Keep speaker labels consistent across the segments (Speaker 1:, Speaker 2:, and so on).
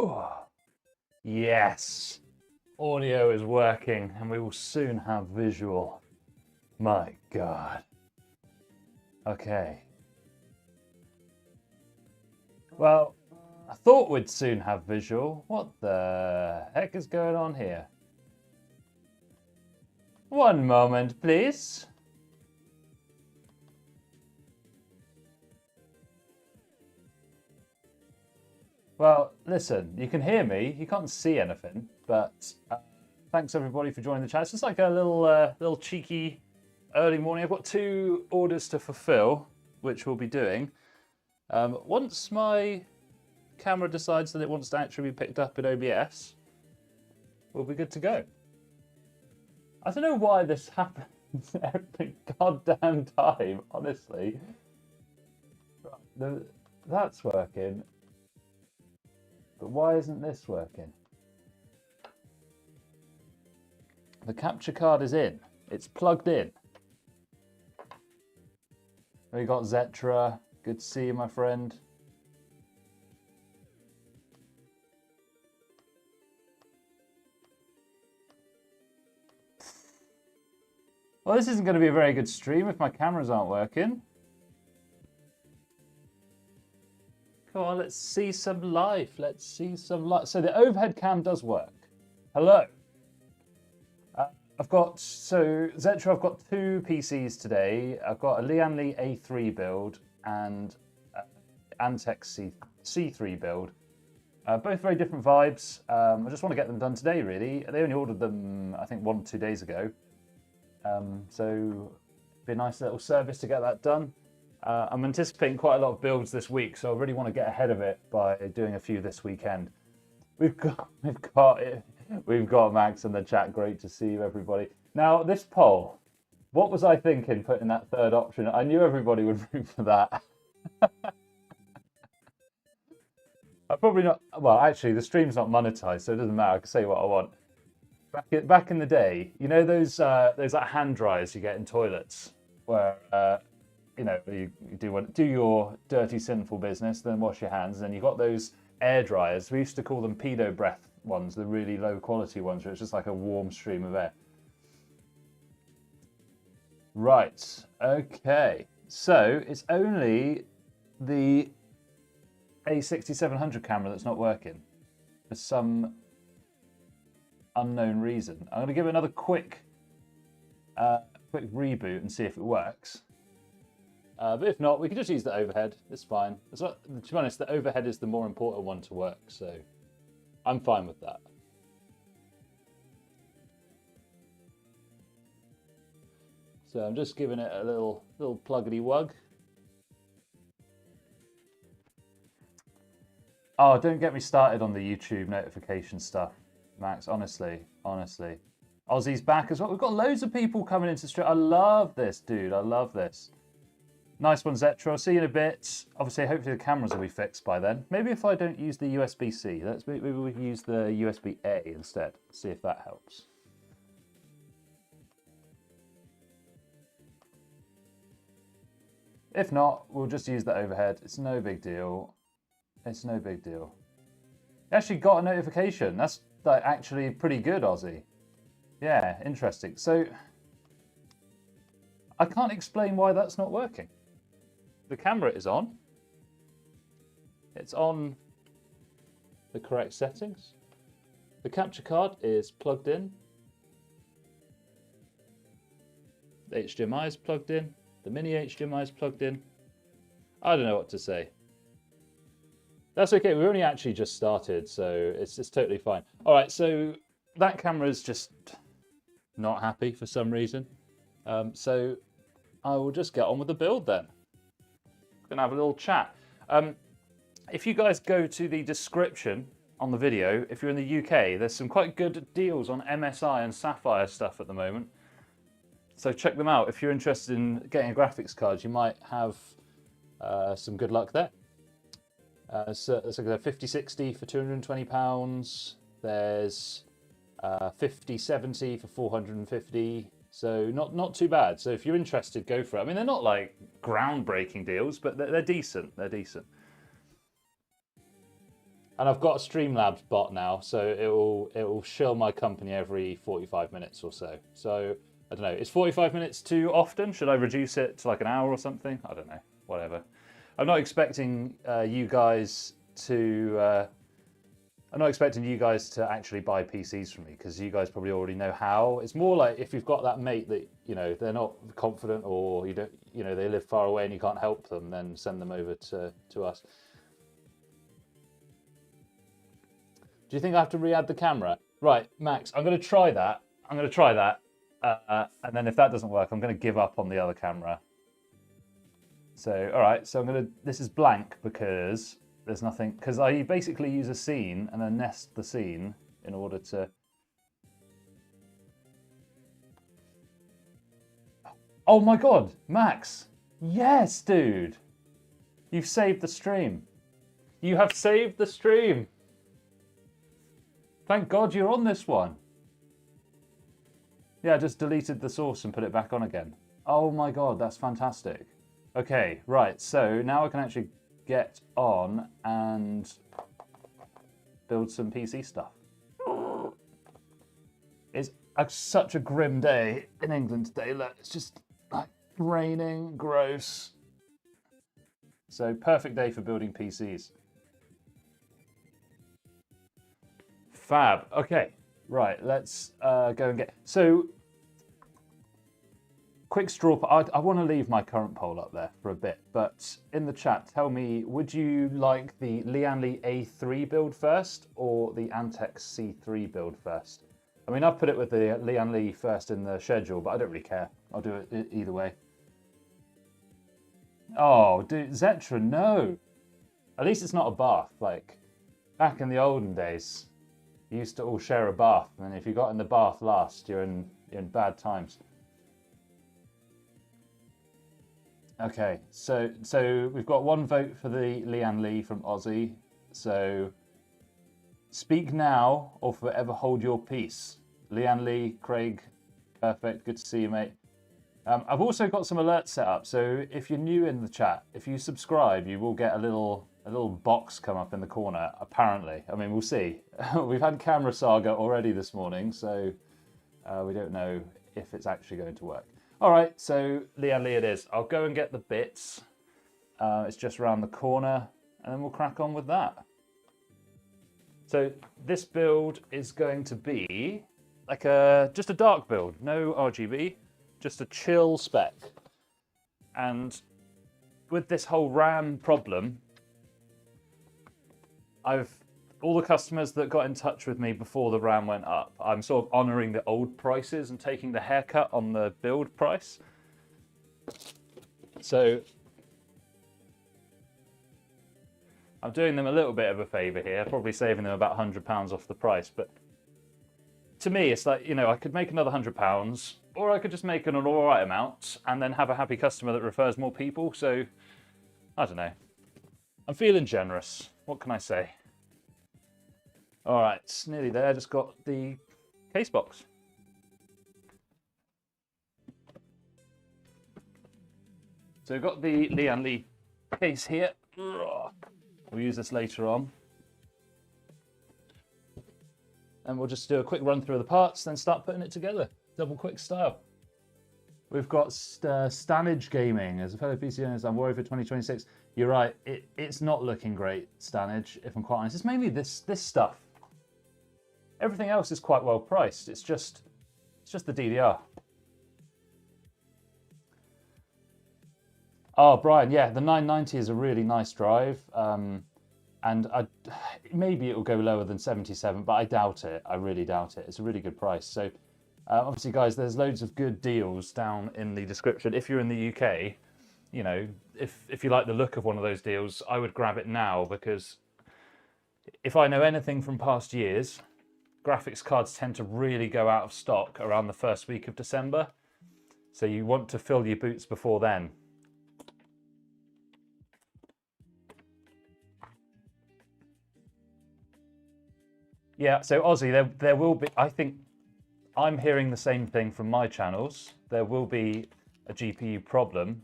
Speaker 1: Oh, yes, audio is working and we will soon have visual. My God. Okay. Well, I thought we'd soon have visual. What the heck is going on here? One moment, please. Well, listen, you can hear me, you can't see anything, but thanks everybody for joining the chat. It's just like a little cheeky early morning. I've got 2 orders to fulfill, which we'll be doing. Once my camera decides that it wants to actually be picked up in OBS, we'll be good to go. I don't know why this happens every goddamn time, honestly. That's working. But why isn't this working? The capture card is in. It's plugged in. We got Zetra. Good to see you, my friend. Well, this isn't going to be a very good stream if my cameras aren't working. Come on, let's see some life. Let's see some life. So the overhead cam does work. Hello. Zetra, I've got 2 PCs today. I've got a Lian Li A3 build and Antec C3 build. Both very different vibes. I just want to get them done today, really. They only ordered them, I think, 1 or 2 days ago. So it'd be a nice little service to get that done. I'm anticipating quite a lot of builds this week, so I really want to get ahead of it by doing a few this weekend. We've got Max in the chat. Great to see you, everybody. Now, this poll, what was I thinking putting that 3rd option? I knew everybody would vote for that. I probably not. Well, actually, the stream's not monetized, so it doesn't matter. I can say what I want. Back in the day, you know those like hand dryers you get in toilets, where you know you do your dirty sinful business, then wash your hands, and you got those air dryers. We used to call them pedo breath ones, the really low quality ones, where it's just like a warm stream of air. Right. Okay. So it's only the A6700 camera that's not working for some unknown reason. I'm going to give it another quick reboot and see if it works. But if not, we can just use the overhead. It's fine. To be honest, the overhead is the more important one to work, so I'm fine with that. So I'm just giving it a little pluggity wug. Oh, don't get me started on the YouTube notification stuff, Max. Honestly. Ozzy's back as well. We've got loads of people coming into stream. I love this, dude. I love this. Nice one, Zetra. I'll see you in a bit. Obviously, hopefully the cameras will be fixed by then. Maybe if I don't use the USB-C, maybe we can use the USB-A instead. See if that helps. If not, we'll just use the overhead. It's no big deal. It's no big deal. You actually got a notification. That's like actually pretty good, Ozzy. Yeah, interesting. So I can't explain why that's not working. The camera is on. It's on the correct settings. The capture card is plugged in. The HDMI is plugged in. The mini HDMI is plugged in. I don't know what to say. That's okay. We've only actually just started, so it's totally fine. All right, so that camera is just not happy for some reason. So I will just get on with the build then. We're gonna have a little chat. If you guys go to the description on the video, if you're in the UK, there's some quite good deals on MSI and Sapphire stuff at the moment. So check them out. If you're interested in getting a graphics card, you might have some good luck there. So there's like a 5060 for £220. There's 5070 for 450. So not too bad. So if you're interested, go for it. I mean, they're not like groundbreaking deals, but they're decent. They're decent. And I've got a Streamlabs bot now, so it will shill my company every 45 minutes or so. So I don't know. Is 45 minutes too often? Should I reduce it to like an hour or something? I don't know. Whatever. I'm not expecting you guys to. I'm not expecting you guys to actually buy PCs from me because you guys probably already know how. It's more like if you've got that mate that they're not confident or they live far away and you can't help them, then send them over to us. Do you think I have to re-add the camera? Right, Max, I'm going to try that. And then if that doesn't work, I'm going to give up on the other camera. So, all right, so this is blank because there's nothing, because I basically use a scene and then nest the scene in order to... Oh my God, Max. Yes, dude. You've saved the stream. You have saved the stream. Thank God you're on this one. Yeah, I just deleted the source and put it back on again. Oh my God, that's fantastic. Okay, right, so now I can actually get on and build some PC stuff. It's such a grim day in England today. Look, it's just like raining, gross. So perfect day for building PCs. Fab. Okay, right, let's go and get... So, quick straw poll. I want to leave my current poll up there for a bit, but in the chat, tell me, would you like the Lian Li A3 build first or the Antex C3 build first? I mean, I've put it with the Lian Li first in the schedule, but I don't really care. I'll do it either way. Oh, dude, Zetra, no. At least it's not a bath. Like, back in the olden days, you used to all share a bath, and if you got in the bath last, you're in bad times. Okay, so we've got one vote for the Lian Li from Aussie. So speak now or forever hold your peace. Lian Li, Craig, perfect. Good to see you, mate. I've also got some alerts set up. So if you're new in the chat, if you subscribe, you will get a little box come up in the corner. Apparently, I mean, we'll see. We've had camera saga already this morning, so we don't know if it's actually going to work. All right, so Lian Li it is. I'll go and get the bits. It's just around the corner, and then we'll crack on with that. So this build is going to be like just a dark build, no RGB, just a chill spec. And with this whole RAM problem, all the customers that got in touch with me before the RAM went up, I'm sort of honouring the old prices and taking the haircut on the build price. So I'm doing them a little bit of a favour here, probably saving them about £100 off the price. But to me, it's like, I could make another £100, or I could just make an all right amount and then have a happy customer that refers more people. So I don't know. I'm feeling generous. What can I say? All right, it's nearly there. Just got the case box. So we've got the Lian Li case here. We'll use this later on. And we'll just do a quick run through of the parts, then start putting it together. Double quick style. We've got Stanage Gaming. As a fellow PC owner, I'm worried for 2026. You're right, it's not looking great, Stanage, if I'm quite honest. It's mainly this stuff. Everything else is quite well priced. It's just the DDR. Oh, Brian, yeah, the 990 is a really nice drive. And maybe it will go lower than 77, but I doubt it. I really doubt it. It's a really good price. So obviously, guys, there's loads of good deals down in the description. If you're in the UK, if you like the look of one of those deals, I would grab it now, because if I know anything from past years, graphics cards tend to really go out of stock around the first week of December. So you want to fill your boots before then. Yeah, so Aussie, there will be, I think, I'm hearing the same thing from my channels. There will be a GPU problem,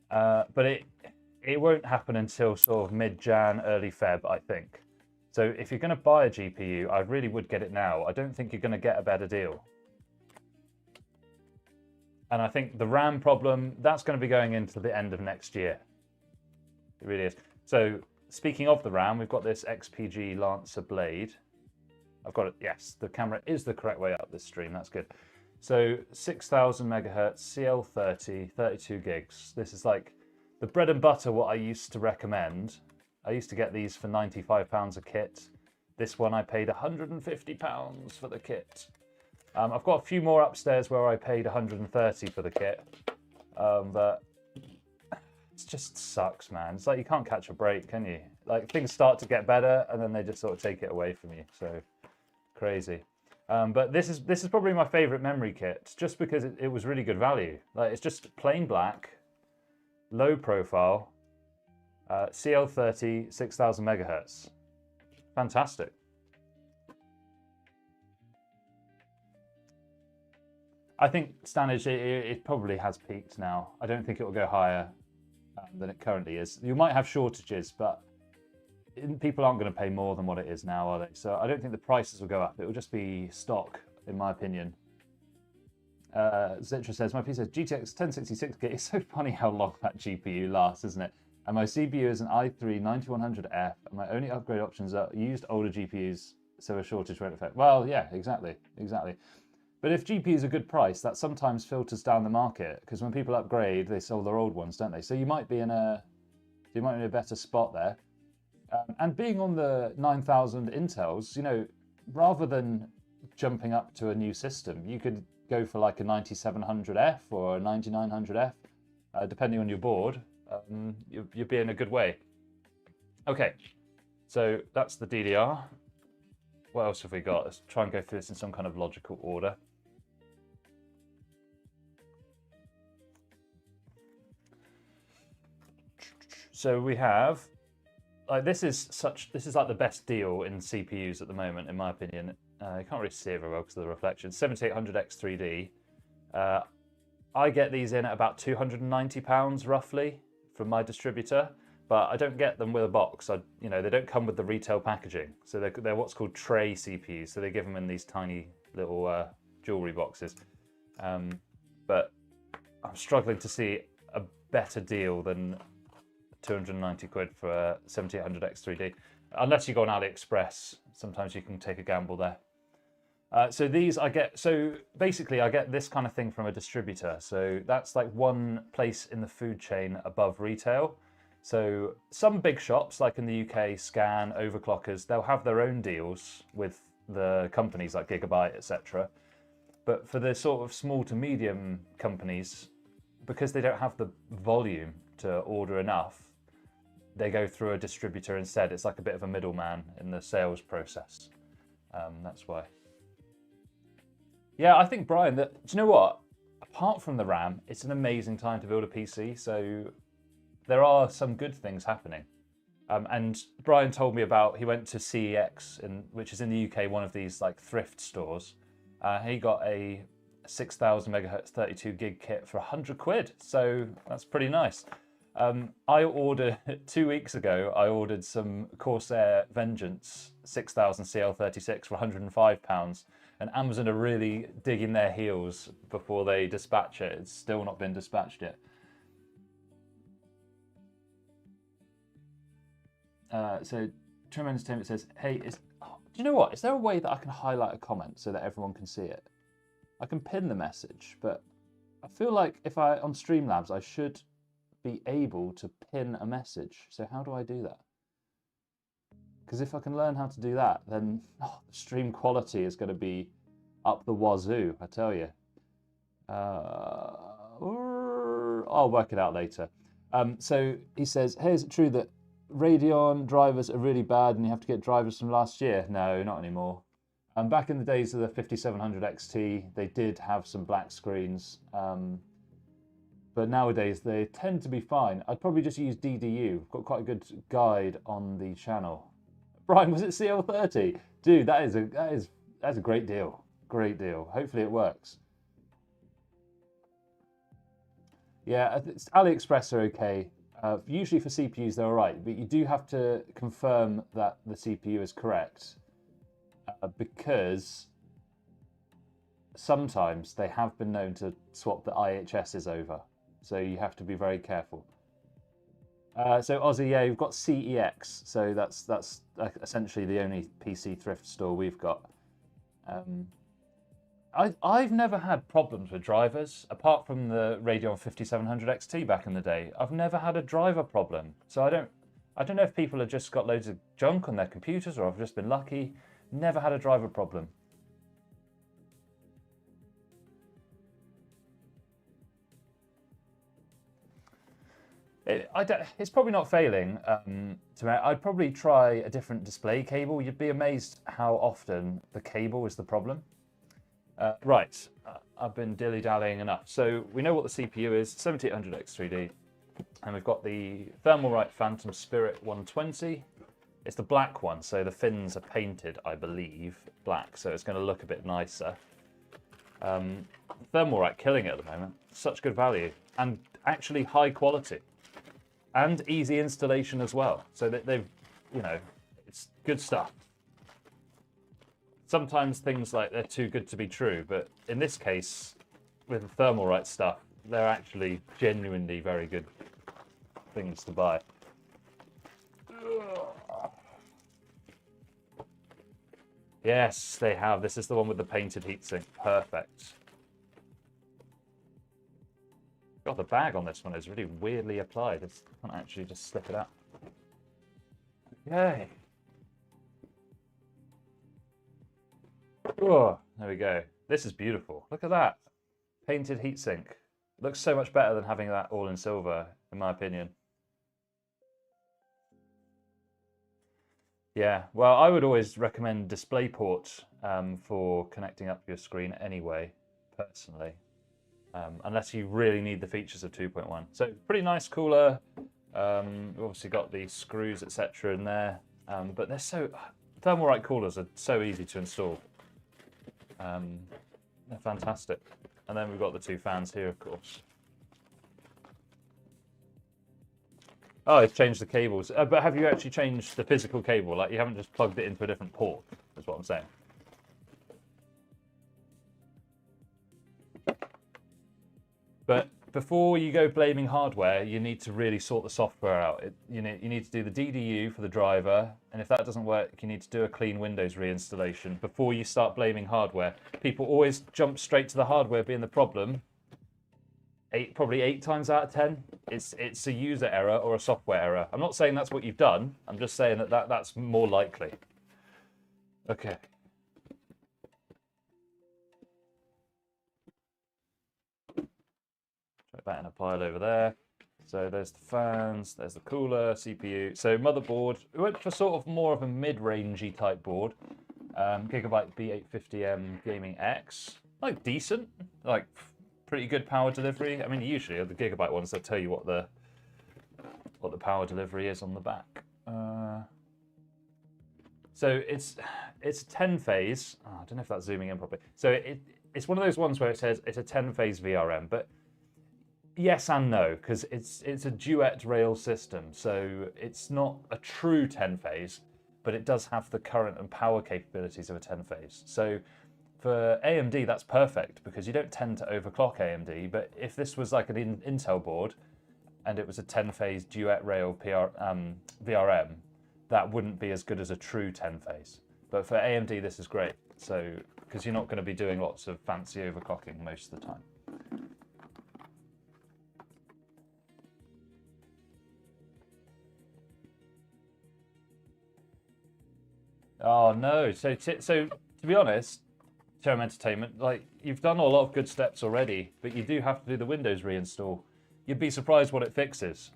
Speaker 1: but it won't happen until sort of mid-Jan, early Feb, I think. So if you're going to buy a GPU, I really would get it now. I don't think you're going to get a better deal. And I think the RAM problem, that's going to be going into the end of next year. It really is. So speaking of the RAM, we've got this XPG Lancer Blade. I've got it, yes, the camera is the correct way up this stream, that's good. So 6000 megahertz, CL30, 32 gigs. This is like the bread and butter what I used to recommend. I used to get these for £95 a kit. This one I paid £150 for the kit. I've got a few more upstairs where I paid £130 for the kit. But it just sucks, man. It's like you can't catch a break, can you? Like things start to get better and then they just sort of take it away from you. So crazy. But this is probably my favorite memory kit, just because it was really good value. Like it's just plain black, low profile, CL30, 6000 megahertz. Fantastic. I think Stanage, it probably has peaked now. I don't think it will go higher than it currently is. You might have shortages, but people aren't going to pay more than what it is now, are they? So I don't think the prices will go up. It will just be stock, in my opinion. Zitra says, my PC says GTX 1066 gig. It's so funny how long that GPU lasts, isn't it? And my CPU is an i3 9100F, and my only upgrade options are used older GPUs, so a shortage won't affect. Well, yeah, exactly. But if GPUs are a good price, that sometimes filters down the market, because when people upgrade, they sell their old ones, don't they? So you might be in a better spot there. And being on the 9000 Intels, you know, rather than jumping up to a new system, you could go for like a 9700F or a 9900F, depending on your board. You'll be in a good way. Okay, so that's the DDR. What else have we got? Let's try and go through this in some kind of logical order. So we have, like this is like the best deal in CPUs at the moment, in my opinion. You can't really see it very well because of the reflection. 7800X3D. I get these in at about £290 roughly from my distributor, but I don't get them with a box. You know, they don't come with the retail packaging. So they're what's called tray CPUs. So they give them in these tiny little jewelry boxes. But I'm struggling to see a better deal than 290 quid for a 7800X3D. Unless you go on AliExpress, sometimes you can take a gamble there. So these I get, so basically I get this kind of thing from a distributor. So that's like one place in the food chain above retail. So some big shops like in the UK, Scan, Overclockers, they'll have their own deals with the companies like Gigabyte, etc. But for the sort of small to medium companies, because they don't have the volume to order enough, they go through a distributor instead. It's like a bit of a middleman in the sales process. That's why. Yeah, I think, Brian, do you know what? Apart from the RAM, it's an amazing time to build a PC. So there are some good things happening. And Brian told me about, he went to CEX, which is in the UK, one of these like thrift stores. He got a 6000 megahertz 32 gig kit for 100 quid. So that's pretty nice. I ordered 2 weeks ago, I ordered some Corsair Vengeance 6000 CL36 for £105. And Amazon are really digging their heels before they dispatch it. It's still not been dispatched yet. So Trim Entertainment says, hey, do you know what? Is there a way that I can highlight a comment so that everyone can see it? I can pin the message, but I feel like if on Streamlabs, I should be able to pin a message. So how do I do that? Because if I can learn how to do that, then the stream quality is going to be up the wazoo, I tell you. I'll work it out later. So he says, hey, is it true that Radeon drivers are really bad and you have to get drivers from last year? No, not anymore. Back in the days of the 5700 XT, they did have some black screens. But nowadays, they tend to be fine. I'd probably just use DDU. I've got quite a good guide on the channel. Brian, was it CL30? Dude, that's a great deal. Great deal. Hopefully it works. Yeah, AliExpress are okay. Usually for CPUs they're all right, but you do have to confirm that the CPU is correct because sometimes they have been known to swap the IHSs over, so you have to be very careful. So Aussie, yeah, you've got CEX, so that's essentially the only PC thrift store we've got. I've never had problems with drivers, apart from the Radeon 5700 XT back in the day. I've never had a driver problem, so I don't know if people have just got loads of junk on their computers or I've just been lucky. Never had a driver problem. It's probably not failing. I'd probably try a different display cable. You'd be amazed how often the cable is the problem. Right, I've been dilly-dallying enough. So we know what the CPU is, 7800 X3D. And we've got the Thermalright Phantom Spirit 120. It's the black one, so the fins are painted, I believe, black. So it's going to look a bit nicer. Thermalright killing it at the moment. Such good value. And actually high quality. And easy installation as well. So that they've, you know, it's good stuff. Sometimes things like they're too good to be true, but in this case, with the Thermalright stuff, they're actually genuinely very good things to buy. Yes, they have. This is the one with the painted heatsink. Perfect. God, the bag on this one is really weirdly applied. I can't actually just slip it out. Yay. Oh, there we go. This is beautiful. Look at that. Painted heatsink. Looks so much better than having that all in silver, in my opinion. Yeah, well, I would always recommend DisplayPort for connecting up your screen anyway, personally. Unless you really need the features of 2.1. So pretty nice cooler. We've obviously got the screws, etc. in there. But they're so... Thermalright coolers are so easy to install. They're fantastic. And then we've got the two fans here, of course. Oh, it's changed the cables. But have you actually changed the physical cable? Like, you haven't just plugged it into a different port, is what I'm saying. But before you go blaming hardware, you need to really sort the software out. You need to do the DDU for the driver, and if that doesn't work, you need to do a clean Windows reinstallation before you start blaming hardware. People always jump straight to the hardware being the problem. Probably 8 times out of 10, it's a user error or a software error. I'm not saying that's what you've done. I'm just saying that's more likely. Okay. That in a pile over there. So there's the fans, there's the cooler, CPU. So motherboard, we went for sort of more of a mid-rangey type board. Gigabyte B850M Gaming X, like decent, like pretty good power delivery. I mean, usually the Gigabyte ones, they'll tell you what the power delivery is on the back. So it's 10-phase. Oh, I don't know if that's zooming in properly. So it's one of those ones where it says it's a 10-phase VRM, but yes and no, because it's a duet rail system, so it's not a true 10-phase, but it does have the current and power capabilities of a 10-phase. So for AMD, that's perfect, because you don't tend to overclock AMD, but if this was like an Intel board, and it was a 10-phase duet rail VRM, that wouldn't be as good as a true 10-phase. But for AMD, this is great, so because you're not going to be doing lots of fancy overclocking most of the time. Oh no! So to be honest, Term Entertainment, like you've done a lot of good steps already, but you do have to do the Windows reinstall. You'd be surprised what it fixes.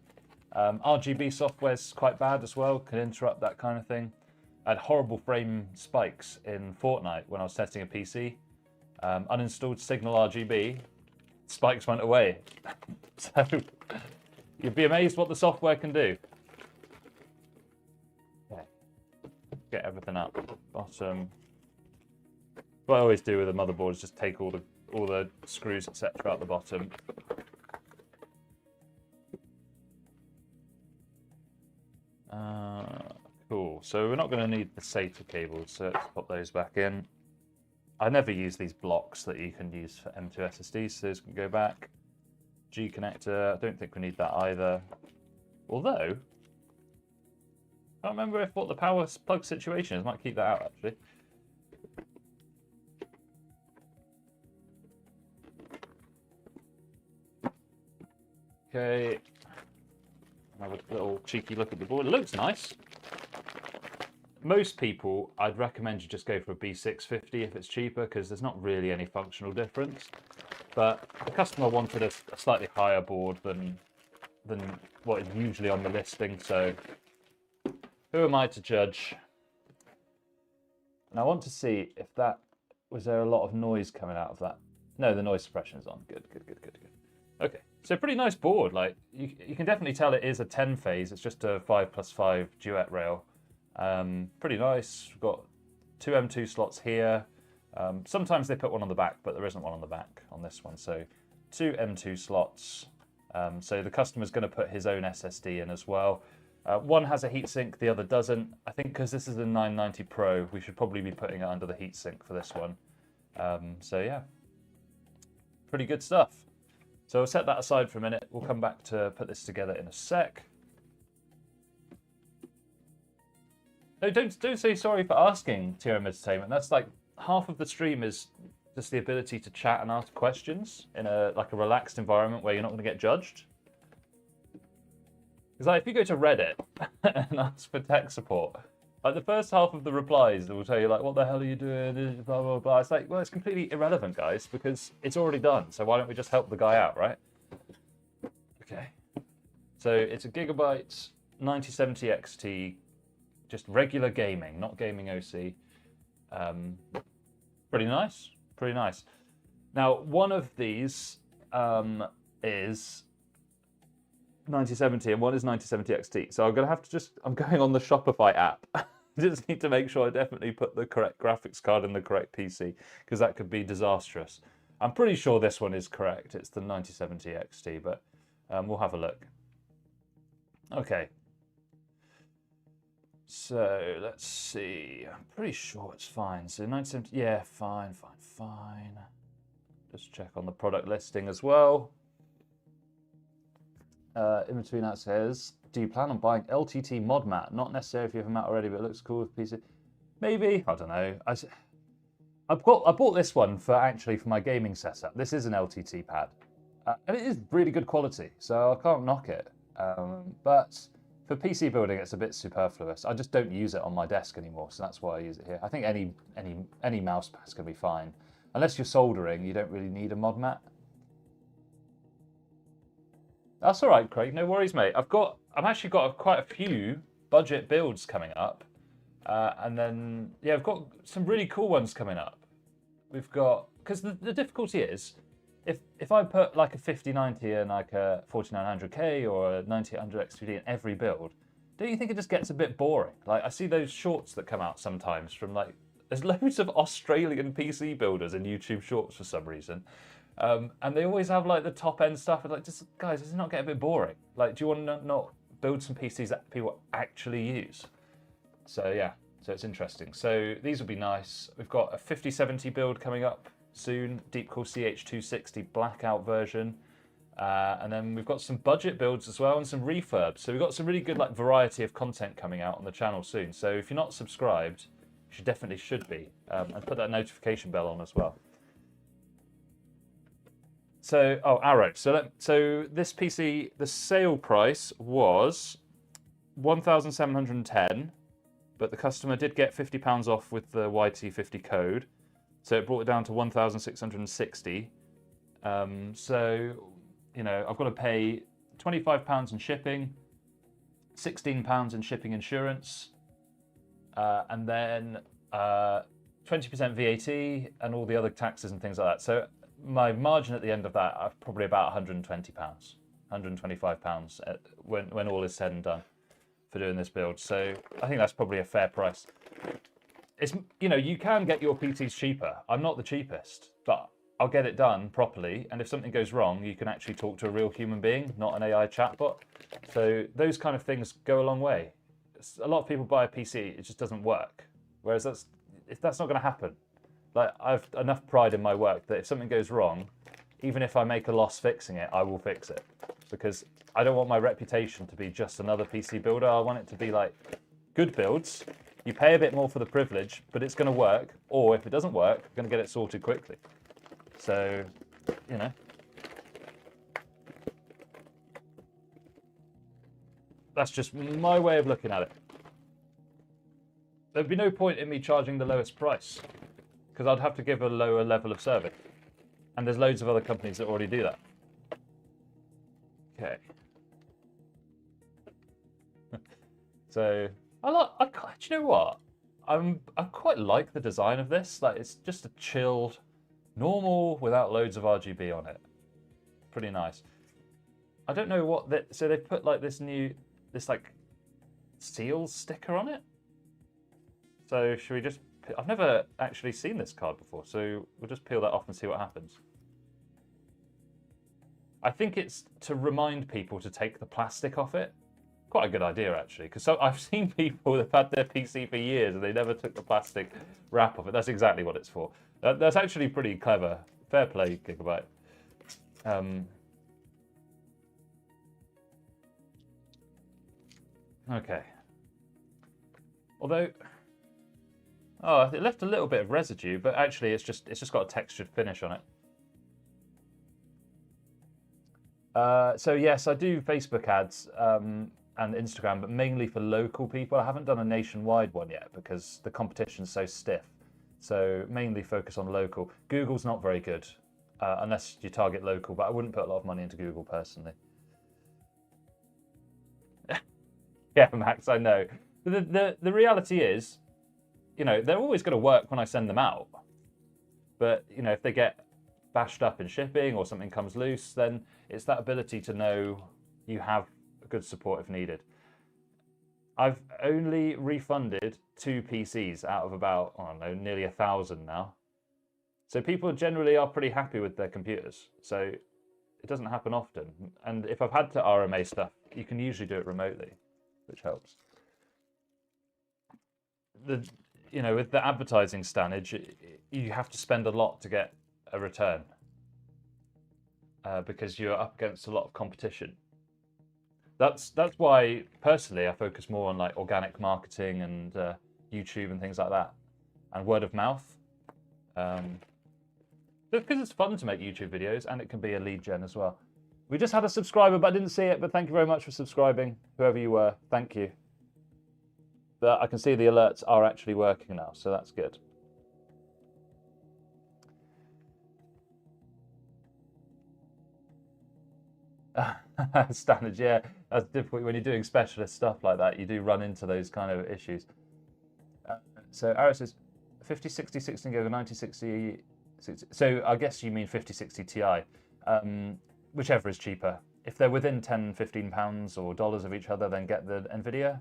Speaker 1: RGB software's quite bad as well; can interrupt that kind of thing. I had horrible frame spikes in Fortnite when I was testing a PC. Uninstalled Signal RGB, spikes went away. So you'd be amazed what the software can do. Get everything out bottom. What I always do with a motherboard is just take all the screws, etc., out the bottom. So we're not going to need the SATA cables, so let's pop those back in. I never use these blocks that you can use for M2 SSDs, so those can go back. G connector, I don't think we need that either. Although, I don't remember what the power plug situation is. Might keep that out actually. Okay, have a little cheeky look at the board. It looks nice. Most people, I'd recommend you just go for a B650 if it's cheaper, because there's not really any functional difference. But the customer wanted a slightly higher board than what is usually on the listing, so who am I to judge? And I want to see if that, was there a lot of noise coming out of that? No, the noise suppression is on. Good. Okay, so pretty nice board. Like you can definitely tell it is a 10-phase. It's just a 5+5 duet rail. Pretty nice. We've got 2 M2 slots here. Sometimes they put one on the back, but there isn't one on the back on this one. So 2 M2 slots. So the customer's going to put his own SSD in as well. One has a heatsink, the other doesn't. I think because this is a 990 Pro, we should probably be putting it under the heatsink for this one. So yeah, pretty good stuff. So we'll set that aside for a minute. We'll come back to put this together in a sec. No, don't say sorry for asking, TRM Entertainment. That's like half of the stream is just the ability to chat and ask questions in a relaxed environment where you're not going to get judged. Because like, if you go to Reddit and ask for tech support, like the first half of the replies will tell you like, what the hell are you doing, blah, blah, blah. It's like, well, it's completely irrelevant, guys, because it's already done. So why don't we just help the guy out, right? Okay. So it's a Gigabyte 9070 XT, just regular gaming, not gaming OC. Pretty nice, pretty nice. Now, one of these is 9070 and one is 9070 XT. So I'm gonna have to I'm going on the Shopify app. Just need to make sure I definitely put the correct graphics card in the correct PC, because that could be disastrous. I'm pretty sure this one is correct. It's the 9070 XT, but we'll have a look. Okay. So let's see. I'm pretty sure it's fine. So 970, yeah, fine. Just check on the product listing as well. In between that says, do you plan on buying LTT mod mat? Not necessarily if you have a mat already, but it looks cool with PC. Maybe, I don't know. I bought this one for my gaming setup. This is an LTT pad, and it is really good quality, so I can't knock it. But for PC building, it's a bit superfluous. I just don't use it on my desk anymore, so that's why I use it here. I think any mouse pad's gonna be fine, unless you're soldering. You don't really need a mod mat. That's all right, Craig. No worries, mate. I've actually got quite a few budget builds coming up, and then yeah, I've got some really cool ones coming up. We've got, because the difficulty is, if I put like a 5090 and like a 4900K or a 9800 X3D in every build, don't you think it just gets a bit boring? Like I see those shorts that come out sometimes from like, there's loads of Australian PC builders in YouTube Shorts for some reason. And they always have like the top end stuff. And like, just guys, does it not get a bit boring? Like, do you want to not build some PCs that people actually use? So yeah, so it's interesting. So these will be nice. We've got a 5070 build coming up soon, Deepcore CH260 blackout version. And then we've got some budget builds as well and some refurbs. So we've got some really good like variety of content coming out on the channel soon. So if you're not subscribed, you definitely should be. And put that notification bell on as well. So, oh, Arrow. So this PC, the sale price was 1,710, but the customer did get £50 off with the YT50 code. So it brought it down to 1,660. So, you know, I've got to pay £25 in shipping, £16 in shipping insurance, and then 20% VAT and all the other taxes and things like that. So my margin at the end of that are probably about £120, £125 when all is said and done for doing this build. So I think that's probably a fair price. It's, you know, you can get your PCs cheaper. I'm not the cheapest, but I'll get it done properly. And if something goes wrong, you can actually talk to a real human being, not an AI chatbot. So those kind of things go a long way. a lot of people buy a PC, it just doesn't work. Whereas that's not going to happen. Like, I've enough pride in my work that if something goes wrong, even if I make a loss fixing it, I will fix it. Because I don't want my reputation to be just another PC builder. I want it to be like good builds. You pay a bit more for the privilege, but it's going to work. Or if it doesn't work, I'm going to get it sorted quickly. So, you know. That's just my way of looking at it. There'd be no point in me charging the lowest price, because I'd have to give a lower level of service. And there's loads of other companies that already do that. Okay. So, do you know what? I quite like the design of this. Like, it's just a chilled, normal, without loads of RGB on it. Pretty nice. I don't know what that. So they've put like this like seals sticker on it. So should we just? I've never actually seen this card before, so we'll just peel that off and see what happens. I think it's to remind people to take the plastic off it. Quite a good idea, actually, because I've seen people that have had their PC for years and they never took the plastic wrap off it. That's exactly what it's for. That's actually pretty clever. Fair play, Gigabyte. Okay. Although, oh, it left a little bit of residue, but actually it's just got a textured finish on it. So yes, I do Facebook ads and Instagram, but mainly for local people. I haven't done a nationwide one yet because the competition's so stiff. So mainly focus on local. Google's not very good unless you target local, but I wouldn't put a lot of money into Google personally. Yeah, Max, I know. The reality is, you know, they're always going to work when I send them out. But, you know, if they get bashed up in shipping or something comes loose, then it's that ability to know you have good support if needed. I've only refunded 2 PCs out of about, I don't know, nearly 1,000 now. So people generally are pretty happy with their computers. So it doesn't happen often. And if I've had to RMA stuff, you can usually do it remotely, which helps. You know, with the advertising stannage, you have to spend a lot to get a return because you're up against a lot of competition. That's why personally I focus more on like organic marketing and YouTube and things like that, and word of mouth. Because it's fun to make YouTube videos and it can be a lead gen as well. We just had a subscriber, but I didn't see it. But thank you very much for subscribing, whoever you were. Thank you. But I can see the alerts are actually working now, so that's good. Standard, yeah, that's difficult when you're doing specialist stuff like that. You do run into those kind of issues. So Aris says 5060 16 gig or 9060. So I guess you mean 5060 Ti, whichever is cheaper. If they're within 10, 15 pounds or dollars of each other, then get the Nvidia.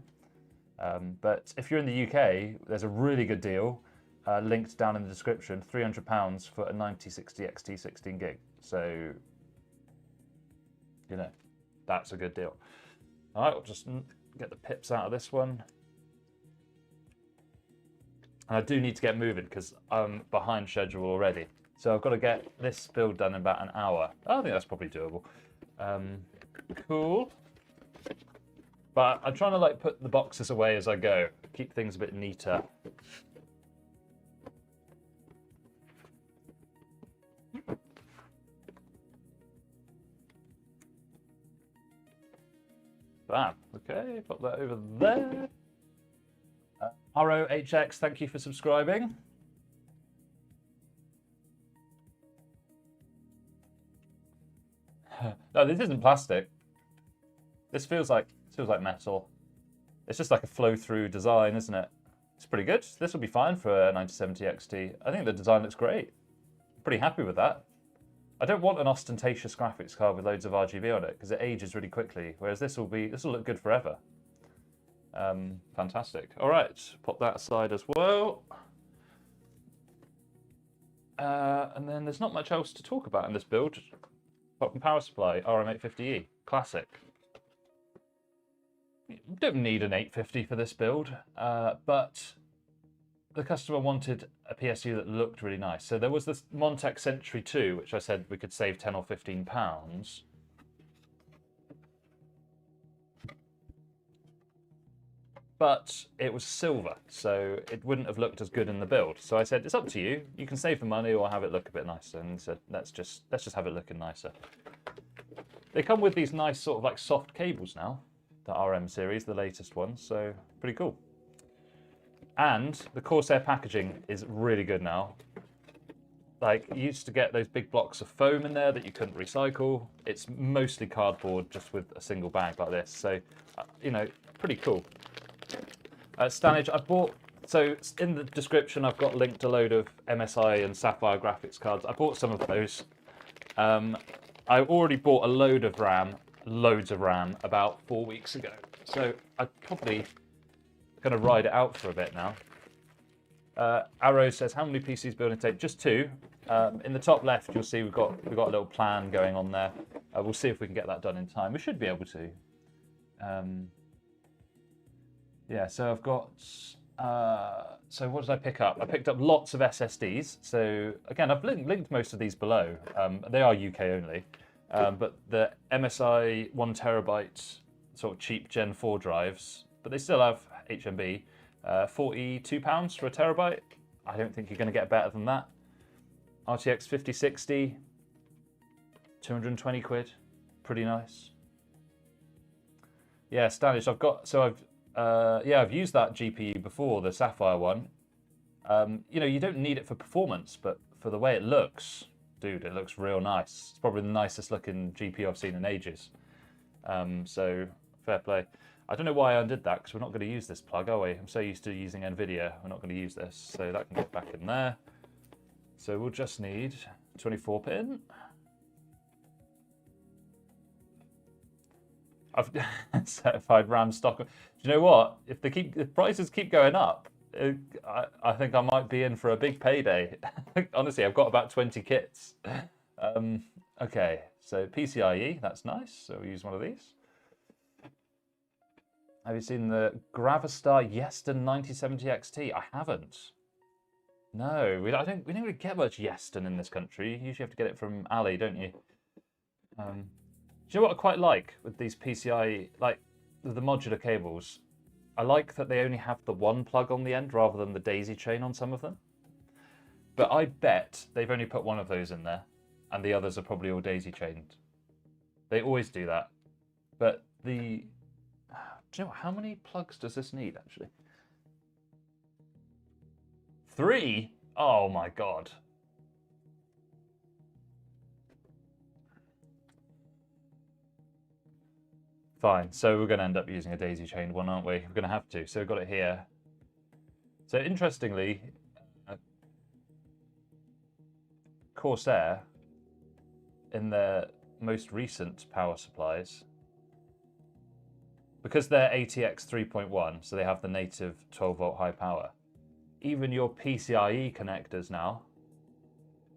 Speaker 1: But if you're in the UK, there's a really good deal linked down in the description, £300 for a 9060 XT 16 gig. So, you know, that's a good deal. All right, we'll just get the pips out of this one. And I do need to get moving because I'm behind schedule already. So I've got to get this build done in about an hour. I think that's probably doable. Cool. But I'm trying to like put the boxes away as I go, keep things a bit neater. Bam. Okay, put that over there. ROHX, thank you for subscribing. No, this isn't plastic. This feels like metal. It's just like a flow-through design, isn't it? It's pretty good. This will be fine for a 9070 XT. I think the design looks great. I'm pretty happy with that. I don't want an ostentatious graphics card with loads of RGB on it because it ages really quickly. Whereas this will look good forever. Fantastic. All right, pop that aside as well. And then there's not much else to talk about in this build, apart from power supply, RM850E, classic. don't need an 850 for this build, but the customer wanted a PSU that looked really nice. So there was this Montech Century 2, which I said we could save 10 or 15 pounds. But it was silver, so it wouldn't have looked as good in the build. So I said, it's up to you. You can save the money or have it look a bit nicer. And he said, let's just have it looking nicer. They come with these nice sort of like soft cables now, the RM series, the latest ones. So pretty cool. And the Corsair packaging is really good now. Like, you used to get those big blocks of foam in there that you couldn't recycle. It's mostly cardboard, just with a single bag like this. So, you know, pretty cool. Stanage, I bought, so in the description I've got linked a load of MSI and Sapphire graphics cards. I bought some of those. I already bought a load of RAM, loads of RAM, about 4 weeks ago. So I'm probably going to ride it out for a bit now. Arrow says, how many PCs building take? Just 2. In the top left, you'll see we've got a little plan going on there. We'll see if we can get that done in time. We should be able to. Yeah, so I've got, so what did I pick up? I picked up lots of SSDs. So again, I've linked most of these below. They are UK only, but the MSI 1 terabyte sort of cheap Gen 4 drives, but they still have HMB, £42 for a terabyte. I don't think you're going to get better than that. RTX 5060, 220 quid, pretty nice. Yeah, Stanish, I've used that GPU before, the Sapphire one. You know, you don't need it for performance, but for the way it looks, dude, it looks real nice. It's probably the nicest looking GPU I've seen in ages. So, fair play. I don't know why I undid that, because we're not going to use this plug, are we? I'm so used to using NVIDIA, we're not going to use this. So that can get back in there. So we'll just need 24 pin. I've certified RAM stock. Do you know what? If the prices keep going up, I think I might be in for a big payday. Honestly, I've got about 20 kits. Okay, so PCIe, that's nice. So we'll use one of these. Have you seen the Gravistar Yeston 9070 XT? I haven't. No, we don't really get much Yeston in this country. You usually have to get it from Ali, don't you? Do you know what I quite like with these PCIe, like the modular cables? I like that they only have the one plug on the end rather than the daisy chain on some of them. But I bet they've only put one of those in there and the others are probably all daisy chained. They always do that. But do you know what, how many plugs does this need actually? 3? Oh my God. Fine, so we're going to end up using a daisy chained one, aren't we? We're going to have to, so we've got it here. So interestingly, Corsair, in their most recent power supplies, because they're ATX 3.1, so they have the native 12 volt high power, even your PCIe connectors now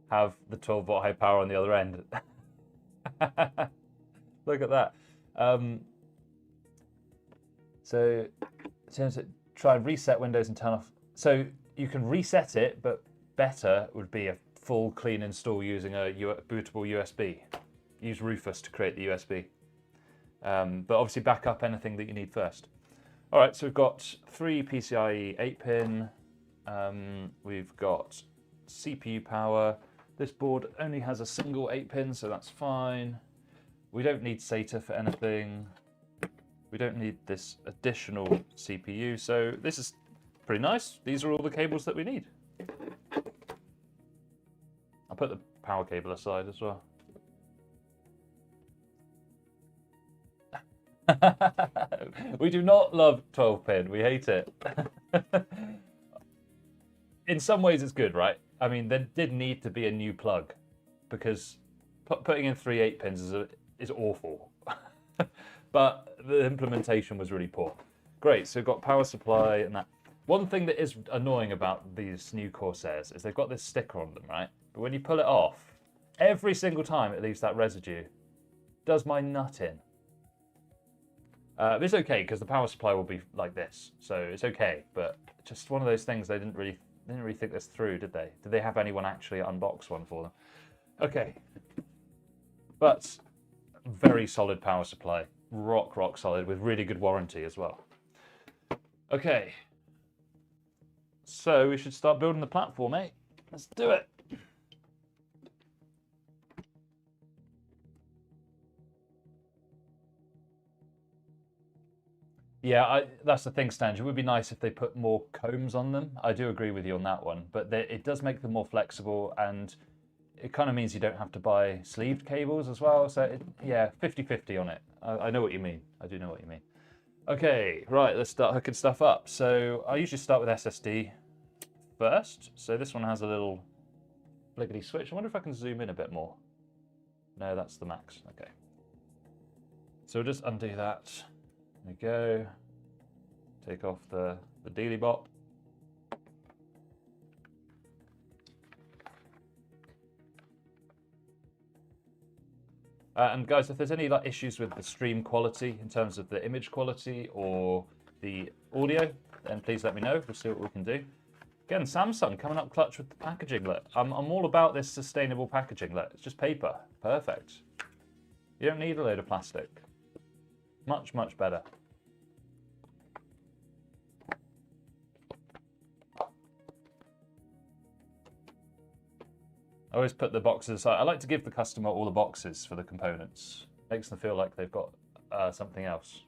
Speaker 1: have the 12 volt high power on the other end. Look at that. So try and reset Windows and turn off. So you can reset it, but better would be a full clean install using a bootable USB. Use Rufus to create the USB. But obviously back up anything that you need first. All right, so we've got 3 PCIe 8-pin. We've got CPU power. This board only has a single 8-pin, so that's fine. We don't need SATA for anything. We don't need this additional CPU, so this is pretty nice. These are all the cables that we need. I'll put the power cable aside as well. We do not love 12-pin. We hate it. In some ways it's good, right? I mean, there did need to be a new plug because putting in 3 8-pins is awful. But the implementation was really poor. Great, so we've got power supply and that. One thing that is annoying about these new Corsairs is they've got this sticker on them, right? But when you pull it off, every single time it leaves that residue. Does my nut in. It's okay because the power supply will be like this, so it's okay. But just one of those things they didn't really think this through, did they? Did they have anyone actually unbox one for them? Okay, but very solid power supply, rock solid with really good warranty as well. Okay, so we should start building the platform, eh? Let's do it. Yeah, that's the thing, Stange. It would be nice if they put more combs on them. I do agree with you on that one, but it does make them more flexible, and it kind of means you don't have to buy sleeved cables as well. So yeah, 50-50 on it. I know what you mean. I do know what you mean. Okay, right, let's start hooking stuff up. So I usually start with SSD first. So this one has a little bliggity switch. I wonder if I can zoom in a bit more. No, that's the max. Okay. So we'll just undo that. There we go. Take off the dealy bop. And guys, if there's any issues with the stream quality in terms of the image quality or the audio, then please let me know. We'll see what we can do. Again, Samsung coming up clutch with the packaging. Look, I'm all about this sustainable packaging. Look, it's just paper. Perfect. You don't need a load of plastic. Much better. I always put the boxes aside. I like to give the customer all the boxes for the components. Makes them feel like they've got something else.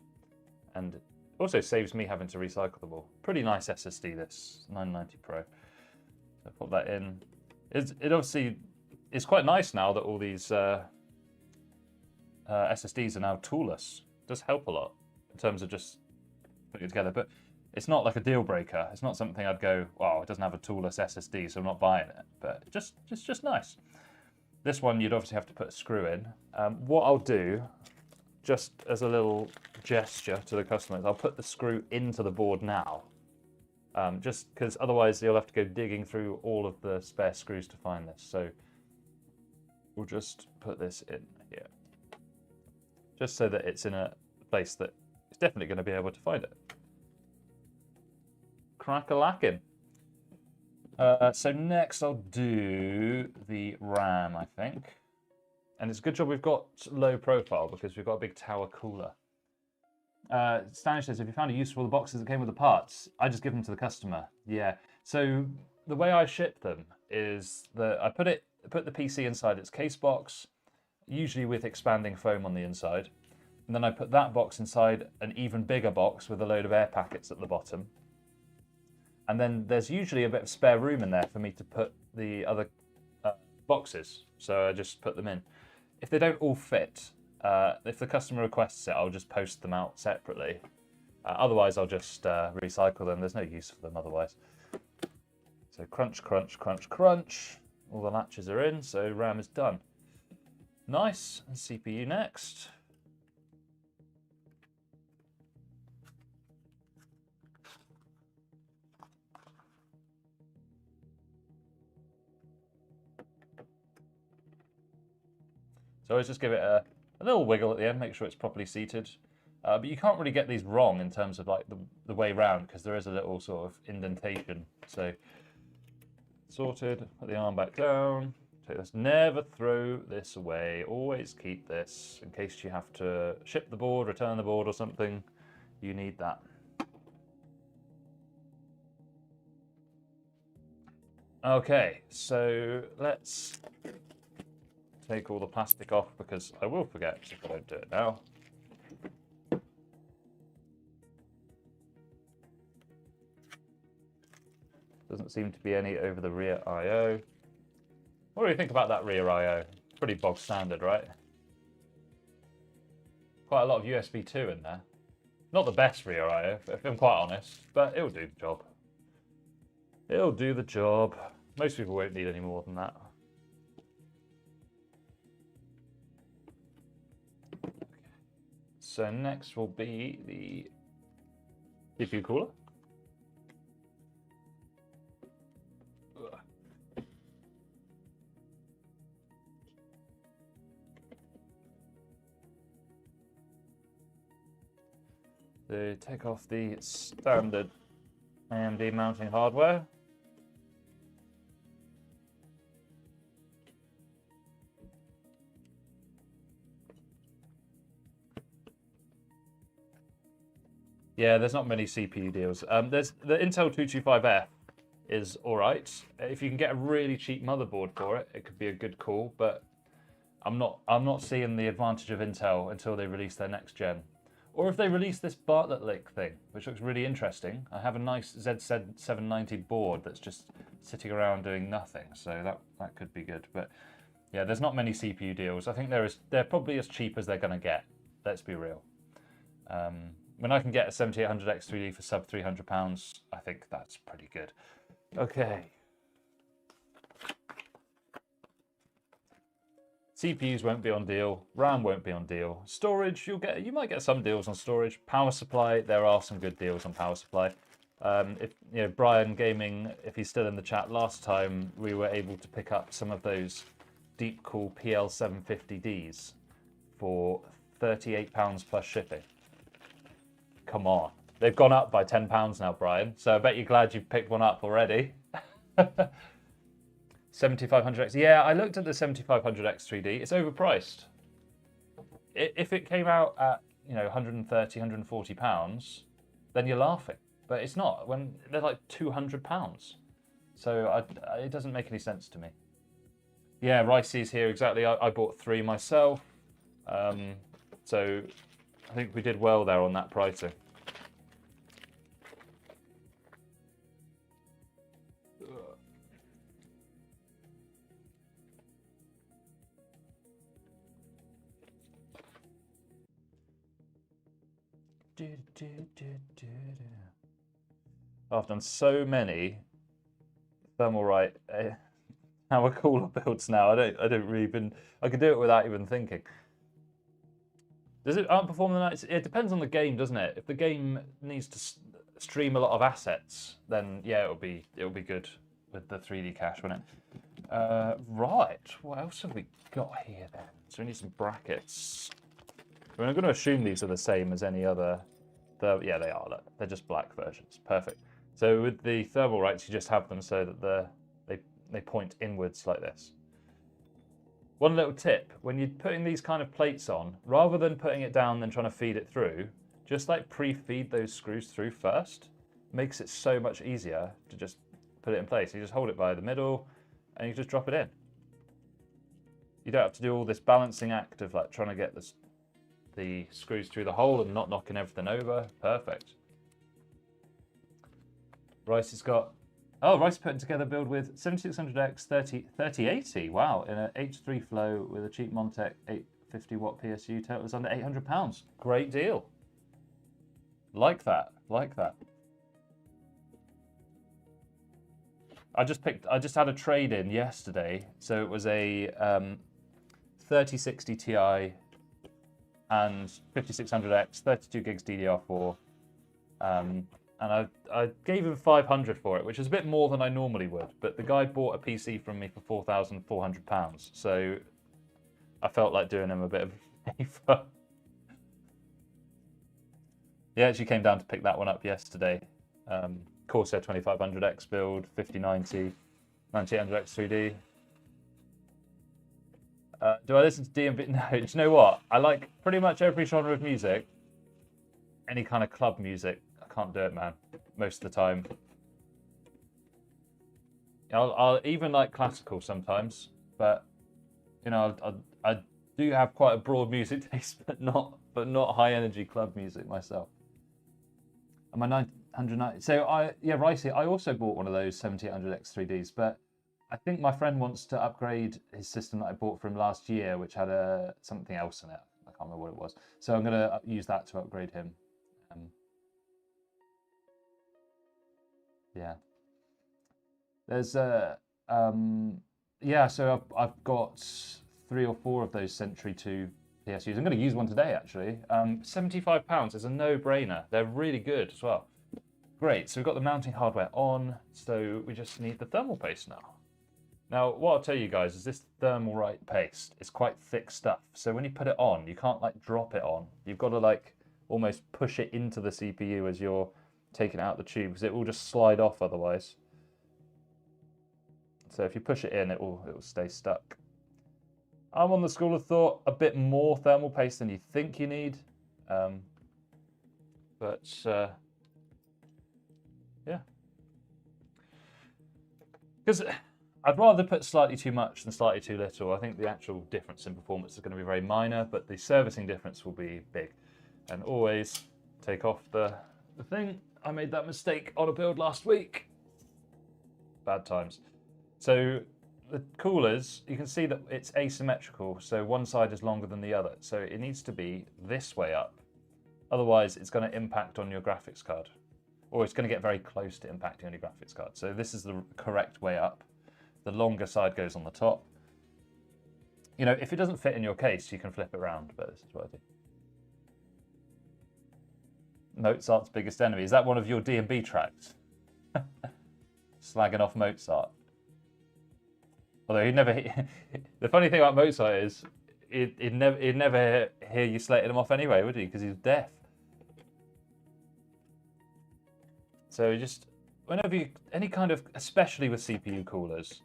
Speaker 1: And also saves me having to recycle them all. Pretty nice SSD this, 990 Pro. So put that in. It obviously is quite nice now that all these SSDs are now toolless. It does help a lot in terms of just putting it together. But it's not like a deal breaker. It's not something I'd go, wow, it doesn't have a toolless SSD, so I'm not buying it. But just nice. This one you'd obviously have to put a screw in. What I'll do, just as a little gesture to the customers, I'll put the screw into the board now. Just because otherwise you'll have to go digging through all of the spare screws to find this. So we'll just put this in here. Just so that it's in a place that it's definitely going to be able to find it. Crack-a-lackin'. So next I'll do the RAM, I think. And it's a good job we've got low profile because we've got a big tower cooler. Stanish says, if you found it useful, the boxes that came with the parts, I just give them to the customer. Yeah. So the way I ship them is that I put the PC inside its case box, usually with expanding foam on the inside. And then I put that box inside an even bigger box with a load of air packets at the bottom. And then there's usually a bit of spare room in there for me to put the other boxes. So I just put them in. If they don't all fit, if the customer requests it, I'll just post them out separately. Otherwise, I'll just recycle them. There's no use for them otherwise. So crunch, crunch, crunch, crunch. All the latches are in, so RAM is done. Nice. And CPU next. So always just give it a little wiggle at the end, make sure it's properly seated. But you can't really get these wrong in terms of like the way round because there is a little sort of indentation. So sorted, put the arm back down, take this, never throw this away, always keep this in case you have to ship the board, return the board or something, you need that. Okay, so let's take all the plastic off because I will forget if I don't do it now. Doesn't seem to be any over the rear I/O. What do you think about that rear I/O? Pretty bog standard, right? Quite a lot of USB 2 in there. Not the best rear I/O, if I'm quite honest, but it'll do the job. It'll do the job. Most people won't need any more than that. So next will be the CPU cooler. So take off the standard AMD mounting hardware. Yeah, there's not many CPU deals. There's the Intel 225F is all right. If you can get a really cheap motherboard for it, it could be a good call. But I'm not seeing the advantage of Intel until they release their next gen, or if they release this Bartlett Lake thing, which looks really interesting. I have a nice Z790 board that's just sitting around doing nothing, so that could be good. But yeah, there's not many CPU deals. I think they're probably as cheap as they're going to get. Let's be real. When I can get a 7800X3D for sub £300, I think that's pretty good. Okay. CPUs won't be on deal. RAM won't be on deal. Storage, you might get some deals on storage. Power supply, there are some good deals on power supply. If Brian Gaming, if he's still in the chat, last time we were able to pick up some of those deep cool PL750Ds for £38 plus shipping. Come on. They've gone up by £10 now, Brian. So I bet you're glad you've picked one up already. 7500X. Yeah, I looked at the 7500X 3D. It's overpriced. If it came out at 130, 140 pounds, then you're laughing. But it's not. When they're like £200. So it doesn't make any sense to me. Yeah, Ricey's here exactly. I bought 3 myself. So I think we did well there on that pricing. I've done so many Thermalright power cooler builds now. I can do it without even thinking. Does it outperform the nights? It depends on the game, doesn't it? If the game needs to stream a lot of assets, then yeah, it'll be good with the 3D cache, won't it? Right. What else have we got here then? So we need some brackets. I mean, I'm going to assume these are the same as any other. Yeah, they are. Look, they're just black versions. Perfect. So with the Thermalrights, you just have them so that they point inwards like this. One little tip, when you're putting these kind of plates on, rather than putting it down and trying to feed it through, just like pre-feed those screws through first. Makes it so much easier to just put it in place. You just hold it by the middle and you just drop it in. You don't have to do all this balancing act of like trying to get the screws through the hole and not knocking everything over. Perfect. Rice has got... Oh, Rice putting together a build with 7600X 3080. Wow, in an H3 flow with a cheap Montec 850 watt PSU. Total is under £800. Great deal. Like that. Like that. I just had a trade in yesterday. So it was a 3060 Ti and 5600X, 32 gigs DDR4. And I gave him 500 for it, which is a bit more than I normally would. But the guy bought a PC from me for £4,400. So I felt like doing him a bit of a favour. He actually came down to pick that one up yesterday. Corsair 2500X build, 5090, 9800X 3D. Do I listen to DMV? No, do you know what? I like pretty much every genre of music. Any kind of club music. I can't do it, man. Most of the time. I'll even like classical sometimes, but you know, I do have quite a broad music taste, but not high energy club music myself. And my 990. So Ricey, I also bought one of those 7800X 3Ds, but I think my friend wants to upgrade his system that I bought from last year, which had something else in it. I can't remember what it was. So I'm going to use that to upgrade him. Yeah. There's so I've got 3 or 4 of those Sentry 2 PSUs. I'm going to use one today actually. £75 is a no-brainer. They're really good as well. Great. So we've got the mounting hardware on. So we just need the thermal paste now. Now, what I'll tell you guys is this Thermalright paste is quite thick stuff. So when you put it on, you can't like drop it on. You've got to like almost push it into the CPU as you're taking it out the tube, because it will just slide off otherwise. So if you push it in, it will stay stuck. I'm on the school of thought, a bit more thermal paste than you think you need. Yeah. Because I'd rather put slightly too much than slightly too little. I think the actual difference in performance is going to be very minor, but the servicing difference will be big. And always take off the thing. I made that mistake on a build last week. Bad times. So the coolers, you can see that it's asymmetrical, so one side is longer than the other. So it needs to be this way up. Otherwise, it's going to impact on your graphics card. Or it's going to get very close to impacting on your graphics card. So this is the correct way up. The longer side goes on the top. You know, if it doesn't fit in your case, you can flip it around, but this is what I do. Mozart's biggest enemy. Is that one of your D&B tracks? Slagging off Mozart. Although he'd never... The funny thing about Mozart is he'd never hear you slating him off anyway, would he? Because he's deaf. So just, whenever you... Any kind of... Especially with CPU coolers,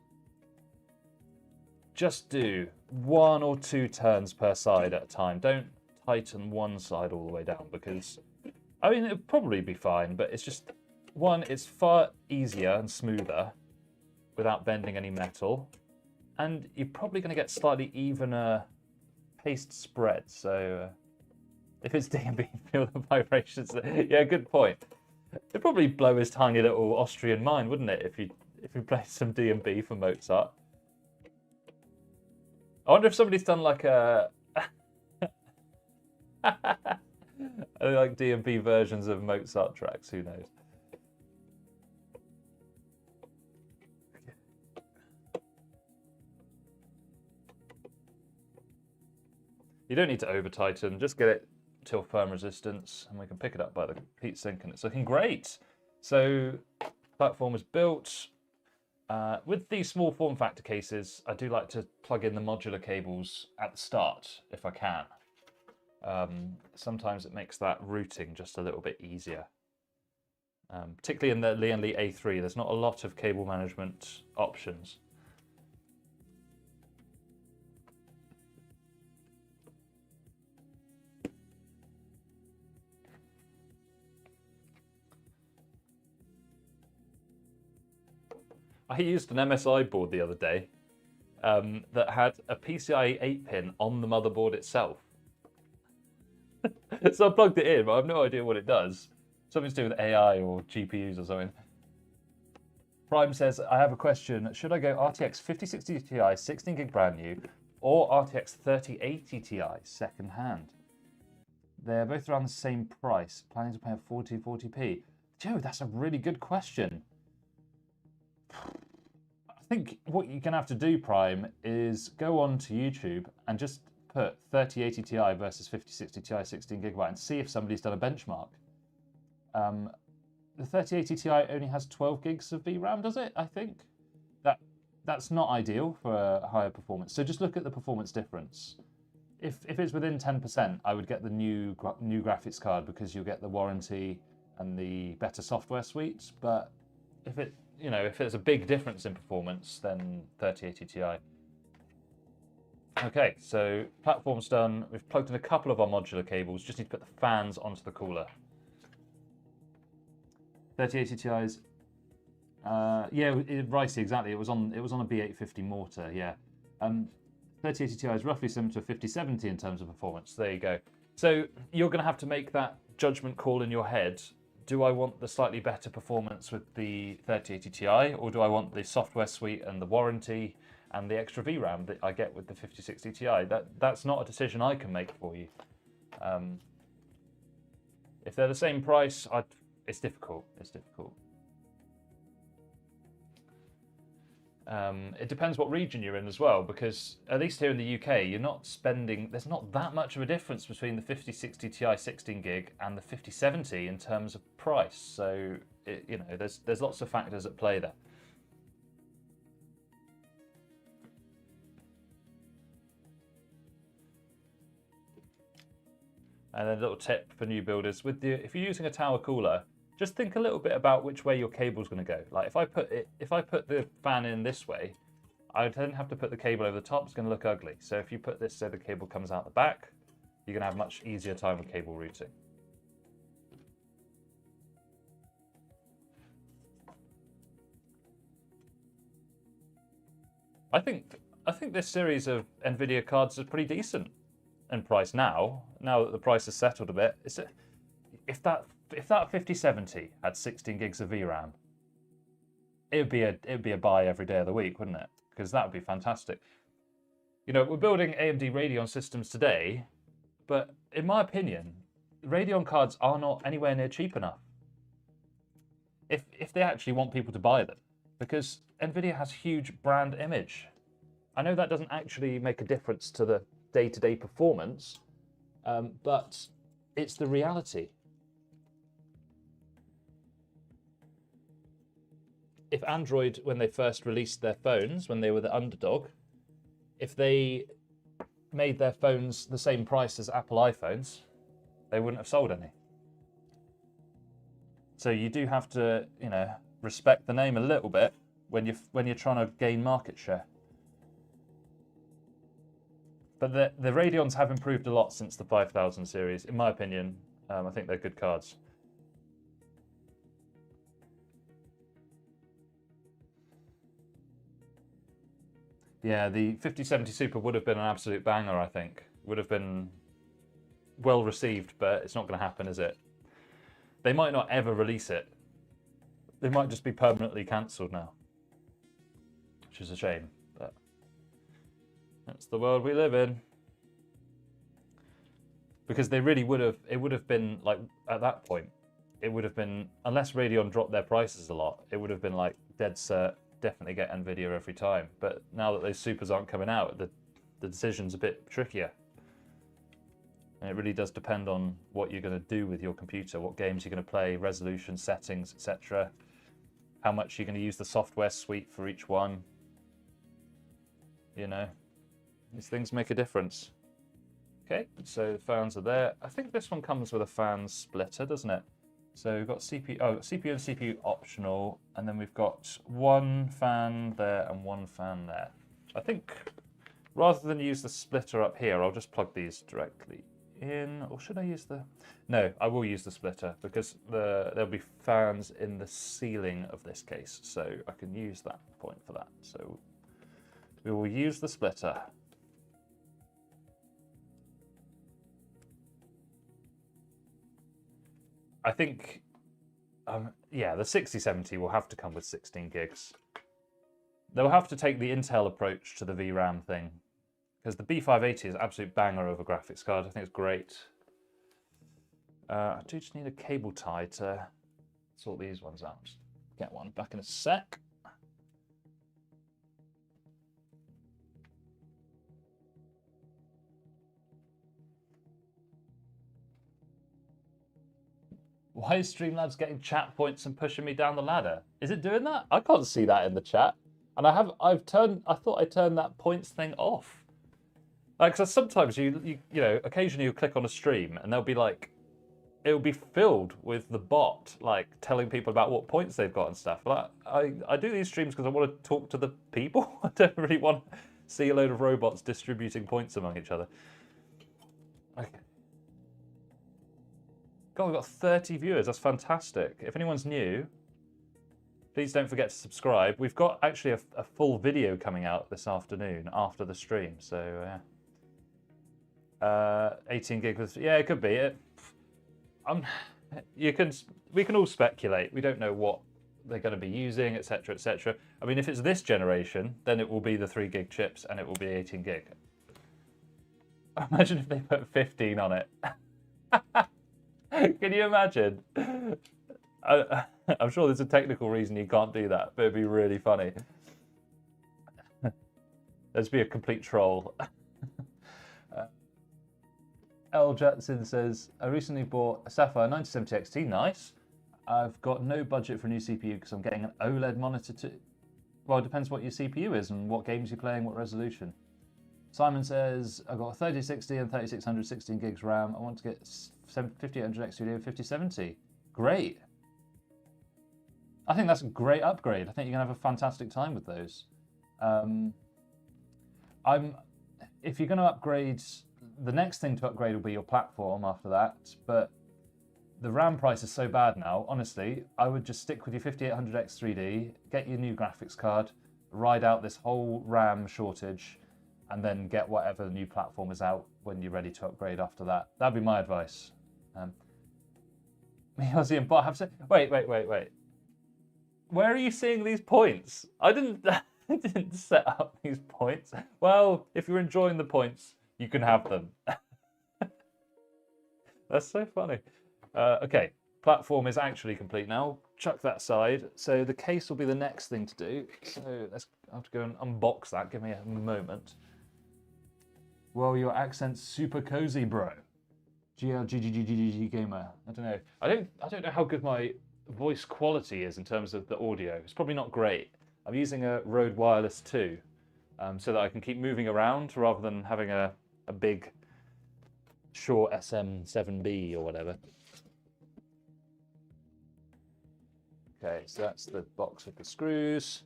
Speaker 1: just do 1 or 2 turns per side at a time. Don't tighten one side all the way down, because... I mean, it'll probably be fine, but it's just... One, it's far easier and smoother without bending any metal. And you're probably going to get slightly evener paste spread. So if it's D&B, feel the vibrations. Yeah, good point. It'd probably blow his tiny little Austrian mind, wouldn't it, if you played some D&B for Mozart. I wonder if somebody's done like a... like D&B versions of Mozart tracks, who knows. You don't need to over tighten, just get it till firm resistance, and we can pick it up by the heatsink, and it's looking great. So platform is built. With these small form factor cases, I do like to plug in the modular cables at the start if I can. Sometimes it makes that routing just a little bit easier. Particularly in the Lian Li A3, there's not a lot of cable management options. I used an MSI board the other day that had a PCIe 8-pin on the motherboard itself. So I plugged it in, but I have no idea what it does. Something to do with AI or GPUs or something. Prime says, I have a question. Should I go RTX 5060 Ti 16GB brand new or RTX 3080 Ti second hand? They're both around the same price. Planning to pay a 40p. Joe, that's a really good question. I think what you're going to have to do, Prime, is go on to YouTube and just put 3080 Ti versus 5060 Ti 16GB and see if somebody's done a benchmark. The 3080 Ti only has 12 gigs of VRAM, does it? I think. That's not ideal for a higher performance. So just look at the performance difference. If it's within 10%, I would get the new graphics card because you'll get the warranty and the better software suite. But if there's a big difference in performance, then 3080 Ti. Okay, so platform's done. We've plugged in a couple of our modular cables. Just need to put the fans onto the cooler. 3080 Ti's. Yeah, Ricey, exactly. It was on a B850 mortar. Yeah. 3080 Ti is roughly similar to a 5070 in terms of performance. There you go. So you're going to have to make that judgment call in your head. Do I want the slightly better performance with the 3080 Ti, or do I want the software suite and the warranty and the extra VRAM that I get with the 5060 Ti? That's not a decision I can make for you. If they're the same price, it's difficult. It's difficult. It depends what region you're in as well, because at least here in the UK, there's not that much of a difference between the 5060 Ti 16GB and the 5070 in terms of price. So, there's lots of factors at play there. And then a little tip for new builders, if you're using a tower cooler, just think a little bit about which way your cable's going to go. Like if I put the fan in this way, I then have to put the cable over the top. It's going to look ugly. So if you put this so the cable comes out the back, you're going to have a much easier time with cable routing. I think this series of NVIDIA cards is pretty decent in price now. Now that the price has settled a bit, if that 5070 had 16 gigs of VRAM, it'd be a buy every day of the week, wouldn't it? Because that would be fantastic. You know, we're building AMD Radeon systems today, but in my opinion, Radeon cards are not anywhere near cheap enough. If they actually want people to buy them, because NVIDIA has huge brand image. I know that doesn't actually make a difference to the day-to-day performance, but it's the reality. If Android, when they first released their phones, when they were the underdog, if they made their phones the same price as Apple iPhones, they wouldn't have sold any. So you do have to, you know, respect the name a little bit when you're trying to gain market share. But the Radeons have improved a lot since the 5000 series, in my opinion. I think they're good cards. Yeah, the 5070 Super would have been an absolute banger, I think. Would have been well received, but it's not going to happen, is it? They might not ever release it. They might just be permanently cancelled now, which is a shame, but that's the world we live in. Because they really would have, it would have been like, at that point, it would have been, unless Radeon dropped their prices a lot, it would have been like dead cert, definitely get NVIDIA every time. But now that those supers aren't coming out, the decision's a bit trickier. And it really does depend on what you're going to do with your computer, what games you're going to play, resolution, settings, etc. How much you're going to use the software suite for each one. You know, these things make a difference. Okay, so the fans are there. I think this one comes with a fan splitter, doesn't it? So we've got CPU, CPU and CPU optional, and then we've got one fan there and one fan there. I think rather than use the splitter up here, I'll just plug these directly in, or should I use the... No, I will use the splitter because there'll be fans in the ceiling of this case, so I can use that point for that. So we will use the splitter. I think, yeah, the 6070 will have to come with 16 gigs. They'll have to take the Intel approach to the VRAM thing, because the B580 is an absolute banger of a graphics card. I think it's great. I do just need a cable tie to sort these ones out. Just get one back in a sec. Why is Streamlabs getting chat points and pushing me down the ladder? Is it doing that? I can't see that in the chat. And I thought I turned that points thing off. Like, cause sometimes you know, occasionally you click on a stream and they'll be like, it'll be filled with the bot, like telling people about what points they've got and stuff. But I do these streams because I want to talk to the people. I don't really want to see a load of robots distributing points among each other. Okay. God, we've got 30 viewers. That's fantastic. If anyone's new, please don't forget to subscribe. We've got actually a full video coming out this afternoon after the stream. So, yeah. 18 gig with... Yeah, it could be. We can all speculate. We don't know what they're going to be using, etc., etc. I mean, if it's this generation, then it will be the 3 gig chips and it will be 18 gig. Imagine if they put 15 on it. Can you imagine? I'm sure there's a technical reason you can't do that, but it'd be really funny. Let's be a complete troll. L. Jetson says, I recently bought a Sapphire 9070 XT. Nice. I've got no budget for a new CPU because I'm getting an OLED monitor too. Well, it depends what your CPU is and what games you're playing, what resolution. Simon says, I've got a 3060 and 3600 16 gigs RAM. I want to get 5800 X3D and 5070. Great. I think that's a great upgrade. I think you're going to have a fantastic time with those. If you're going to upgrade, the next thing to upgrade will be your platform after that. But the RAM price is so bad now, honestly, I would just stick with your 5800 X3D, get your new graphics card, ride out this whole RAM shortage, and then get whatever new platform is out when you're ready to upgrade after that. That'd be my advice. Me, Ozzy, and Bot have said, wait. Where are you seeing these points? I didn't set up these points. Well, if you're enjoying the points, you can have them. That's so funny. Okay, platform is actually complete now. Chuck that aside. So the case will be the next thing to do. So I have to go and unbox that. Give me a moment. Well, your accent's super cozy, bro. GLGGGGG gamer. I don't know. I don't know how good my voice quality is in terms of the audio. It's probably not great. I'm using a Rode Wireless 2 so that I can keep moving around rather than having a big Shure SM7B or whatever. Okay, so that's the box with the screws.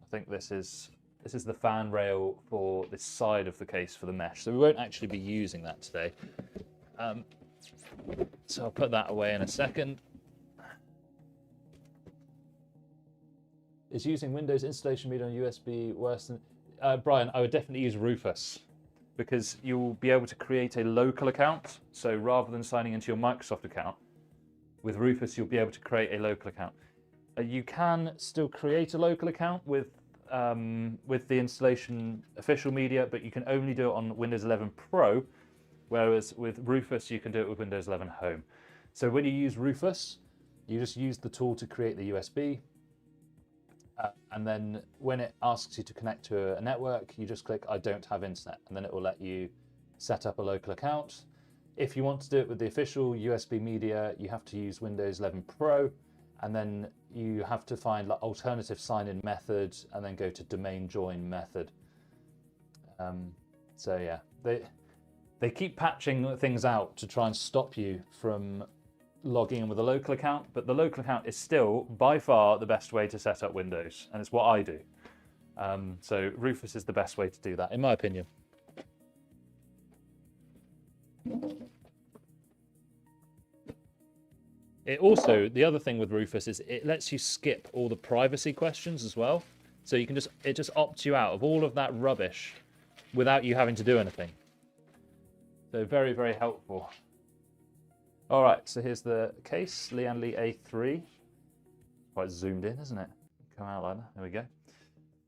Speaker 1: I think this is the fan rail for this side of the case for the mesh. So we won't actually be using that today. So I'll put that away in a second. Is using Windows installation media on USB worse than... Brian, I would definitely use Rufus because you'll be able to create a local account. So rather than signing into your Microsoft account, with Rufus you'll be able to create a local account. You can still create a local account with the installation official media, but you can only do it on Windows 11 Pro, whereas with Rufus you can do it with Windows 11 Home. So when you use Rufus, you just use the tool to create the USB, and then when it asks you to connect to a network, you just click I don't have internet, and then it will let you set up a local account. If you want to do it with the official USB media, you have to use Windows 11 Pro, and then you have to find like alternative sign-in method and then go to domain join method. So yeah, they keep patching things out to try and stop you from logging in with a local account, but the local account is still by far the best way to set up Windows, and it's what I do. So Rufus is the best way to do that, in my opinion. It also, the other thing with Rufus is it lets you skip all the privacy questions as well. So you can it just opts you out of all of that rubbish without you having to do anything. So very, very helpful. All right, so here's the case, Lian Li A3. Quite zoomed in, isn't it? Come out like that, there we go.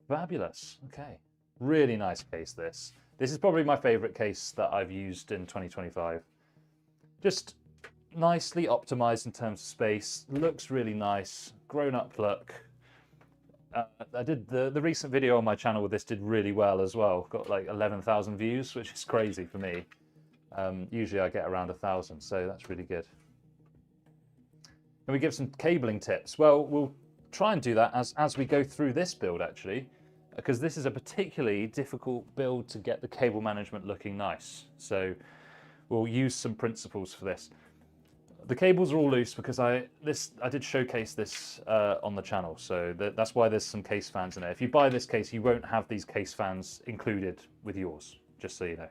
Speaker 1: Fabulous, okay. Really nice case, this. This is probably my favorite case that I've used in 2025. Just nicely optimized in terms of space, looks really nice, grown up look. I did the recent video on my channel with this did really well as well. Got like 11,000 views, which is crazy for me. Usually I get around 1,000, so that's really good. Can we give some cabling tips? Well, we'll try and do that as we go through this build actually, because this is a particularly difficult build to get the cable management looking nice. So we'll use some principles for this. The cables are all loose because I did showcase this on the channel, so that's why there's some case fans in there. If you buy this case, you won't have these case fans included with yours, just so you know.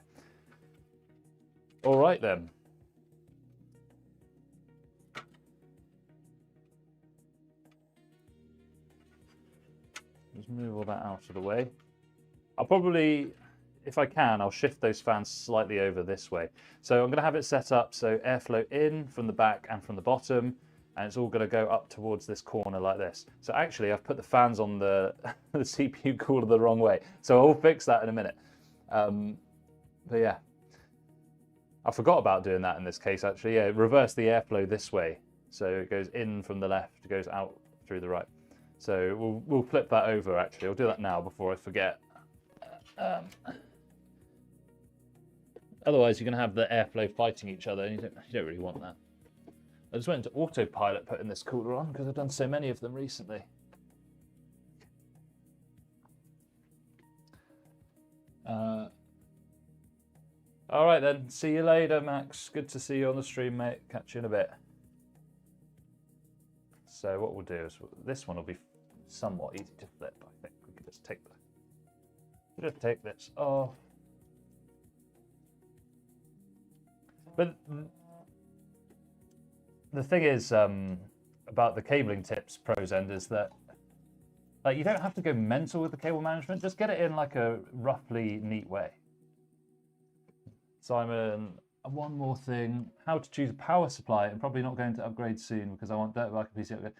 Speaker 1: All right then. Just move all that out of the way. I'll probably, if I can, I'll shift those fans slightly over this way. So I'm going to have it set up so airflow in from the back and from the bottom, and it's all going to go up towards this corner like this. So actually I've put the fans on the, the CPU cooler the wrong way. So I'll fix that in a minute. But yeah, I forgot about doing that in this case actually. Yeah, reverse the airflow this way. So it goes in from the left, it goes out through the right. So we'll flip that over actually. I'll do that now before I forget. Otherwise, you're going to have the airflow fighting each other, and you don't really want that. I just went into autopilot putting this cooler on because I've done so many of them recently. All right then. See you later, Max. Good to see you on the stream, mate. Catch you in a bit. So what we'll do is this one will be somewhat easy to flip. I think we can just take this off. But the thing is about the cabling tips pros end is that like you don't have to go mental with the cable management. Just get it in like a roughly neat way. Simon, one more thing: how to choose a power supply. I'm probably not going to upgrade soon because I want that like a PC upgrade.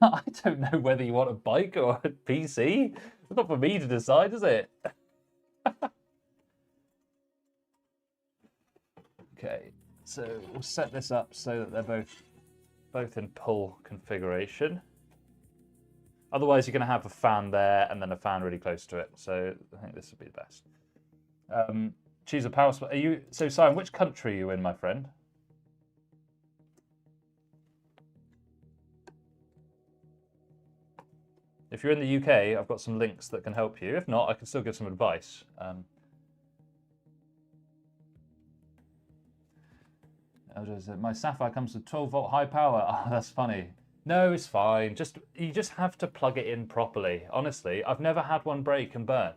Speaker 1: I don't know whether you want a bike or a PC. It's not for me to decide, is it? Okay, so we'll set this up so that they're both in pull configuration. Otherwise, you're going to have a fan there and then a fan really close to it. So I think this would be the best. Choose a power supply. So Simon, which country are you in, my friend? If you're in the UK, I've got some links that can help you. If not, I can still give some advice. My Sapphire comes with 12-volt high power. Oh, that's funny. No, it's fine. You just have to plug it in properly. Honestly, I've never had one break and burn.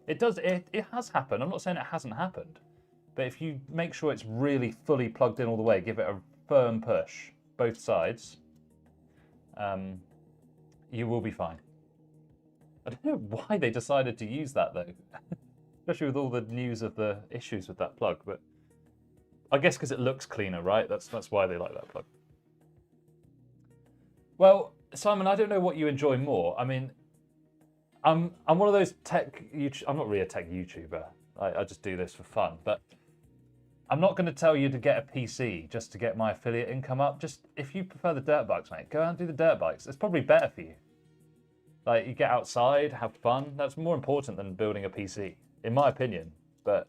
Speaker 1: It has happened. I'm not saying it hasn't happened. But if you make sure it's really fully plugged in all the way, give it a firm push, both sides, you will be fine. I don't know why they decided to use that though, especially with all the news of the issues with that plug. But I guess because it looks cleaner, right? That's why they like that plug. Well, Simon, I don't know what you enjoy more. I mean, I'm one of those tech. I'm not really a tech YouTuber. I just do this for fun. But I'm not going to tell you to get a PC just to get my affiliate income up. Just if you prefer the dirt bikes, mate, go out and do the dirt bikes. It's probably better for you. Like you get outside, have fun. That's more important than building a PC, in my opinion. But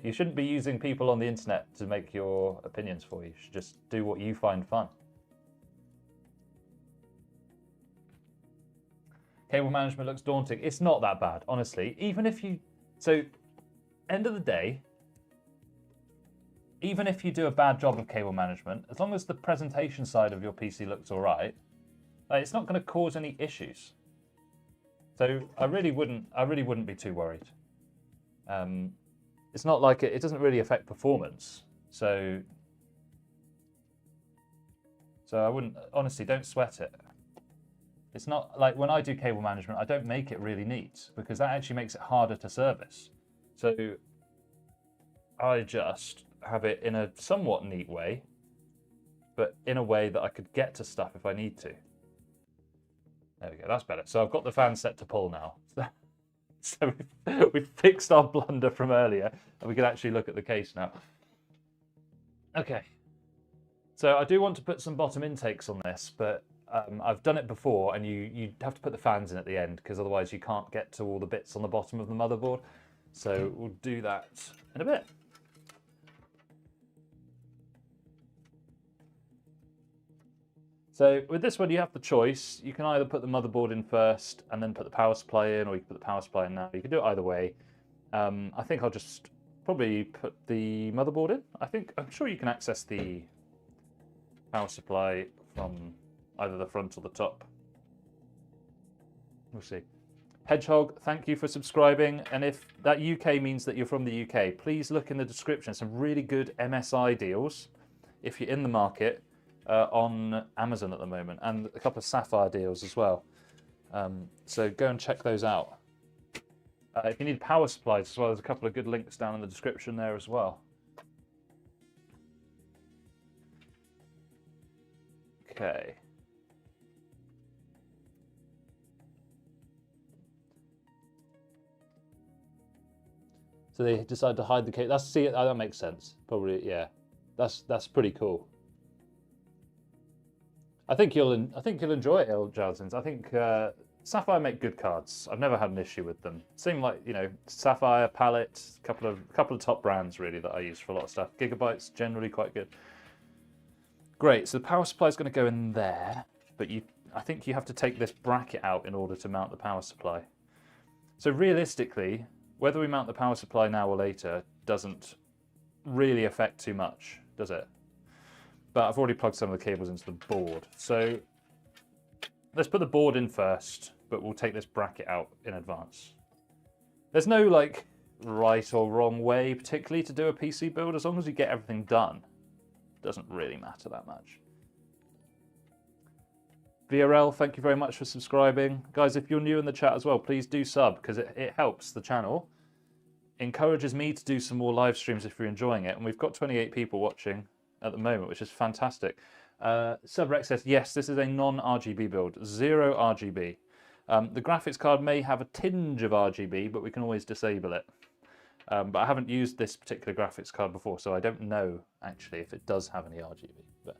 Speaker 1: you shouldn't be using people on the internet to make your opinions for you. You should just do what you find fun. Cable management looks daunting. It's not that bad, honestly. Even if you... So, end of the day, even if you do a bad job of cable management, as long as the presentation side of your PC looks all right, it's not going to cause any issues. So I really wouldn't be too worried. It's not like it doesn't really affect performance. So I wouldn't, honestly, don't sweat it. It's not like when I do cable management, I don't make it really neat because that actually makes it harder to service. So I just have it in a somewhat neat way, but in a way that I could get to stuff if I need to. There we go, that's better. So I've got the fan set to pull now. So we've fixed our blunder from earlier and we can actually look at the case now. Okay. So I do want to put some bottom intakes on this, but I've done it before and you have to put the fans in at the end because otherwise you can't get to all the bits on the bottom of the motherboard. So we'll do that in a bit. So with this one, you have the choice. You can either put the motherboard in first and then put the power supply in, or you can put the power supply in now. You can do it either way. I think I'll just probably put the motherboard in. I'm sure you can access the power supply from either the front or the top. We'll see. Hedgehog, thank you for subscribing. And if that UK means that you're from the UK, please look in the description. Some really good MSI deals if you're in the market. On Amazon at the moment, and a couple of Sapphire deals as well. So go and check those out. If you need power supplies as well, there's a couple of good links down in the description there as well. Okay. So they decided to hide the cable. That makes sense. Probably, yeah. That's pretty cool. I think you'll enjoy it, Jelsons. I think Sapphire make good cards. I've never had an issue with them. Seem like, you know, Sapphire, Palette, couple of top brands really that I use for a lot of stuff. Gigabyte's generally quite good. Great. So the power supply is going to go in there, but I think you have to take this bracket out in order to mount the power supply. So realistically, whether we mount the power supply now or later doesn't really affect too much, does it? But I've already plugged some of the cables into the board. So let's put the board in first, but we'll take this bracket out in advance. There's no like right or wrong way particularly to do a PC build, as long as you get everything done. It doesn't really matter that much. VRL, thank you very much for subscribing. Guys, if you're new in the chat as well, please do sub, because it helps the channel. Encourages me to do some more live streams if you're enjoying it. And we've got 28 people watching at the moment, which is fantastic. Subrex says, yes, this is a non-RGB build. 0 RGB. The graphics card may have a tinge of RGB, but we can always disable it. But I haven't used this particular graphics card before, so I don't know, actually, if it does have any RGB. But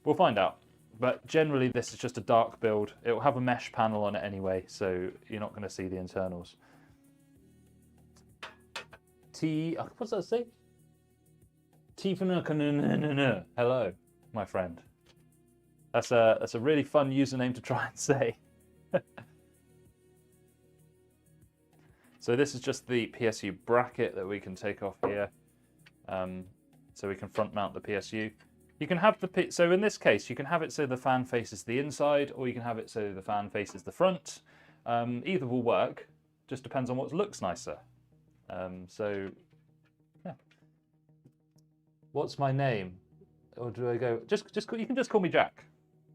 Speaker 1: we'll find out. But generally, this is just a dark build. It will have a mesh panel on it anyway, so you're not going to see the internals. What does that say? Hello, my friend. That's a really fun username to try and say. So this is just the PSU bracket that we can take off here. So we can front mount the PSU. You can have so in this case, you can have it so the fan faces the inside, or you can have it so the fan faces the front. Either will work, just depends on what looks nicer. So, yeah. What's my name? Or do I go, you can just call me Jack.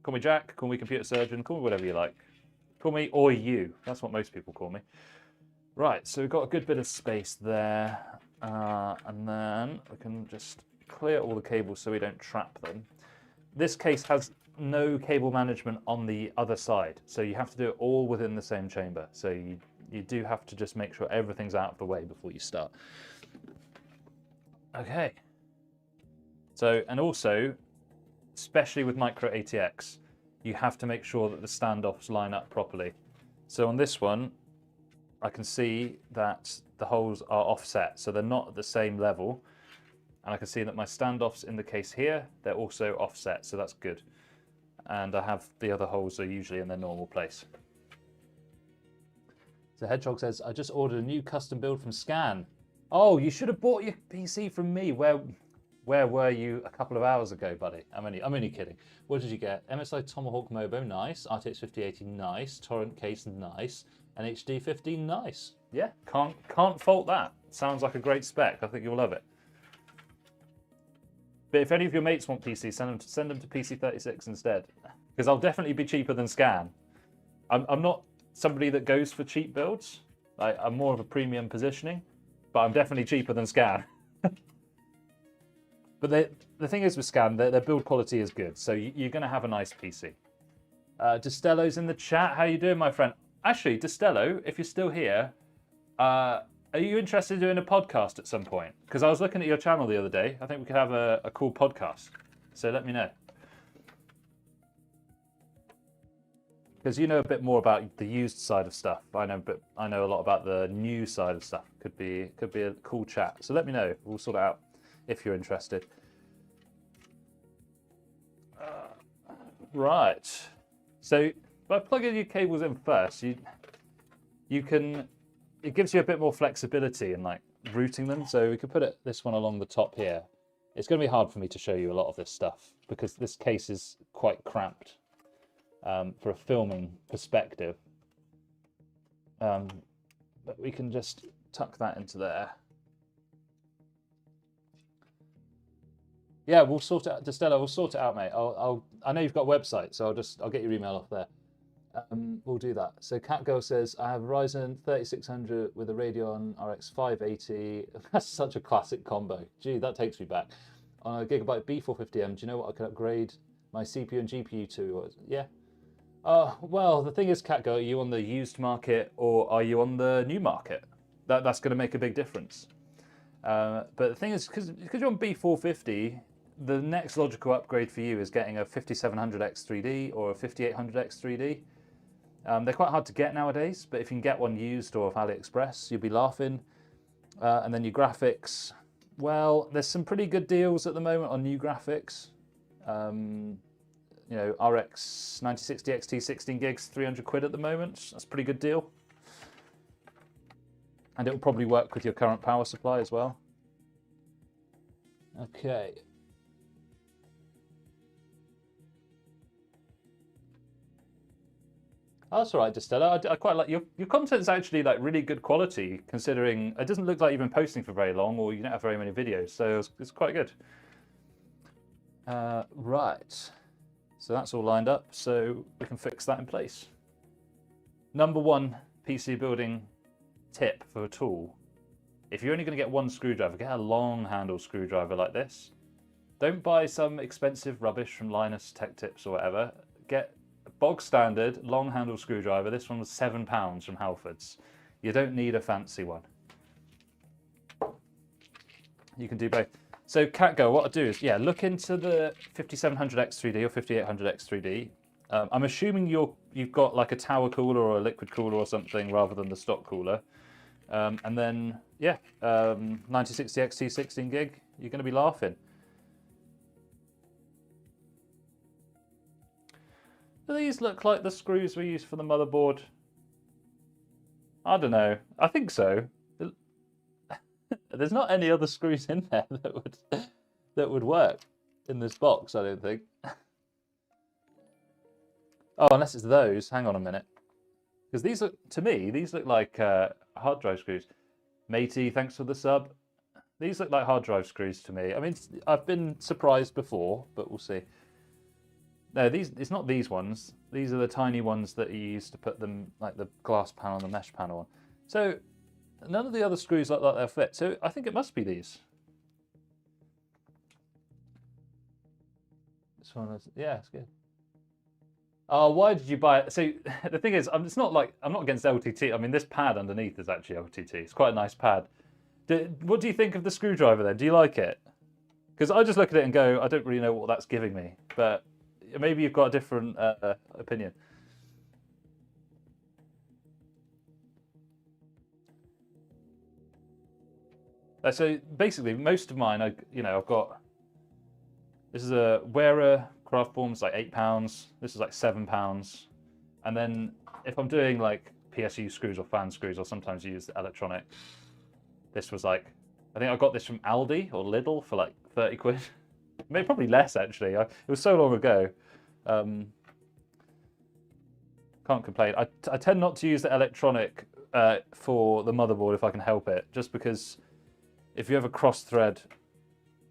Speaker 1: Call me Jack, call me computer surgeon, call me whatever you like. Call me or you, that's what most people call me. Right, so we've got a good bit of space there. And then we can just clear all the cables so we don't trap them. This case has no cable management on the other side, so you have to do it all within the same chamber. So you do have to just make sure everything's out of the way before you start. Okay. So, and also, especially with micro ATX, you have to make sure that the standoffs line up properly. So on this one, I can see that the holes are offset, so they're not at the same level. And I can see that my standoffs in the case here, they're also offset, so that's good. And I have the other holes are usually in their normal place. So Hedgehog says, I just ordered a new custom build from Scan. Oh, you should have bought your PC from me. Where were you a couple of hours ago, buddy? I'm only kidding. What did you get? MSI Tomahawk Mobo, nice. RTX 5080, nice. Torrent case, nice. And HD 15, nice. Yeah, can't fault that. Sounds like a great spec. I think you'll love it. But if any of your mates want PC, send them to PC36 instead, because I'll definitely be cheaper than Scan. I'm not somebody that goes for cheap builds. I'm more of a premium positioning, but I'm definitely cheaper than Scan. But the thing is with Scan, their build quality is good, so you're going to have a nice PC. Destello's in the chat. How you doing, my friend? Actually, Destello, if you're still here, are you interested in doing a podcast at some point? Because I was looking at your channel the other day. I think we could have a cool podcast. So let me know. Because you know a bit more about the used side of stuff. I know a lot about the new side of stuff. Could be a cool chat. So let me know. We'll sort it out if you're interested. Right. So by plugging your cables in first, you can. It gives you a bit more flexibility in like routing them. So we could put this one along the top here. It's going to be hard for me to show you a lot of this stuff because this case is quite cramped for a filming perspective. But we can just tuck that into there. Yeah, we'll sort it out. Destello, we'll sort it out, mate. I know you've got a website, so I'll get your email off there. We'll do that. So Catgirl says, I have a Ryzen 3600 with a Radeon RX 580. That's such a classic combo. Gee, that takes me back. On a Gigabyte B450M, do you know what I can upgrade my CPU and GPU to? Yeah. Well, the thing is, Catgirl, are you on the used market or are you on the new market? That's going to make a big difference. But the thing is, because you're on B450, the next logical upgrade for you is getting a 5700X3D or a 5800X3D. They're quite hard to get nowadays, but if you can get one used or off AliExpress, you'll be laughing. And then your graphics, well, there's some pretty good deals at the moment on new graphics. You know, RX 9060 XT 16 gigs, 300 quid at the moment. That's a pretty good deal. And it will probably work with your current power supply as well. Okay. Oh, that's all right, Distella. I quite like your content's actually like really good quality, considering it doesn't look like you've been posting for very long, or you don't have very many videos, so it's quite good. Right, so that's all lined up, so we can fix that in place. Number one PC building tip for a tool: if you're only going to get one screwdriver, get a long handle screwdriver like this. Don't buy some expensive rubbish from Linus Tech Tips or whatever. Get bog standard long handle screwdriver. This one was £7 from Halfords. You don't need a fancy one. You can do both. So CatGo, what I'll do is, yeah, look into the 5700X3D or 5800X3D. I'm assuming you've got like a tower cooler or a liquid cooler or something rather than the stock cooler. And then, yeah, 9060XT 16 gig, you're going to be laughing. Do these look like the screws we use for the motherboard? I don't know. I think so. There's not any other screws in there that would work in this box, I don't think. Oh, unless it's those. Hang on a minute. Because these look, to me, these look like hard drive screws. Matey, thanks for the sub. These look like hard drive screws to me. I mean, I've been surprised before, but we'll see. No, it's not these ones. These are the tiny ones that you use to put them, like the glass panel and the mesh panel on. So none of the other screws look like they'll fit. So I think it must be these. This one is, yeah, it's good. Oh, why did you buy it? So the thing is, it's not like I'm not against LTT. I mean, this pad underneath is actually LTT. It's quite a nice pad. What do you think of the screwdriver then? Do you like it? Because I just look at it and go, I don't really know what that's giving me, but maybe you've got a different opinion. So basically, most of mine, I've got. This is a wearer craft forms, like £8. This is like £7, and then if I'm doing like PSU screws or fan screws, or sometimes use the electronic. This was like, I think I got this from Aldi or Lidl for like 30 quid. Maybe probably less actually. It was so long ago. Can't complain. I tend not to use the electronic for the motherboard if I can help it, just because if you have a cross-thread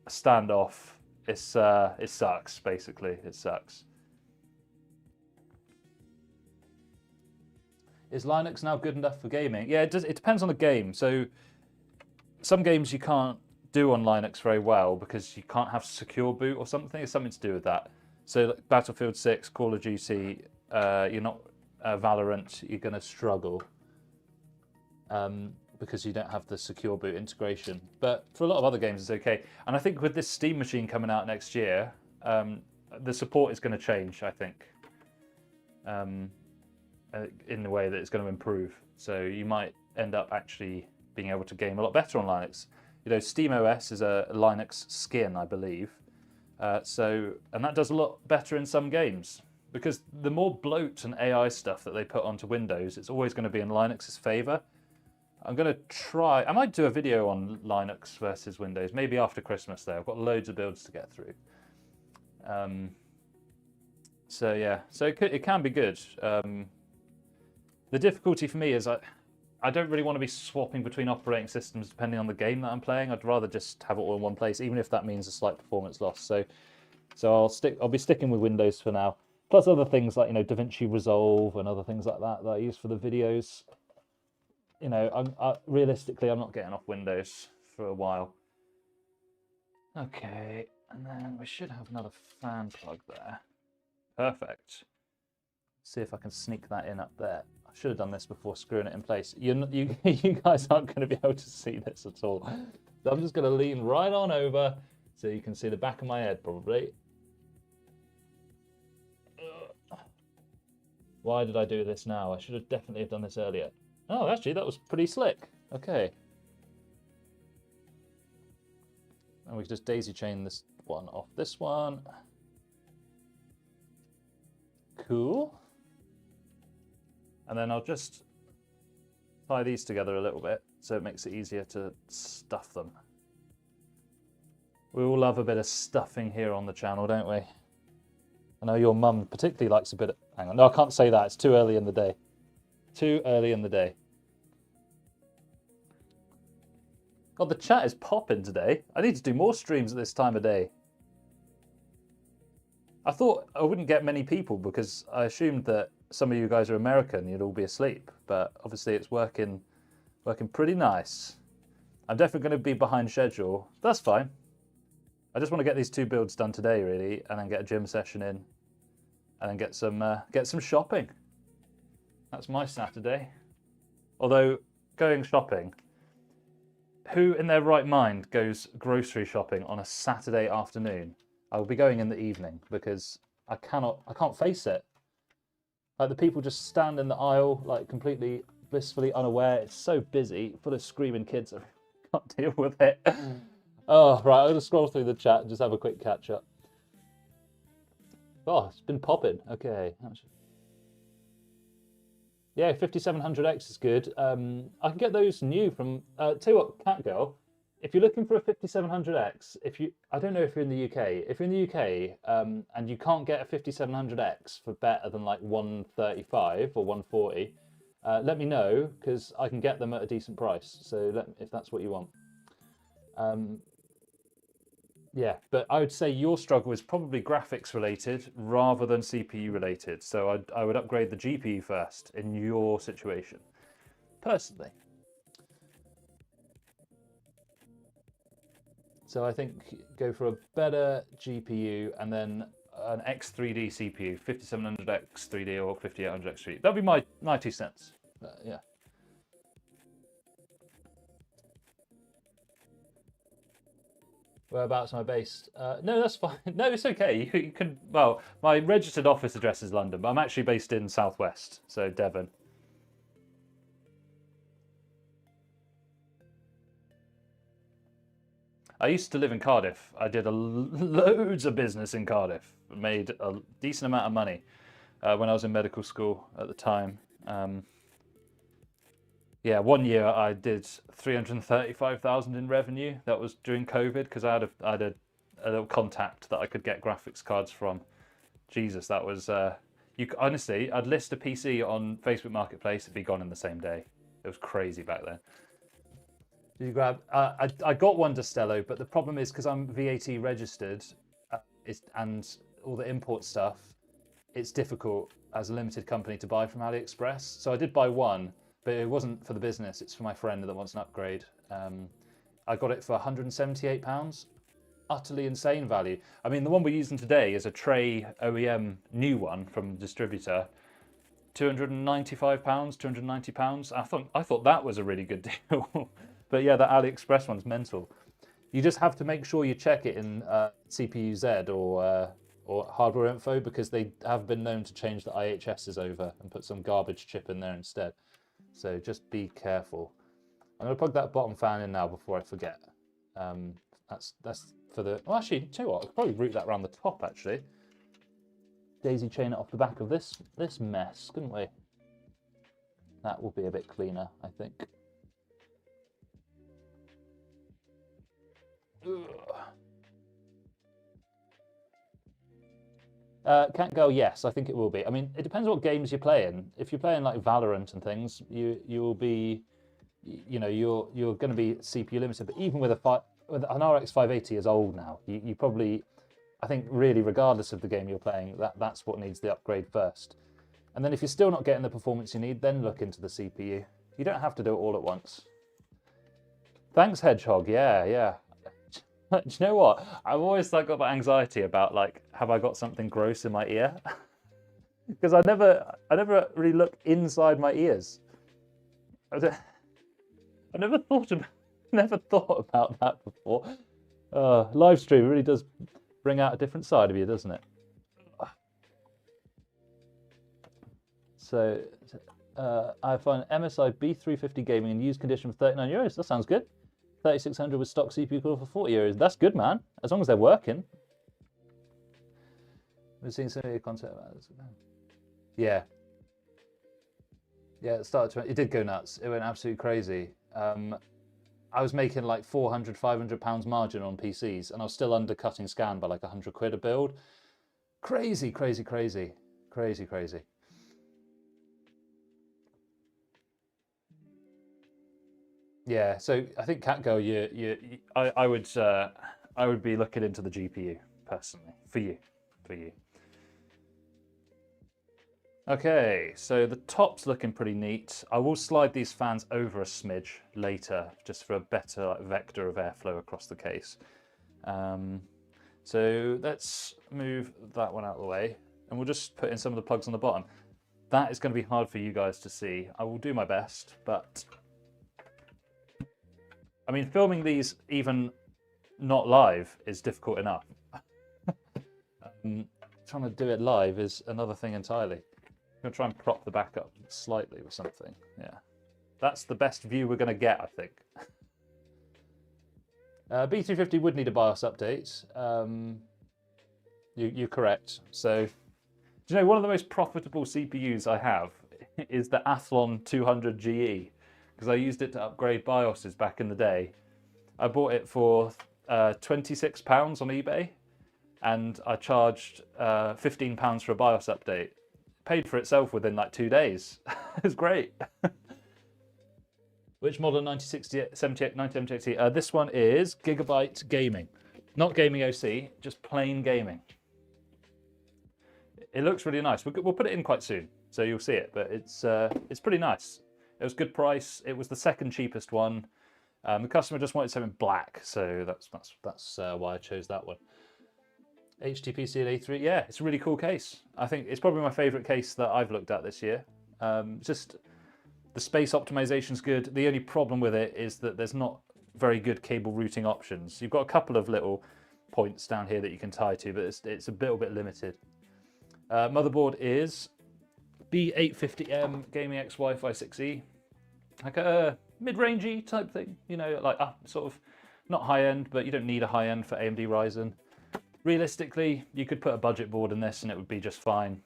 Speaker 1: standoff, it sucks, basically. It sucks. Is Linux now good enough for gaming? Yeah, it depends on the game. So some games you can't do on Linux very well because you can't have secure boot or something. It's something to do with that. So like Battlefield 6, Call of Duty, you're not Valorant, you're going to struggle because you don't have the secure boot integration. But for a lot of other games, it's okay. And I think with this Steam machine coming out next year, the support is going to change, I think, in the way that it's going to improve. So you might end up actually being able to game a lot better on Linux. You know, SteamOS is a Linux skin, I believe. And that does a lot better in some games, because the more bloat and AI stuff that they put onto Windows, it's always going to be in Linux's favor. I'm going to try, I might do a video on Linux versus Windows, maybe after Christmas though. I've got loads of builds to get through. So yeah, so it can be good. The difficulty for me is I don't really want to be swapping between operating systems depending on the game that I'm playing. I'd rather just have it all in one place, even if that means a slight performance loss. So I'll be sticking with Windows for now. Plus other things like, DaVinci Resolve and other things like that I use for the videos. Realistically, I'm not getting off Windows for a while. Okay, and then we should have another fan plug there. Perfect. See if I can sneak that in up there. I should have done this before screwing it in place. You guys aren't going to be able to see this at all. So I'm just going to lean right on over so you can see the back of my head probably. Why did I do this now? I should have definitely have done this earlier. Oh, actually, that was pretty slick. Okay. And we can just daisy chain this one off this one. Cool. And then I'll just tie these together a little bit so it makes it easier to stuff them. We all love a bit of stuffing here on the channel, don't we? I know your mum particularly likes a bit of... Hang on, no, I can't say that. It's too early in the day. Too early in the day. God, the chat is popping today. I need to do more streams at this time of day. I thought I wouldn't get many people because I assumed that some of you guys are American, you'd all be asleep. But obviously it's working pretty nice. I'm definitely going to be behind schedule. That's fine. I just want to get these 2 builds done today, really, and then get a gym session in, and then get some shopping. That's my Saturday. Although, going shopping, who in their right mind goes grocery shopping on a Saturday afternoon? I will be going in the evening because I can't face it. Like the people just stand in the aisle, like completely blissfully unaware. It's so busy, full of screaming kids. I can't deal with it. Oh, right, I'm going to scroll through the chat and just have a quick catch up. Oh, it's been popping. Okay. Yeah, 5700X is good. I can get those new from... tell you what, Catgirl, if you're looking for a 5700X, I don't know if you're in the UK. If you're in the UK and you can't get a 5700X for better than like 135 or 140, let me know, because I can get them at a decent price. So if that's what you want. Yeah, but I would say your struggle is probably graphics related rather than CPU related. So I would upgrade the GPU first in your situation, personally. So I think go for a better GPU and then an X3D CPU, 5700X3D or 5800X3D. That'd be my 2 cents. Yeah. Whereabouts am I based? No, that's fine. No, it's okay. You can. Well, my registered office address is London, but I'm actually based in Southwest, so Devon. I used to live in Cardiff. I did loads of business in Cardiff. Made a decent amount of money when I was in medical school at the time. Yeah, 1 year I did 335,000 in revenue. That was during COVID because I had a little contact that I could get graphics cards from. Jesus, that was honestly, I'd list a PC on Facebook Marketplace, it'd be gone in the same day. It was crazy back then. Did you grab? I got one Destello, but the problem is because I'm VAT registered and all the import stuff, it's difficult as a limited company to buy from AliExpress. So I did buy one, but it wasn't for the business. It's for my friend that wants an upgrade. I got it for £178. Utterly insane value. I mean, the one we're using today is a Tray OEM new one from the distributor. £295, £290. I thought that was a really good deal. But yeah, that AliExpress one's mental. You just have to make sure you check it in CPU-Z or hardware info, because they have been known to change the IHSs over and put some garbage chip in there instead. So just be careful. I'm going to plug that bottom fan in now before I forget. That's for the... Well, actually, you know what? I could probably route that around the top, actually. Daisy chain it off the back of this mess, couldn't we? That will be a bit cleaner, I think. Can't go. Yes, I think it will be. I mean, it depends what games you're playing. If you're playing like Valorant and things, you will be, you know, you're going to be CPU limited. But even with an RX 580 is old now. You probably, I think, really, regardless of the game you're playing, that's what needs the upgrade first. And then if you're still not getting the performance you need, then look into the CPU. You don't have to do it all at once. Thanks, Hedgehog. Yeah. Do you know what? I've always got that anxiety about, like, have I got something gross in my ear? Because I never really look inside my ears. I never thought about that before. Live stream really does bring out a different side of you, doesn't it? So I find MSI B350 gaming in used condition for €39. That sounds good. 3600 with stock CPU core for €40. That's good, man. As long as they're working. We're seeing some of your content about this. Yeah. Yeah, it did go nuts. It went absolutely crazy. I was making like 400, 500 pounds margin on PCs, and I was still undercutting Scan by like 100 quid a build. Crazy, crazy, crazy, crazy, crazy. Yeah, so I think Catgirl, I would be looking into the GPU personally for you. Okay, so the top's looking pretty neat. I will slide these fans over a smidge later, just for a better vector of airflow across the case. So let's move that one out of the way, and we'll just put in some of the plugs on the bottom. That is going to be hard for you guys to see. I will do my best, but I mean, filming these even not live is difficult enough. Trying to do it live is another thing entirely. I'm going to try and prop the back up slightly with something. Yeah, that's the best view we're going to get, I think. B350 would need a BIOS update. You're correct. So, do you know, one of the most profitable CPUs I have is the Athlon 200 GE, because I used it to upgrade BIOSes back in the day. I bought it for £26 on eBay, and I charged £15 for a BIOS update. Paid for itself within like 2 days. It's great. Which model? 9078, this one is Gigabyte Gaming. Not Gaming OC, just plain gaming. It looks really nice. We'll put it in quite soon, so you'll see it, but it's pretty nice. It was good price. It was the second cheapest one. The customer just wanted something black, so that's why I chose that one. HTPC and A3, yeah, it's a really cool case. I think it's probably my favorite case that I've looked at this year. Just the space optimization's good. The only problem with it is that there's not very good cable routing options. You've got a couple of little points down here that you can tie to, but it's a little bit limited. Motherboard is B850M Gaming X Wi-Fi 6E, like a mid-rangey type thing, you know, like sort of not high-end, but you don't need a high-end for AMD Ryzen. Realistically, you could put a budget board in this and it would be just fine,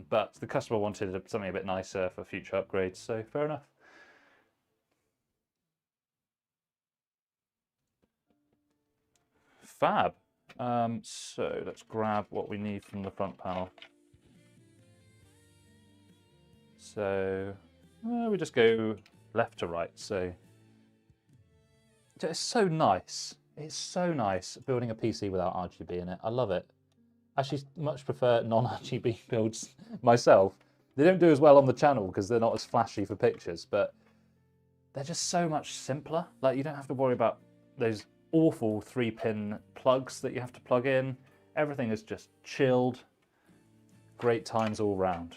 Speaker 1: but the customer wanted something a bit nicer for future upgrades, so fair enough. Fab. So let's grab what we need from the front panel. So we just go left to right. So it's so nice. It's so nice building a PC without RGB in it. I love it. Actually, much prefer non-RGB builds myself. They don't do as well on the channel because they're not as flashy for pictures, but they're just so much simpler. Like, you don't have to worry about those awful 3-pin plugs that you have to plug in. Everything is just chilled. Great times all round.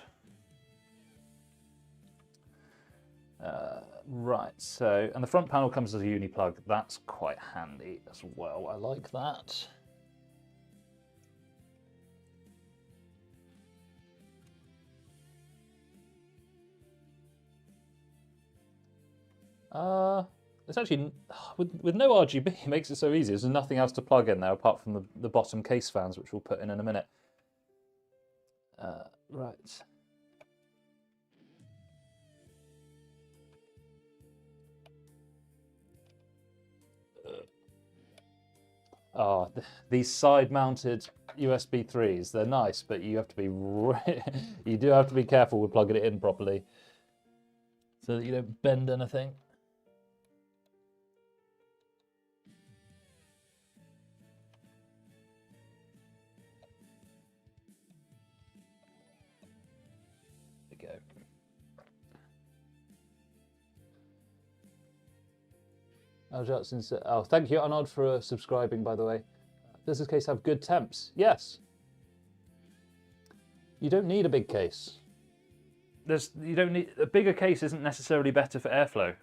Speaker 1: Right, so, and the front panel comes as a uni plug. That's quite handy as well. I like that. It's actually, with no RGB, it makes it so easy. There's nothing else to plug in there apart from the bottom case fans, which we'll put in a minute. Right. Oh, these side-mounted USB 3s, they're nice, but you have to be you do have to be careful with plugging it in properly so that you don't bend anything. There we go. Oh, thank you, Arnold, for subscribing, by the way. Does this case have good temps? Yes. You don't need a big case. You don't need a bigger case. Isn't necessarily better for airflow.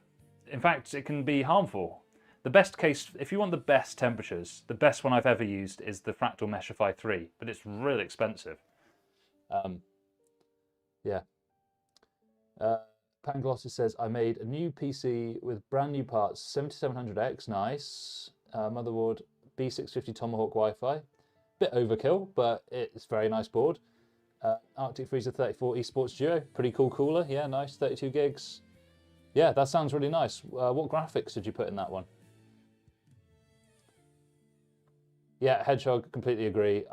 Speaker 1: In fact, it can be harmful. The best case, if you want the best temperatures, the best one I've ever used is the Fractal Meshify 3, but it's really expensive. Yeah. Pangloss says, I made a new PC with brand new parts, 7700X, nice. Motherboard, B650 Tomahawk Wi-Fi. Bit overkill, but it's a very nice board. Arctic Freezer 34 Esports Duo, pretty cool cooler, yeah, nice, 32 gigs. Yeah, that sounds really nice. What graphics did you put in that one? Yeah, Hedgehog, completely agree.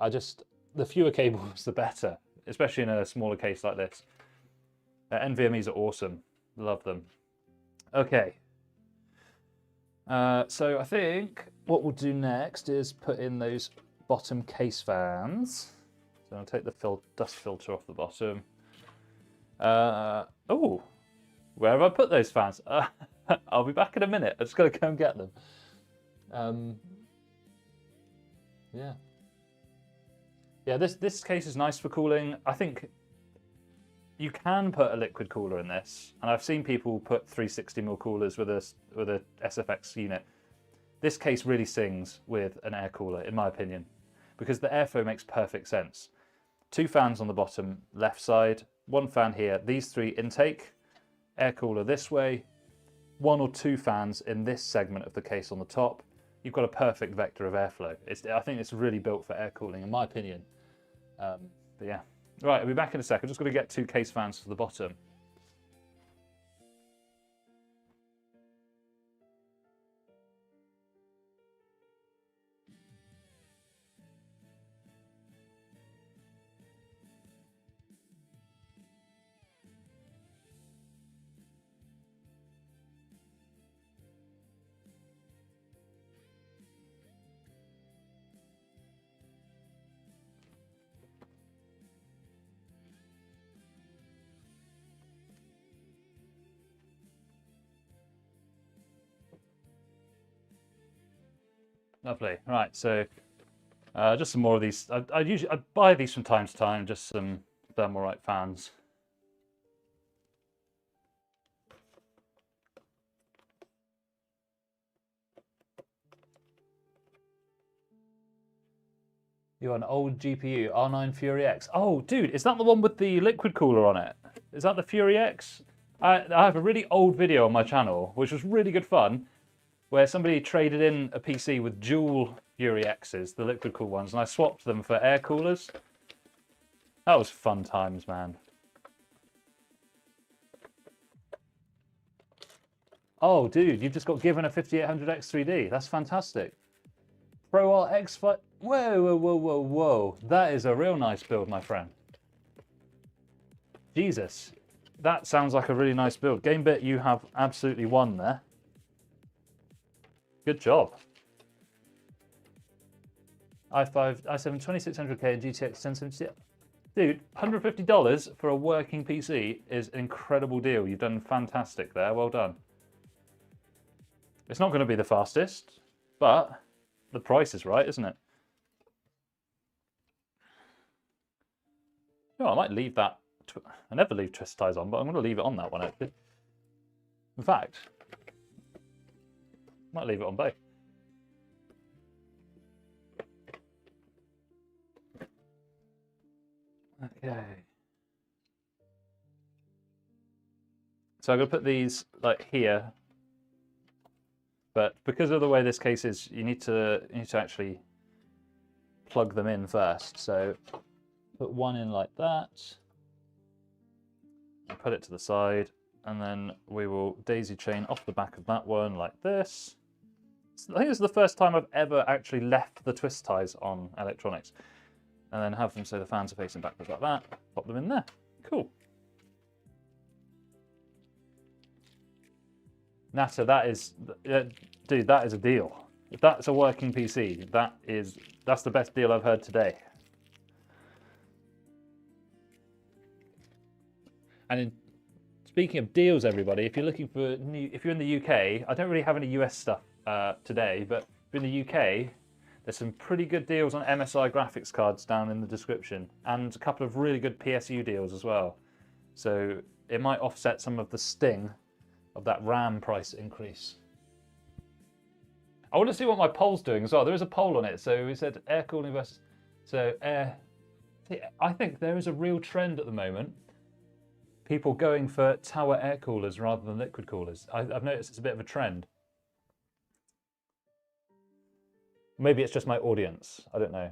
Speaker 1: The fewer cables, the better, especially in a smaller case like this. NVMe's are awesome. Love them. Okay. So I think what we'll do next is put in those bottom case fans. So I'll take the dust filter off the bottom. Oh, where have I put those fans? I'll be back in a minute. I'm just going to go and get them. Yeah. Yeah, this case is nice for cooling. I think you can put a liquid cooler in this, and I've seen people put 360mm coolers with a SFX unit. This case really sings with an air cooler, in my opinion, because the airflow makes perfect sense. 2 fans on the bottom left side, 1 fan here, these 3 intake, air cooler this way, 1 or 2 fans in this segment of the case on the top. You've got a perfect vector of airflow. I think it's really built for air cooling, in my opinion. But yeah. Right, I'll be back in a sec. I'm just going to get 2 case fans for the bottom. Lovely. Right, so just some more of these. I buy these from time to time, just some Thermalright fans. You're an old GPU, R9 Fury X. Oh, dude, is that the one with the liquid cooler on it? Is that the Fury X? I have a really old video on my channel, which was really good fun, where somebody traded in a PC with dual Fury X's, the liquid cool ones, and I swapped them for air coolers. That was fun times, man. Oh, dude, you've just got given a 5800X 3D. That's fantastic. ProArt X5. Whoa, whoa, whoa, whoa, whoa. That is a real nice build, my friend. Jesus. That sounds like a really nice build. GameBit, you have absolutely won there. Good job. i5, i7 2600K and GTX 1070. Dude, $150 for a working PC is an incredible deal. You've done fantastic there. Well done. It's not going to be the fastest, but the price is right, isn't it? No, I might leave that. I never leave twist ties on, but I'm going to leave it on that one, actually. In fact, I might leave it on both. Okay. So I'm going to put these like here, but because of the way this case is, you need to actually plug them in first. So put one in like that, put it to the side, and then we will daisy chain off the back of that one like this. I think this is the first time I've ever actually left the twist ties on electronics. And then have them so the fans are facing backwards like that. Pop them in there. Cool. Nata, that is, dude, that is a deal. If that's a working PC, that's the best deal I've heard today. And speaking of deals, everybody, if you're looking for if you're in the UK, I don't really have any US stuff today, but if you're in the UK, there's some pretty good deals on MSI graphics cards down in the description, and a couple of really good PSU deals as well. So it might offset some of the sting of that RAM price increase. I want to see what my poll's doing as well. There is a poll on it. So we said air cooling versus air. I think there is a real trend at the moment. People going for tower air coolers rather than liquid coolers. I've noticed it's a bit of a trend. Maybe it's just my audience. I don't know.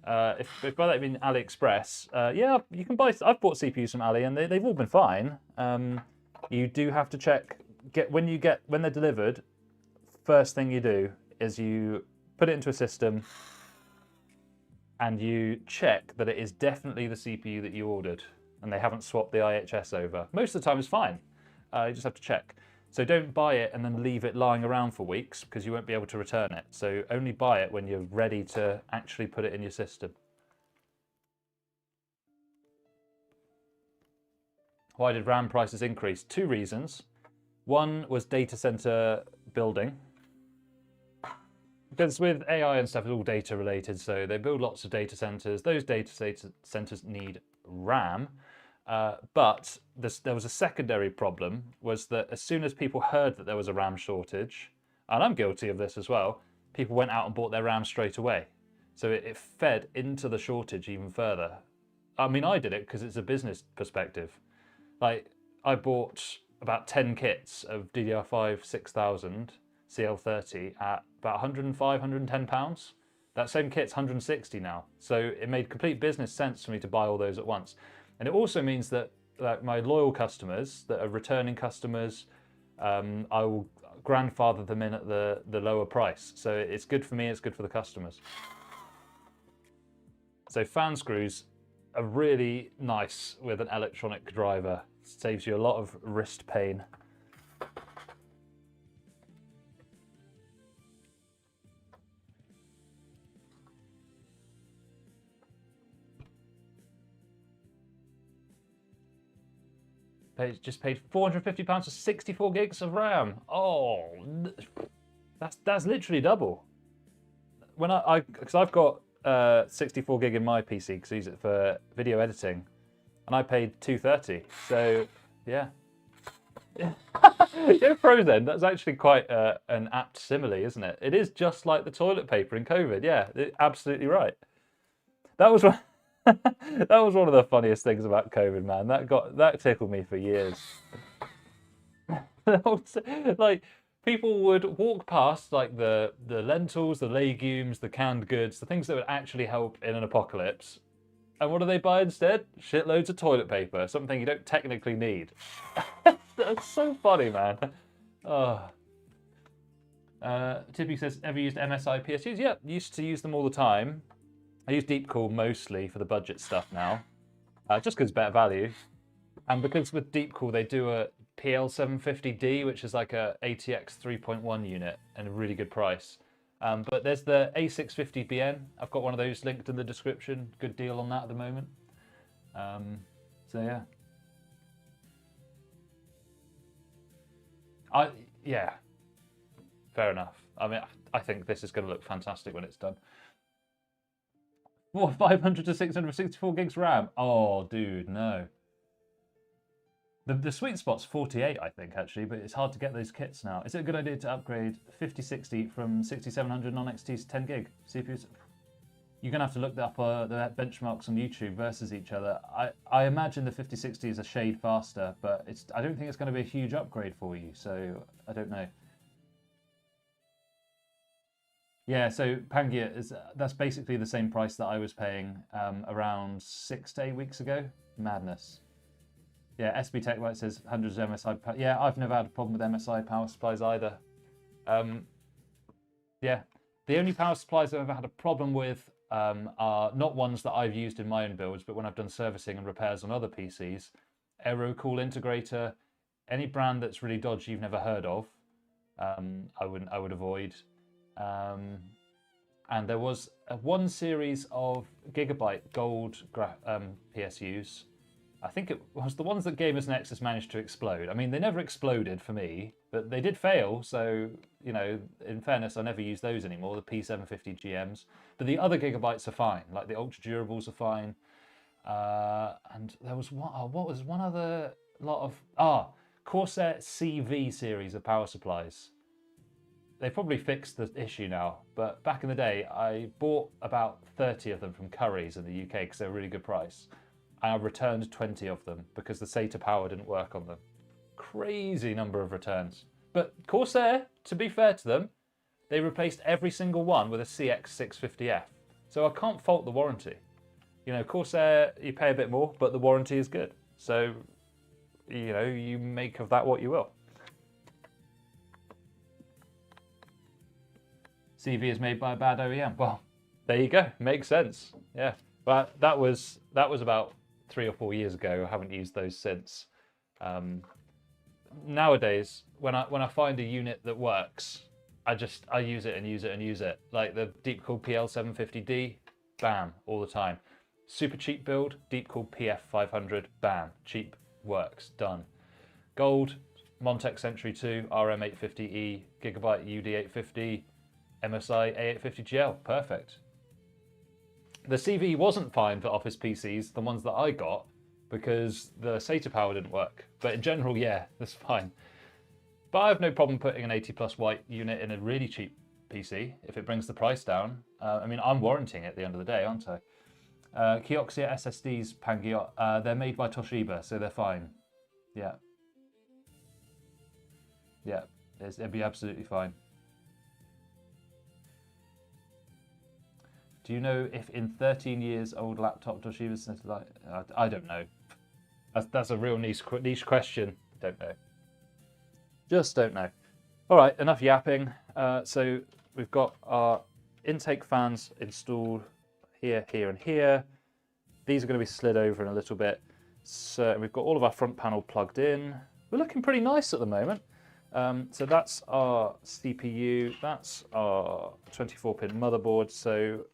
Speaker 1: If by that you mean AliExpress, yeah, you can buy. I've bought CPUs from Ali, and they've all been fine. You do have to check when they're delivered. First thing you do is you put it into a system, and you check that it is definitely the CPU that you ordered, and they haven't swapped the IHS over. Most of the time, it's fine. You just have to check. So don't buy it and then leave it lying around for weeks because you won't be able to return it. So only buy it when you're ready to actually put it in your system. Why did RAM prices increase? 2 reasons. One was data center building. Because with AI and stuff, it's all data related, so they build lots of data centers. Those data centers need RAM. But there was a secondary problem, was that as soon as people heard that there was a RAM shortage, and I'm guilty of this as well, people went out and bought their RAM straight away. So it fed into the shortage even further. I mean, I did it because it's a business perspective. Like, I bought about 10 kits of DDR5 6000 CL30 at about 105, 110 pounds. That same kit's 160 now. So it made complete business sense for me to buy all those at once. And it also means that my loyal customers, that are returning customers, I will grandfather them in at the lower price. So it's good for me, it's good for the customers. So fan screws are really nice with an electronic driver. Saves you a lot of wrist pain. Just paid £450 for 64 gigs of RAM. Oh, that's literally double. When because I've got 64 gig in my PC because I use it for video editing, and I paid £230. So yeah. Yeah, Frozen. That's actually quite an apt simile, isn't it? It is just like the toilet paper in COVID. Yeah, absolutely right. That was one. That was one of the funniest things about COVID, man. That tickled me for years. Like, people would walk past like the lentils, the legumes, the canned goods, the things that would actually help in an apocalypse. And what do they buy instead? Shitloads of toilet paper, something you don't technically need. That's so funny, man. Oh. Tippy says, ever used MSI PSUs? Yeah, used to use them all the time. I use Deepcool mostly for the budget stuff now, just because it's better value. And because with Deepcool they do a PL750D, which is like a ATX 3.1 unit and a really good price. But there's the A650BN. I've got one of those linked in the description. Good deal on that at the moment. So yeah. Yeah, fair enough. I mean, I think this is going to look fantastic when it's done. What, 500 to 664 gigs RAM? Oh, dude, no. The sweet spot's 48, I think, actually, but it's hard to get those kits now. Is it a good idea to upgrade 5060 from 6700 non-XT to 10 gig CPUs? You're going to have to look up the benchmarks on YouTube versus each other. I imagine the 5060 is a shade faster, but I don't think it's going to be a huge upgrade for you, so I don't know. Yeah, so Pangaea that's basically the same price that I was paying around 6 to 8 weeks ago. Madness. Yeah, SB Tech White says hundreds of MSI. Yeah, I've never had a problem with MSI power supplies either. Yeah, the only power supplies I've ever had a problem with are not ones that I've used in my own builds, but when I've done servicing and repairs on other PCs. AeroCool Integrator, any brand that's really dodgy you've never heard of, I would avoid. And there was one series of Gigabyte Gold PSUs. I think it was the ones that Gamers Nexus managed to explode. I mean, they never exploded for me, but they did fail. So, you know, in fairness, I never use those anymore, the P750 GMs. But the other Gigabytes are fine, like the Ultra Durables are fine. And there was what was one other lot of... Corsair CV series of power supplies. They probably fixed the issue now, but back in the day, I bought about 30 of them from Currys in the UK because they were a really good price. And I returned 20 of them because the SATA power didn't work on them. Crazy number of returns. But Corsair, to be fair to them, they replaced every single one with a CX650F. So I can't fault the warranty. You know, Corsair, you pay a bit more, but the warranty is good. So, you know, you make of that what you will. CV is made by a bad OEM. Well, there you go. Makes sense. Yeah. But that was about 3 or 4 years ago. I haven't used those since. Nowadays, when I find a unit that works, I use it and use it and use it. Like the deep-cooled PL750D, bam, all the time. Super cheap build, deep-cooled PF500, bam, cheap, works, done. Gold, Montech Century 2, RM850E, Gigabyte UD850, MSI A850GL, perfect. The CV wasn't fine for office PCs, the ones that I got, because the SATA power didn't work. But in general, yeah, that's fine. But I have no problem putting an 80 plus white unit in a really cheap PC if it brings the price down. I mean, I'm warranting it at the end of the day, aren't I? Kioxia SSDs, Pangeot, they're made by Toshiba, so they're fine. Yeah. Yeah, it'd be absolutely fine. Do you know if in 13 years old laptop Toshiba's like? I don't know. That's a real niche question. Don't know. Just don't know. All right, enough yapping. So we've got our intake fans installed here, here, and here. These are going to be slid over in a little bit. So we've got all of our front panel plugged in. We're looking pretty nice at the moment. So that's our CPU. That's our 24-pin motherboard. So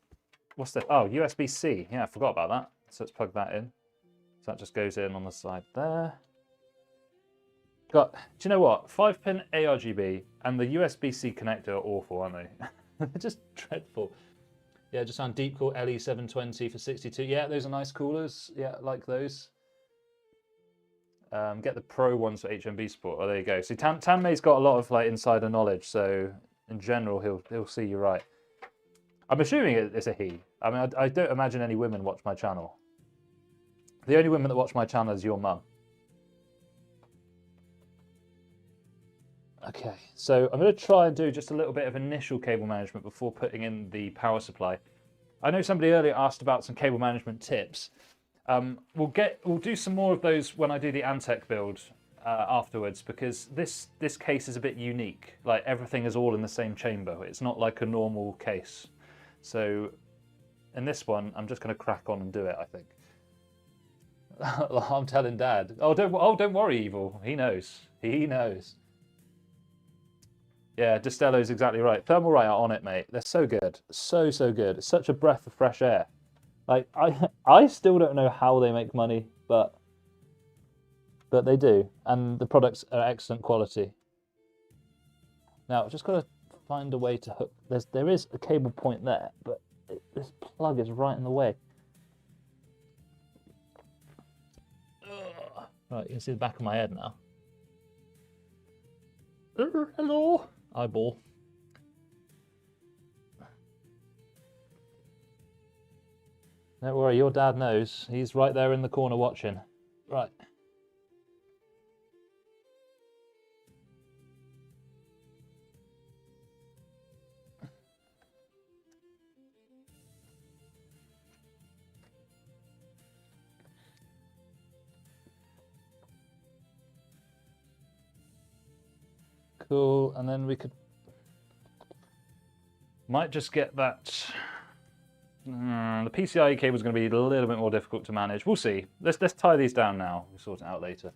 Speaker 1: what's that? Oh, USB-C. Yeah, I forgot about that. So let's plug that in. So that just goes in on the side there. Do you know what? 5-pin ARGB and the USB-C connector are awful, aren't they? They're just dreadful. Yeah, just on deep cool LE720 for 62. Yeah, those are nice coolers. Yeah, like those. Get the Pro ones for HMB support. Oh, there you go. See, Tanmei's got a lot of like insider knowledge, so in general, he'll see you right. I'm assuming it's a he. I mean, I don't imagine any women watch my channel. The only women that watch my channel is your mum. Okay, so I'm going to try and do just a little bit of initial cable management before putting in the power supply. I know somebody earlier asked about some cable management tips. We'll do some more of those when I do the Antec build afterwards, because this case is a bit unique. Like everything is all in the same chamber. It's not like a normal case. So in this one, I'm just going to crack on and do it, I think. I'm telling Dad. Oh, don't worry, Evil. He knows. He knows. Yeah, Destello's exactly right. Thermalright are on it, mate. They're so good. So good. It's such a breath of fresh air. Like, I still don't know how they make money, but they do. And the products are excellent quality. Now, I've just got to find a way to hook. There is a cable point there, but this plug is right in the way. Ugh. Right, you can see the back of my head now. Hello, eyeball. Don't worry, your dad knows. He's right there in the corner watching. Right. Cool, and then we might just get that. The PCIe cable is going to be a little bit more difficult to manage. We'll see. Let's tie these down now. We'll sort it out later.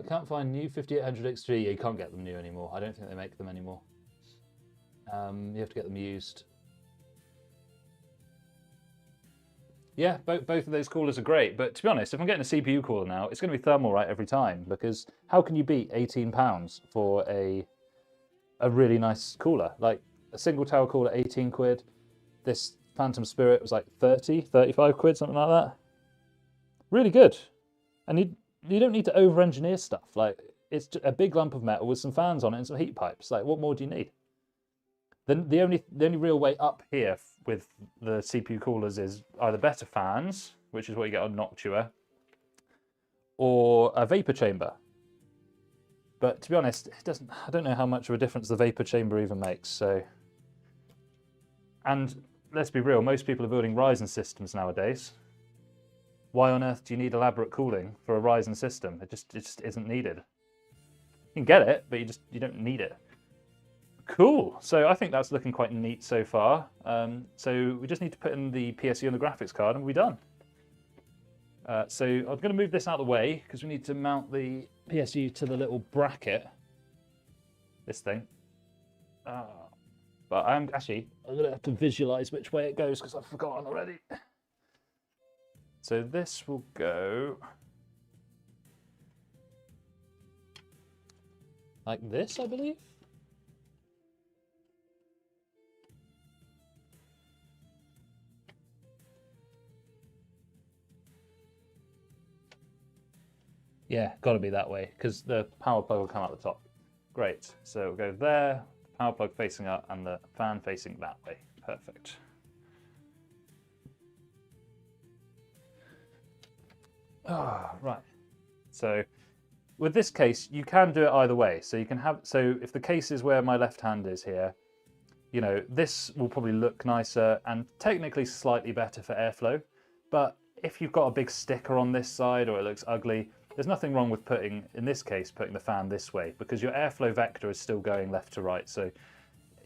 Speaker 1: Can't find new 5800X3. Yeah, you can't get them new anymore. I don't think they make them anymore. You have to get them used. Yeah, both of those coolers are great. But to be honest, if I'm getting a CPU cooler now, it's going to be Thermalright every time, because how can you beat £18 for a really nice cooler? Like a single tower cooler, 18 quid. This Phantom Spirit was like 30, 35 quid, something like that. Really good. And you don't need to over-engineer stuff. Like, it's just a big lump of metal with some fans on it and some heat pipes. Like, what more do you need? The only real way up here with the CPU coolers is either better fans, which is what you get on Noctua, or a vapor chamber. But to be honest, I don't know how much of a difference the vapor chamber even makes. So, and let's be real, most people are building Ryzen systems nowadays. Why on earth do you need elaborate cooling for a Ryzen system? It just isn't needed. You can get it, but you don't need it. Cool. So I think that's looking quite neat so far. So we just need to put in the PSU on the graphics card and we'll be done. So I'm going to move this out of the way because we need to mount the PSU to the little bracket. This thing. But I'm going to have to visualize which way it goes because I've forgotten already. So this will go like this, I believe. Yeah, got to be that way because the power plug will come out the top. Great. So we'll go there, power plug facing up and the fan facing that way. Perfect. Right. So with this case, you can do it either way. So you can have, so if the case is where my left hand is here, you know, this will probably look nicer and technically slightly better for airflow. But if you've got a big sticker on this side or it looks ugly, there's nothing wrong with putting, in this case, putting the fan this way because your airflow vector is still going left to right. So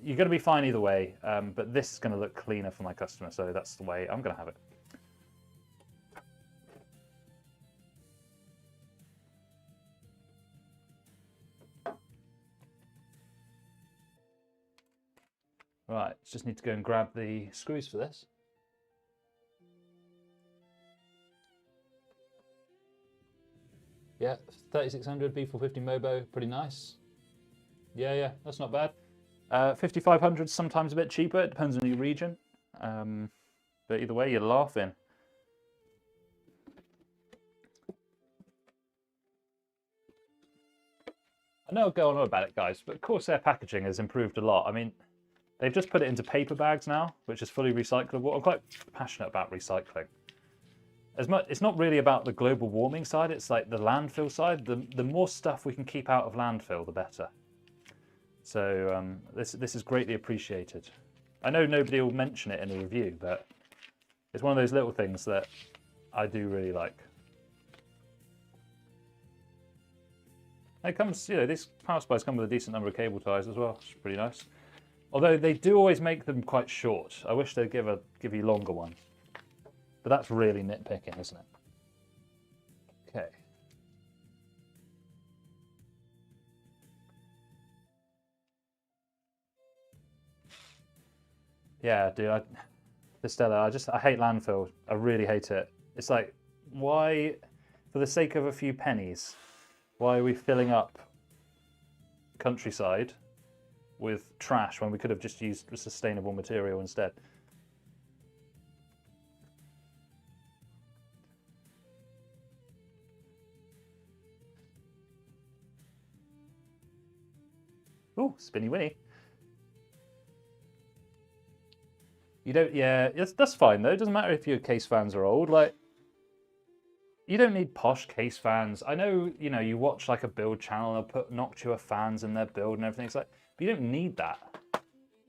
Speaker 1: you're going to be fine either way, but this is going to look cleaner for my customer. So that's the way I'm going to have it. Right, just need to go and grab the screws for this. Yeah, 3600 B450 Mobo, pretty nice. Yeah, that's not bad. 5500 is sometimes a bit cheaper, it depends on your region. But either way, you're laughing. I know I'll go on about it, guys, but Corsair packaging has improved a lot. I mean, they've just put it into paper bags now, which is fully recyclable. I'm quite passionate about recycling. It's not really about the global warming side, it's like the landfill side. The more stuff we can keep out of landfill, the better. So this is greatly appreciated. I know nobody will mention it in a review, but it's one of those little things that I do really like. It comes, you know, these power supplies come with a decent number of cable ties as well, which is pretty nice. Although they do always make them quite short. I wish they'd give you longer ones. But that's really nitpicking, isn't it? Okay. Yeah, dude, I hate landfill. I really hate it. It's like, why, for the sake of a few pennies, why are we filling up countryside with trash when we could have just used a sustainable material instead? Oh, spinny winny. You don't, yeah, that's fine though. It doesn't matter if your case fans are old. Like, you don't need posh case fans. I know, you know, you watch like a build channel and they'll put Noctua fans in their build and everything. It's like, but you don't need that.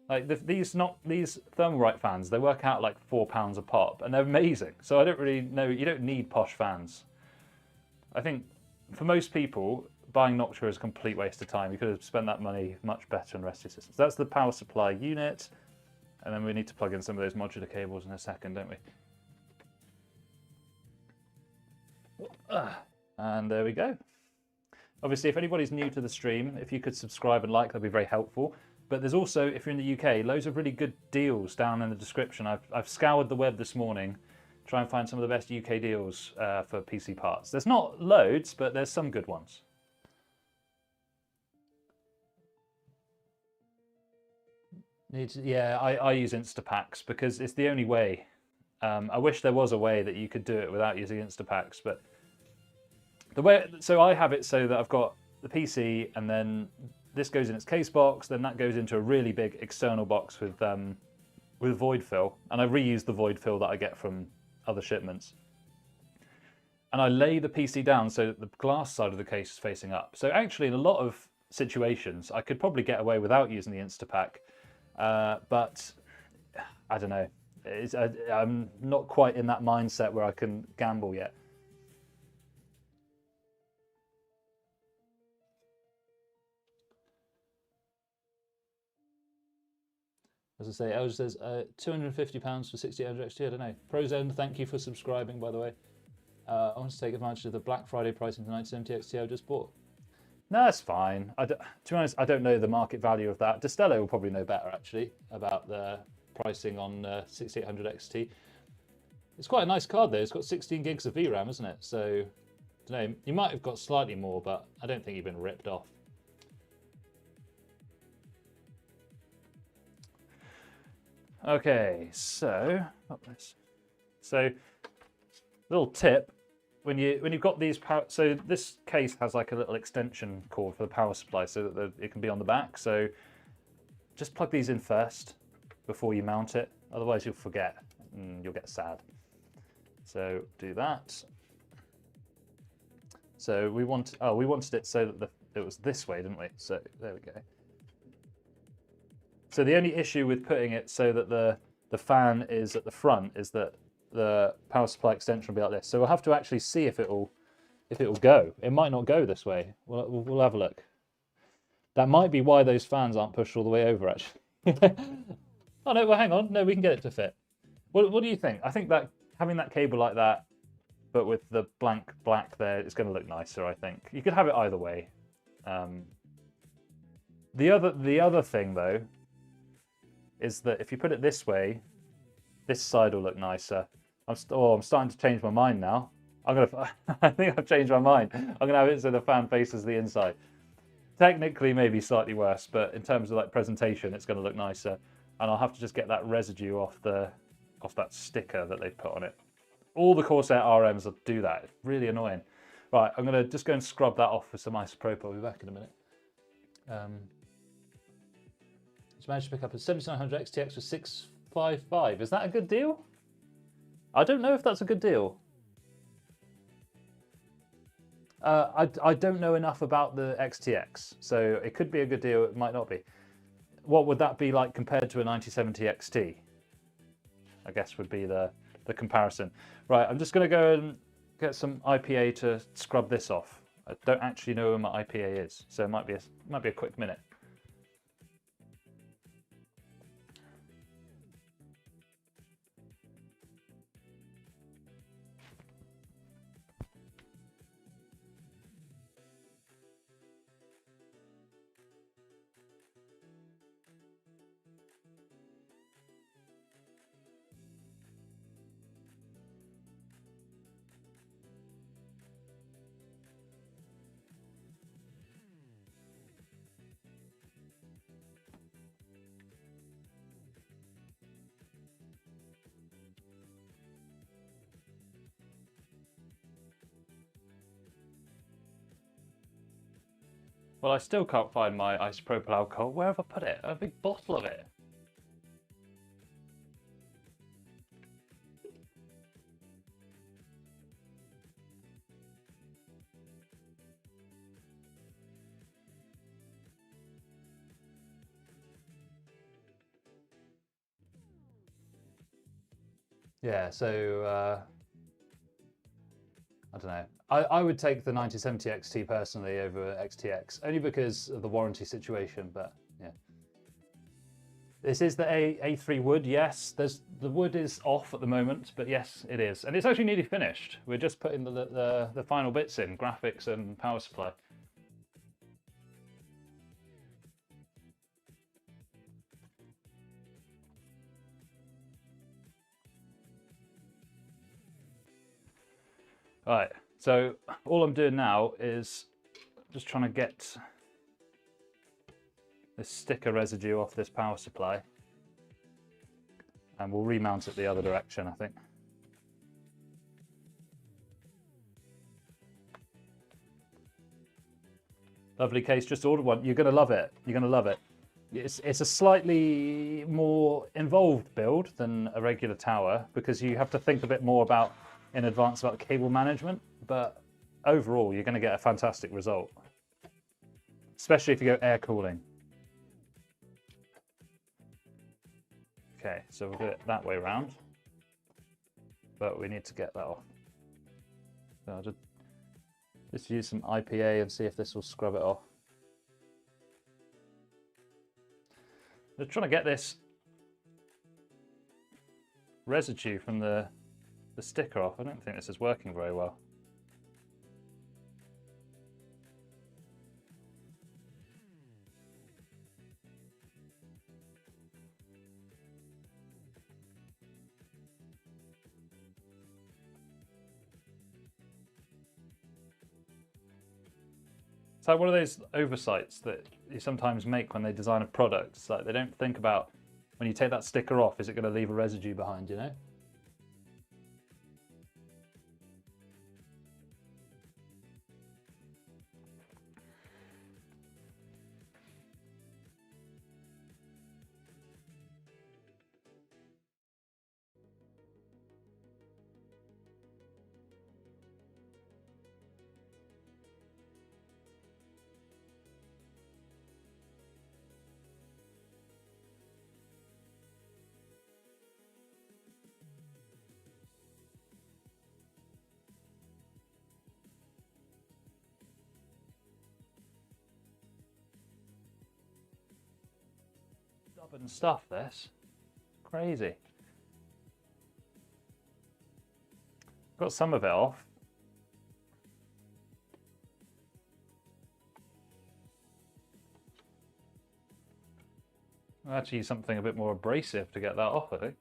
Speaker 1: Like these Thermalright fans, they work out like £4 a pop and they're amazing. So I don't really know, you don't need posh fans. I think for most people, buying Noctua is a complete waste of time. You could have spent that money much better on the rest of your systems. So that's the power supply unit. And then we need to plug in some of those modular cables in a second, don't we? And there we go. Obviously, if anybody's new to the stream, if you could subscribe and like, that'd be very helpful. But there's also, if you're in the UK, loads of really good deals down in the description. I've scoured the web this morning, try and find some of the best UK deals for PC parts. There's not loads, but there's some good ones. Yeah, I use Instapacks because it's the only way. I wish there was a way that you could do it without using Instapacks, but the way, so I have it so that I've got the PC and then this goes in its case box, then that goes into a really big external box with void fill, and I reuse the void fill that I get from other shipments. And I lay the PC down so that the glass side of the case is facing up. So actually in a lot of situations, I could probably get away without using the Instapack. But I don't know. I'm not quite in that mindset where I can gamble yet. As I say, Elge says £250 for 6800 XT. I don't know. Prozone, thank you for subscribing, by the way. I want to take advantage of the Black Friday pricing for 9070 XT I just bought. No, it's fine. To be honest, I don't know the market value of that. Destello will probably know better, actually, about the pricing on 6800 XT. It's quite a nice card, though. It's got 16 gigs of VRAM, isn't it? So, I don't know. You might have got slightly more, but I don't think you've been ripped off. Okay, so little tip: when you've got these power, so this case has like a little extension cord for the power supply, so that it can be on the back. So just plug these in first before you mount it. Otherwise, you'll forget and you'll get sad. So do that. So we wanted it so that it was this way, didn't we? So there we go. So the only issue with putting it so that the fan is at the front is that the power supply extension will be like this. So we'll have to actually see if it'll go. It might not go this way. We'll have a look. That might be why those fans aren't pushed all the way over, actually. Oh no, well hang on. No, we can get it to fit. What do you think? I think that having that cable like that, but with the blank black there, it's going to look nicer, I think. You could have it either way. The other thing though is that if you put it this way, this side will look nicer. I'm starting to change my mind now. I think I've changed my mind. I'm gonna have it so the fan faces the inside. Technically, maybe slightly worse, but in terms of like presentation, it's gonna look nicer. And I'll have to just get that residue off that sticker that they put on it. All the Corsair RMs will do that. It's really annoying. Right, I'm gonna just go and scrub that off with some isopropyl. I'll be back in a minute. Just managed to pick up a 7900 XTX for 655. Is that a good deal? I don't know if that's a good deal. I don't know enough about the XTX, so it could be a good deal, it might not be. What would that be like compared to a 9070 XT? I guess would be the comparison. Right, I'm just going to go and get some IPA to scrub this off. I don't actually know where my IPA is, so it might be a quick minute. Well, I still can't find my isopropyl alcohol. Where have I put it? A big bottle of it. Yeah, so I don't know. I would take the 9070 XT personally over XTX, only because of the warranty situation, but yeah. This is the A3 wood, yes. The wood is off at the moment, but yes, it is. And it's actually nearly finished. We're just putting the final bits in, graphics and power supply. All right, so all I'm doing now is just trying to get this sticker residue off this power supply, and we'll remount it the other direction, I think. Lovely case, just ordered one. You're going to love it. You're going to love it. It's a slightly more involved build than a regular tower because you have to think a bit more about in advance about the cable management, but overall you're going to get a fantastic result, especially if you go air cooling. Okay, so we'll do it that way round, but we need to get that off. So I'll just use some IPA and see if this will scrub it off. I'm trying to get this residue from the sticker off. I don't think this is working very well. It's like one of those oversights that you sometimes make when they design a product. It's like they don't think about, when you take that sticker off, is it going to leave a residue behind, you know? Stubborn stuff, this. Crazy. Got some of it off. I'll actually use something a bit more abrasive to get that off, I think.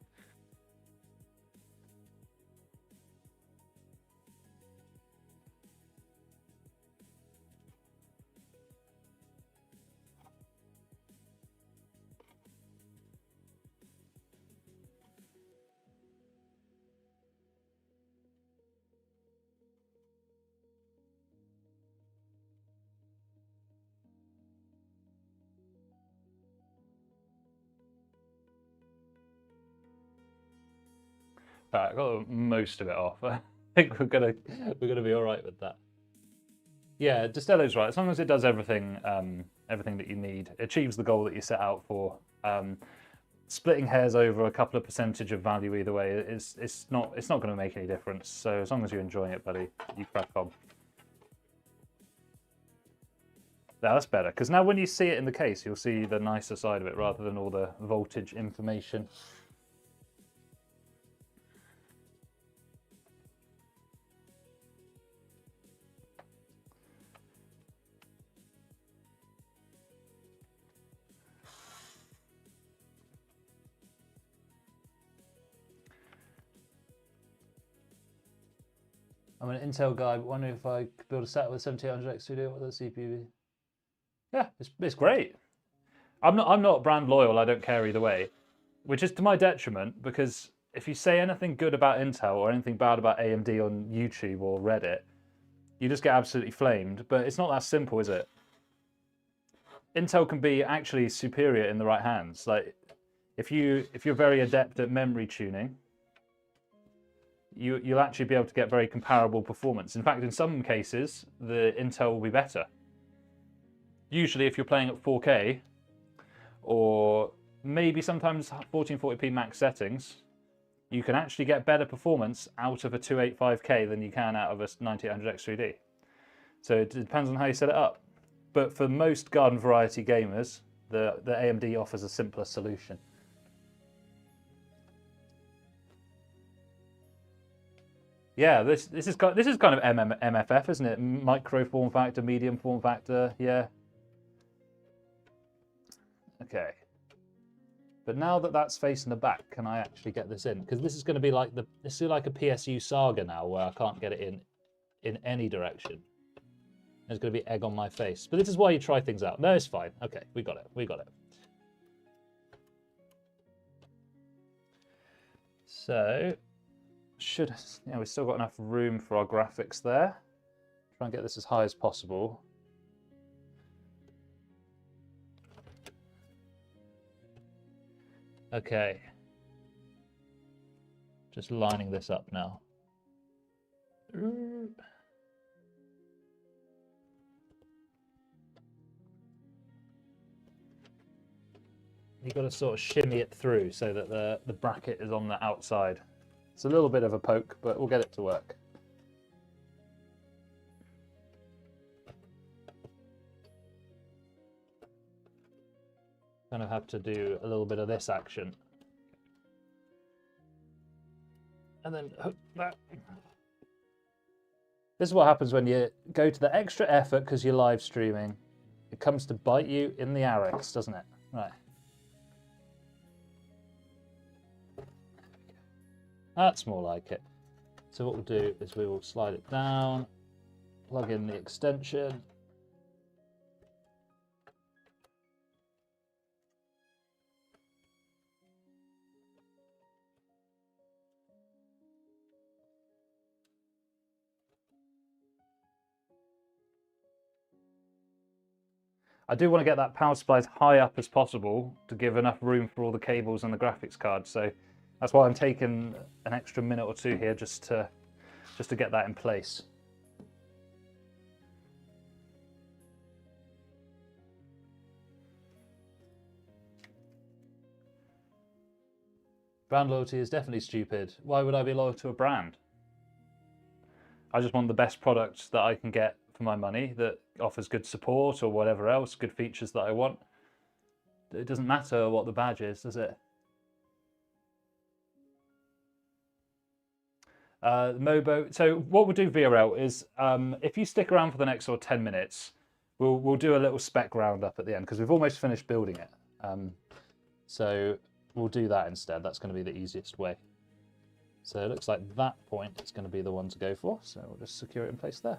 Speaker 1: Right, I got most of it off. I think we're gonna be all right with that. Yeah, Destello's right. As long as it does everything, everything that you need, it achieves the goal that you set out for. Splitting hairs over a couple of percentage of value either way, it's not going to make any difference. So as long as you're enjoying it, buddy, you crack on. Yeah, that's better, because now when you see it in the case, you'll see the nicer side of it rather than all the voltage information. I'm an Intel guy, but wondering if I could build a set with 7800X Studio, what does CPU be? Yeah, it's great. I'm not brand loyal, I don't care either way, which is to my detriment, because if you say anything good about Intel or anything bad about AMD on YouTube or Reddit, you just get absolutely flamed. But it's not that simple, is it? Intel can be actually superior in the right hands. Like if you're very adept at memory tuning, you'll actually be able to get very comparable performance. In fact, in some cases, the Intel will be better. Usually, if you're playing at 4K, or maybe sometimes 1440p max settings, you can actually get better performance out of a 285K than you can out of a 9800X3D. So it depends on how you set it up. But for most garden variety gamers, the AMD offers a simpler solution. Yeah, this is kind of MFF, isn't it? Micro form factor, medium form factor, yeah. Okay. But now that that's facing the back, can I actually get this in? Because this is going to be like a PSU saga now, where I can't get it in any direction. There's going to be egg on my face. But this is why you try things out. No, it's fine. Okay, we got it. We got it. So, we've still got enough room for our graphics there. Try and get this as high as possible. Okay. Just lining this up now. you've got to sort of shimmy it through so that the bracket is on the outside. It's a little bit of a poke, but we'll get it to work. Kind of have to do a little bit of this action. And then hook that. This is what happens when you go to the extra effort because you're live streaming. It comes to bite you in the arix, doesn't it? Right. That's more like it. So what we'll do is we will slide it down, plug in the extension. I do want to get that power supply as high up as possible to give enough room for all the cables and the graphics card. So that's why I'm taking an extra minute or two here just to get that in place. Brand loyalty is definitely stupid. Why would I be loyal to a brand? I just want the best product that I can get for my money that offers good support or whatever else, good features that I want. It doesn't matter what the badge is, does it? Mobo. So what we'll do, VRL, is if you stick around for the next sort of 10 minutes, we'll do a little spec roundup at the end because we've almost finished building it. So we'll do that instead. That's going to be the easiest way. So it looks like that point is going to be the one to go for. So we'll just secure it in place there.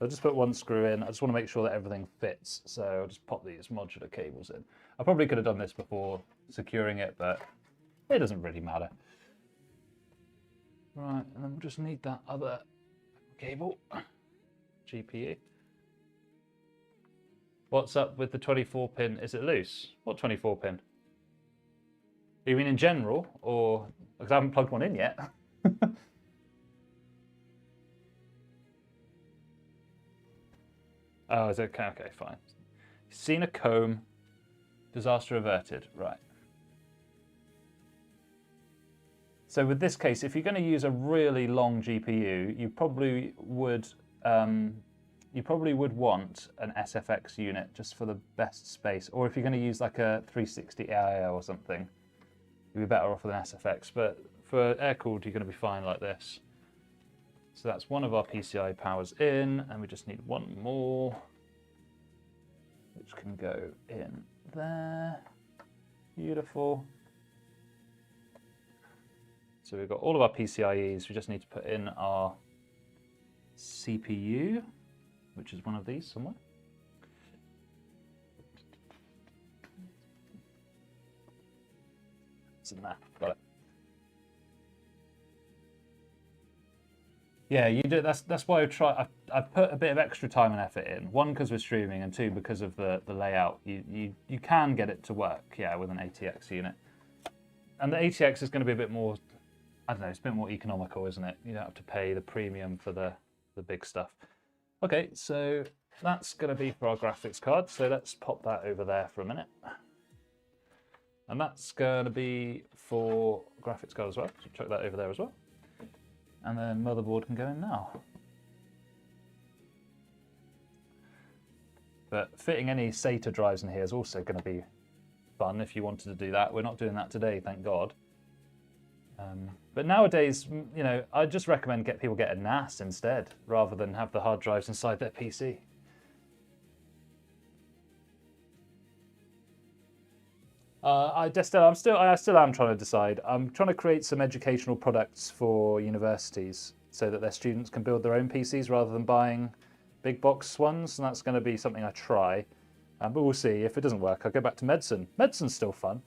Speaker 1: I'll just put one screw in. I just want to make sure that everything fits. So I'll just pop these modular cables in. I probably could have done this before securing it, but it doesn't really matter. Right, and then we'll just need that other cable, GPU. What's up with the 24 pin? Is it loose? What 24 pin? You mean in general, or because I haven't plugged one in yet? Oh, is it okay? Okay, fine. Seen a comb, disaster averted. Right. So with this case, if you're going to use a really long GPU, you probably would want an SFX unit just for the best space. Or if you're going to use like a 360 AIO or something, you'd be better off with an SFX. But for air-cooled, you're going to be fine like this. So that's one of our PCI powers in, and we just need one more, which can go in there. Beautiful. So we've got all of our PCIEs. We just need to put in our CPU, which is one of these somewhere. It's in there. Got it. Yeah, you do. That's why I've put a bit of extra time and effort in. One, because we're streaming, and two, because of the layout. You can get it to work, yeah, with an ATX unit. And the ATX is going to be a bit more, I don't know, it's a bit more economical, isn't it? You don't have to pay the premium for the big stuff. Okay, so that's going to be for our graphics card. So let's pop that over there for a minute. And that's going to be for graphics card as well. So chuck that over there as well. And then motherboard can go in now. But fitting any SATA drives in here is also going to be fun if you wanted to do that. We're not doing that today, thank God. But nowadays, you know, I just recommend people get a NAS instead, rather than have the hard drives inside their PC. I still am trying to decide. I'm trying to create some educational products for universities so that their students can build their own PCs rather than buying big box ones, and that's going to be something I try. But we'll see. If it doesn't work, I'll go back to medicine. Medicine's still fun.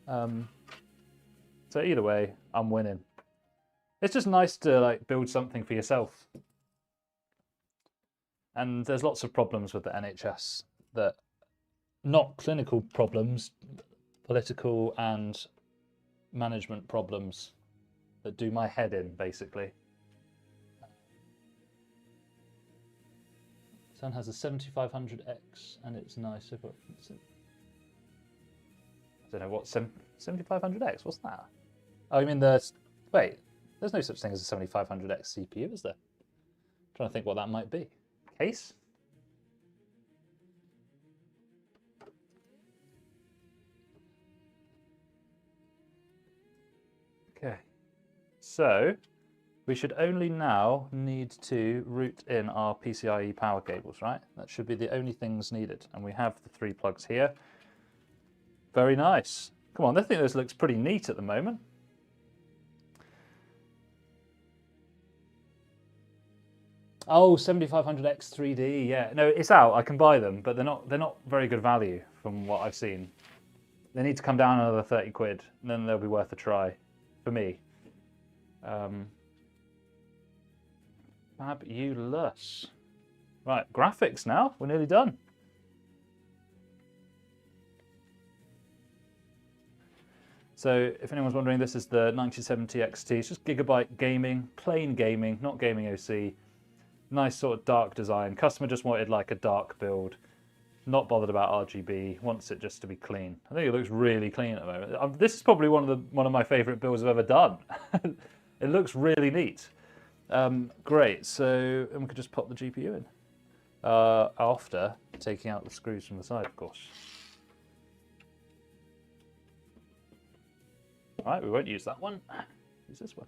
Speaker 1: So either way, I'm winning. It's just nice to like build something for yourself. And there's lots of problems with the NHS that, not clinical problems, political and management problems that do my head in, basically. Son has a 7500X and it's nice. I don't know what 7500X. What's that? Oh, you mean wait? There's no such thing as a 7500X CPU, is there? I'm trying to think what that might be. Case? Okay. So we should only now need to route in our PCIe power cables, right? That should be the only things needed. And we have the 3 plugs here. Very nice. Come on, I think this looks pretty neat at the moment. Oh, 7500X 3D, yeah. No, it's out, I can buy them, but they're not very good value from what I've seen. They need to come down another 30 quid, and then they'll be worth a try, for me. Fabulous. Right, graphics now, we're nearly done. So if anyone's wondering, this is the 9070 XT. It's just Gigabyte gaming, plain gaming, not gaming OC. Nice sort of dark design. Customer just wanted like a dark build. Not bothered about RGB. Wants it just to be clean. I think it looks really clean at the moment. This is probably one of my favourite builds I've ever done. It looks really neat. Great. So and we could just pop the GPU in after taking out the screws from the side, of course. All right, we won't use that one. Use this one.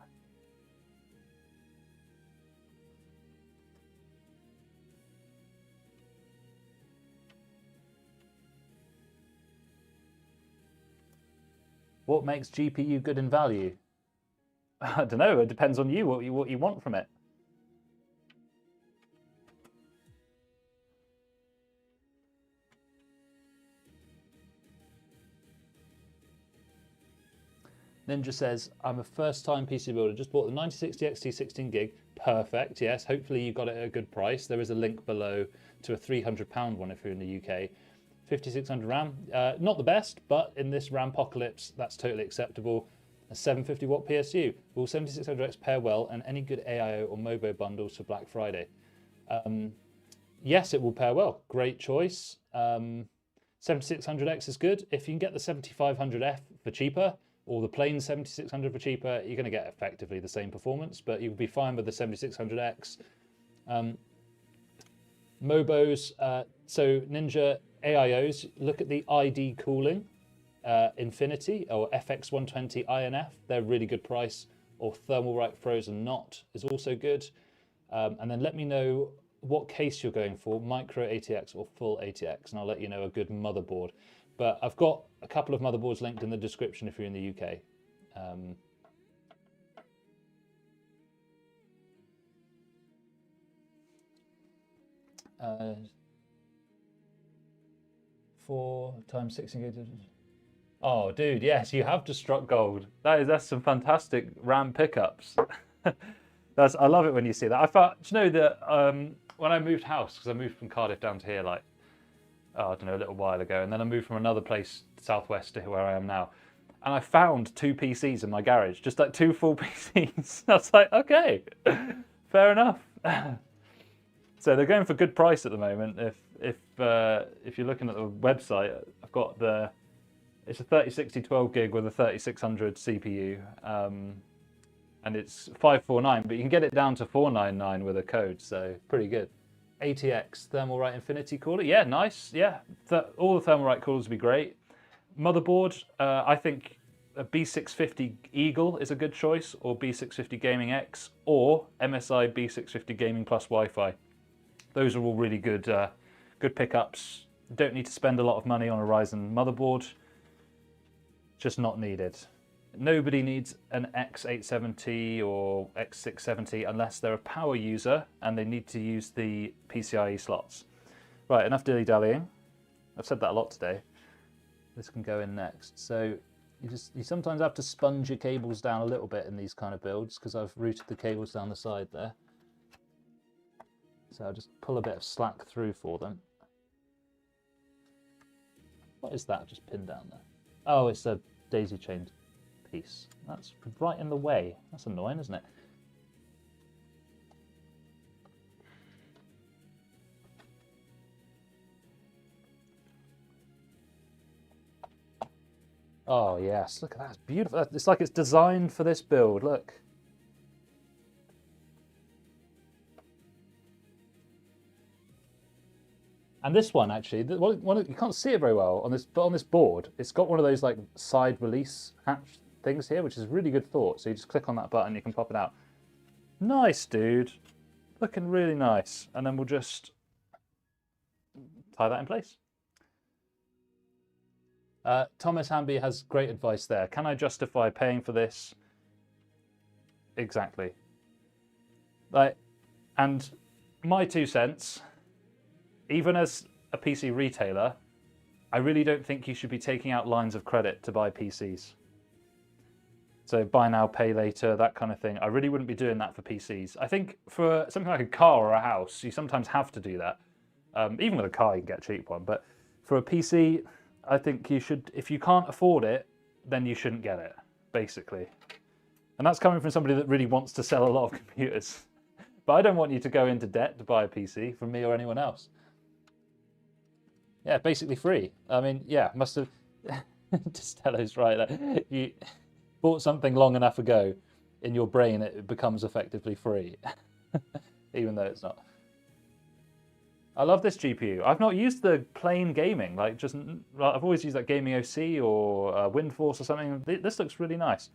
Speaker 1: What makes GPU good in value? I don't know. It depends on you. What you want from it. Ninja says, I'm a first-time PC builder. Just bought the 9060 XT 16 gig. Perfect, yes. Hopefully you got it at a good price. There is a link below to a £300 one if you're in the UK. 5600 RAM, not the best, but in this RAM apocalypse, that's totally acceptable. A 750 watt PSU. Will 7600X pair well and any good AIO or Mobo bundles for Black Friday? Yes, it will pair well. Great choice. 7600X is good. If you can get the 7500F for cheaper, or the plain 7600 for cheaper, you're going to get effectively the same performance, but you'll be fine with the 7600X. Mobos, so Ninja AIOs, look at the ID cooling, Infinity or FX120 INF, they're really good price, or Thermalright Frozen Not is also good. And then let me know what case you're going for, micro ATX or full ATX, and I'll let you know a good motherboard. But I've got a couple of motherboards linked in the description if you're in the UK. 4 times 16 gig. Oh, dude, yes, you have just struck gold. That's some fantastic RAM pickups. I love it when you see that. I thought, do you know that when I moved house, because I moved from Cardiff down to here, like, I don't know, a little while ago, and then I moved from another place southwest to where I am now, and I found 2 PCs in my garage, just like 2 full PCs. I was like, okay, fair enough. So they're going for good price at the moment. If you're looking at the website, I've got it's a 3060 12 gig with a 3600 CPU, and it's 549, but you can get it down to 499 with a code, so pretty good. ATX Thermalright Infinity cooler, yeah, nice, yeah. All the Thermalright coolers would be great. Motherboard, I think a B650 Eagle is a good choice, or B650 Gaming X, or MSI B650 Gaming Plus Wi-Fi. Those are all really good, good pickups. Don't need to spend a lot of money on a Ryzen motherboard. Just not needed. Nobody needs an X870 or X670 unless they're a power user and they need to use the PCIe slots. Right, enough dilly-dallying. I've said that a lot today. This can go in next. So you sometimes have to sponge your cables down a little bit in these kind of builds, because I've routed the cables down the side there. So I'll just pull a bit of slack through for them. What is that just pinned down there? Oh, it's a daisy chained piece. That's right in the way. That's annoying, isn't it? Oh yes, look at that, it's beautiful. It's like it's designed for this build, look. And this one actually, you can't see it very well on this, but on this board, it's got one of those like side release hatch things here, which is really good thought. So you just click on that button, you can pop it out. Nice, dude. Looking really nice. And then we'll just tie that in place. Thomas Hamby has great advice there. Can I justify paying for this? Exactly. Like, and my 2 cents, even as a PC retailer, I really don't think you should be taking out lines of credit to buy PCs. So buy now, pay later, that kind of thing. I really wouldn't be doing that for PCs. I think for something like a car or a house, you sometimes have to do that. Even with a car, you can get a cheap one. But for a PC, I think you should, if you can't afford it, then you shouldn't get it, basically. And that's coming from somebody that really wants to sell a lot of computers. But I don't want you to go into debt to buy a PC from me or anyone else. Yeah, basically free. I mean, yeah, must have... Destello's right. You bought something long enough ago, in your brain it becomes effectively free. Even though it's not. I love this GPU. I've not used the plain gaming, like just I've always used like Gaming OC or WindForce or something. This looks really nice.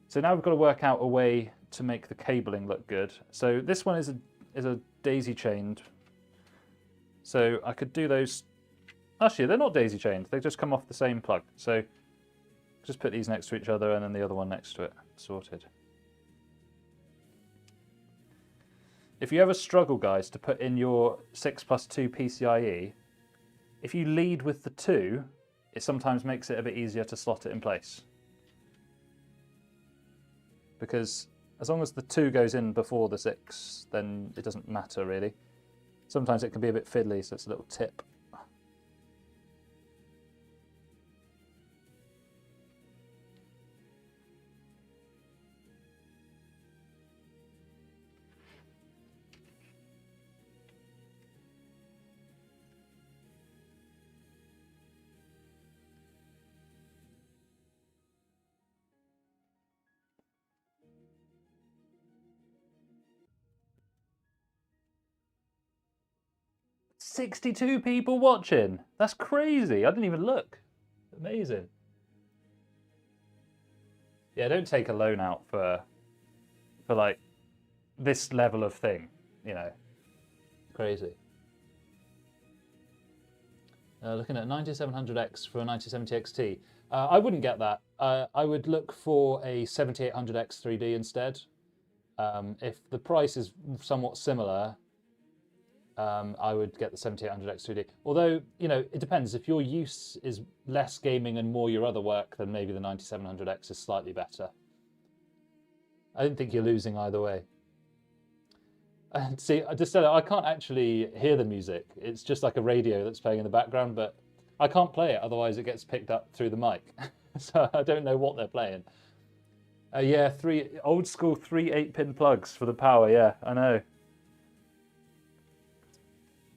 Speaker 1: So now we've got to work out a way to make the cabling look good. So this one is a daisy chained. So I could do those. Actually, they're not daisy chained. They just come off the same plug. So just put these next to each other and then the other one next to it. Sorted. If you ever struggle, guys, to put in your 6+2 PCIe, if you lead with the 2, it sometimes makes it a bit easier to slot it in place. Because as long as the 2 goes in before the 6, then it doesn't matter really. Sometimes it can be a bit fiddly, so it's a little tip. "62 people watching. That's crazy. I didn't even look. Amazing." Yeah, don't take a loan out for like this level of thing, you know. Crazy. Looking at 9700X for a 9070 XT. I wouldn't get that. I would look for a 7800X 3D instead. If the price is somewhat similar, I would get the 7800X 3D. Although, you know, it depends. If your use is less gaming and more your other work, then maybe the 9700X is slightly better. I don't think you're losing either way. And see, I can't actually hear the music. It's just like a radio that's playing in the background, but I can't play it, otherwise it gets picked up through the mic. So I don't know what they're playing. Yeah, 3 old school 3 8-pin plugs for the power, yeah, I know.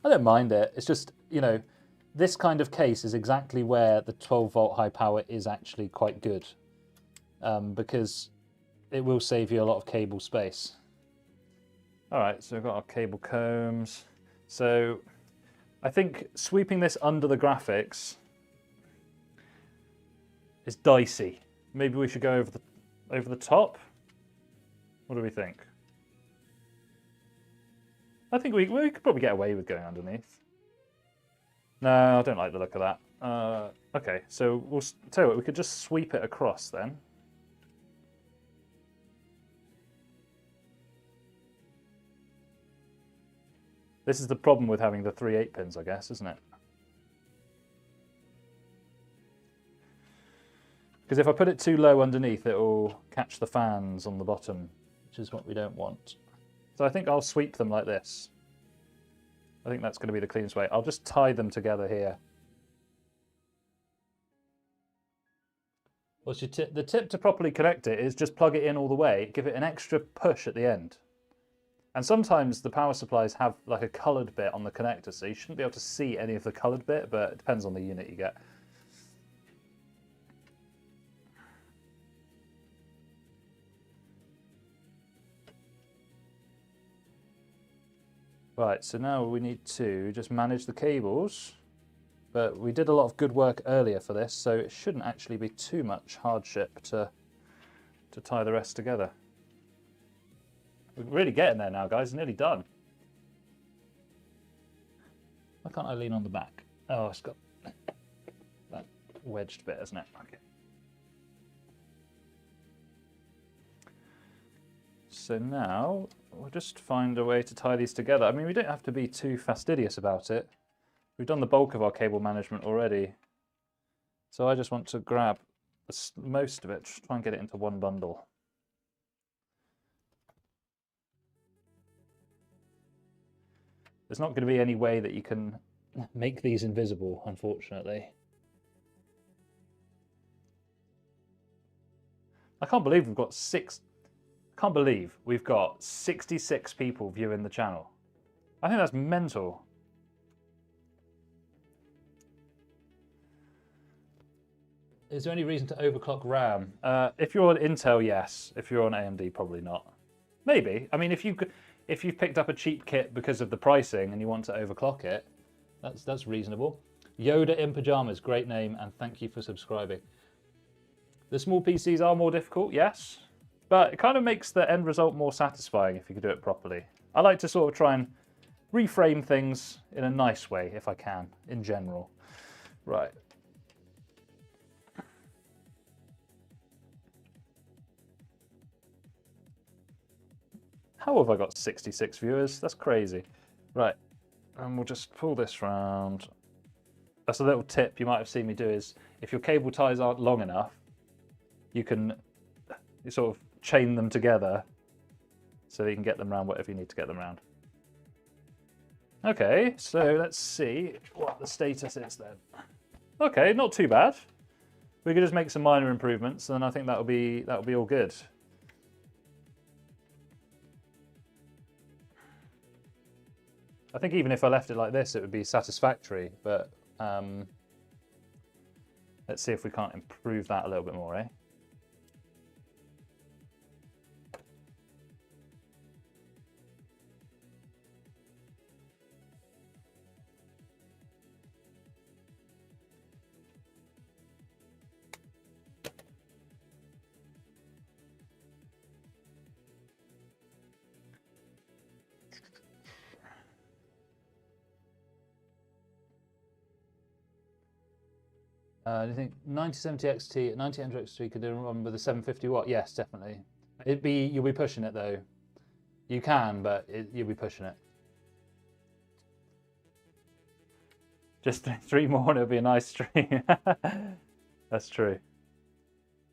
Speaker 1: I don't mind it. It's just, you know, this kind of case is exactly where the 12-volt high power is actually quite good, because it will save you a lot of cable space. All right, so we've got our cable combs. So I think sweeping this under the graphics is dicey. Maybe we should go over the top. What do we think? I think we could probably get away with going underneath. No, I don't like the look of that. Okay, so we'll tell you what, we could just sweep it across then. This is the problem with having the 3 8-pins, I guess, isn't it? Because if I put it too low underneath, it will catch the fans on the bottom, which is what we don't want. So I think I'll sweep them like this. I think that's going to be the cleanest way. I'll just tie them together here. Well, the tip to properly connect it is just plug it in all the way, give it an extra push at the end. And sometimes the power supplies have like a coloured bit on the connector, so you shouldn't be able to see any of the coloured bit, but it depends on the unit you get. Right, so now we need to just manage the cables. But we did a lot of good work earlier for this, so it shouldn't actually be too much hardship to tie the rest together. We're really getting there now, guys. Nearly done. Why can't I lean on the back? Oh, it's got that wedged bit, isn't it? Okay. So now we'll just find a way to tie these together. I mean, we don't have to be too fastidious about it. We've done the bulk of our cable management already. So I just want to grab most of it, just try and get it into one bundle. There's not going to be any way that you can make these invisible, unfortunately. I can't believe we've got 66 people viewing the channel. I think that's mental. Is there any reason to overclock RAM? If you're on Intel, yes. If you're on AMD, probably not. Maybe. I mean, if you've picked up a cheap kit because of the pricing and you want to overclock it, that's reasonable. Yoda in Pajamas, great name, and thank you for subscribing. The small PCs are more difficult, yes, but it kind of makes the end result more satisfying if you can do it properly. I like to sort of try and reframe things in a nice way if I can, in general. Right. How have I got 66 viewers? That's crazy. Right, and we'll just pull this round. That's a little tip you might have seen me do is, if your cable ties aren't long enough, you can sort of chain them together so that you can get them around whatever you need to get them around. Okay, so let's see what the status is then. Okay, not too bad. We could just make some minor improvements, and I think that'll be all good. I think even if I left it like this, it would be satisfactory, but let's see if we can't improve that a little bit more, eh? Do you think 9070 XT, 9000 XT could run with a 750 watt? Yes, definitely. You'll be pushing it though. You can, but you'll be pushing it. Just 3 more and it'll be a nice stream. That's true.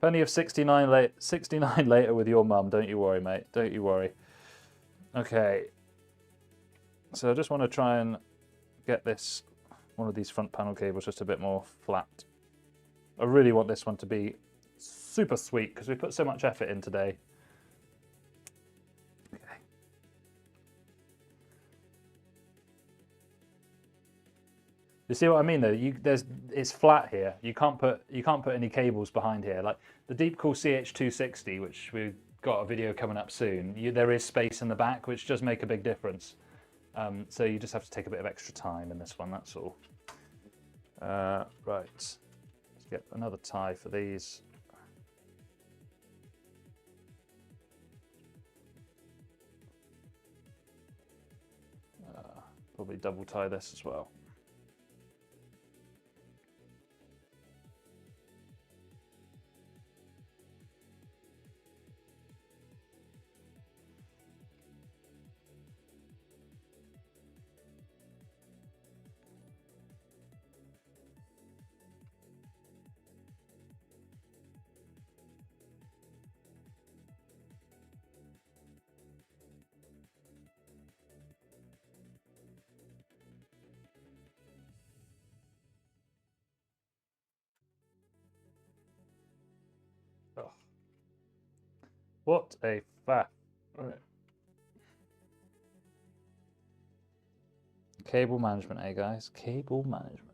Speaker 1: Plenty of 69 later with your mum. Don't you worry, mate. Don't you worry. Okay. So I just want to try and get one of these front panel cables just a bit more flat. I really want this one to be super sweet because we put so much effort in today. Okay. You see what I mean though? It's flat here. You can't put any cables behind here. Like the Deepcool CH260, which we've got a video coming up soon. There is space in the back, which does make a big difference. So you just have to take a bit of extra time in this one. That's all. Right. Get another tie for these. Probably double tie this as well. Oh. What a faff. Right. Cable management, eh guys? Cable management.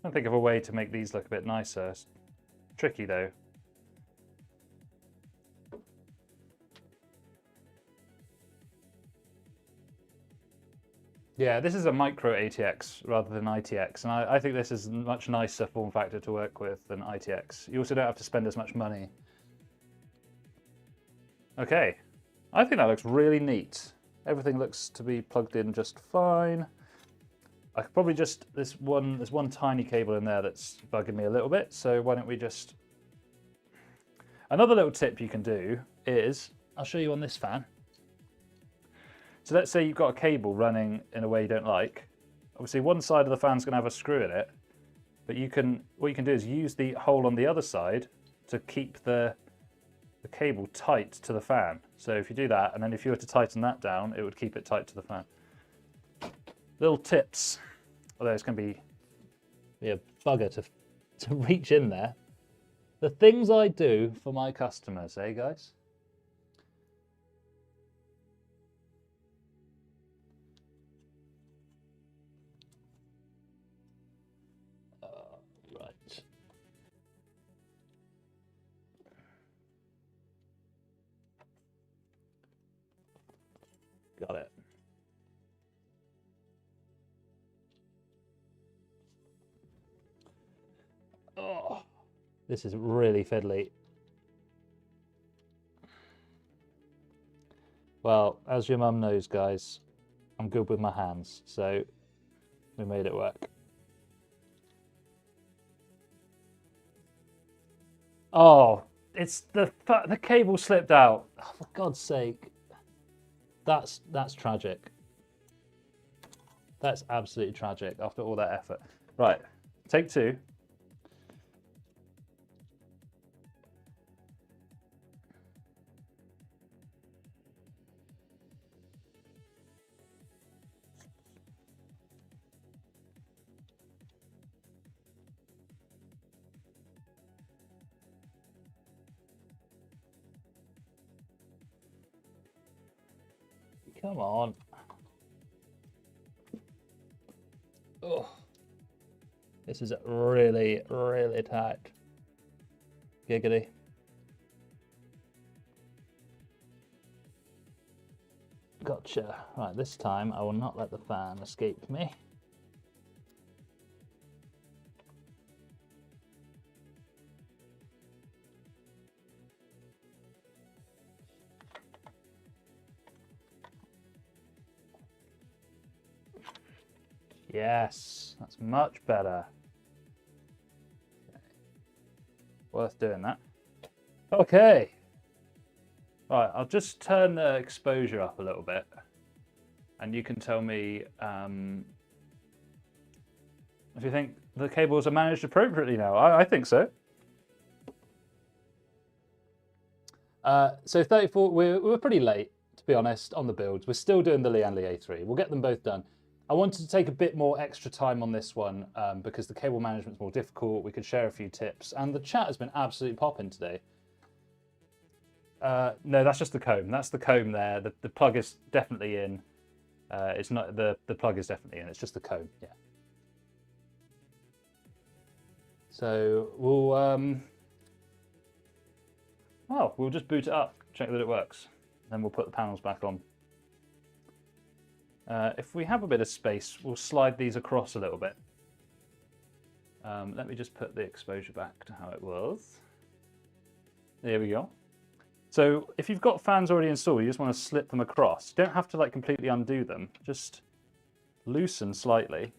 Speaker 1: trying to think of a way to make these look a bit nicer. It's tricky though. Yeah, this is a micro ATX rather than ITX, and I think this is a much nicer form factor to work with than ITX. You also don't have to spend as much money. Okay, I think that looks really neat. Everything looks to be plugged in just fine. I could probably just, there's one tiny cable in there that's bugging me a little bit, so why don't we just... Another little tip you can do is, I'll show you on this fan. So let's say you've got a cable running in a way you don't like. Obviously one side of the fan's going to have a screw in it, but what you can do is use the hole on the other side to keep the cable tight to the fan. So if you do that, and then if you were to tighten that down, it would keep it tight to the fan. Little tips, although it's going to be a bugger to reach in there. The things I do for my customers, eh guys? Right. Got it. Oh, this is really fiddly. Well, as your mum knows, guys, I'm good with my hands, so we made it work. Oh, it's the cable slipped out. Oh, for God's sake. That's tragic. That's absolutely tragic after all that effort. Right, take two. Come on. Oh, this is really, really tight. Giggity. Gotcha. Right, this time I will not let the fan escape me. Yes, that's much better. Okay. Worth doing that. Okay. Right, I'll just turn the exposure up a little bit, and you can tell me if you think the cables are managed appropriately now. I think so. So 34, we're pretty late, to be honest, on the builds. We're still doing the Lian Li A3. We'll get them both done. I wanted to take a bit more extra time on this one because the cable management's more difficult. We could share a few tips, and the chat has been absolutely popping today. No, that's just the comb. That's the comb there. The plug is definitely in. It's not the plug is definitely in. It's just the comb. Yeah. So we'll just boot it up, check that it works, then we'll put the panels back on. If we have a bit of space, we'll slide these across a little bit. Let me just put the exposure back to how it was. There we go. So if you've got fans already installed, you just want to slip them across. You don't have to like completely undo them, just loosen slightly.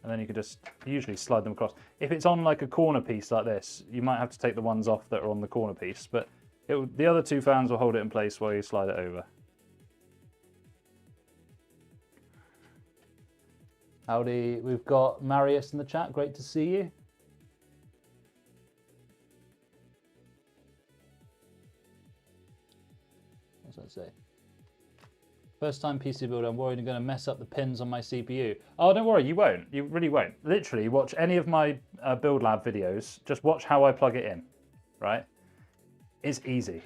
Speaker 1: And then you can just usually slide them across. If it's on like a corner piece like this, you might have to take the ones off that are on the corner piece, but the other two fans will hold it in place while you slide it over. Howdy, we've got Marius in the chat, great to see you. What's that say? First time PC builder, I'm worried I'm going to mess up the pins on my CPU. Oh, don't worry, you won't. You really won't. Literally, watch any of my Build Lab videos. Just watch how I plug it in, right? It's easy.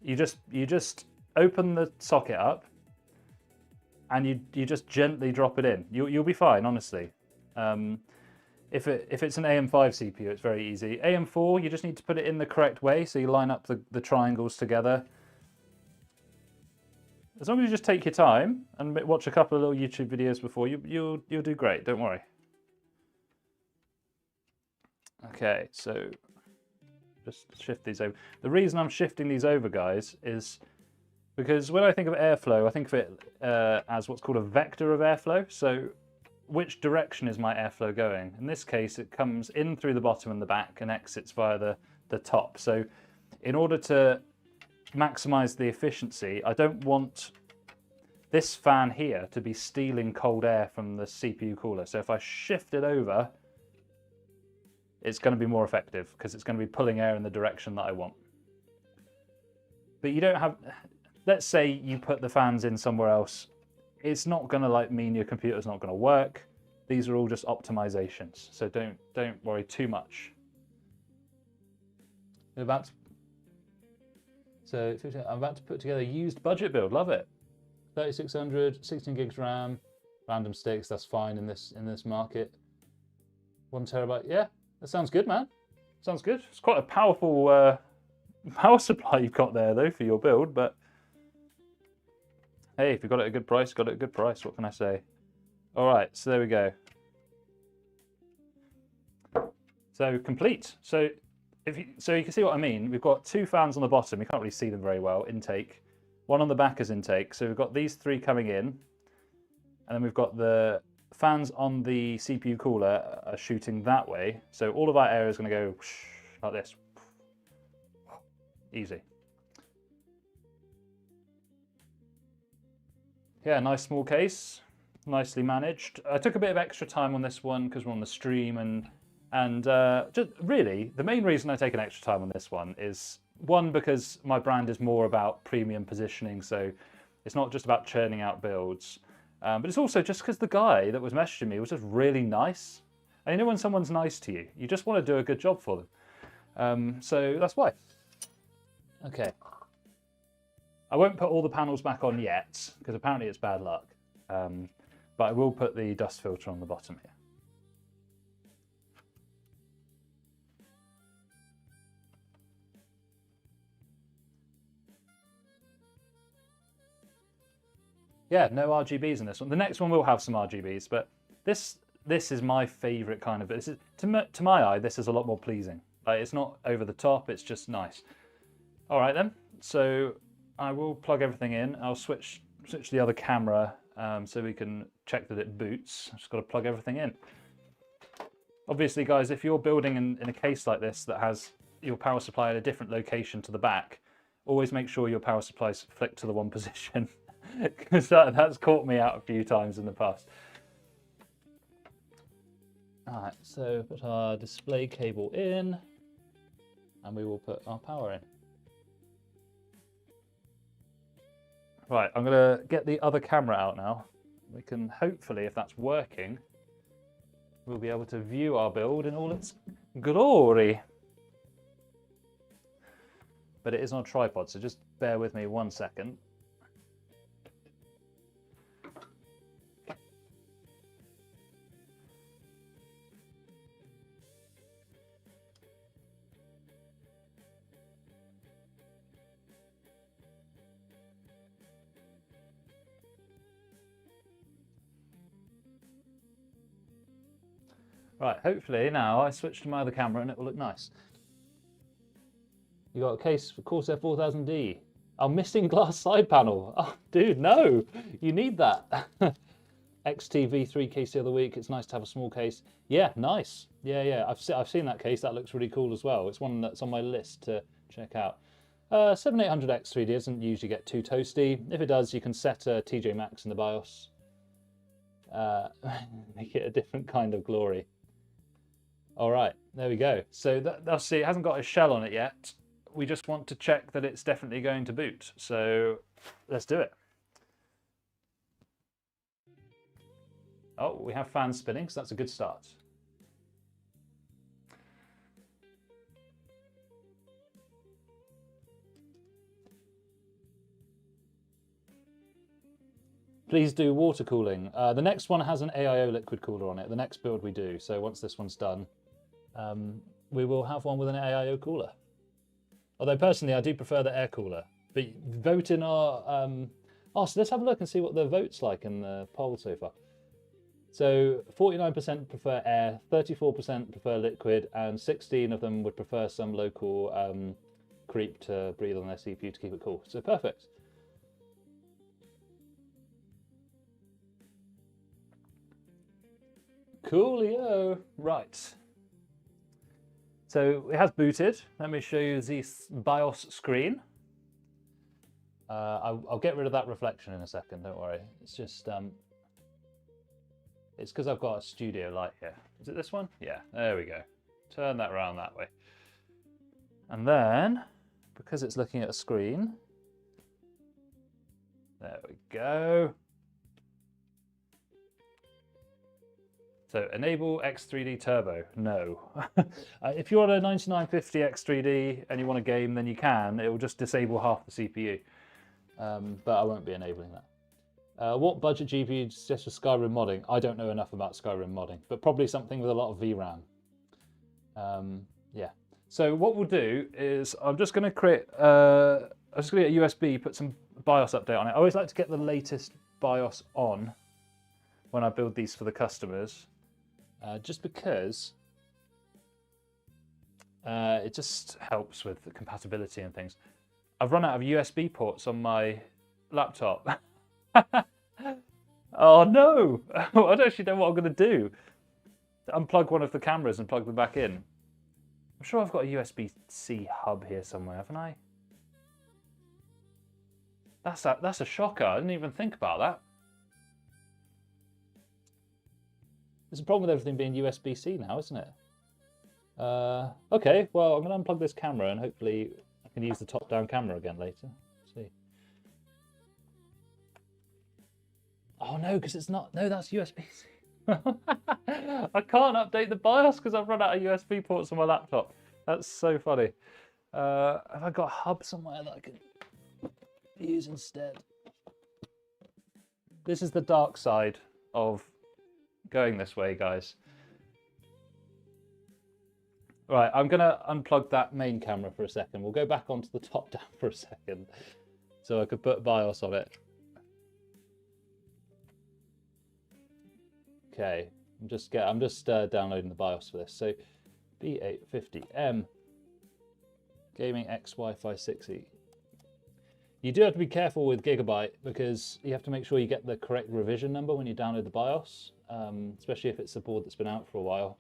Speaker 1: You just open the socket up and you just gently drop it in. You'll be fine, honestly. If it's an AM5 CPU, it's very easy. AM4, you just need to put it in the correct way, so you line up the triangles together. As long as you just take your time and watch a couple of little YouTube videos before, you'll do great, don't worry. Okay, so just shift these over. The reason I'm shifting these over, guys, is because when I think of airflow, I think of it as what's called a vector of airflow. So which direction is my airflow going? In this case, it comes in through the bottom and the back and exits via the top. So in order to maximize the efficiency, I don't want this fan here to be stealing cold air from the CPU cooler. So if I shift it over, it's going to be more effective because it's going to be pulling air in the direction that I want. But you don't have, let's say you put the fans in somewhere else, it's not going to mean your computer's not going to work. These are all just optimizations, so don't worry too much. I'm about to put together a used budget build. Love it. 3600, 16 gigs RAM, random sticks. That's fine in this market. 1 terabyte. Yeah, that sounds good, man. Sounds good. It's quite a powerful power supply you've got there, though, for your build. But hey, if you got it at a good price, got it at a good price. What can I say? All right, so there we go. So complete. So you can see what I mean. We've got 2 fans on the bottom. You can't really see them very well. Intake. 1 on the back is intake. So we've got these 3 coming in, and then we've got the fans on the CPU cooler are shooting that way. So all of our air is going to go like this. Easy. Yeah, nice small case, nicely managed. I took a bit of extra time on this one because we're on the stream, and just really the main reason I take an extra time on this one is, one, because my brand is more about premium positioning, so it's not just about churning out builds, but it's also just because the guy that was messaging me was just really nice. And you know when someone's nice to you, you just want to do a good job for them. So that's why. Okay. I won't put all the panels back on yet, because apparently it's bad luck. But I will put the dust filter on the bottom here. Yeah, no RGBs in this one. The next one will have some RGBs, but this is my favourite kind of. This is, to my eye, this is a lot more pleasing. Like, it's not over the top. It's just nice. All right then. So I will plug everything in. I'll switch the other camera so we can check that it boots. I've just got to plug everything in. Obviously, guys, if you're building in a case like this that has your power supply at a different location to the back, always make sure your power supply is flicked to the one position, because that's caught me out a few times in the past. All right, so put our display cable in, and we will put our power in. Right, I'm going to get the other camera out now. We can hopefully, if that's working, we'll be able to view our build in all its glory. But it is on a tripod, so just bear with me 1 second. Right, hopefully now I switch to my other camera and it will look nice. You got a case for Corsair 4000D. Our missing glass side panel. Oh, dude, no, you need that. XTV3 case the other week. It's nice to have a small case. Yeah, nice. Yeah. I've seen that case. That looks really cool as well. It's one that's on my list to check out. 7800X3D doesn't usually get too toasty. If it does, you can set a TJ Maxx in the BIOS. Make it a different kind of glory. All right, there we go. So that's see, it hasn't got a shell on it yet. We just want to check that it's definitely going to boot. So let's do it. Oh, we have fans spinning, so that's a good start. Please do water cooling. The next one has an AIO liquid cooler on it, the next build we do. So once this one's done, we will have one with an AIO cooler. Although personally, I do prefer the air cooler. But vote in our... Oh, so let's have a look and see what the vote's like in the poll so far. So 49% prefer air, 34% prefer liquid, and 16 of them would prefer some local creep to breathe on their CPU to keep it cool. So perfect. Coolio. Right. So it has booted. Let me show you the BIOS screen. I'll get rid of that reflection in a second, don't worry. It's just, it's because I've got a studio light here. Is it this one? Yeah, there we go. Turn that around that way. And then, because it's looking at a screen, there we go. So enable X3D Turbo, no. If you're on a 9950 X3D and you want a game, then you can. It will just disable half the CPU. But I won't be enabling that. What budget GPU do you suggest for Skyrim modding? I don't know enough about Skyrim modding, but probably something with a lot of VRAM. Yeah. So what we'll do is I'm just going to create a USB, put some BIOS update on it. I always like to get the latest BIOS on when I build these for the customers, just because it just helps with the compatibility and things. I've run out of USB ports on my laptop. Oh no! I don't actually know what I'm going to do. Unplug one of the cameras and plug them back in. I'm sure I've got a USB-C hub here somewhere, haven't I? That's a shocker. I didn't even think about that. There's a problem with everything being USB-C now, isn't it? Okay, well, I'm going to unplug this camera and hopefully I can use the top-down camera again later. Let's see. Oh no, because it's not. No, that's USB-C. I can't update the BIOS because I've run out of USB ports on my laptop. That's so funny. Have I got a hub somewhere that I can use instead? This is the dark side of going this way, guys. Right, I'm going to unplug that main camera for a second. We'll go back onto the top down for a second so I could put BIOS on it. Okay, I'm just downloading the BIOS for this. So B850M Gaming X Wi-Fi 6E. You do have to be careful with Gigabyte because you have to make sure you get the correct revision number when you download the BIOS, especially if it's a board that's been out for a while,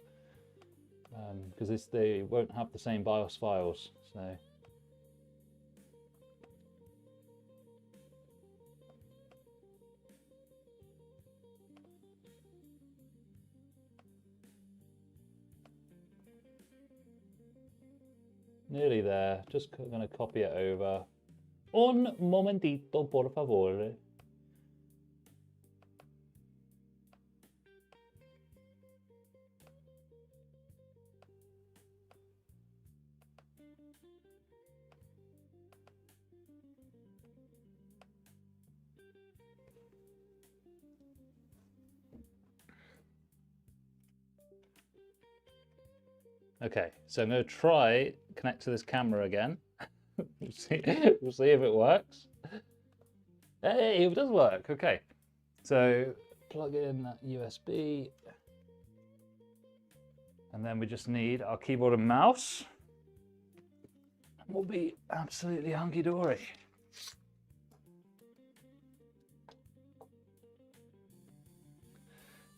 Speaker 1: because they won't have the same BIOS files. So. Nearly there, just going to copy it over. Un momentito, por favor. Okay, so I'm going to try connect to this camera again. we'll see if it works. Hey, it does work. Okay, so plug in that USB, and then we just need our keyboard and mouse. And we'll be absolutely hunky-dory.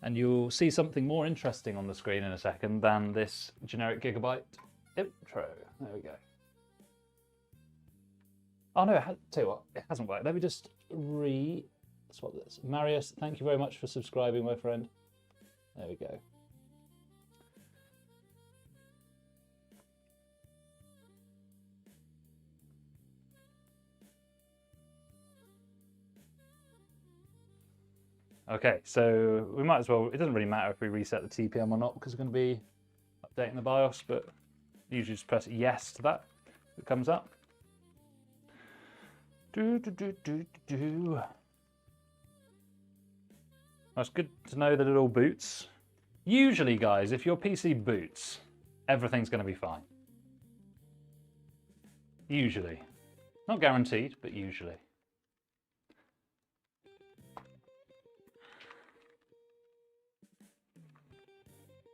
Speaker 1: And you'll see something more interesting on the screen in a second than this generic Gigabyte intro. There we go. Oh no, tell you what, it hasn't worked. Let me just swap this. Marius, thank you very much for subscribing, my friend. There we go. Okay, so we might as well, it doesn't really matter if we reset the TPM or not because we're going to be updating the BIOS, but usually just press yes to that. It comes up. That's good to know that it all boots. Usually, guys, if your PC boots, everything's going to be fine. Usually. Not guaranteed, but usually.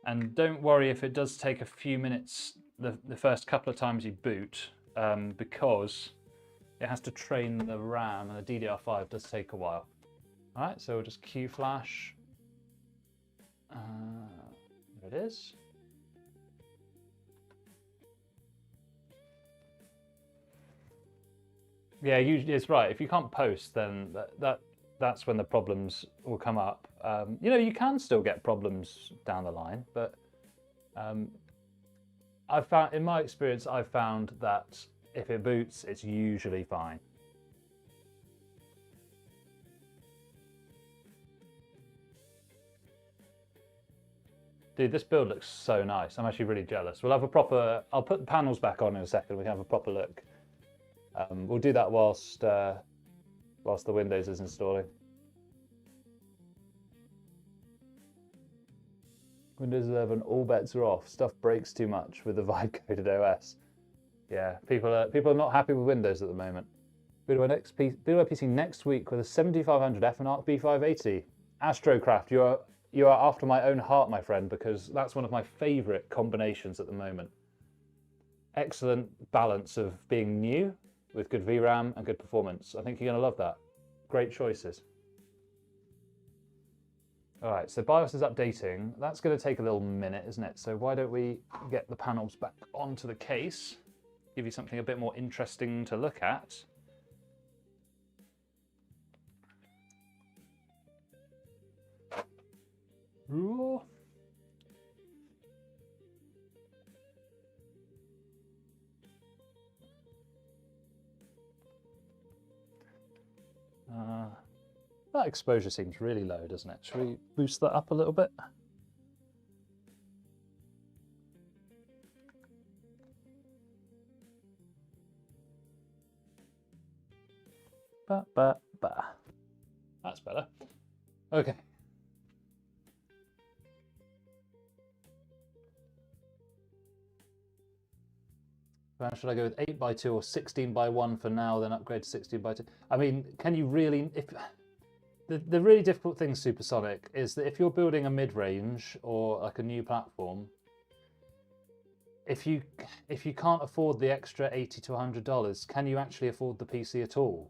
Speaker 1: And don't worry if it does take a few minutes the first couple of times you boot, because it has to train the RAM, and the DDR5 does take a while. All right, so we'll just Q flash. There it is. Yeah, usually it's right. If you can't post, then that's when the problems will come up. You know, you can still get problems down the line, but I've found, in my experience, I've found that if it boots, it's usually fine. Dude, this build looks so nice. I'm actually really jealous. We'll have a proper, I'll put the panels back on in a second. We can have a proper look. We'll do that whilst the Windows is installing. Windows 11, all bets are off. Stuff breaks too much with the vibe-coded OS. Yeah, people are not happy with Windows at the moment. Build my PC next week with a 7500 F and ARC B580. Astrocraft, you are after my own heart, my friend, because that's one of my favourite combinations at the moment. Excellent balance of being new with good VRAM and good performance. I think you're going to love that. Great choices. All right, so BIOS is updating. That's going to take a little minute, isn't it? So why don't we get the panels back onto the case, give you something a bit more interesting to look at. Ooh. That exposure seems really low, doesn't it? Should we boost that up a little bit? That's better. Okay. Should I go with 8x2 or 16x1 for now, then upgrade to 16x2? I mean, can you really... The really difficult thing, Supersonic, is that if you're building a mid-range or like a new platform, if you can't afford the extra $80 to $100, can you actually afford the PC at all?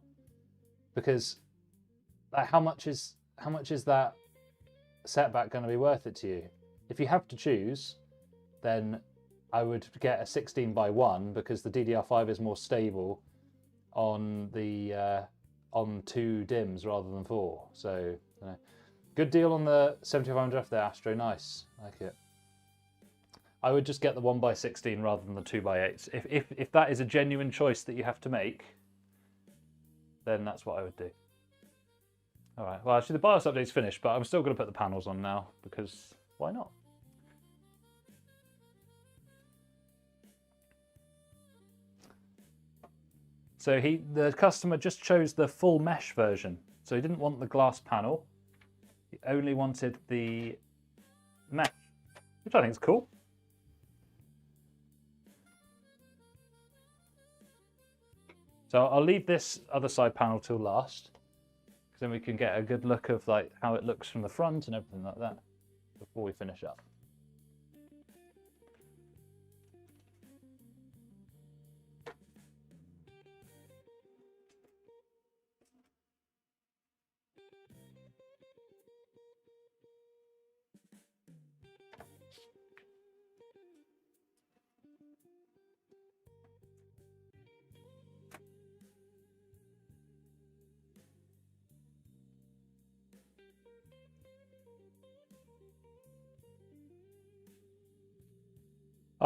Speaker 1: Because how much is that setback going to be worth it to you? If you have to choose, then I would get a 16x1 because the DDR5 is more stable on the on 2 DIMMs rather than 4. So, you know, good deal on the 7500F there, Astro. Nice, like it. I would just get the 1x16 rather than the 2x8s. If that is a genuine choice that you have to make, then that's what I would do. All right. Well, actually, the BIOS update's finished, but I'm still going to put the panels on now because why not? So the customer just chose the full mesh version. So he didn't want the glass panel. He only wanted the mesh, which I think is cool. So I'll leave this other side panel till last, because then we can get a good look of like how it looks from the front and everything like that before we finish up.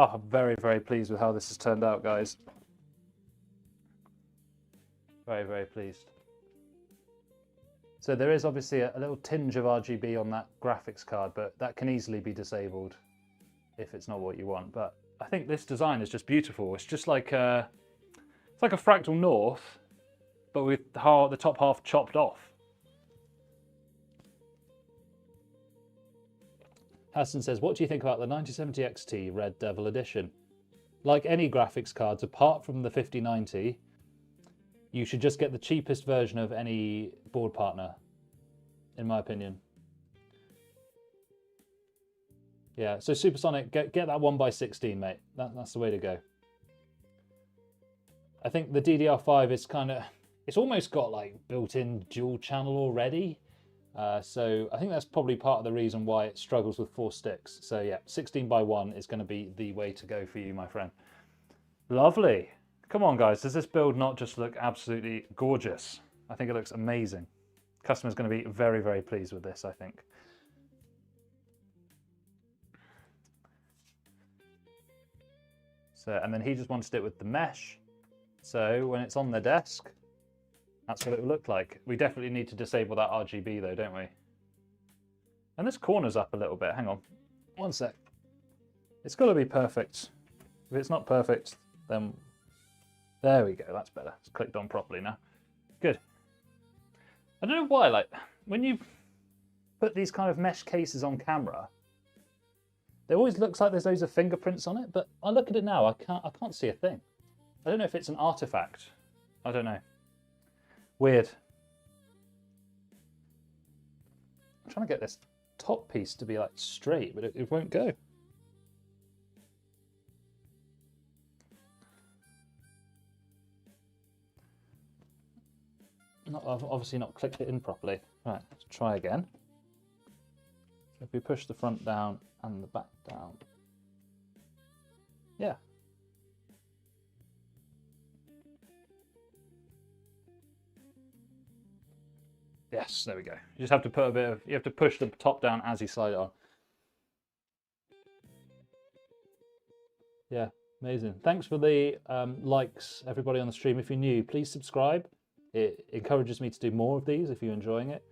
Speaker 1: Oh, I'm very, very pleased with how this has turned out, guys. Very, very pleased. So there is obviously a little tinge of RGB on that graphics card, but that can easily be disabled if it's not what you want. But I think this design is just beautiful. It's just like it's like a Fractal North, but with the top half chopped off. Hassan says, what do you think about the 9070 XT Red Devil Edition? Like any graphics cards, apart from the 5090, you should just get the cheapest version of any board partner, in my opinion. Yeah, so Supersonic, get that 1x16, mate. That's the way to go. I think the DDR5 is kind of, it's almost got like built-in dual channel already. So I think that's probably part of the reason why it struggles with 4 sticks. So yeah, 16x1 is going to be the way to go for you, my friend. Lovely. Come on, guys. Does this build not just look absolutely gorgeous? I think it looks amazing. Customer's going to be very, very pleased with this, I think. So, and then he just wanted it with the mesh. So when it's on the desk, that's what it will look like. We definitely need to disable that RGB though, don't we? And this corner's up a little bit. Hang on. One sec. It's got to be perfect. If it's not perfect, then... There we go. That's better. It's clicked on properly now. Good. I don't know why, like, when you put these kind of mesh cases on camera, it always looks like there's loads of fingerprints on it, but I look at it now, I can't see a thing. I don't know if it's an artifact. I don't know. Weird. I'm trying to get this top piece to be like straight, but it won't go. I've obviously not clicked it in properly. Right, let's try again. So if we push the front down and the back down. Yeah. Yes, there we go. You just have to put a bit of, you have to push the top down as you slide it on. Yeah, amazing. Thanks for the likes, everybody on the stream. If you're new, please subscribe. It encourages me to do more of these if you're enjoying it.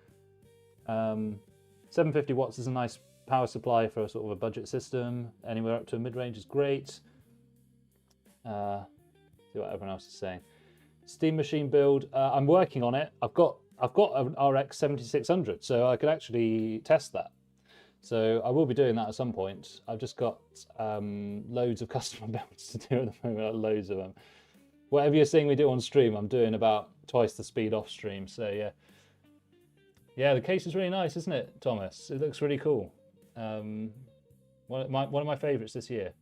Speaker 1: 750 watts is a nice power supply for a sort of a budget system. Anywhere up to a mid-range is great. See what everyone else is saying. Steam machine build. I'm working on it. I've got an RX 7600, so I could actually test that. So I will be doing that at some point. I've just got loads of customer builds to do at the moment, loads of them. Whatever you're seeing me do on stream, I'm doing about twice the speed off stream. So yeah, yeah, the case is really nice, isn't it, Thomas? It looks really cool. One of my favourites this year.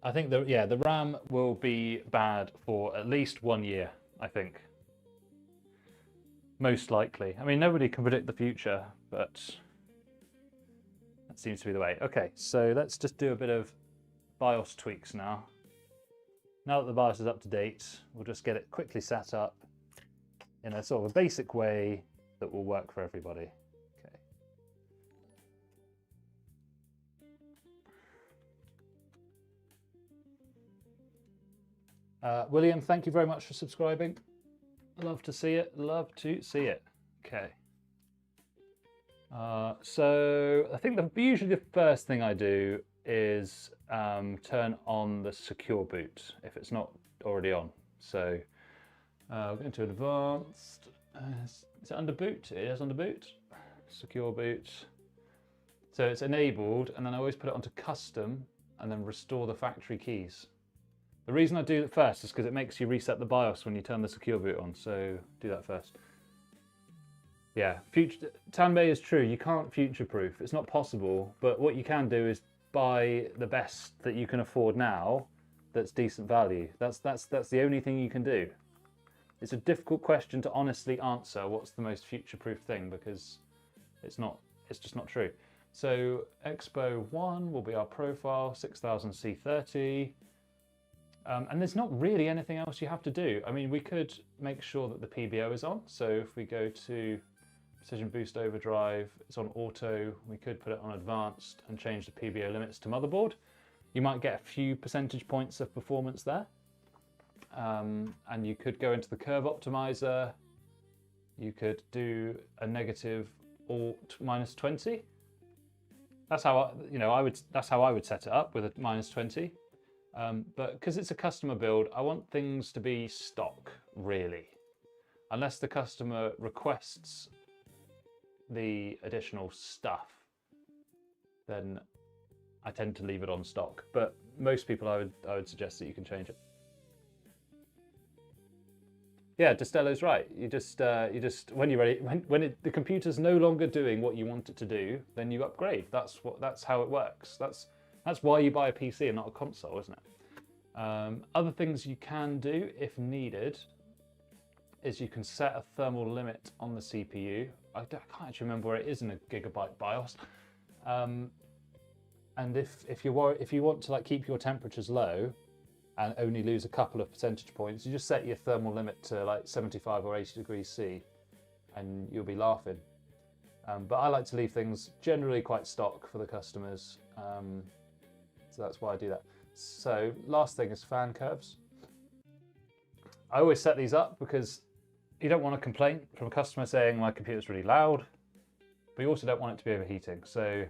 Speaker 1: I think the RAM will be bad for at least 1 year, I think. Most likely. I mean, nobody can predict the future, but that seems to be the way. Okay, so let's just do a bit of BIOS tweaks now. Now that the BIOS is up to date, we'll just get it quickly set up in a sort of a basic way that will work for everybody. Okay. William, thank you very much for subscribing. Love to see it. Love to see it. Okay. So I think usually the first thing I do is turn on the secure boot if it's not already on. So we'll go into advanced. Is it under boot? It is under boot. Secure boot. So it's enabled, and then I always put it onto custom and then restore the factory keys. The reason I do it first is because it makes you reset the BIOS when you turn the secure boot on, so do that first. Yeah, Tanbei is true, you can't future-proof, it's not possible, but what you can do is buy the best that you can afford now that's decent value. That's the only thing you can do. It's a difficult question to honestly answer, what's the most future-proof thing, because it's just not true. So Expo 1 will be our profile, 6000 C30. And there's not really anything else you have to do. I mean, we could make sure that the PBO is on. So if we go to Precision Boost Overdrive, it's on auto. We could put it on advanced and change the PBO limits to motherboard. You might get a few percentage points of performance there. And you could go into the curve optimizer. You could do a negative alt -20. That's how that's how I would set it up with a -20. But because it's a customer build, I want things to be stock, really. Unless the customer requests the additional stuff, then I tend to leave it on stock. But most people, I would suggest that you can change it. Yeah, Destello's right. You just when you're ready, when the computer's no longer doing what you want it to do, then you upgrade. That's how it works. That's why you buy a PC and not a console, isn't it? Other things you can do if needed is you can set a thermal limit on the CPU. I can't actually remember where it is in a gigabyte BIOS. And if you want to like keep your temperatures low and only lose a couple of percentage points, you just set your thermal limit to like 75 or 80 degrees C and you'll be laughing. But I like to leave things generally quite stock for the customers. So that's why I do that. So last thing is fan curves. I always set these up because you don't want a complaint from a customer saying my computer's really loud, but you also don't want it to be overheating. So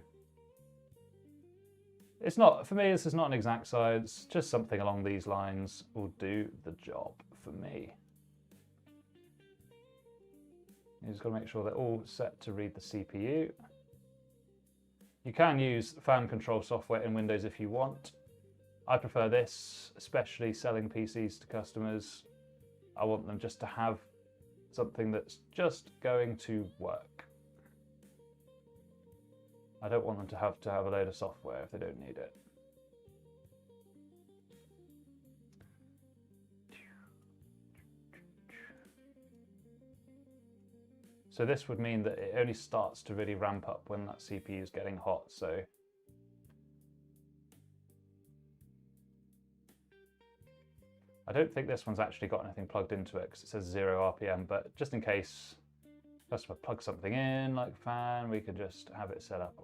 Speaker 1: it's not, for me, this is not an exact science, just something along these lines will do the job for me. You just got to make sure they're all set to read the CPU. You can use fan control software in Windows if you want. I prefer this, especially selling PCs to customers. I want them just to have something that's just going to work. I don't want them to have a load of software if they don't need it. So this would mean that it only starts to really ramp up when that CPU is getting hot. So I don't think this one's actually got anything plugged into it because it says 0 RPM, but just in case customer plugs something in like fan, we could just have it set up.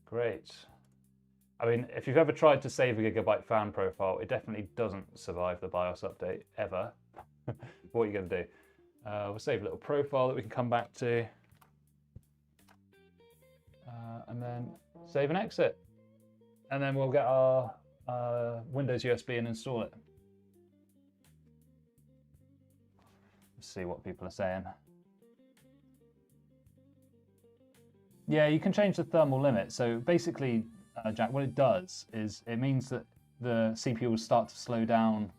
Speaker 1: Great. I mean, if you've ever tried to save a gigabyte fan profile, it definitely doesn't survive the BIOS update, ever. What are you going to do? We'll save a little profile that we can come back to. And then save and exit. And then we'll get our Windows USB and install it. Let's see what people are saying. Yeah, you can change the thermal limit. So basically, Jack, what it does is it means that the CPU will start to slow down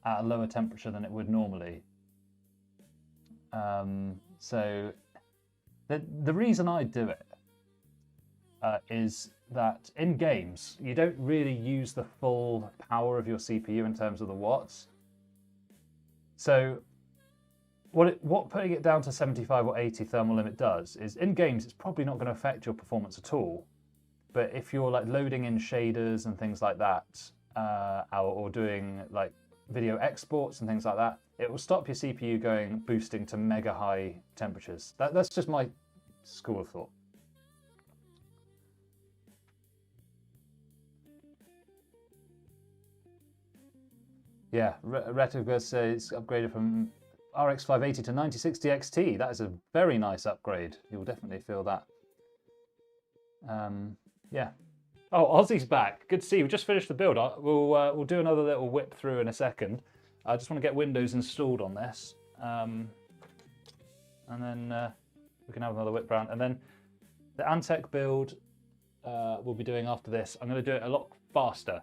Speaker 1: at a lower temperature than it would normally. So the reason I do it is that in games, you don't really use the full power of your CPU in terms of the watts. So what putting it down to 75 or 80 thermal limit does is in games, it's probably not going to affect your performance at all. But if you're like loading in shaders and things like that, or doing like video exports and things like that, it will stop your CPU boosting to mega high temperatures. That's just my school of thought. Yeah, Retica says upgraded from RX 580 to 9060 XT. That is a very nice upgrade. You'll definitely feel that. Yeah. Oh, Ozzy's back. Good to see you. We just finished the build. We'll do another little whip through in a second. I just want to get Windows installed on this. And then we can have another whip round. And then the Antec build we'll be doing after this. I'm going to do it a lot faster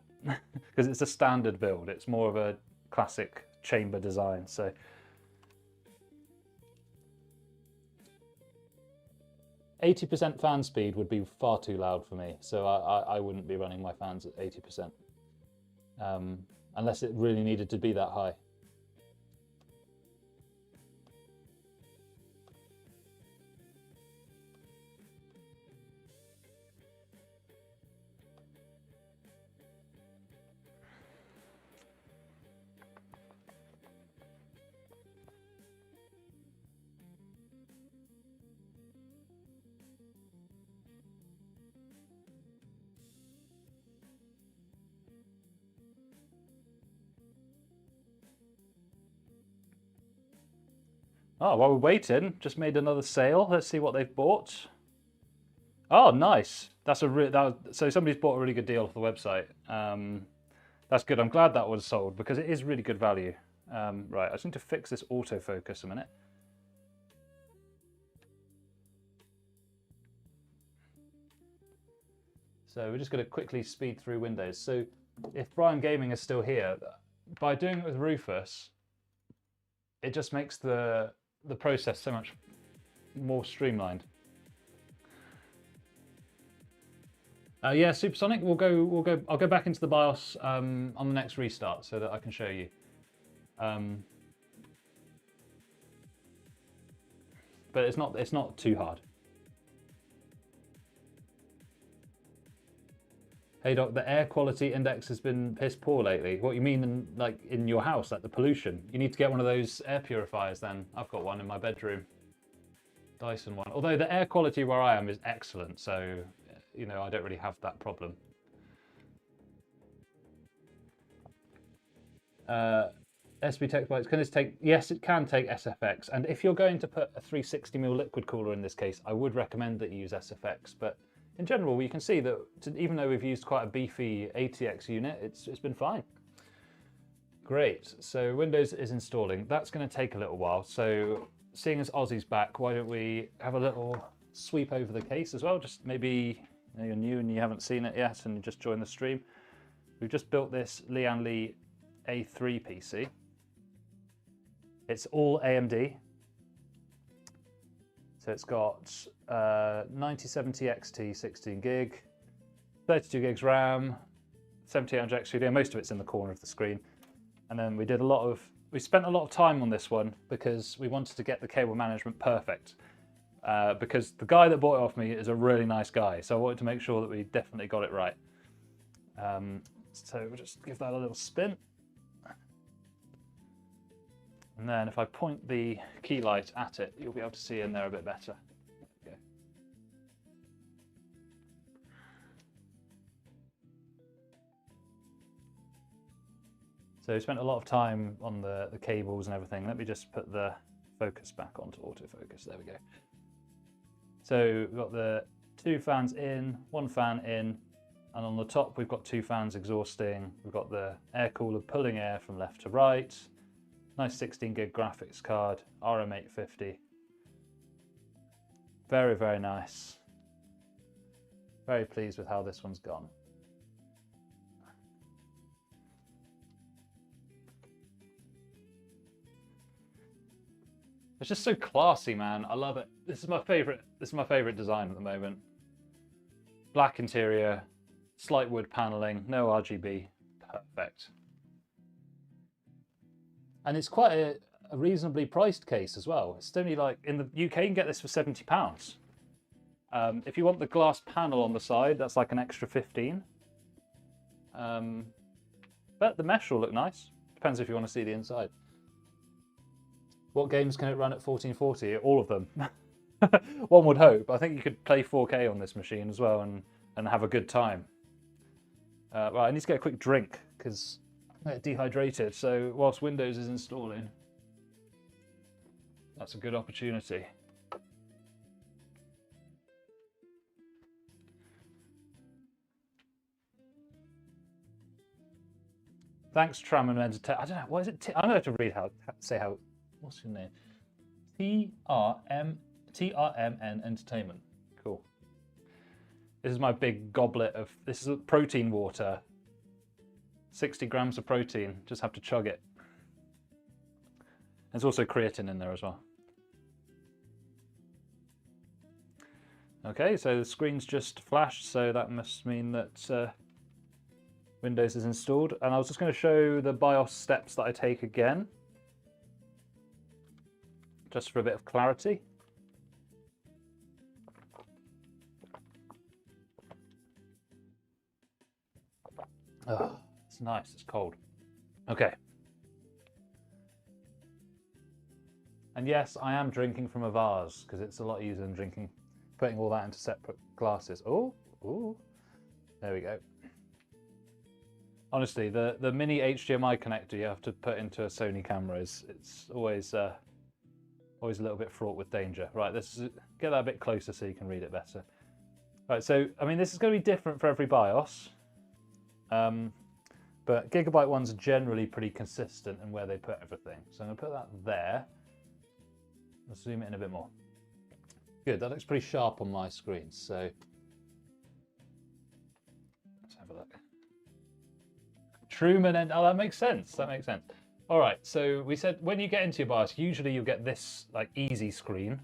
Speaker 1: because it's a standard build. It's more of a classic chamber design. So %80 fan speed would be far too loud for me, so I wouldn't be running my fans at 80%, unless it really needed to be that high. Oh, while we're waiting, just made another sale. Let's see what they've bought. Oh, nice. That's so somebody's bought a really good deal off the website. That's good. I'm glad that was sold because it is really good value. Right, I just need to fix this autofocus a minute. So we're just going to quickly speed through Windows. So if Brian Gaming is still here, by doing it with Rufus, it just makes the process so much more streamlined. Yeah, Supersonic. We'll go. I'll go back into the BIOS on the next restart so that I can show you. But it's not too hard. Hey Doc, the air quality index has been piss poor lately. What you mean in your house, like the pollution? You need to get one of those air purifiers then. I've got one in my bedroom. Dyson one. Although the air quality where I am is excellent, so you know I don't really have that problem. SB Textbytes, can this take? Yes, it can take SFX. And if you're going to put a 360mm liquid cooler in this case, I would recommend that you use SFX. But in general, you can see that even though we've used quite a beefy ATX unit, it's been fine. Great, so Windows is installing. That's going to take a little while. So seeing as Ozzy's back, why don't we have a little sweep over the case as well? Just maybe you're new and you haven't seen it yet and you just joined the stream. We've just built this Lian Li A3 PC. It's all AMD. So it's got 9070 XT 16 gig, 32 gigs RAM, 7800X video. Most of it's in the corner of the screen. And then we spent a lot of time on this one because we wanted to get the cable management perfect. Because the guy that bought it off me is a really nice guy. So I wanted to make sure that we definitely got it right. So we'll just give that a little spin. And then if I point the key light at it, you'll be able to see in there a bit better. Okay. So we spent a lot of time on the cables and everything. Let me just put the focus back onto autofocus. There we go. So we've got the 2 fans in, 1 fan in, and on the top we've got 2 fans exhausting. We've got the air cooler pulling air from left to right. Nice 16 gig graphics card, RM850. Very, very nice. Very pleased with how this one's gone. It's just so classy, man. I love it. This is my favorite design at the moment. Black interior, slight wood paneling, no RGB. Perfect. And it's quite a reasonably priced case as well. It's only like, in the UK you can get this for £70. If you want the glass panel on the side, that's like an extra 15. But the mesh will look nice. Depends if you want to see the inside. What games can it run at 1440? All of them. One would hope. I think you could play 4K on this machine as well and have a good time. Right, I need to get a quick drink because I get dehydrated. So whilst Windows is installing, that's a good opportunity. Thanks, Tramon Entertainment. I don't know, what is it? I'm going to have to read how, what's your name? TRMN Entertainment. Cool. This is my big goblet of, this is protein water. 60 grams of protein, just have to chug it. There's also creatine in there as well. Okay, so the screen's just flashed, so that must mean that Windows is installed. And I was just going to show the BIOS steps that I take again, just for a bit of clarity. Oh, it's nice, it's cold. Okay. And yes, I am drinking from a vase because it's a lot easier than putting all that into separate glasses. Oh, ooh, there we go. Honestly, the mini HDMI connector you have to put into a Sony camera it's always a little bit fraught with danger. Right, let's get that a bit closer so you can read it better. Right, so I mean, this is going to be different for every BIOS, but Gigabyte ones are generally pretty consistent in where they put everything. So I'm going to put that there. Let's zoom it in a bit more. Good, that looks pretty sharp on my screen, so let's have a look. Truman and, oh, that makes sense, that makes sense. All right, so we said when you get into your BIOS, usually you'll get this like easy screen,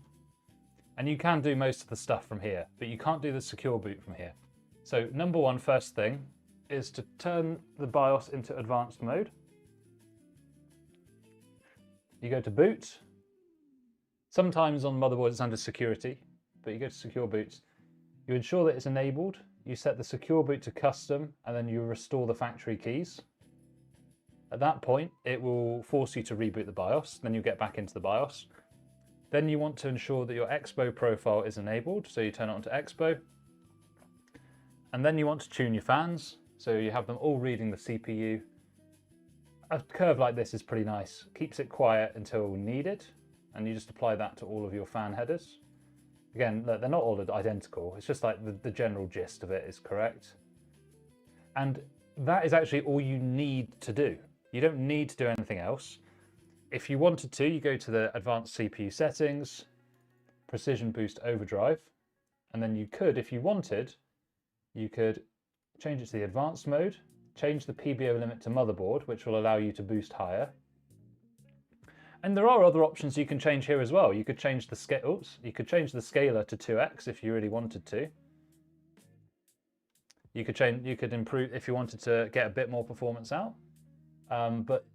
Speaker 1: and you can do most of the stuff from here, but you can't do the secure boot from here. So number one, first thing, is to turn the BIOS into advanced mode. You go to boot. Sometimes on motherboards it's under security, but you go to secure boot. You ensure that it's enabled. You set the secure boot to custom, and then you restore the factory keys. At that point, it will force you to reboot the BIOS. Then you get back into the BIOS. Then you want to ensure that your Expo profile is enabled, so you turn it on to Expo. And then you want to tune your fans, so you have them all reading the CPU. A curve like this is pretty nice. Keeps it quiet until needed, and you just apply that to all of your fan headers. Again, they're not all identical. It's just like the general gist of it is correct. And that is actually all you need to do. You don't need to do anything else. If you wanted to, you go to the advanced CPU settings, precision boost overdrive, and then you could, if you wanted, you could change it to the advanced mode, change the PBO limit to motherboard, which will allow you to boost higher. And there are other options you can change here as well. You could change the you could change the scaler to 2x if you really wanted to. You could improve if you wanted to get a bit more performance out. But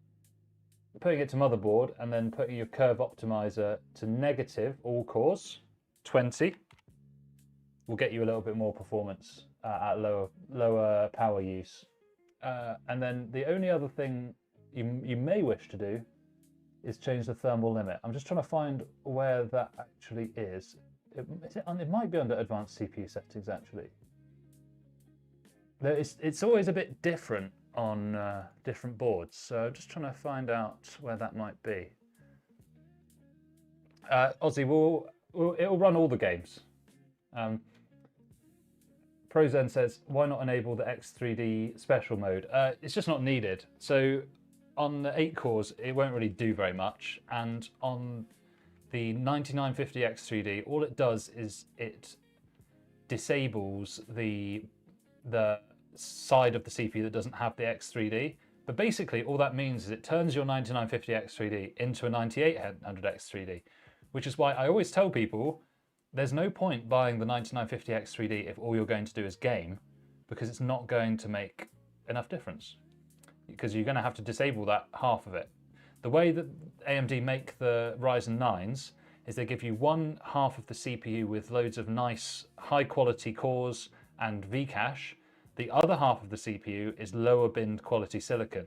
Speaker 1: putting it to motherboard and then putting your curve optimizer to negative all cores 20 will get you a little bit more performance at lower power use. And then the only other thing you may wish to do is change the thermal limit. I'm just trying to find where that actually is. It might be under advanced CPU settings actually. It's always a bit different on different boards, so I'm just trying to find out where that might be. Aussie, it'll run all the games. ProZen says, why not enable the X3D special mode? It's just not needed. So on the 8 cores, it won't really do very much. And on the 9950 X3D, all it does is it disables the side of the CPU that doesn't have the X3D. But basically, all that means is it turns your 9950 X3D into a 9800 X3D, which is why I always tell people there's no point buying the 9950 X3D if all you're going to do is game, because it's not going to make enough difference, because you're going to have to disable that half of it. The way that AMD make the Ryzen 9s is they give you one half of the CPU with loads of nice high quality cores and Vcache. The other half of the CPU is lower binned quality silicon,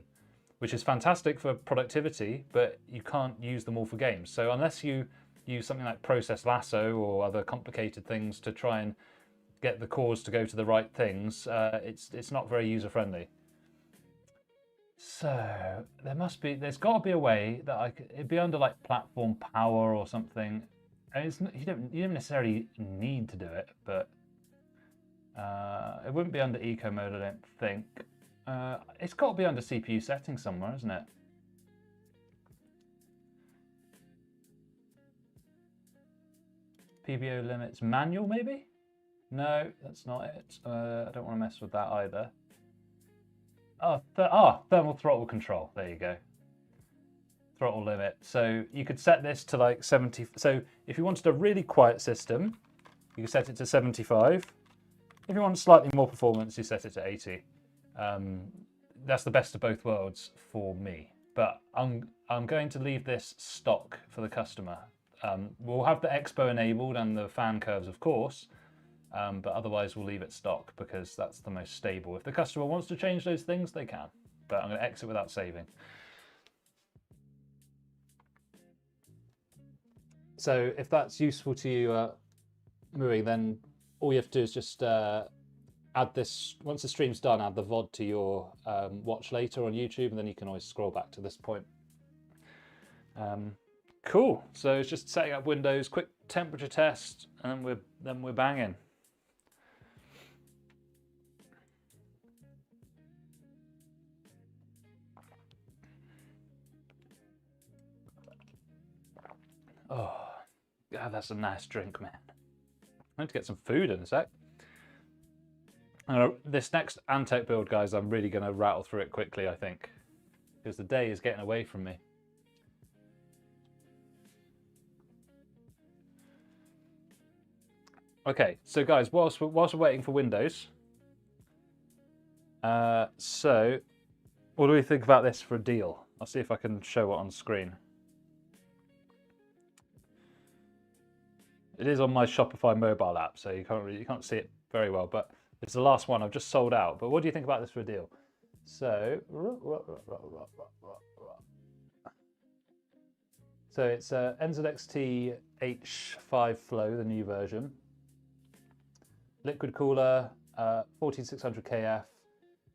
Speaker 1: which is fantastic for productivity, but you can't use them all for games. So unless you use something like Process Lasso or other complicated things to try and get the cores to go to the right things, it's not very user friendly. So there's got to be a way that it'd be under like platform power or something. And you don't necessarily need to do it, but it wouldn't be under eco mode, I don't think. It's got to be under CPU settings somewhere, isn't it? PBO limits manual, maybe? No, that's not it. I don't want to mess with that either. Thermal throttle control. There you go. Throttle limit. So you could set this to like 70. So if you wanted a really quiet system, you could set it to 75. If you want slightly more performance, you set it to 80. That's the best of both worlds for me. But I'm going to leave this stock for the customer. We'll have the Expo enabled and the fan curves, of course, but otherwise we'll leave it stock because that's the most stable. If the customer wants to change those things, they can, but I'm going to exit without saving. So if that's useful to you, Mui, then all you have to do is just add this, once the stream's done, add the VOD to your watch later on YouTube, and then you can always scroll back to this point. Cool, so it's just setting up Windows, quick temperature test, and then we're banging. Oh, God, that's a nice drink, man. I need to get some food in a sec. This next Antec build, guys, I'm really going to rattle through it quickly, I think, because the day is getting away from me. Okay, so guys, whilst we're waiting for Windows, so what do we think about this for a deal? I'll see if I can show it on screen. It is on my Shopify mobile app, so you can't see it very well, but it's the last one I've just sold out. But what do you think about this for a deal? So it's NZXT H5 Flow, the new version. Liquid cooler, 14600 KF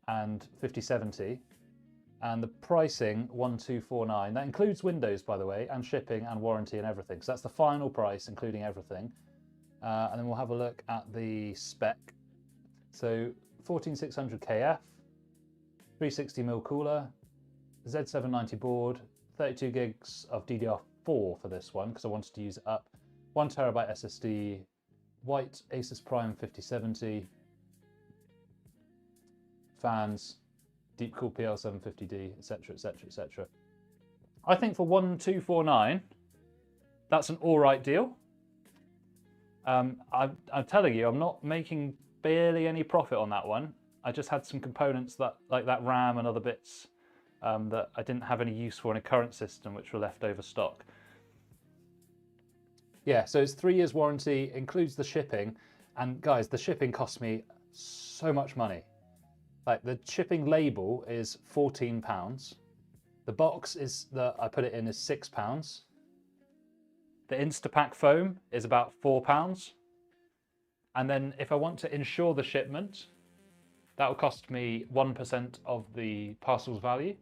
Speaker 1: and 5070. And the pricing, 1249. That includes Windows, by the way, and shipping and warranty and everything. So that's the final price, including everything. And then we'll have a look at the spec. So 14600 KF, 360mm cooler, Z790 board, 32 gigs of DDR4 for this one, because I wanted to use it up. 1TB SSD, white Asus Prime 5070, fans, deep cool PL750D, etc, etc, etc. I think for 1249, that's an all right deal. I'm telling you, I'm not making barely any profit on that one. I just had some components that, like that RAM and other bits, that I didn't have any use for in a current system, which were left over stock. Yeah, so it's 3 years warranty, includes the shipping, and guys, the shipping cost me so much money. Like the shipping label is £14. The box is that I put it in is £6. The Instapack foam is about £4. And then if I want to insure the shipment, that will cost me 1% of the parcel's value.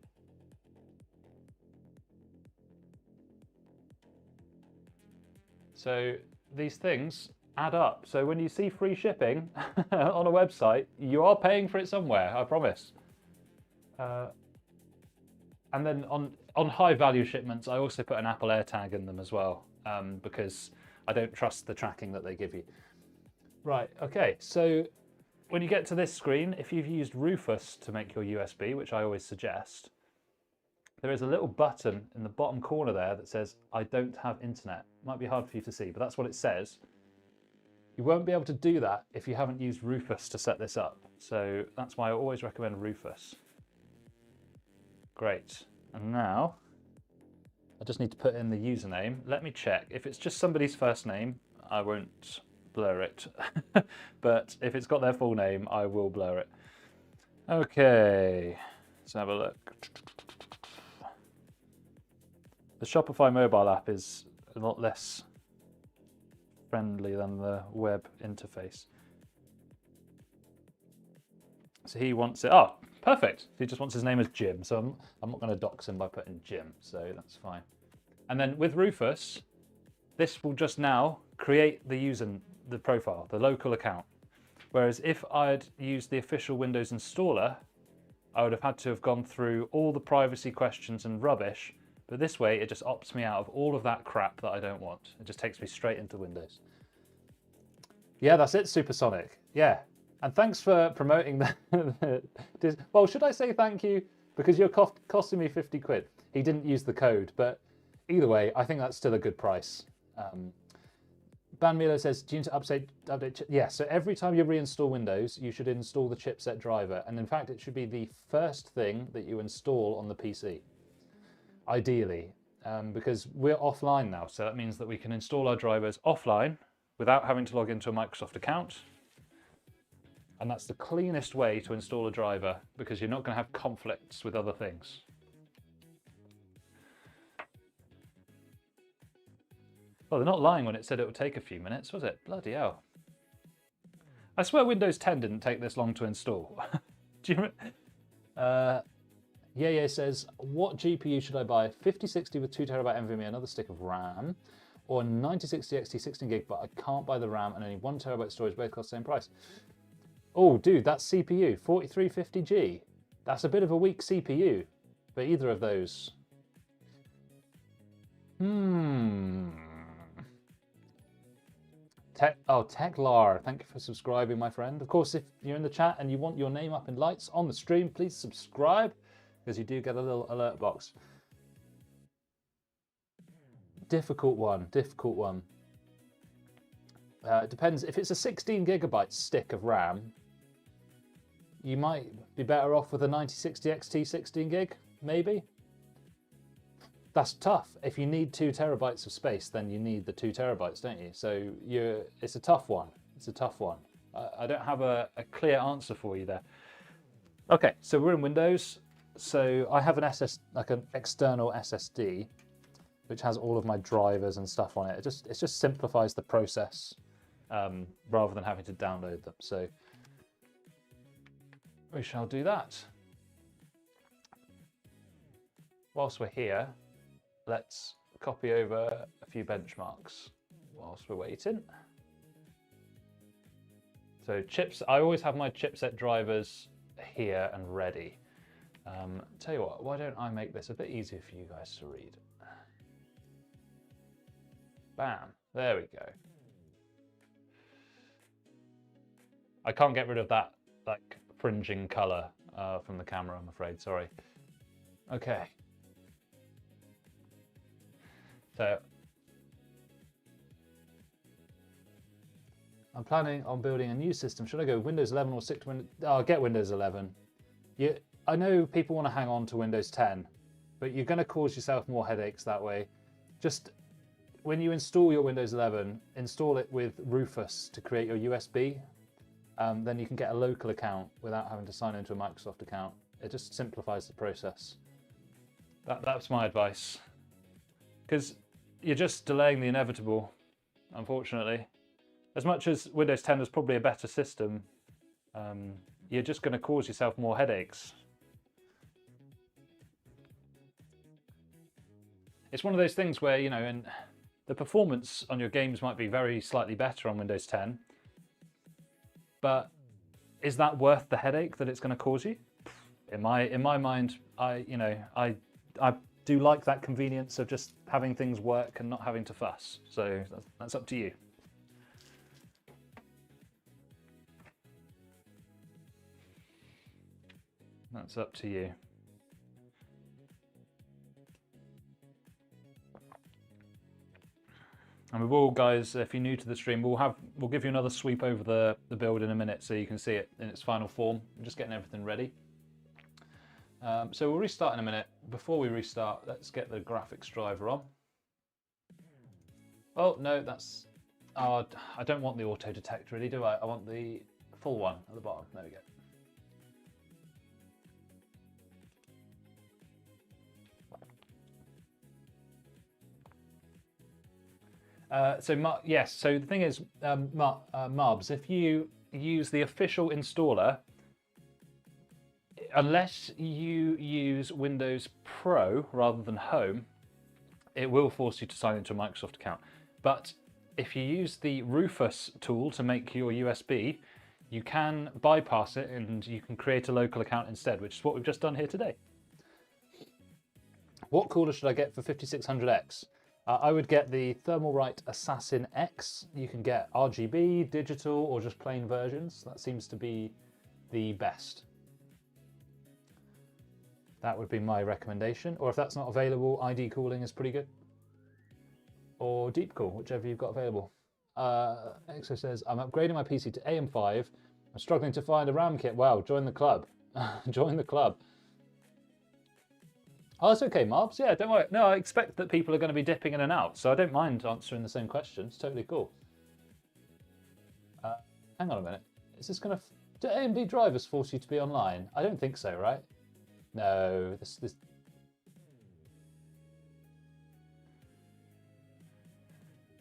Speaker 1: So these things add up. So when you see free shipping on a website, you are paying for it somewhere, I promise. And then on high value shipments, I also put an Apple AirTag in them as well, because I don't trust the tracking that they give you. Right, okay, so when you get to this screen, if you've used Rufus to make your USB, which I always suggest, there is a little button in the bottom corner there that says, I don't have internet. Might be hard for you to see, but that's what it says. You won't be able to do that if you haven't used Rufus to set this up. So that's why I always recommend Rufus. Great. And now I just need to put in the username. Let me check. If it's just somebody's first name, I won't blur it. But if it's got their full name, I will blur it. Okay, let's have a look. The Shopify mobile app is a lot less friendly than the web interface. So he wants it, oh, perfect. He just wants his name as Jim. So I'm not going to dox him by putting Jim, so that's fine. And then with Rufus, this will just now create the profile, the local account. Whereas if I'd used the official Windows installer, I would have had to have gone through all the privacy questions and rubbish. But this way, it just opts me out of all of that crap that I don't want. It just takes me straight into Windows. Yeah, that's it, Supersonic. Yeah. And thanks for promoting the... Well, should I say thank you? Because you're costing me 50 quid. He didn't use the code, but either way, I think that's still a good price. Ban Milo says, do you need to update? Yeah, so every time you reinstall Windows, you should install the chipset driver. And in fact, it should be the first thing that you install on the PC. Ideally, because we're offline now, so that means that we can install our drivers offline without having to log into a Microsoft account. And that's the cleanest way to install a driver, because you're not going to have conflicts with other things. Well, they're not lying when it said it would take a few minutes, was it? Bloody hell. I swear Windows 10 didn't take this long to install. Do you remember? Yeah, says, what GPU should I buy? 5060 with 2TB NVMe, another stick of RAM, or 9060 XT 16GB, but I can't buy the RAM and only 1TB storage, both cost the same price. Oh, dude, that's CPU, 4350G. That's a bit of a weak CPU for either of those. Techlar, thank you for subscribing, my friend. Of course, if you're in the chat and you want your name up in lights on the stream, please subscribe, because you do get a little alert box. Difficult one, difficult one. It depends. If it's a 16 gigabyte stick of RAM, you might be better off with a 9060 XT 16 gig, maybe. That's tough. If you need 2 terabytes of space, then you need the 2 terabytes, don't you? So it's a tough one. It's a tough one. I don't have a clear answer for you there. Okay, so we're in Windows. So I have like an external SSD, which has all of my drivers and stuff on it. It just simplifies the process rather than having to download them. So we shall do that. Whilst we're here, let's copy over a few benchmarks whilst we're waiting. So chips, I always have my chipset drivers here and ready. Tell you what, why don't I make this a bit easier for you guys to read? Bam, there we go. I can't get rid of that like fringing color from the camera, I'm afraid, sorry. Okay. So I'm planning on building a new system. Should I go Windows 11 or stick to Windows? Oh, I'll get Windows 11. I know people want to hang on to Windows 10, but you're going to cause yourself more headaches that way. Just when you install your Windows 11, install it with Rufus to create your USB. Then you can get a local account without having to sign into a Microsoft account. It just simplifies the process. That's my advice. Because you're just delaying the inevitable, unfortunately. As much as Windows 10 is probably a better system, you're just going to cause yourself more headaches. It's one of those things where, you know, and the performance on your games might be very slightly better on Windows 10, but is that worth the headache that it's going to cause you? In my mind, I do like that convenience of just having things work and not having to fuss. So that's up to you. That's up to you. And we will, guys, if you're new to the stream, we'll give you another sweep over the build in a minute so you can see it in its final form. I'm just getting everything ready. So we'll restart in a minute. Before we restart, let's get the graphics driver on. Oh, no, that's... Oh, I don't want the auto detect really, do I? I want the full one at the bottom. There we go. Yes, so the thing is, Marbs, if you use the official installer, unless you use Windows Pro rather than Home, it will force you to sign into a Microsoft account. But if you use the Rufus tool to make your USB, you can bypass it and you can create a local account instead, which is what we've just done here today. What cooler should I get for 5600X? I would get the Thermalright Assassin X. You can get RGB, digital, or just plain versions. That seems to be the best. That would be my recommendation. Or if that's not available, ID cooling is pretty good. Or Deep Cool, whichever you've got available. Exo says, I'm upgrading my PC to AM5. I'm struggling to find a RAM kit. Wow, join the club. Join the club. Oh, that's okay, Marbs. Yeah, don't worry. No, I expect that people are going to be dipping in and out, so I don't mind answering the same questions. Totally cool. Hang on a minute. Is this going to... Do AMD drivers force you to be online? I don't think so, right? No, this...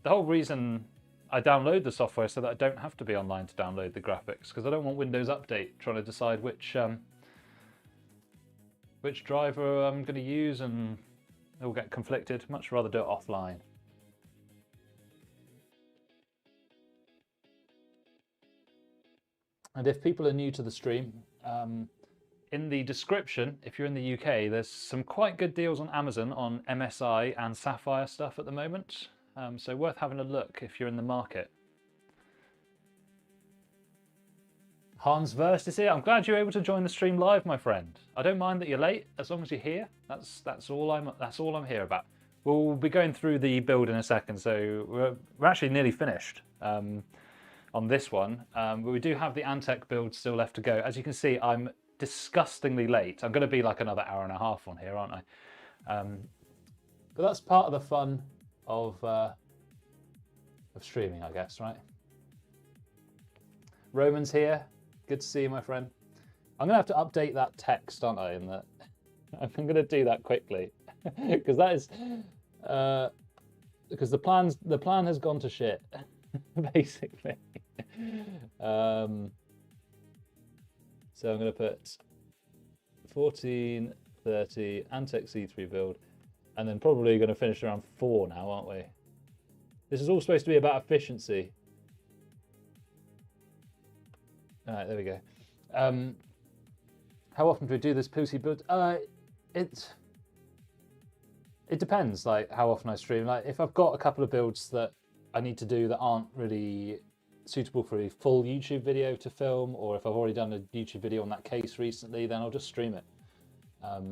Speaker 1: The whole reason I download the software is so that I don't have to be online to download the graphics, because I don't want Windows Update trying to decide which driver I'm going to use, and it will get conflicted. Much rather do it offline. And if people are new to the stream, in the description, if you're in the UK, there's some quite good deals on Amazon on MSI and Sapphire stuff at the moment. So worth having a look if you're in the market. Hans Verst is here. I'm glad you're able to join the stream live, my friend. I don't mind that you're late, as long as you're here. That's all I'm here about. We'll be going through the build in a second, so we're actually nearly finished on this one. But we do have the Antec build still left to go. As you can see, I'm disgustingly late. I'm going to be like another hour and a half on here, aren't I? But that's part of the fun of streaming, I guess, right? Roman's here. Good to see you, my friend. I'm going to have to update that text, aren't I? I'm going to do that quickly because that is because the plan has gone to shit, basically. So I'm going to put 1430 Antec C3 build, and then probably going to finish around 4 now, aren't we? This is all supposed to be about efficiency. All right, there we go. How often do we do this PC build? It depends, like how often I stream. Like if I've got a couple of builds that I need to do that aren't really suitable for a full YouTube video to film, or if I've already done a YouTube video on that case recently, then I'll just stream it.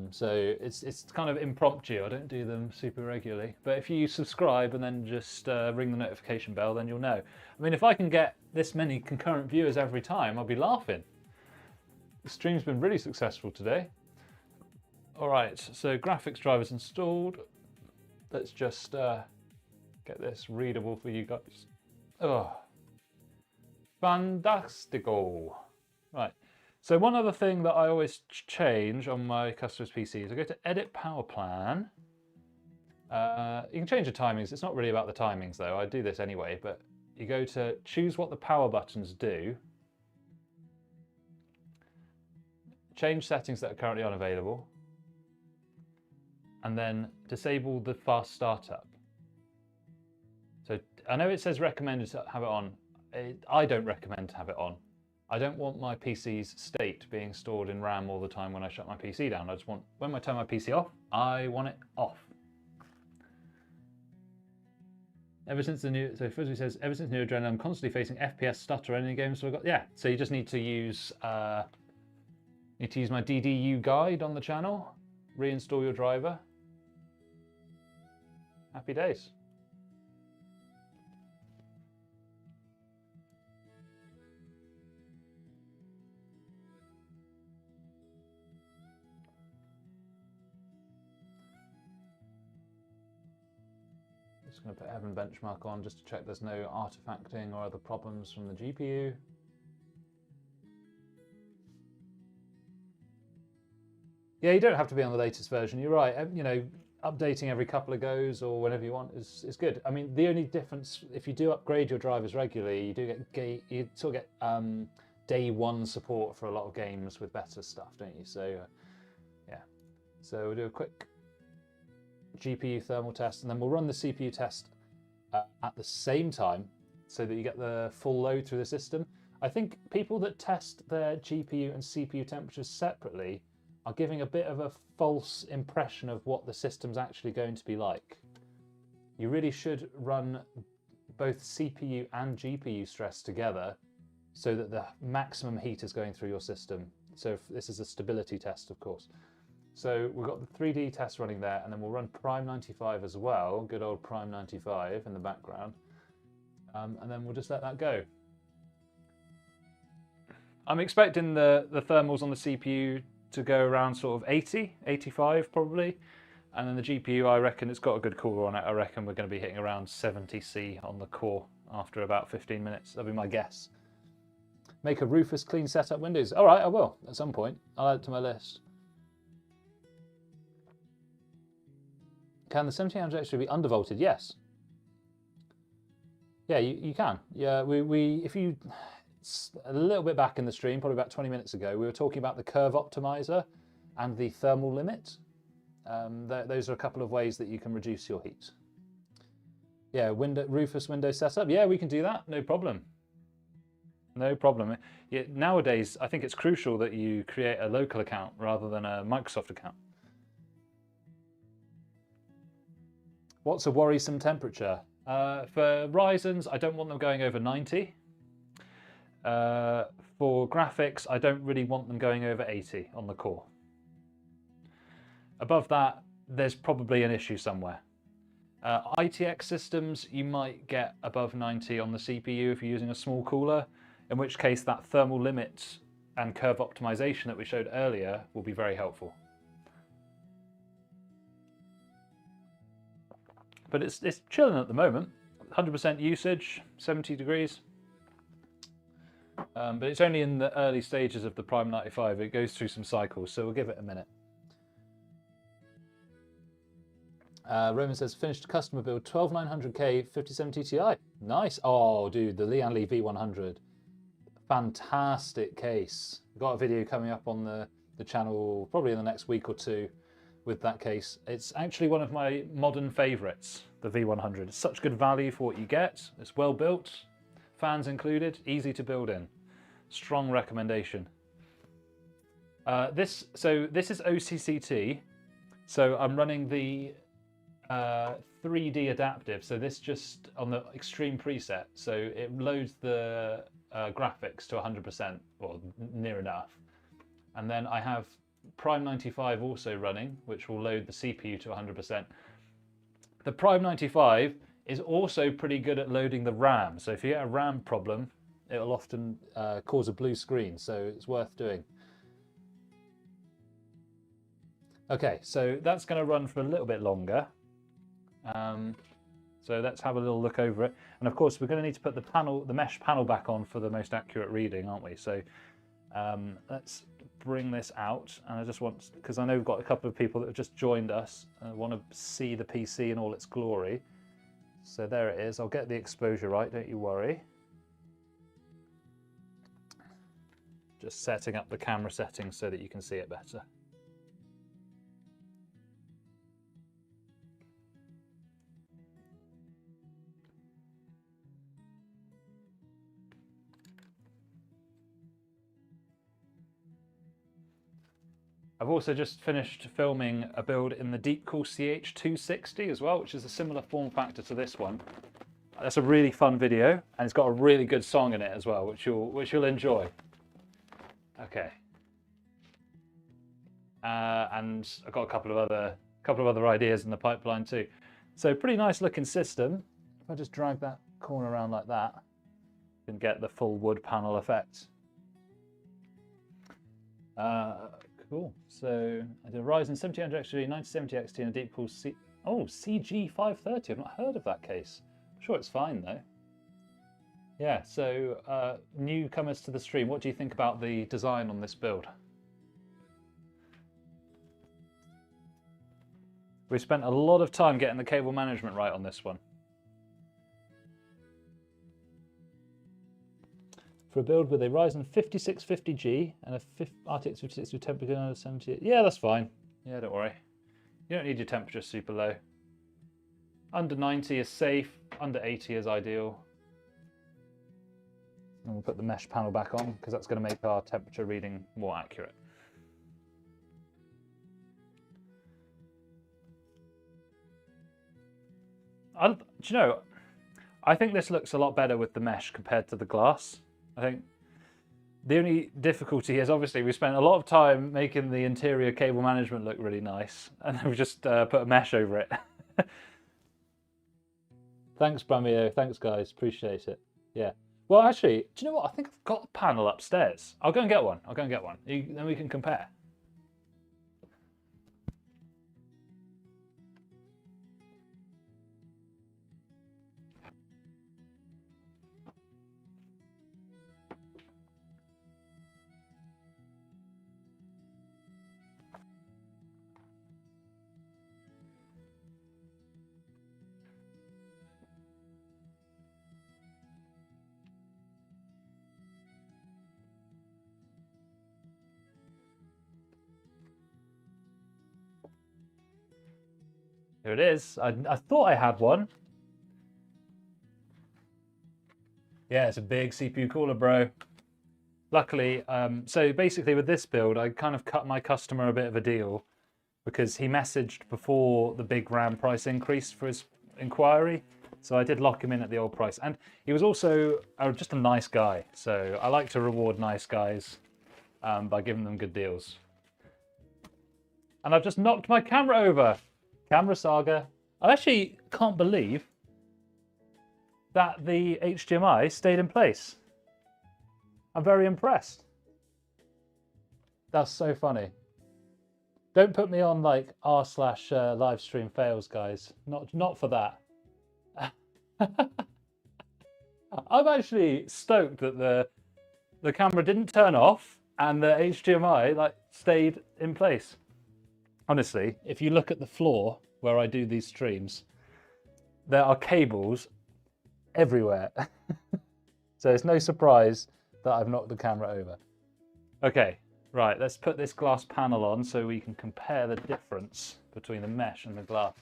Speaker 1: So it's kind of impromptu. I don't do them super regularly. But if you subscribe and then just ring the notification bell, then you'll know. I mean, if I can get this many concurrent viewers every time, I'll be laughing. The stream's been really successful today. All right, so graphics drivers installed. Let's just get this readable for you guys. Oh, fantastico. Right. So one other thing that I always change on my customers' PCs, I go to Edit Power Plan. You can change the timings. It's not really about the timings though. I do this anyway, but you go to choose what the power buttons do. Change settings that are currently unavailable. And then disable the fast startup. So I know it says recommended to have it on. I don't recommend to have it on. I don't want my PC's state being stored in RAM all the time when I shut my PC down. I just want, when I turn my PC off, I want it off. Ever since the new, so Frisbee says, ever since New Adrenaline, I'm constantly facing FPS stutter in any games. So I got, yeah. So you just need to use my DDU guide on the channel. Reinstall your driver. Happy days. Just going to put Heaven benchmark on just to check there's no artifacting or other problems from the GPU. Yeah, you don't have to be on the latest version. You're right. You know, updating every couple of goes or whenever you want is good. I mean, the only difference, if you do upgrade your drivers regularly, you do get day one support for a lot of games with better stuff, don't you? So yeah. So we'll do a quick GPU thermal test, and then we'll run the CPU test at the same time so that you get the full load through the system. I think people that test their GPU and CPU temperatures separately are giving a bit of a false impression of what the system's actually going to be like. You really should run both CPU and GPU stress together so that the maximum heat is going through your system. So this is a stability test, of course. So we've got the 3D test running there, and then we'll run Prime 95 as well, good old Prime 95 in the background, and then we'll just let that go. I'm expecting the thermals on the CPU to go around sort of 80, 85 probably, and then the GPU, I reckon it's got a good cooler on it. I reckon we're going to be hitting around 70C on the core after about 15 minutes. That'll be my guess. Make a Rufus clean setup Windows. All right, I will at some point. I'll add it to my list. Can the 1700 extra be undervolted? Yes. Yeah, you can. Yeah, if you, a little bit back in the stream, probably about 20 minutes ago, we were talking about the curve optimizer and the thermal limit. Those are a couple of ways that you can reduce your heat. Yeah, Rufus Windows setup. Yeah, we can do that. No problem. No problem. Yeah, nowadays, I think it's crucial that you create a local account rather than a Microsoft account. What's a worrisome temperature? For Ryzens, I don't want them going over 90. For graphics, I don't really want them going over 80 on the core. Above that, there's probably an issue somewhere. ITX systems, you might get above 90 on the CPU if you're using a small cooler, in which case that thermal limit and curve optimization that we showed earlier will be very helpful. But it's chilling at the moment. 100% usage, 70 degrees. But it's only in the early stages of the Prime 95. It goes through some cycles, so we'll give it a minute. Roman says, finished customer build 12900K 5070 Ti. Nice. Oh, dude, the Lian Li V100. Fantastic case. Got a video coming up on the channel probably in the next week or two with that case. It's actually one of my modern favorites, the V100. It's such good value for what you get. It's well built, fans included, easy to build in. Strong recommendation. This is OCCT. So I'm running the 3D adaptive, so this just on the extreme preset, so it loads the graphics to 100% or near enough, and then I have Prime 95 also running, which will load the CPU to 100%. The Prime 95 is also pretty good at loading the RAM, so if you get a RAM problem, it'll often cause a blue screen, so it's worth doing. Okay, so that's going to run for a little bit longer. So let's have a little look over it. And of course, we're going to need to put the mesh panel back on for the most accurate reading, aren't we? So let's bring this out. And I just want, because I know we've got a couple of people that have just joined us and want to see the PC in all its glory. So there it is. I'll get the exposure right, don't you worry. Just setting up the camera settings so that you can see it better. I've also just finished filming a build in the Deepcool CH260 as well, which is a similar form factor to this one. That's a really fun video, and it's got a really good song in it as well, which you'll enjoy. Okay. And I've got a couple of other ideas in the pipeline too. So pretty nice looking system. If I just drag that corner around like that, you can get the full wood panel effect. Cool. So I did a Ryzen 7800 XT, 9070 XT, and a Deepcool CG530. I've not heard of that case. I'm sure it's fine though. Yeah. So newcomers to the stream, what do you think about the design on this build? We spent a lot of time getting the cable management right on this one. For a build with a Ryzen 5650G and a RTX 56 with temperature under 70. Yeah, that's fine. Yeah, don't worry. You don't need your temperature super low. Under 90 is safe, under 80 is ideal. And we'll put the mesh panel back on because that's going to make our temperature reading more accurate. Do you know, I think this looks a lot better with the mesh compared to the glass. I think the only difficulty is obviously we spent a lot of time making the interior cable management look really nice, and then we just put a mesh over it. Thanks, Bramio. Thanks, guys. Appreciate it. Yeah. Well, actually, do you know what? I think I've got a panel upstairs. I'll go and get one. Then we can compare. Here it is. I thought I had one. Yeah, it's a big CPU cooler, bro. Luckily, so basically with this build, I kind of cut my customer a bit of a deal because he messaged before the big RAM price increase for his inquiry. So I did lock him in at the old price. And he was also just a nice guy. So I like to reward nice guys by giving them good deals. And I've just knocked my camera over. Camera saga. I actually can't believe that the HDMI stayed in place. I'm very impressed. That's so funny. Don't put me on like r/live stream fails, guys. Not for that. I'm actually stoked that the camera didn't turn off and the HDMI like stayed in place. Honestly, if you look at the floor where I do these streams, there are cables everywhere. So it's no surprise that I've knocked the camera over. Okay, right, let's put this glass panel on so we can compare the difference between the mesh and the glass.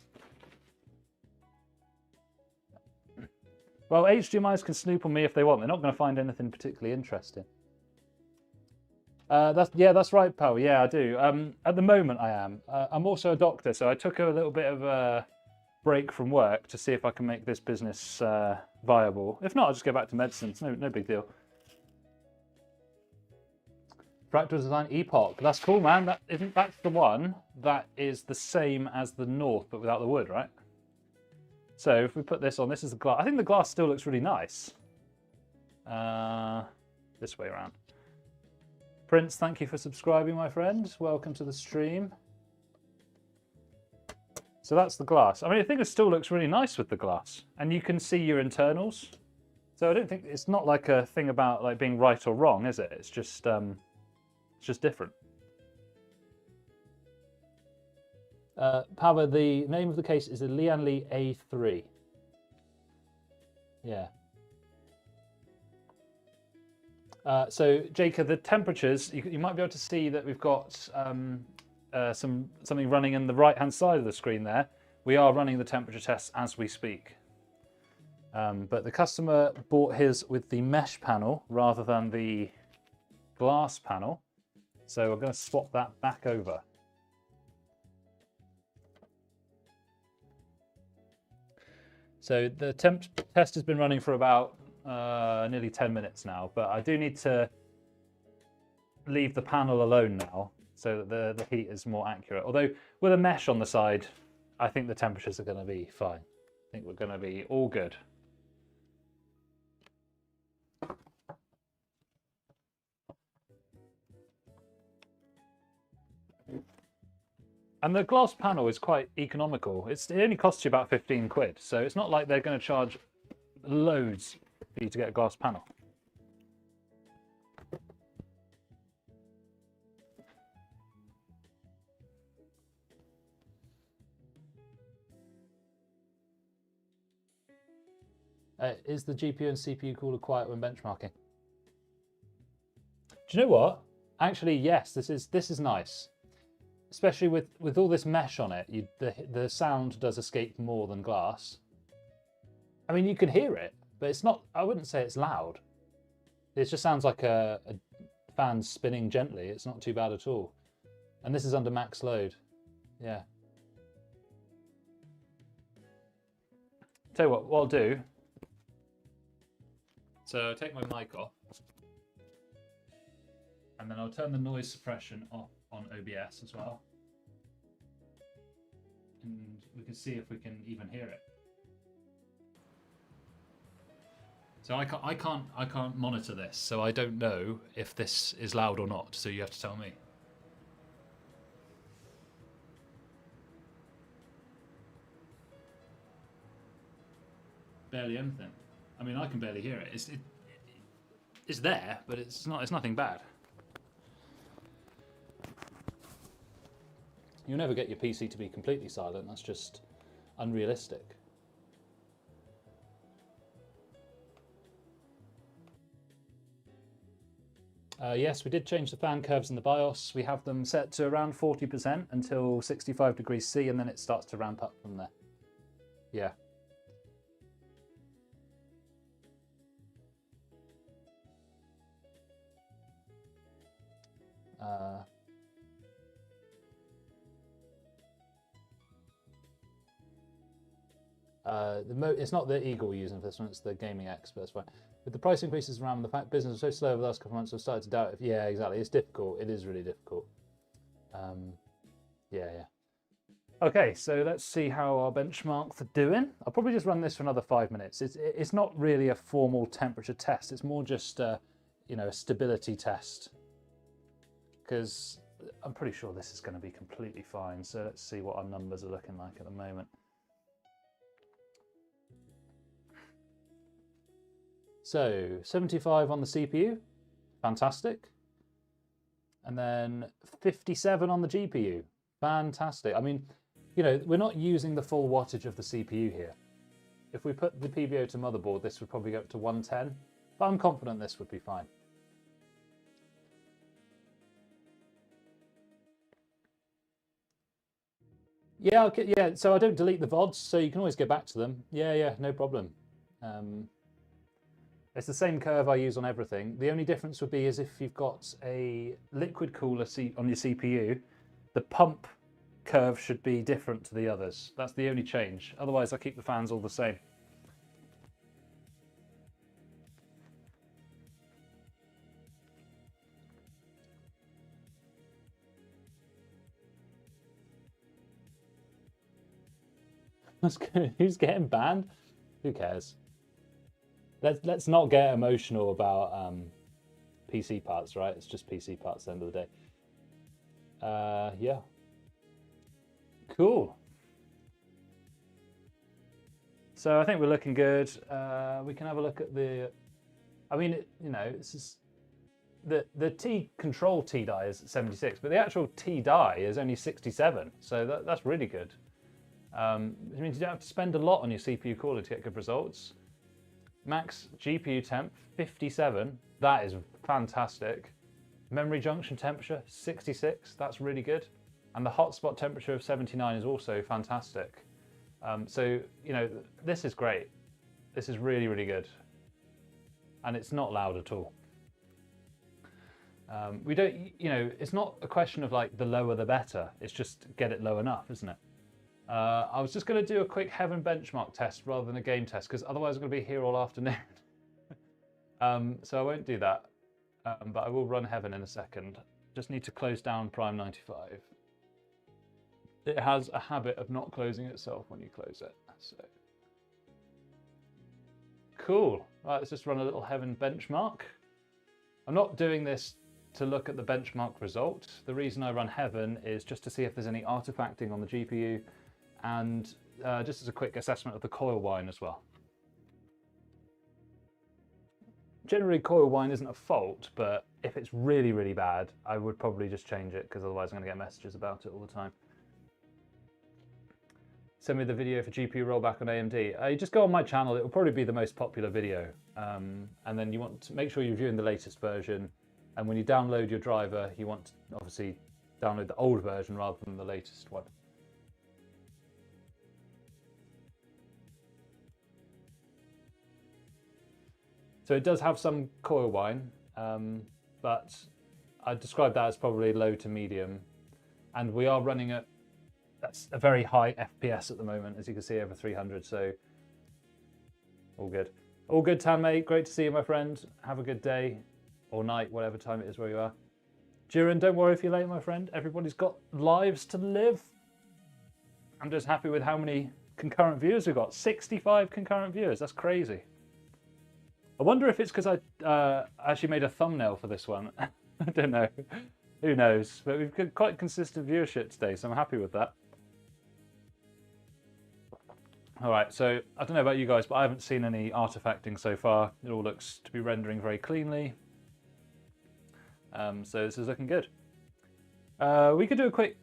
Speaker 1: Well, HDMIs can snoop on me if they want. They're not going to find anything particularly interesting. That's right, pal. Yeah, I do. At the moment, I am. I'm also a doctor, so I took a little bit of a break from work to see if I can make this business viable. If not, I'll just go back to medicine. It's no big deal. Fractal Design Epoch. That's cool, man. That's the one that is the same as the North, but without the wood, right? So if we put this on, this is the glass. I think the glass still looks really nice. This way around. Prince, thank you for subscribing, my friend. Welcome to the stream. So that's the glass. I mean, I think it still looks really nice with the glass. And you can see your internals. So I don't think, it's not like a thing about like being right or wrong, is it? It's just different. Power, the name of the case is a Lian Li A3. Yeah. So, Jacob, the temperatures, you might be able to see that we've got something running in the right-hand side of the screen there. We are running the temperature tests as we speak. But the customer bought his with the mesh panel rather than the glass panel. So we're going to swap that back over. So the temp test has been running for about nearly 10 minutes now, but I do need to leave the panel alone now so that the heat is more accurate. Although with a mesh on the side, I think the temperatures are going to be fine. I think we're going to be all good. And the glass panel is quite economical. It only costs you about 15 quid, so it's not like they're going to charge loads for you to get a glass panel. Is the GPU and CPU cooler quiet when benchmarking? Do you know what? Actually, yes, this is nice. Especially with all this mesh on it, the sound does escape more than glass. I mean, you can hear it, but it's not, I wouldn't say it's loud. It just sounds like a fan spinning gently. It's not too bad at all. And this is under max load. Yeah. Tell you what I'll do. So I'll take my mic off. And then I'll turn the noise suppression off on OBS as well. And we can see if we can even hear it. So I can't monitor this, so I don't know if this is loud or not, so you have to tell me. Barely anything. I mean, I can barely hear it. It's there, but it's nothing bad. You'll never get your PC to be completely silent. That's just unrealistic. Yes, we did change the fan curves in the BIOS. We have them set to around 40% until 65 degrees C, and then it starts to ramp up from there. Yeah. It's not the Eagle we're using for this one, it's the Gaming X, but that's fine. With the price increases around, the fact business was so slow over the last couple of months, I've started to doubt if, yeah, exactly, it's difficult. It is really difficult. Yeah. Okay, so let's see how our benchmarks are doing. I'll probably just run this for another 5 minutes. It's not really a formal temperature test. It's more just, you know, a stability test. Because I'm pretty sure this is going to be completely fine. So let's see what our numbers are looking like at the moment. So 75 on the CPU, fantastic. And then 57 on the GPU, fantastic. I mean, you know, we're not using the full wattage of the CPU here. If we put the PBO to motherboard, this would probably go up to 110, but I'm confident this would be fine. Yeah, okay, yeah, so I don't delete the VODs, so you can always go back to them. Yeah, no problem. It's the same curve I use on everything. The only difference would be is if you've got a liquid cooler on your CPU, the pump curve should be different to the others. That's the only change. Otherwise, I keep the fans all the same. Who's getting banned? Who cares? Let's not get emotional about PC parts, right? It's just PC parts at the end of the day. Yeah. Cool. So I think we're looking good. We can have a look at the. I mean, you know, this is the T control T die is 76, but the actual T die is only 67. So that's really good. It means you don't have to spend a lot on your CPU cooler to get good results. Max GPU temp 57. That is fantastic. Memory junction temperature 66. That's really good. And the hotspot temperature of 79 is also fantastic. So, you know, this is great. This is really, really good. And it's not loud at all. We don't, you know, it's not a question of like the lower the better. It's just get it low enough, isn't it? I was just going to do a quick Heaven benchmark test rather than a game test because otherwise I'm going to be here all afternoon. So I won't do that. But I will run Heaven in a second. Just need to close down Prime 95. It has a habit of not closing itself when you close it. So cool. Right, let's just run a little Heaven benchmark. I'm not doing this to look at the benchmark result. The reason I run Heaven is just to see if there's any artifacting on the GPU and just as a quick assessment of the coil whine as well. Generally, coil whine isn't a fault, but if it's really, really bad, I would probably just change it because otherwise I'm going to get messages about it all the time. Send me the video for GPU rollback on AMD. You just go on my channel, it will probably be the most popular video. And then you want to make sure you're viewing the latest version. And when you download your driver, you want to obviously download the old version rather than the latest one. So it does have some coil whine, but I'd describe that as probably low to medium. And we are running at that's a very high FPS at the moment, as you can see, over 300. So all good. All good, Tan mate. Great to see you, my friend. Have a good day or night, whatever time it is where you are. Jiren, don't worry if you're late, my friend. Everybody's got lives to live. I'm just happy with how many concurrent viewers we've got. 65 concurrent viewers. That's crazy. I wonder if it's because I actually made a thumbnail for this one. I don't know. Who knows? But we've got quite consistent viewership today, so I'm happy with that. All right, so I don't know about you guys, but I haven't seen any artifacting so far. It all looks to be rendering very cleanly. So this is looking good. We could do a quick,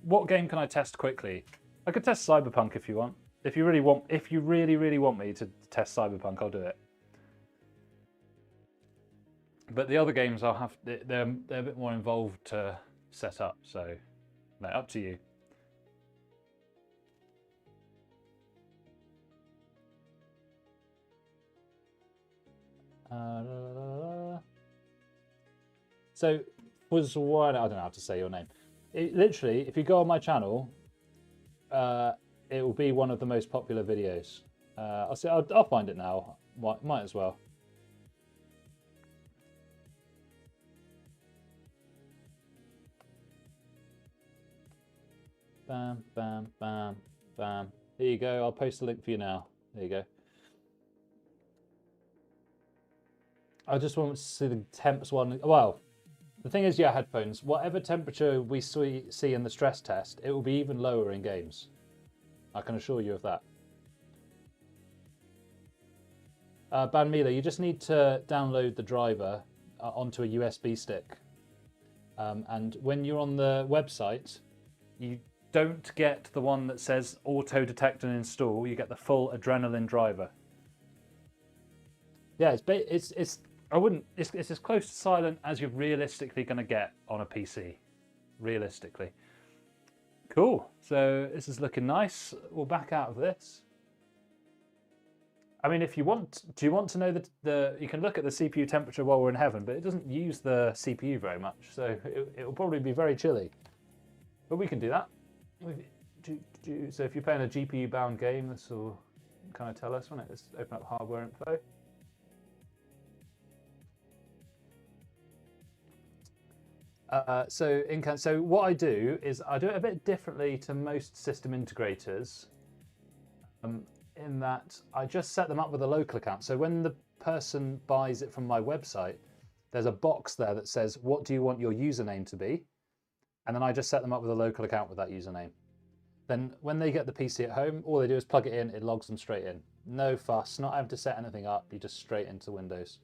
Speaker 1: what game can I test quickly? I could test Cyberpunk if you want. If you really want me to test Cyberpunk, I'll do it. But the other games I'll have, they're a bit more involved to set up, so no, up to you. So was one, I don't know how to say your name. Literally, if you go on my channel, it will be one of the most popular videos. I'll find it now. Might as well. Bam, bam, bam, bam. Here you go. I'll post a link for you now. There you go. I just want to see the temps one. Well, the thing is, yeah, headphones. Whatever temperature we see in the stress test, it will be even lower in games. I can assure you of that. Banmila, you just need to download the driver onto a USB stick. And when you're on the website, you don't get the one that says auto detect and install. You get the full Adrenaline driver. Yeah, it's as close to silent as you're realistically going to get on a PC. Realistically. Cool. So this is looking nice. We'll back out of this. I mean, if you want, do you want to know you can look at the CPU temperature while we're in heaven, but it doesn't use the CPU very much, so it will probably be very chilly. But we can do that. So if you're playing a GPU-bound game, this will kind of tell us, won't it? Let's open up hardware info. So what I do is I do it a bit differently to most system integrators. In that I just set them up with a local account. So when the person buys it from my website, there's a box there that says, what do you want your username to be? And then I just set them up with a local account with that username. Then when they get the PC at home, all they do is plug it in, it logs them straight in. No fuss, not having to set anything up, you just straight into Windows.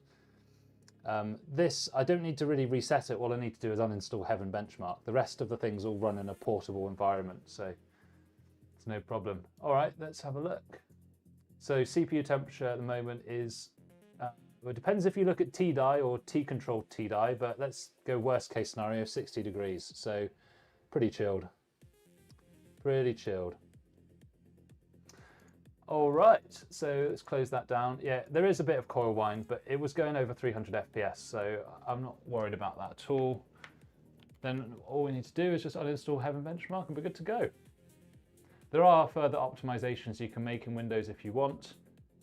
Speaker 1: This, I don't need to really reset it. All I need to do is uninstall Heaven Benchmark. The rest of the things all run in a portable environment, so it's no problem. All right, let's have a look. So CPU temperature at the moment is, well, it depends if you look at TDI or T-controlled TDI, but let's go worst case scenario, 60 degrees. So pretty chilled. Pretty chilled. All right, so let's close that down. Yeah, there is a bit of coil wind, but it was going over 300 FPS, so I'm not worried about that at all. Then all we need to do is just uninstall Heaven Benchmark and we're good to go. There are further optimizations you can make in Windows if you want,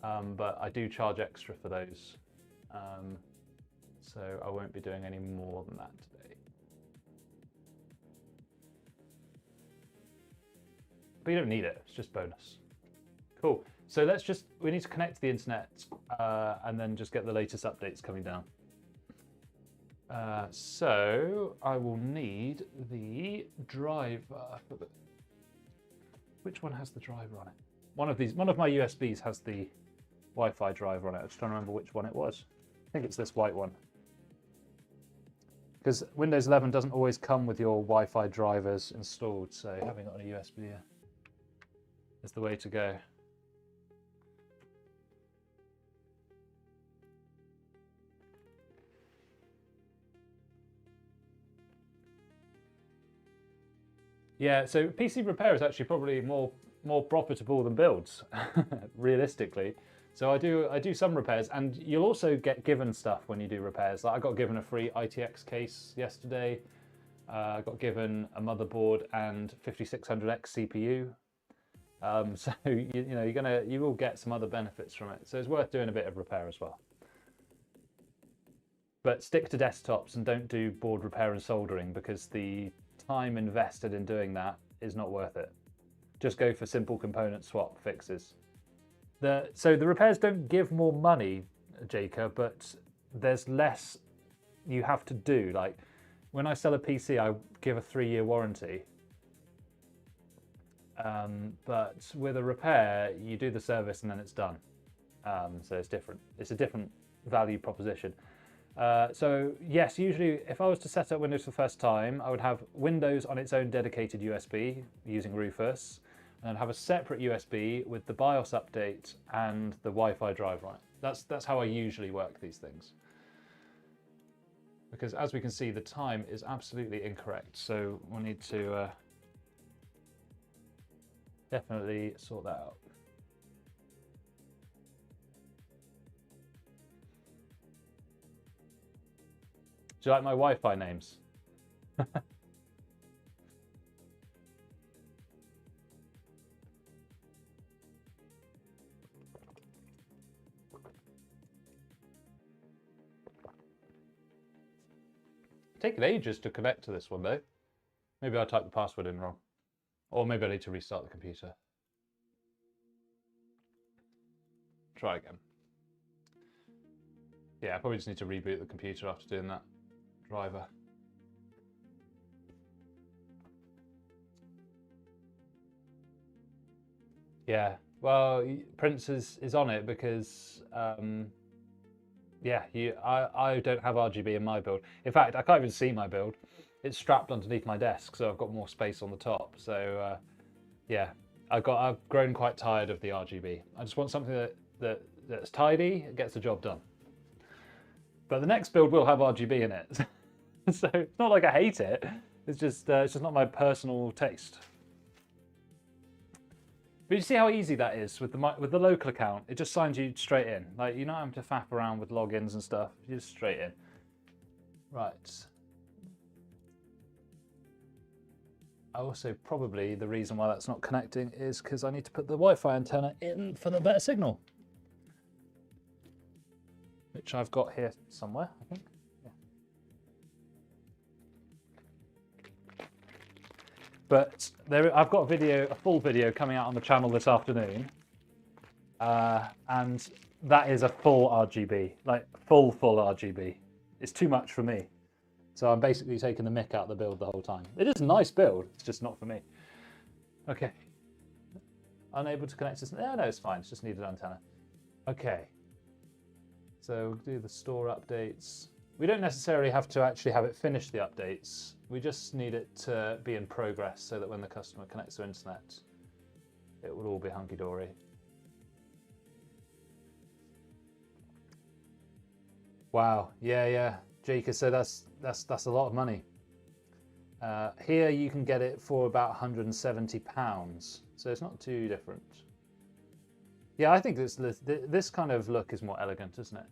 Speaker 1: but I do charge extra for those. So I won't be doing any more than that today. But you don't need it, it's just bonus. Cool, so we need to connect to the internet and then just get the latest updates coming down. So I will need the driver for the... Which one has the driver on it? One of my USBs has the Wi-Fi driver on it. I'm just trying to remember which one it was. I think it's this white one. Because Windows 11 doesn't always come with your Wi-Fi drivers installed, so having it on a USB is the way to go. Yeah, so PC repair is actually probably more profitable than builds, realistically. So I do some repairs, and you'll also get given stuff when you do repairs. Like I got given a free ITX case yesterday. I got given a motherboard and 5600X CPU. So you will get some other benefits from it. So it's worth doing a bit of repair as well. But stick to desktops and don't do board repair and soldering, because the time invested in doing that is not worth it. Just go for simple component swap fixes. So the repairs don't give more money, Jacob, but there's less you have to do. Like when I sell a PC, I give a 3-year warranty. But with a repair, you do the service and then it's done. So it's different. It's a different value proposition. So yes, usually if I was to set up Windows for the first time, I would have Windows on its own dedicated USB using Rufus, and I'd have a separate USB with the BIOS update and the Wi-Fi driver on it. That's how I usually work these things. Because as we can see, the time is absolutely incorrect, so we'll need to definitely sort that out. Do you like my Wi-Fi names? taken ages to connect to this one though. Maybe I typed the password in wrong. Or maybe I need to restart the computer. Try again. Yeah, I probably just need to reboot the computer after doing that driver. Yeah, well, Prince is on it because, yeah, I don't have RGB in my build. In fact, I can't even see my build. It's strapped underneath my desk, so I've got more space on the top. So, yeah, I've grown quite tired of the RGB. I just want something that's tidy, gets the job done. But the next build will have RGB in it, so it's not like I hate it. It's just not my personal taste. But you see how easy that is with the local account. It just signs you straight in. Like, you're not having to faff around with logins and stuff. You're just straight in. Right. Also, probably the reason why that's not connecting is because I need to put the Wi-Fi antenna in for the better signal, which I've got here somewhere, I think. Yeah. But I've got a full video coming out on the channel this afternoon, and that is a full RGB, like full RGB. It's too much for me. So I'm basically taking the mick out of the build the whole time. It is a nice build, it's just not for me. Okay. Unable to connect this. No, it's fine, it's just needed antenna. Okay. So we'll do the store updates. We don't necessarily have to actually have it finish the updates. We just need it to be in progress so that when the customer connects to internet, it will all be hunky-dory. Wow, yeah. Jake, so that's a lot of money. Here you can get it for about £170, so it's not too different. Yeah, I think this kind of look is more elegant, isn't it?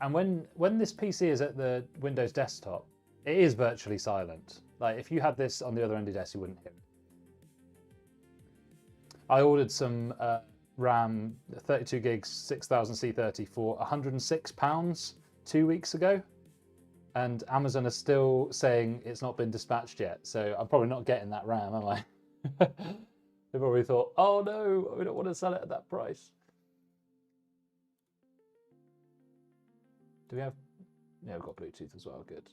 Speaker 1: And when this PC is at the Windows desktop, it is virtually silent. Like, if you had this on the other end of your desk, you wouldn't hear it. I ordered some RAM 32 gigs 6000 C30 for £106 2 weeks ago, and Amazon is still saying it's not been dispatched yet, so I'm probably not getting that RAM, am I? They probably thought, oh no, we don't want to sell it at that price. Do we have... Yeah, we've got Bluetooth as well, good.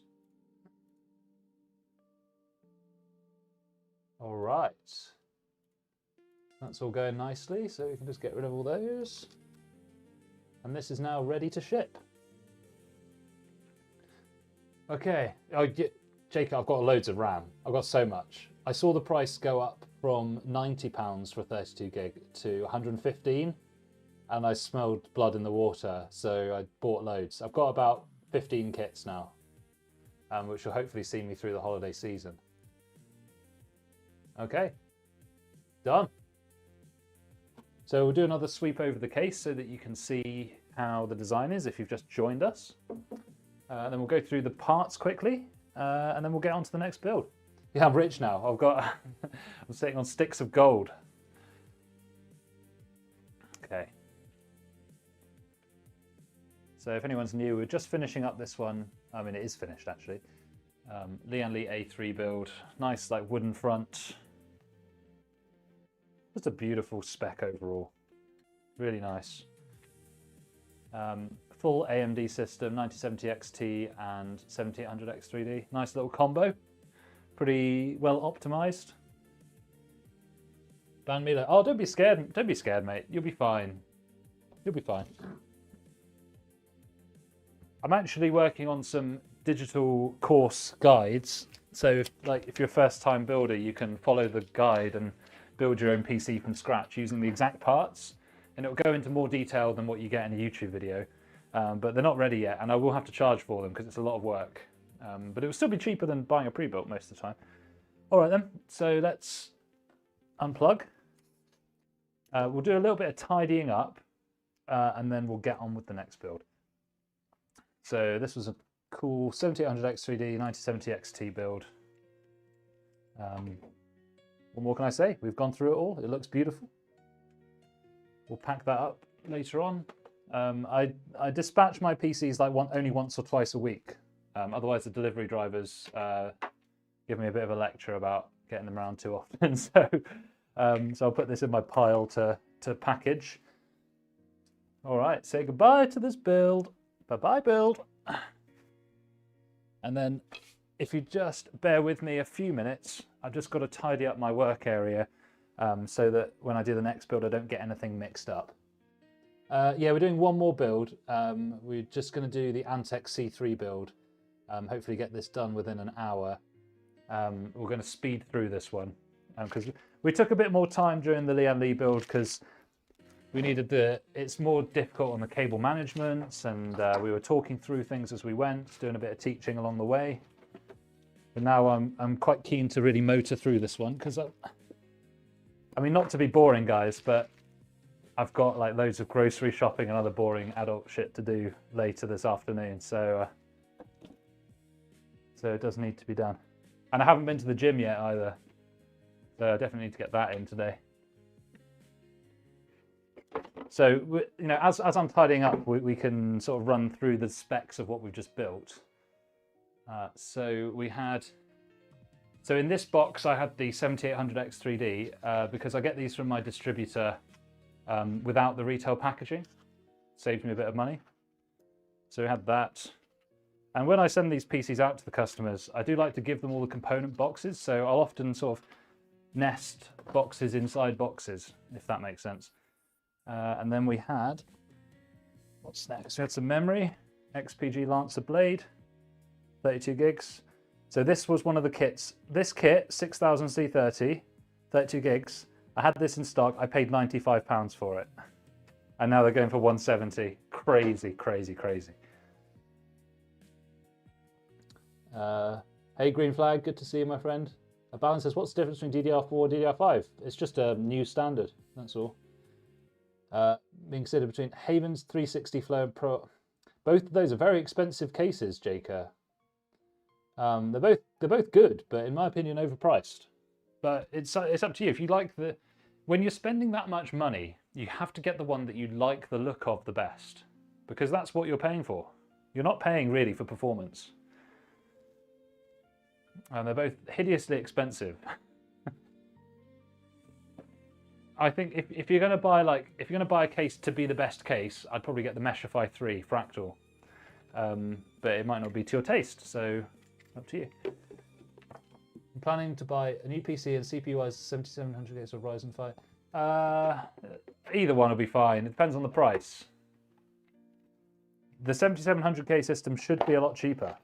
Speaker 1: All right. That's all going nicely, so we can just get rid of all those. And this is now ready to ship. Okay. Oh, Jake, I've got loads of RAM. I've got so much. I saw the price go up from £90 for a 32 gig to 115, and I smelled blood in the water, so I bought loads. I've got about 15 kits now, which will hopefully see me through the holiday season. Okay, done. So we'll do another sweep over the case so that you can see how the design is if you've just joined us. Then we'll go through the parts quickly, and then we'll get on to the next build. Yeah, I'm rich now. I'm sitting on sticks of gold. Okay. So if anyone's new, we're just finishing up this one. I mean, it is finished actually. Lian Li A3 build. Nice, like, wooden front. Just a beautiful spec overall. Really nice. Full AMD system, 9070 XT and 7800 X3D. Nice little combo. Pretty well optimized. Ban me. Oh, don't be scared. Don't be scared, mate. You'll be fine. You'll be fine. I'm actually working on some digital course guides. So if you're a first-time builder, you can follow the guide and build your own PC from scratch using the exact parts. And it will go into more detail than what you get in a YouTube video. But they're not ready yet, and I will have to charge for them because it's a lot of work. But it will still be cheaper than buying a pre-built most of the time. All right then, so let's unplug. We'll do a little bit of tidying up, and then we'll get on with the next build. So this was a cool 7800 X3D, 9070 XT build. What more can I say? We've gone through it all. It looks beautiful. We'll pack that up later on. I dispatch my PCs like only once or twice a week. Otherwise, the delivery drivers give me a bit of a lecture about getting them around too often. So I'll put this in my pile to package. All right, say goodbye to this build. Bye-bye, build. And then if you just bear with me a few minutes, I've just got to tidy up my work area so that when I do the next build, I don't get anything mixed up. Yeah, we're doing one more build. We're just going to do the Antec C3 build. Hopefully get this done within an hour. We're going to speed through this one because we took a bit more time during the Lian Li build because we needed it's more difficult on the cable management, and we were talking through things as we went, doing a bit of teaching along the way. But now I'm quite keen to really motor through this one because I mean, not to be boring, guys, but I've got like loads of grocery shopping and other boring adult shit to do later this afternoon, so it does need to be done. And I haven't been to the gym yet either, so I definitely need to get that in today. So, you know, as I'm tidying up, we can sort of run through the specs of what we've just built. So in this box, I had the 7800X3D because I get these from my distributor without the retail packaging. Saves me a bit of money. So we had that. And when I send these PCs out to the customers, I do like to give them all the component boxes. So I'll often sort of nest boxes inside boxes, if that makes sense. And then we had, what's next? We had some memory, XPG Lancer Blade, 32 gigs. So this was one of the kits. This kit, 6000C30, 32 gigs. I had this in stock. I paid £95 for it. And now they're going for 170. Crazy, crazy, crazy. Hey, Green Flag, good to see you, my friend. Balance says, what's the difference between DDR4 and DDR5? It's just a new standard, that's all. Being considered between Haven's 360 Flow and Pro. Both of those are very expensive cases, Jaker. They're both good, but in my opinion, overpriced. But it's up to you. If you like when you're spending that much money, you have to get the one that you like the look of the best, because that's what you're paying for. You're not paying really for performance. And they're both hideously expensive. I think if you're going to buy a case to be the best case, I'd probably get the Meshify 3 Fractal. But it might not be to your taste, so up to you. I'm planning to buy a new PC and CPU-wise 7700K or Ryzen 5. Either one will be fine. It depends on the price. The 7700K system should be a lot cheaper.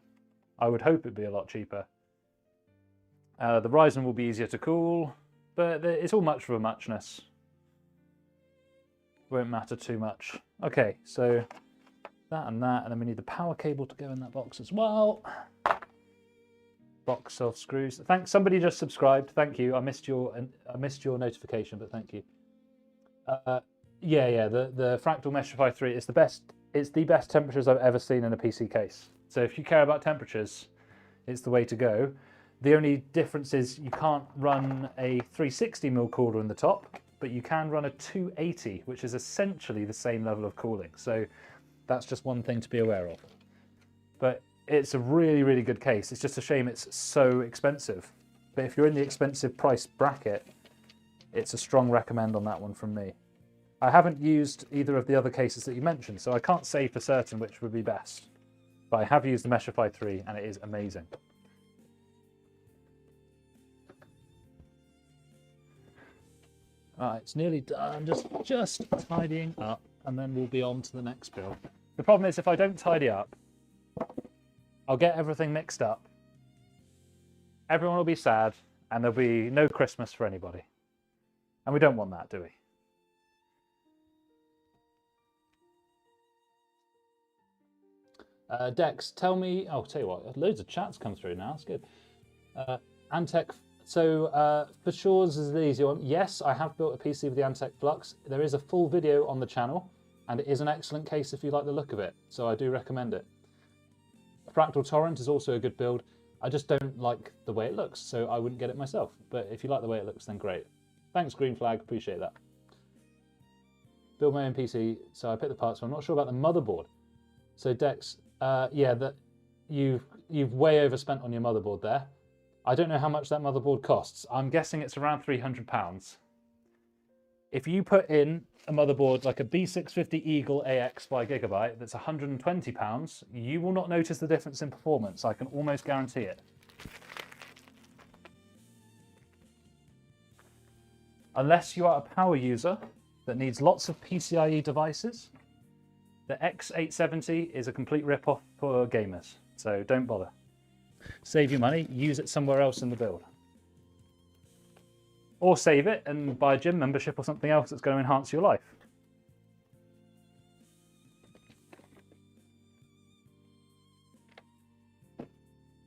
Speaker 1: I would hope it'd be a lot cheaper. The Ryzen will be easier to cool, but it's all much for a muchness. Won't matter too much. Okay, so that, and then we need the power cable to go in that box as well. Box of screws. Thanks, somebody just subscribed. Thank you. I missed your notification, but thank you. Yeah. The Fractal Meshify 3 is the best. It's the best temperatures I've ever seen in a PC case. So if you care about temperatures, it's the way to go. The only difference is you can't run a 360mm cooler in the top, but you can run a 280, which is essentially the same level of cooling. So that's just one thing to be aware of. But it's a really, really good case. It's just a shame it's so expensive. But if you're in the expensive price bracket, it's a strong recommend on that one from me. I haven't used either of the other cases that you mentioned, so I can't say for certain which would be best. But I have used the Meshify 3 and it is amazing. Alright, it's nearly done. Just tidying up, and then we'll be on to the next build. The problem is if I don't tidy up, I'll get everything mixed up. Everyone will be sad, and there'll be no Christmas for anybody. And we don't want that, do we? Dex, tell me... Oh, tell you what, loads of chats come through now. That's good. Antec... So, for sure, this is the easy one. Yes, I have built a PC with the Antec Flux. There is a full video on the channel, and it is an excellent case if you like the look of it. So I do recommend it. Fractal Torrent is also a good build. I just don't like the way it looks, so I wouldn't get it myself. But if you like the way it looks, then great. Thanks, Green Flag. Appreciate that. build my own PC, so I picked the parts, but I'm not sure about the motherboard. So Dex, yeah, that you've way overspent on your motherboard there. I don't know how much that motherboard costs. I'm guessing it's around £300. If you put in a motherboard like a B650 Eagle AX by Gigabyte that's £120, you will not notice the difference in performance. I can almost guarantee it. Unless you are a power user that needs lots of PCIe devices, the X870 is a complete rip-off for gamers, so don't bother. Save your money, use it somewhere else in the build. Or save it and buy a gym membership or something else that's going to enhance your life.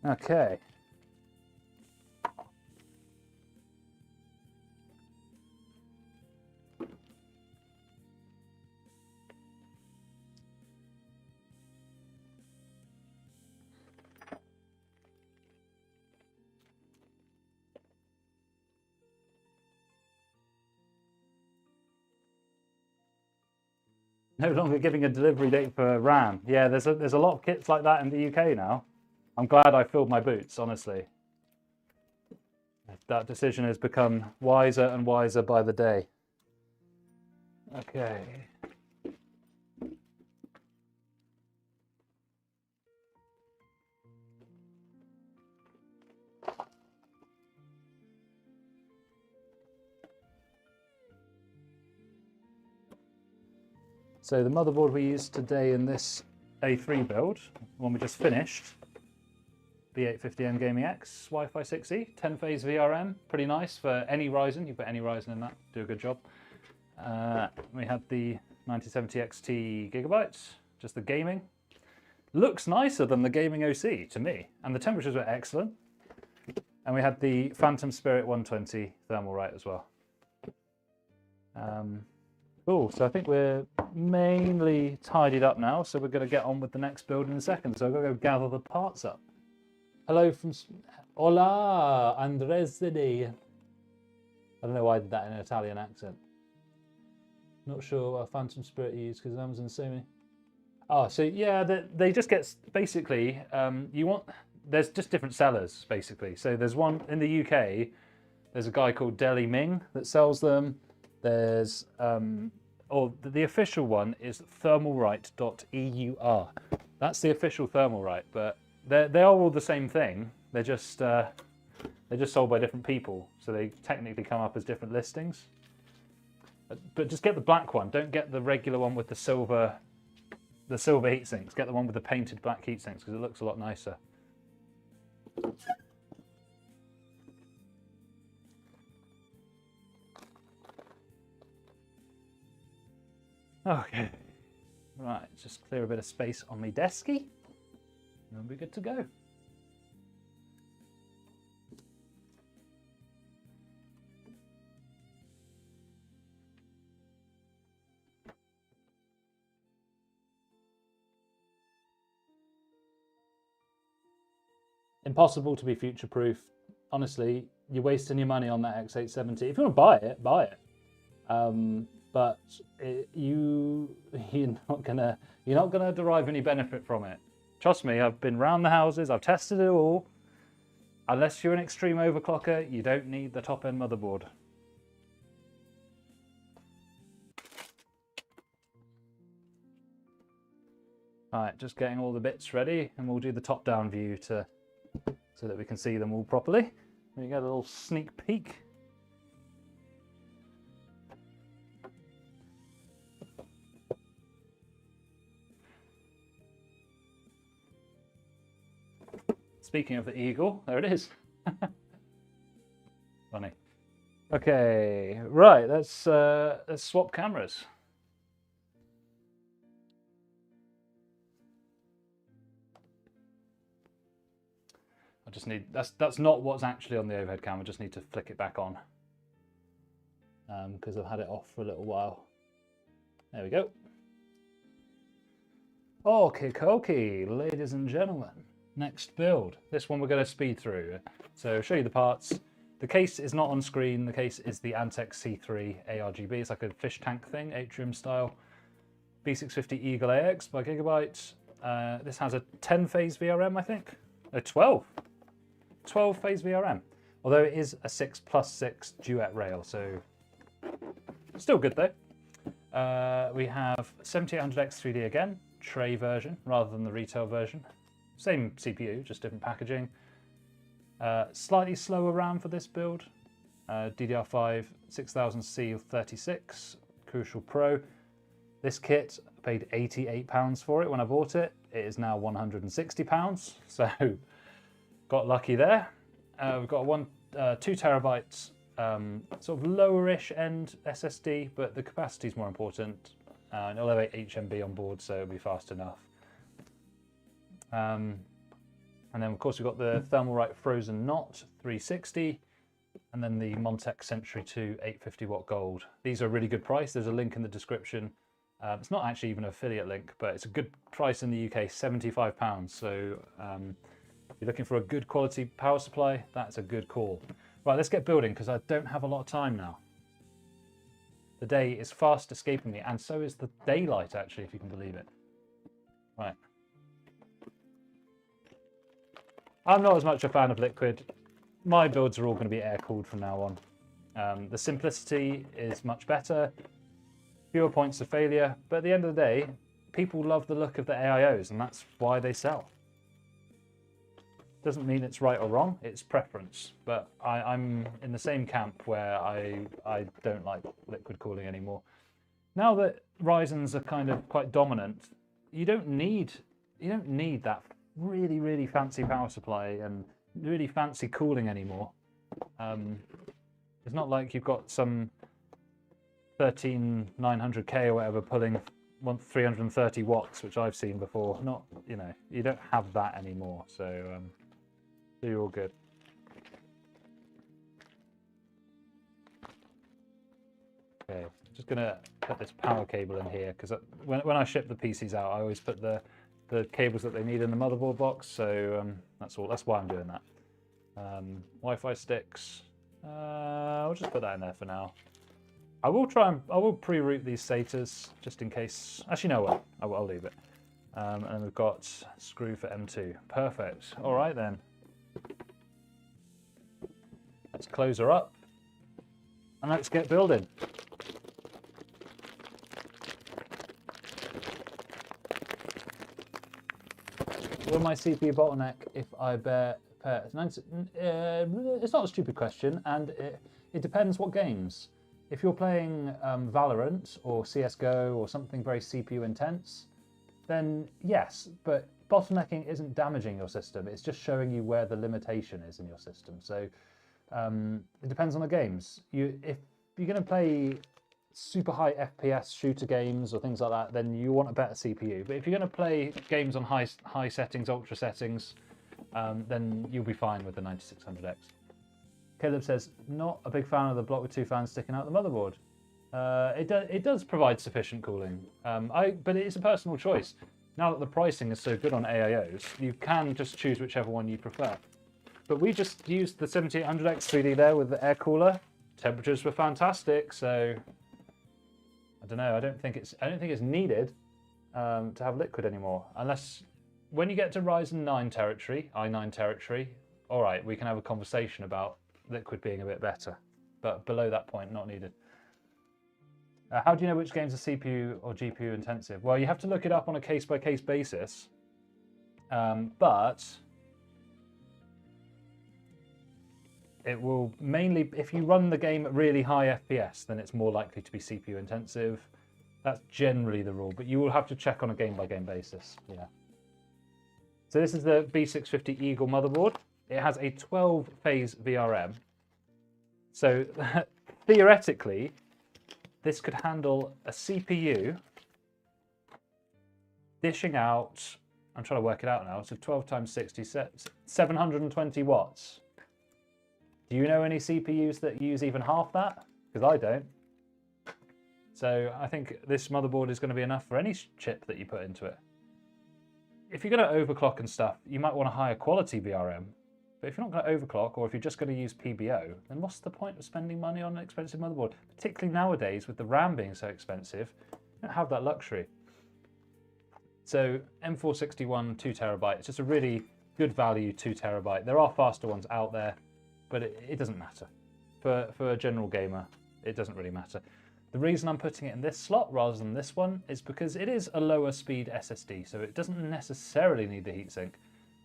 Speaker 1: Okay. No longer giving a delivery date for RAM. Yeah, there's a lot of kits like that in the UK now. I'm glad I filled my boots, honestly. That decision has become wiser and wiser by the day. Okay. So the motherboard we used today in this A3 build, the one we just finished, B850M Gaming X, Wi-Fi 6E, 10-phase VRM, pretty nice for any Ryzen. You put any Ryzen in that, do a good job. We had the 9070 XT Gigabytes, just the gaming. Looks nicer than the gaming OC to me, and the temperatures were excellent. And we had the Phantom Spirit 120 Thermalright as well. Cool, so I think we're mainly tidied up now, so we're going to get on with the next build in a second. So I've got to go gather the parts up. Hello from... Hola, Andres Zidi. I don't know why I did that in an Italian accent. Not sure what Phantom Spirit you use because Amazon so many. Oh, so yeah, they just get... Basically, you want... There's just different sellers, basically. So there's one in the UK, there's a guy called Deli Ming that sells them. There's, or the official one is thermalright.eur. That's the official Thermalright, but they are all the same thing. They're just sold by different people, so they technically come up as different listings. But just get the black one. Don't get the regular one with the silver heat sinks. Get the one with the painted black heat sinks because it looks a lot nicer. Okay, right, just clear a bit of space on my desky, and we'll be good to go. Impossible to be future-proof. Honestly, you're wasting your money on that X870. If you want to buy it, buy it. But you're not gonna derive any benefit from it. Trust me, I've been round the houses, I've tested it all. Unless you're an extreme overclocker, you don't need the top-end motherboard. Alright, just getting all the bits ready, and we'll do the top-down view so that we can see them all properly. We get a little sneak peek. Speaking of the eagle, there it is. Funny. Okay, right. Let's swap cameras. I just need that's not what's actually on the overhead camera. I just need to flick it back on because I've had it off for a little while. There we go. Okay, ladies and gentlemen. Next build. This one we're going to speed through. So I'll show you the parts, The case is not on screen. The case is the Antec C3 ARGB. It's like a fish tank thing, atrium style. B650 Eagle AX by Gigabyte. This has a 10-phase VRM, I think. No, 12. 12-phase VRM. Although it is a 6+6 duet rail, so still good though. We have 7800X3D again, tray version rather than the retail version. Same CPU, just different packaging. Slightly slower RAM for this build. DDR5 6000C36, Crucial Pro. This kit, I paid £88 for it when I bought it. It is now £160, so got lucky there. We've got 2 terabytes, sort of lowerish end SSD, but the capacity is more important. It'll have 8 HMB on board, so it'll be fast enough. And then of course we've got the Thermalright Frozen Knot 360, and then the Montec Century 2 850 watt gold. These are a really good price. There's a link in the description. It's not actually even an affiliate link, but it's a good price in the UK, £75. So if you're looking for a good quality power supply, that's a good call. Right, let's get building because I don't have a lot of time now. The day is fast escaping me, and so is the daylight actually, if you can believe it. Right. I'm not as much a fan of liquid. My builds are all going to be air-cooled from now on. The simplicity is much better, fewer points of failure, but at the end of the day, people love the look of the AIOs, and that's why they sell. Doesn't mean it's right or wrong, it's preference. But I'm in the same camp where I don't like liquid cooling anymore. Now that Ryzen's are kind of quite dominant, you don't need that really fancy power supply and really fancy cooling anymore. It's not like you've got some 13900K or whatever pulling 330 watts, which I've seen before. Not, you don't have that anymore. So you're all good. Okay, just gonna put this power cable in here because when I ship the PCs out, I always put the cables that they need in the motherboard box. So that's all. That's why I'm doing that. Wi-Fi sticks. I'll just put that in there for now. I will pre-route these SATAs just in case. Actually, no, what? I'll leave it. And we've got screw for M2. Perfect. All right then. Let's close her up and let's get building. Will my CPU bottleneck if I bear? It's not a stupid question, and it depends what games. If you're playing Valorant or CSGO or something very CPU intense, then yes, but bottlenecking isn't damaging your system, it's just showing you where the limitation is in your system. So it depends on the games. If you're going to play super high FPS shooter games or things like that, then you want a better CPU. But if you're going to play games on high settings, ultra settings, then you'll be fine with the 9600X. Caleb says, not a big fan of the block with 2 fans sticking out the motherboard. It does provide sufficient cooling, but it is a personal choice. Now that the pricing is so good on AIOs, you can just choose whichever one you prefer. But we just used the 7800X 3D there with the air cooler. Temperatures were fantastic, so I don't know. I don't think it's needed to have liquid anymore, unless when you get to Ryzen 9 territory, i9 territory. All right, we can have a conversation about liquid being a bit better, but below that point, not needed. How do you know which games are CPU or GPU intensive? Well, you have to look it up on a case-by-case basis, but it will mainly, if you run the game at really high FPS, then it's more likely to be CPU intensive. That's generally the rule, but you will have to check on a game-by-game basis. Yeah. So this is the B650 Eagle motherboard. It has a 12-phase VRM. So theoretically, this could handle a CPU dishing out, I'm trying to work it out now, so 12 times 60, 720 watts. Do you know any CPUs that use even half that? Because I don't. So I think this motherboard is going to be enough for any chip that you put into it. If you're going to overclock and stuff, you might want a higher quality VRM. But if you're not going to overclock, or if you're just going to use PBO, then what's the point of spending money on an expensive motherboard? Particularly nowadays with the RAM being so expensive, you don't have that luxury. So M461 2TB, it's just a really good value 2TB. There are faster ones out there, but it doesn't matter. For a general gamer, it doesn't really matter. The reason I'm putting it in this slot rather than this one is because it is a lower speed SSD, so it doesn't necessarily need the heatsink.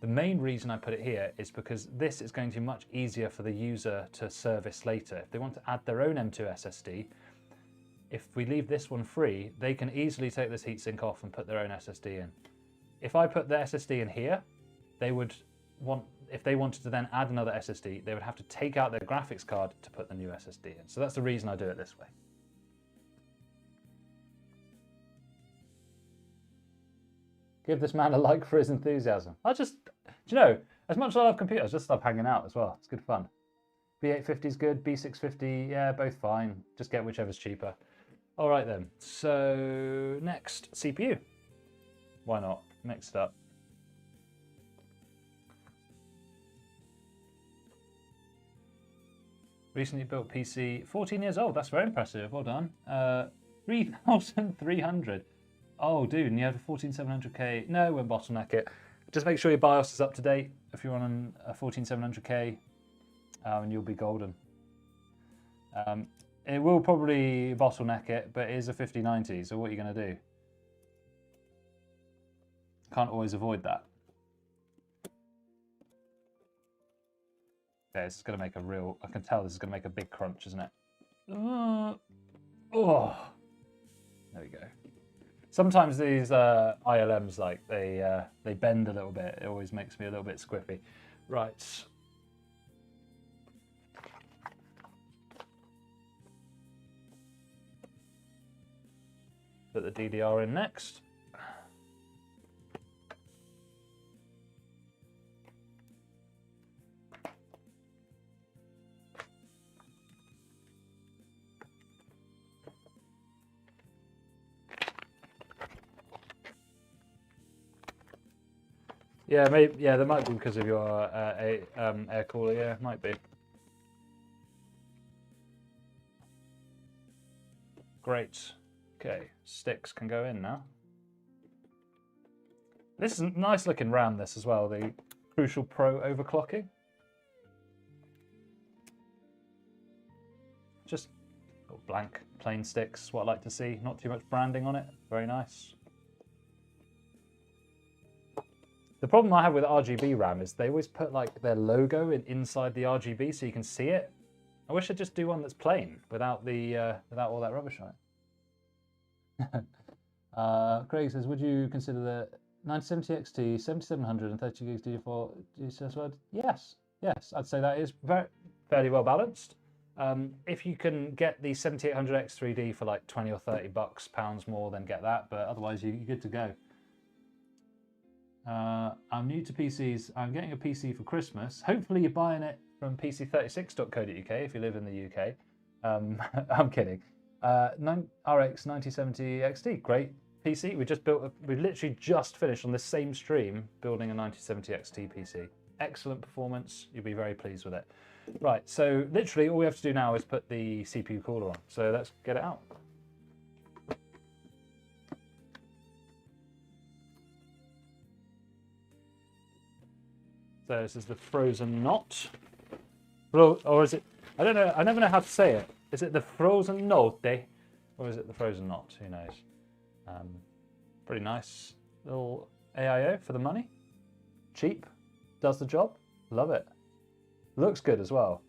Speaker 1: The main reason I put it here is because this is going to be much easier for the user to service later. If they want to add their own M2 SSD, if we leave this one free, they can easily take this heatsink off and put their own SSD in. If I put the SSD in here, they would want, if they wanted to then add another SSD, they would have to take out their graphics card to put the new SSD in. So that's the reason I do it this way. Give this man a like for his enthusiasm. Do you know, as much as I love computers, I just love hanging out as well. It's good fun. B850 is good, B650, yeah, both fine. Just get whichever's cheaper. All right then, so next, CPU. Why not? Mix it up. Recently built PC, 14 years old. That's very impressive. Well done. 3,300. Oh, dude, and you have a 14700K. No, won't bottleneck it. Just make sure your BIOS is up to date if you're on a 14700K, and you'll be golden. It will probably bottleneck it, but it is a 5090, so what are you going to do? Can't always avoid that. Yeah, it's going to make a real... I can tell this is going to make a big crunch, isn't it? Oh, there we go. Sometimes these ILMs, like, they bend a little bit. It always makes me a little bit squiffy. Right. Put the DDR in next. Yeah, maybe. Yeah, that might be because of your air cooler. Yeah, might be. Great. Okay, sticks can go in now. This is a nice looking RAM, this as well, the Crucial Pro overclocking. Just blank, plain sticks, what I like to see. Not too much branding on it, very nice. The problem I have with RGB RAM is they always put like their logo inside the RGB so you can see it. I wish I'd just do one that's plain without the without all that rubbish on it. Craig says, would you consider the 9070 XT, 7700 and 30 gigs DDR4 GCS word? Yes, yes, I'd say that is fairly well balanced. If you can get the 7800X 3D for like 20 or 30 pounds more, then get that, but otherwise you're good to go. I'm new to PCs. I'm getting a PC for Christmas. Hopefully you're buying it from pc36.co.uk if you live in the UK. I'm kidding. RX 9070 XT, great PC. We literally just finished on the same stream building a 9070 XT PC. Excellent performance. You'll be very pleased with it. Right, so literally all we have to do now is put the CPU cooler on. So let's get it out. So this is the frozen knot. Or is it, I don't know, I never know how to say it. Is it the frozen note? Or is it the frozen knot? Who knows? Pretty nice little AIO for the money. Cheap, does the job, love it. Looks good as well.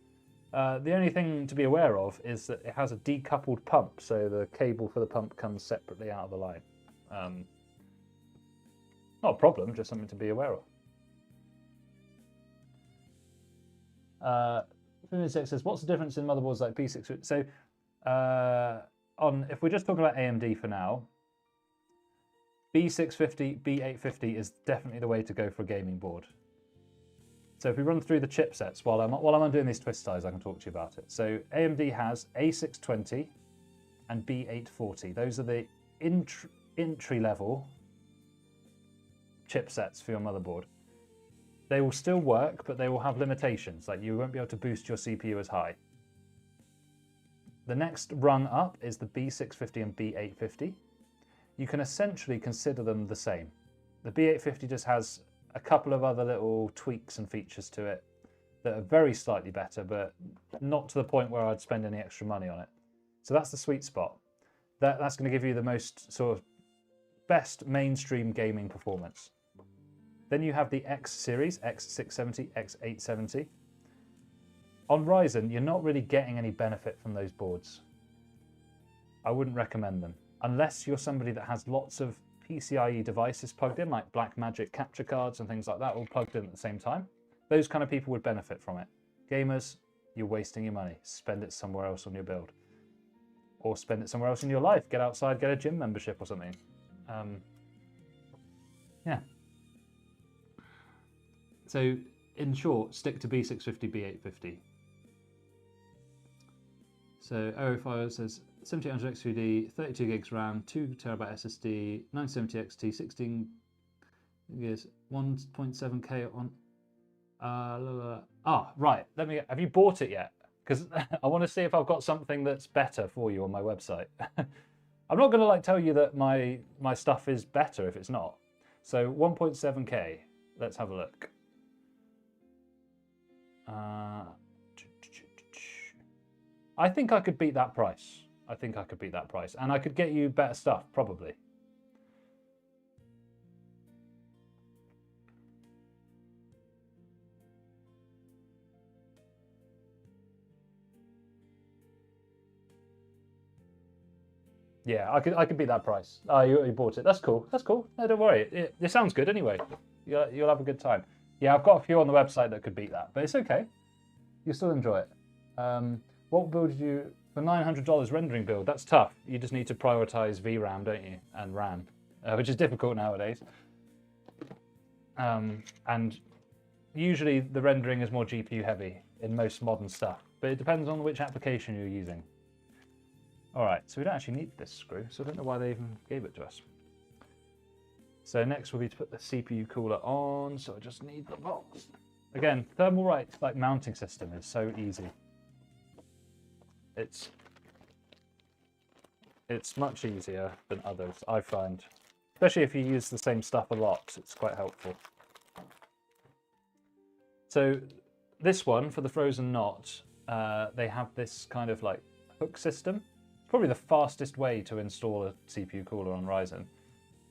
Speaker 1: The only thing to be aware of is that it has a decoupled pump, so the cable for the pump comes separately out of the line. Not a problem, just something to be aware of. Finalizing says, what's the difference in motherboards like B6? So, if we're just talking about AMD for now, B650, B850 is definitely the way to go for a gaming board. So if we run through the chipsets while I'm undoing these twist ties, I can talk to you about it. So AMD has A620 and B840. Those are the entry level chipsets for your motherboard. They will still work, but they will have limitations. Like you won't be able to boost your CPU as high. The next rung up is the B650 and B850. You can essentially consider them the same. The B850 just has a couple of other little tweaks and features to it that are very slightly better, but not to the point where I'd spend any extra money on it. So that's the sweet spot. That's going to give you the most sort of best mainstream gaming performance. Then you have the X series, X670, X870. On Ryzen, you're not really getting any benefit from those boards. I wouldn't recommend them, unless you're somebody that has lots of PCIe devices plugged in, like Blackmagic capture cards and things like that, all plugged in at the same time. Those kind of people would benefit from it. Gamers, you're wasting your money. Spend it somewhere else on your build. Or spend it somewhere else in your life. Get outside, get a gym membership or something. Yeah. So, in short, stick to B650, B850. So, 005 says 7800 X3D, 32 gigs RAM, 2 TB SSD, 970 XT, 16 gigs, 1.7K on. Right. Have you bought it yet? Because I want to see if I've got something that's better for you on my website. I'm not going to tell you that my stuff is better if it's not. So 1.7K. Let's have a look. I think I could beat that price. And I could get you better stuff, probably. Yeah, I could beat that price. Oh, you bought it. That's cool. No, don't worry. It sounds good anyway. You'll have a good time. Yeah, I've got a few on the website that could beat that, but it's okay. You'll still enjoy it. What build did you... For $900 rendering build, that's tough. You just need to prioritize VRAM, don't you? And RAM, which is difficult nowadays. And usually the rendering is more GPU heavy in most modern stuff, but it depends on which application you're using. All right, so we don't actually need this screw, so I don't know why they even gave it to us. So next will be to put the CPU cooler on, so I just need the box. Again, Thermalright mounting system is so easy. It's much easier than others, I find. Especially if you use the same stuff a lot, it's quite helpful. So this one, for the frozen knot, they have this kind of hook system. Probably the fastest way to install a CPU cooler on Ryzen.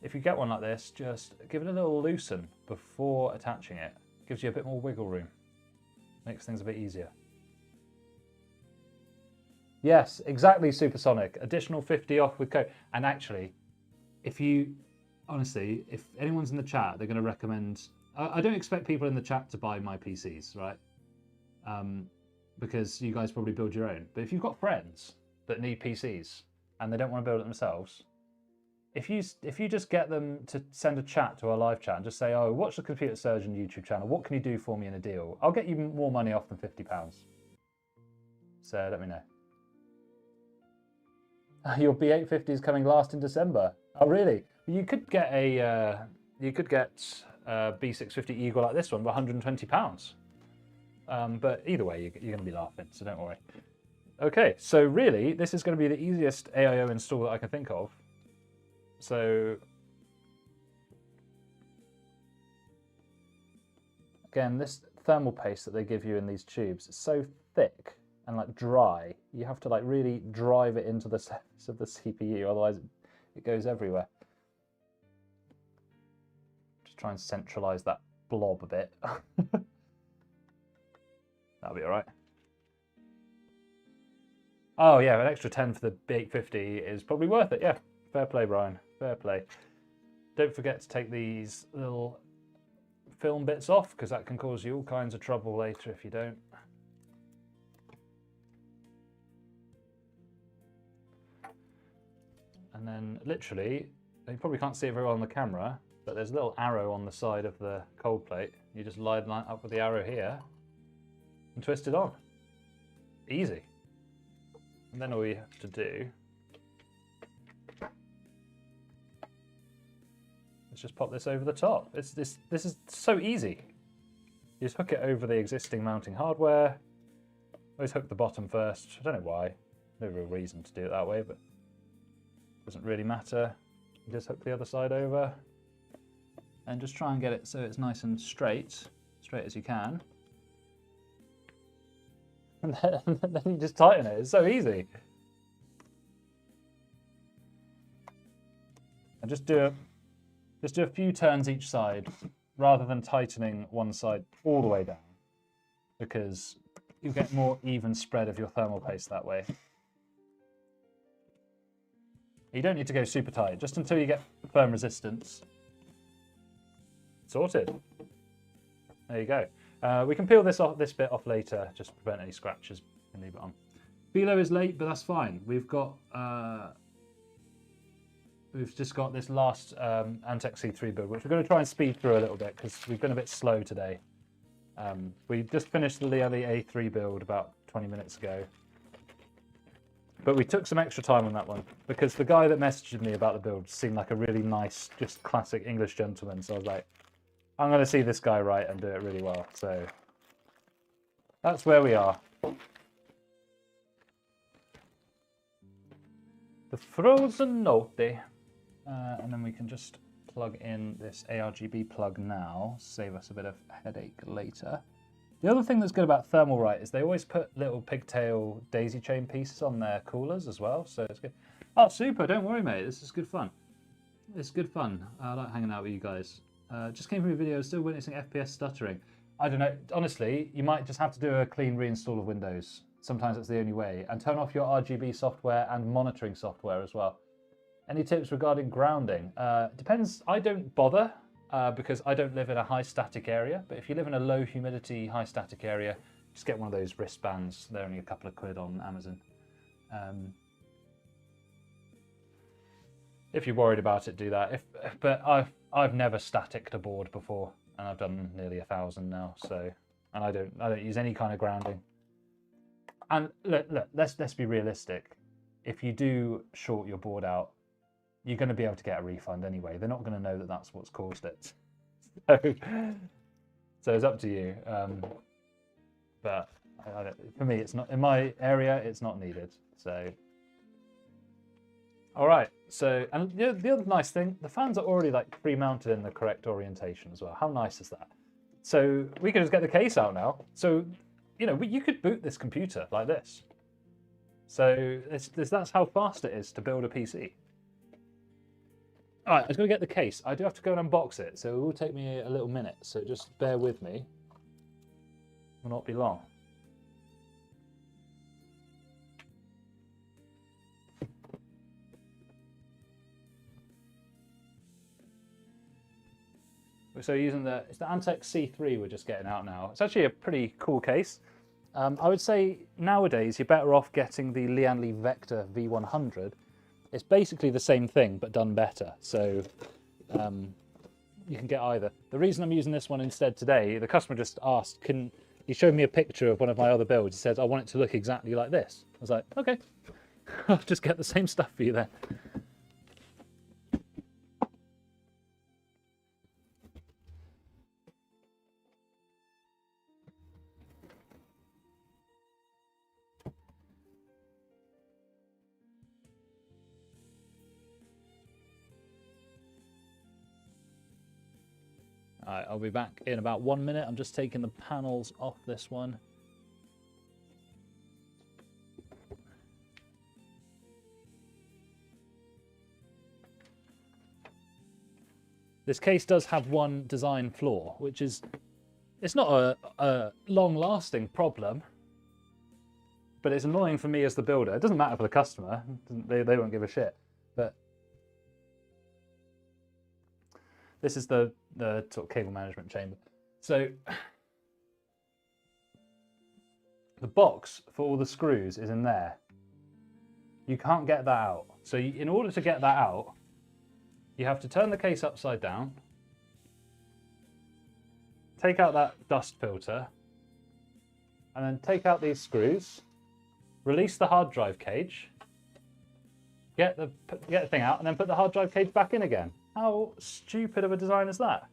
Speaker 1: If you get one like this, just give it a little loosen before attaching it. Gives you a bit more wiggle room. Makes things a bit easier. Yes, exactly, Supersonic. Additional 50 off with code. And actually, if anyone's in the chat, they're going to recommend... I don't expect people in the chat to buy my PCs, right? Because you guys probably build your own. But if you've got friends that need PCs and they don't want to build it themselves, if you just get them to send a chat to our live chat and just say, oh, watch the Computer Surgeon YouTube channel, what can you do for me in a deal? I'll get you more money off than £50. So let me know. Your B850 is coming last in December. Oh, really? You could get a B650 Eagle like this one for £120. But either way, you're going to be laughing, so don't worry. Okay, so really, this is going to be the easiest AIO install that I can think of. So again, this thermal paste that they give you in these tubes is so thick and dry. You have to really drive it into the surface of the CPU, otherwise it goes everywhere. Just try and centralize that blob a bit. That'll be all right. Oh yeah, an extra 10 for the B850 is probably worth it. Yeah, fair play, Brian. Fair play. Don't forget to take these little film bits off, because that can cause you all kinds of trouble later if you don't. And then literally, you probably can't see it very well on the camera, but there's a little arrow on the side of the cold plate. You just line up with the arrow here and twist it on. Easy. And then all you have to do is just pop this over the top. This is so easy. You just hook it over the existing mounting hardware. Always hook the bottom first. I don't know why. No real reason to do it that way, but it doesn't really matter. You just hook the other side over and just try and get it so it's nice and straight as you can. And then you just tighten it. It's so easy. And just do a few turns each side rather than tightening one side all the way down, because you get more even spread of your thermal paste that way. You don't need to go super tight, just until you get firm resistance. Sorted. There you go. We can peel this bit off later, just to prevent any scratches and leave it on. Philo is late, but that's fine. We've just got this last Antec C3 build, which we're going to try and speed through a little bit because we've been a bit slow today. We just finished the Lian Li A3 build about 20 minutes ago. But we took some extra time on that one because the guy that messaged me about the build seemed like a really nice, just classic English gentleman. So I was like, I'm going to see this guy right and do it really well. So that's where we are. The frozen note. And then we can just plug in this ARGB plug now, save us a bit of headache later. The other thing that's good about Thermalright is they always put little pigtail daisy chain pieces on their coolers as well, so it's good. Oh, super, don't worry, mate, this is good fun. It's good fun. I like hanging out with you guys. Just came from a video, still witnessing FPS stuttering. I don't know, honestly, you might just have to do a clean reinstall of Windows. Sometimes it's the only way. And turn off your RGB software and monitoring software as well. Any tips regarding grounding? Depends. I don't bother because I don't live in a high static area. But if you live in a low humidity, high static area, just get one of those wristbands. They're only a couple of quid on Amazon. If you're worried about it, do that. But I've never staticked a board before, and I've done nearly 1,000 now. So, and I don't use any kind of grounding. And look, let's be realistic. If you do short your board out, you're going to be able to get a refund anyway. They're not going to know that that's what's caused it. So it's up to you. But for me, it's not in my area. It's not needed. So, all right. So, and the other nice thing, the fans are already like pre-mounted in the correct orientation as well. How nice is that? So we can just get the case out now. So, you know, you could boot this computer like this. So that's how fast it is to build a PC. All right, I was going to get the case. I do have to go and unbox it, so it will take me a little minute. So just bear with me. It will not be long. So it's the Antec C3 we're just getting out now. It's actually a pretty cool case. I would say nowadays you're better off getting the Lian Li Vector V100. It's basically the same thing, but done better. So you can get either. The reason I'm using this one instead today, the customer just asked, he showed me a picture of one of my other builds. He says, I want it to look exactly like this. I was like, okay, I'll just get the same stuff for you then. All right, I'll be back in about 1 minute. I'm just taking the panels off this one. This case does have one design flaw, which is, it's not a long-lasting problem, but it's annoying for me as the builder. It doesn't matter for the customer. They won't give a shit. But this is the sort of cable management chamber. So the box for all the screws is in there. You can't get that out. So in order to get that out, you have to turn the case upside down, take out that dust filter, and then take out these screws, release the hard drive cage, get the thing out, and then put the hard drive cage back in again. How stupid of a design is that?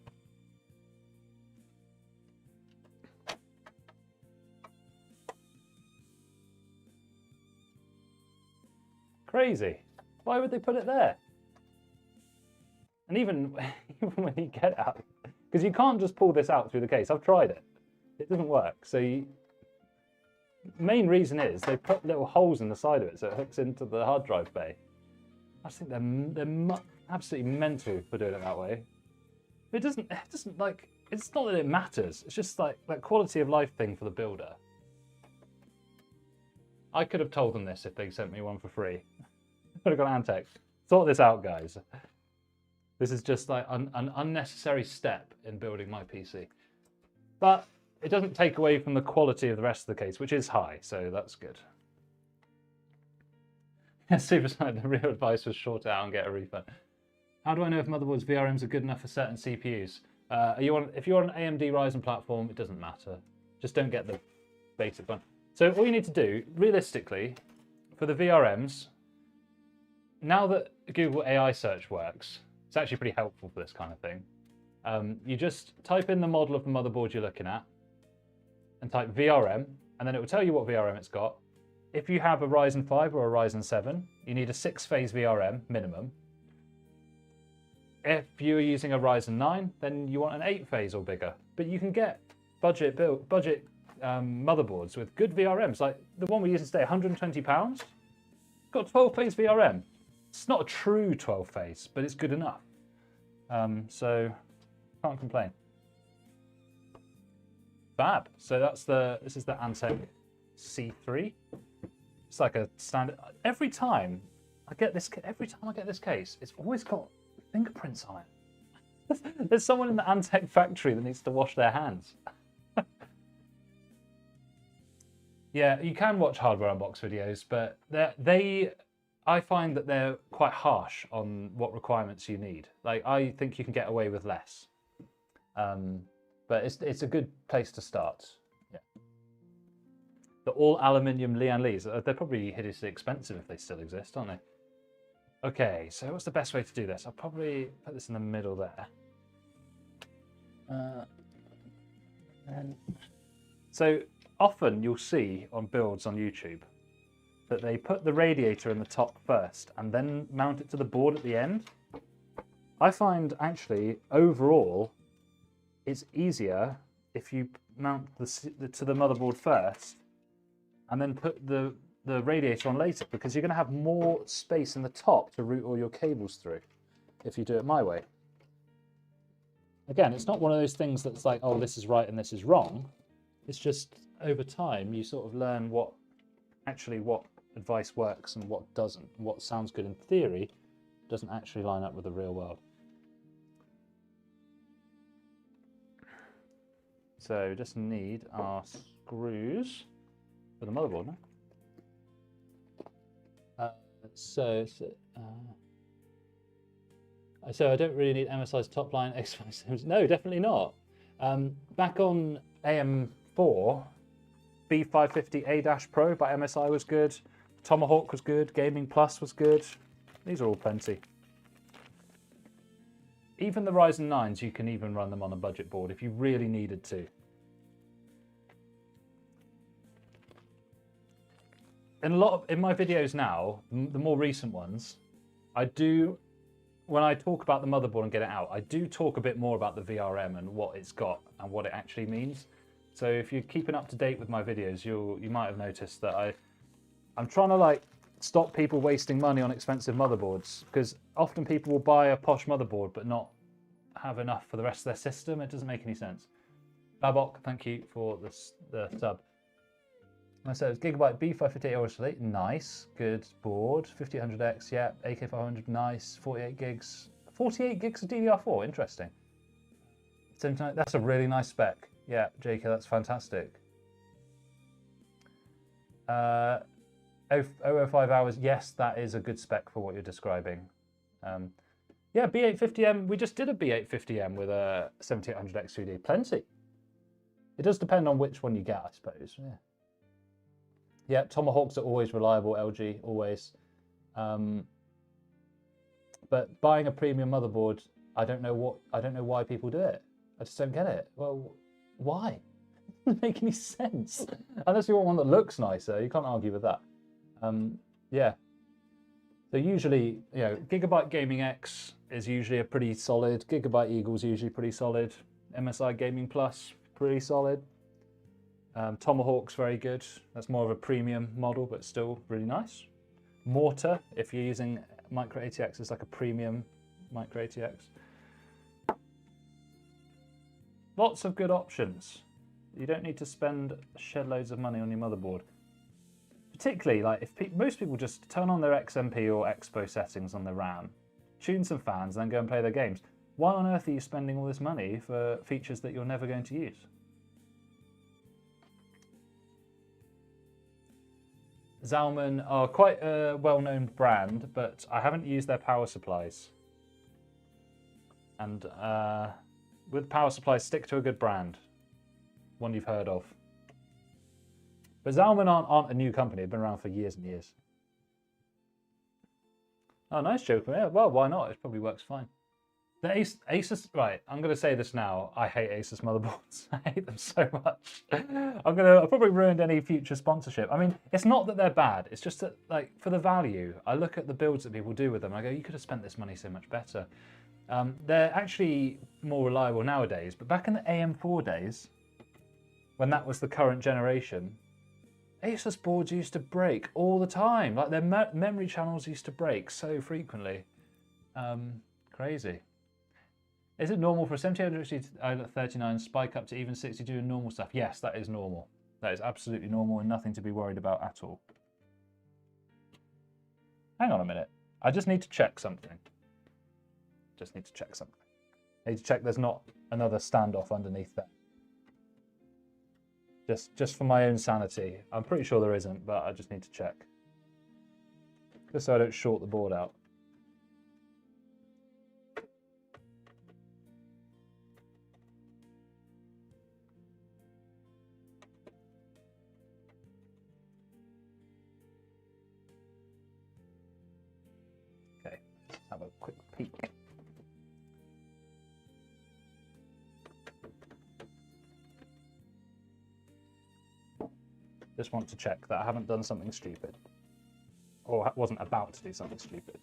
Speaker 1: Crazy. Why would they put it there? And even when you get it out, because you can't just pull this out through the case. I've tried it. It doesn't work. So main reason is they put little holes in the side of it so it hooks into the hard drive bay. I just think they're absolutely mental for doing it that way. It doesn't like, it's not that it matters. It's just like that quality of life thing for the builder. I could have told them this if they sent me one for free. I could have gone, Antec, sort this out, guys. This is just like an unnecessary step in building my PC. But it doesn't take away from the quality of the rest of the case, which is high, so that's good. Yeah, Superside, the real advice was short out and get a refund. How do I know if Motherboards VRMs are good enough for certain CPUs? If you're on an AMD Ryzen platform, it doesn't matter. Just don't get the basic one. So all you need to do, realistically, for the VRMs, now that Google AI search works, it's actually pretty helpful for this kind of thing. You just type in the model of the motherboard you're looking at and type VRM, and then it will tell you what VRM it's got. If you have a Ryzen 5 or a Ryzen 7, you need a 6-phase VRM minimum. If you're using a Ryzen 9, then you want an 8-phase or bigger. But you can get budget motherboards with good VRMs, like the one we're using today, £120. Got 12-phase VRM. It's not a true 12-phase, but it's good enough. So can't complain. Fab. So this is the Antec C3. It's like a standard. Every time I get this case, it's always got fingerprints on it. There's someone in the Antec factory that needs to wash their hands. Yeah, you can watch hardware unbox videos, but I find that they're quite harsh on what requirements you need. Like, I think you can get away with less. But it's a good place to start. Yeah. The all-aluminium Lian Li's, they're probably hideously expensive if they still exist, aren't they? Okay, so what's the best way to do this? I'll probably put this in the middle there. So often you'll see on builds on YouTube that they put the radiator in the top first and then mount it to the board at the end. I find actually overall it's easier if you mount to the motherboard first and then put the radiator on later, because you're going to have more space in the top to route all your cables through if you do it my way. Again, it's not one of those things that's like, oh, this is right and this is wrong. It's just over time you sort of learn what advice works and what doesn't. What sounds good in theory doesn't actually line up with the real world. So just need our screws for the motherboard now. So I don't really need MSI's top line X5. No, definitely not. Back on AM4, B550A Pro by MSI was good. Tomahawk was good. Gaming Plus was good. These are all plenty. Even the Ryzen 9s, you can even run them on a budget board if you really needed to. In my videos now, the more recent ones, when I talk about the motherboard and get it out, I do talk a bit more about the VRM and what it's got and what it actually means. So if you're keeping up to date with my videos, you might have noticed that I'm trying to like stop people wasting money on expensive motherboards, because often people will buy a posh motherboard but not have enough for the rest of their system. It doesn't make any sense. Babok, thank you for the sub. So it's Gigabyte B558 OLED, nice, good board. 5800X, yeah, AK500, nice. 48 gigs. 48 gigs of DDR4, interesting. That's a really nice spec. Yeah, JK, that's fantastic. 005 hours, yes, that is a good spec for what you're describing. Yeah, B850M, we just did a B850M with a 7800X 3D, plenty. It does depend on which one you get, I suppose, yeah. Yeah, Tomahawks are always reliable, LG, always. But buying a premium motherboard, I don't know why people do it. I just don't get it. Well, why? It doesn't make any sense. Unless you want one that looks nicer, you can't argue with that. Yeah. So usually, you know, Gigabyte Gaming X is usually a pretty solid. Gigabyte Eagle is usually pretty solid. MSI Gaming Plus, pretty solid. Tomahawk's very good. That's more of a premium model, but still really nice. Mortar, if you're using Micro ATX, is like a premium Micro ATX. Lots of good options. You don't need to spend shed loads of money on your motherboard. Particularly, like if most people just turn on their XMP or Expo settings on the RAM, tune some fans, and then go and play their games. Why on earth are you spending all this money for features that you're never going to use? Zalman are quite a well-known brand, but I haven't used their power supplies. And with power supplies, stick to a good brand, one you've heard of. But Zalman aren't a new company; they've been around for years and years. Oh, nice joke. Yeah, well, why not? It probably works fine. The Asus, right, I'm going to say this now. I hate Asus motherboards. I hate them so much. I've probably ruined any future sponsorship. I mean, it's not that they're bad. It's just that, like, for the value, I look at the builds that people do with them and I go, you could have spent this money so much better. They're actually more reliable nowadays, but back in the AM4 days, when that was the current generation, Asus boards used to break all the time. Like, their memory channels used to break so frequently. Crazy. Is it normal for a 7839 spike up to even 60 doing normal stuff? Yes, that is normal. That is absolutely normal and nothing to be worried about at all. Hang on a minute. I just need to check something. I need to check there's not another standoff underneath there. Just for my own sanity. I'm pretty sure there isn't, but I just need to check. Just so I don't short the board out. Okay, let's have a quick peek. Just want to check that I haven't done something stupid. Or wasn't about to do something stupid.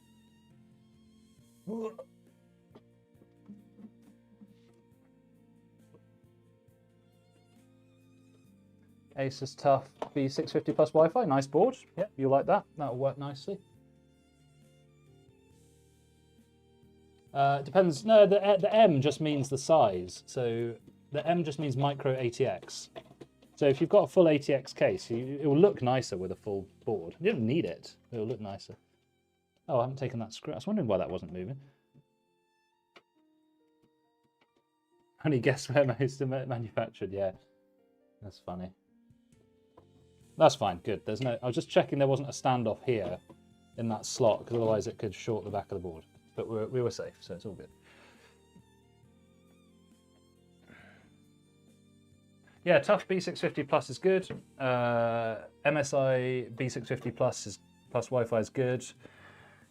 Speaker 1: Asus Tough B650 plus Wi-Fi, nice board. Yep, you like that? That'll work nicely. Depends. No, the M just means the size. So the M just means micro ATX. So if you've got a full ATX case, it will look nicer with a full board. You don't need it. It will look nicer. Oh, I haven't taken that screw. I was wondering why that wasn't moving. Only guess where most are manufactured. Yeah, that's funny. That's fine. Good. There's no. I was just checking there wasn't a standoff here in that slot, because otherwise it could short the back of the board. But we were safe, so it's all good. Yeah, Tough B650 Plus is good. MSI B650 plus Wi-Fi is good.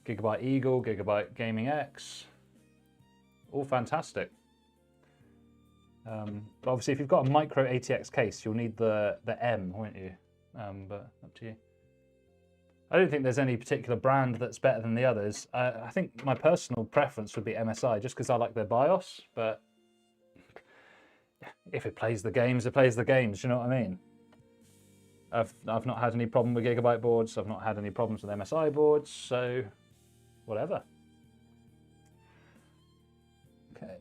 Speaker 1: Gigabyte Eagle, Gigabyte Gaming X, all fantastic. But obviously, if you've got a micro ATX case, you'll need the M, won't you? But up to you. I don't think there's any particular brand that's better than the others. I think my personal preference would be MSI, just because I like their BIOS. But if it plays the games, it plays the games. You know what I mean? I've not had any problem with Gigabyte boards. I've not had any problems with MSI boards. So whatever. Okay.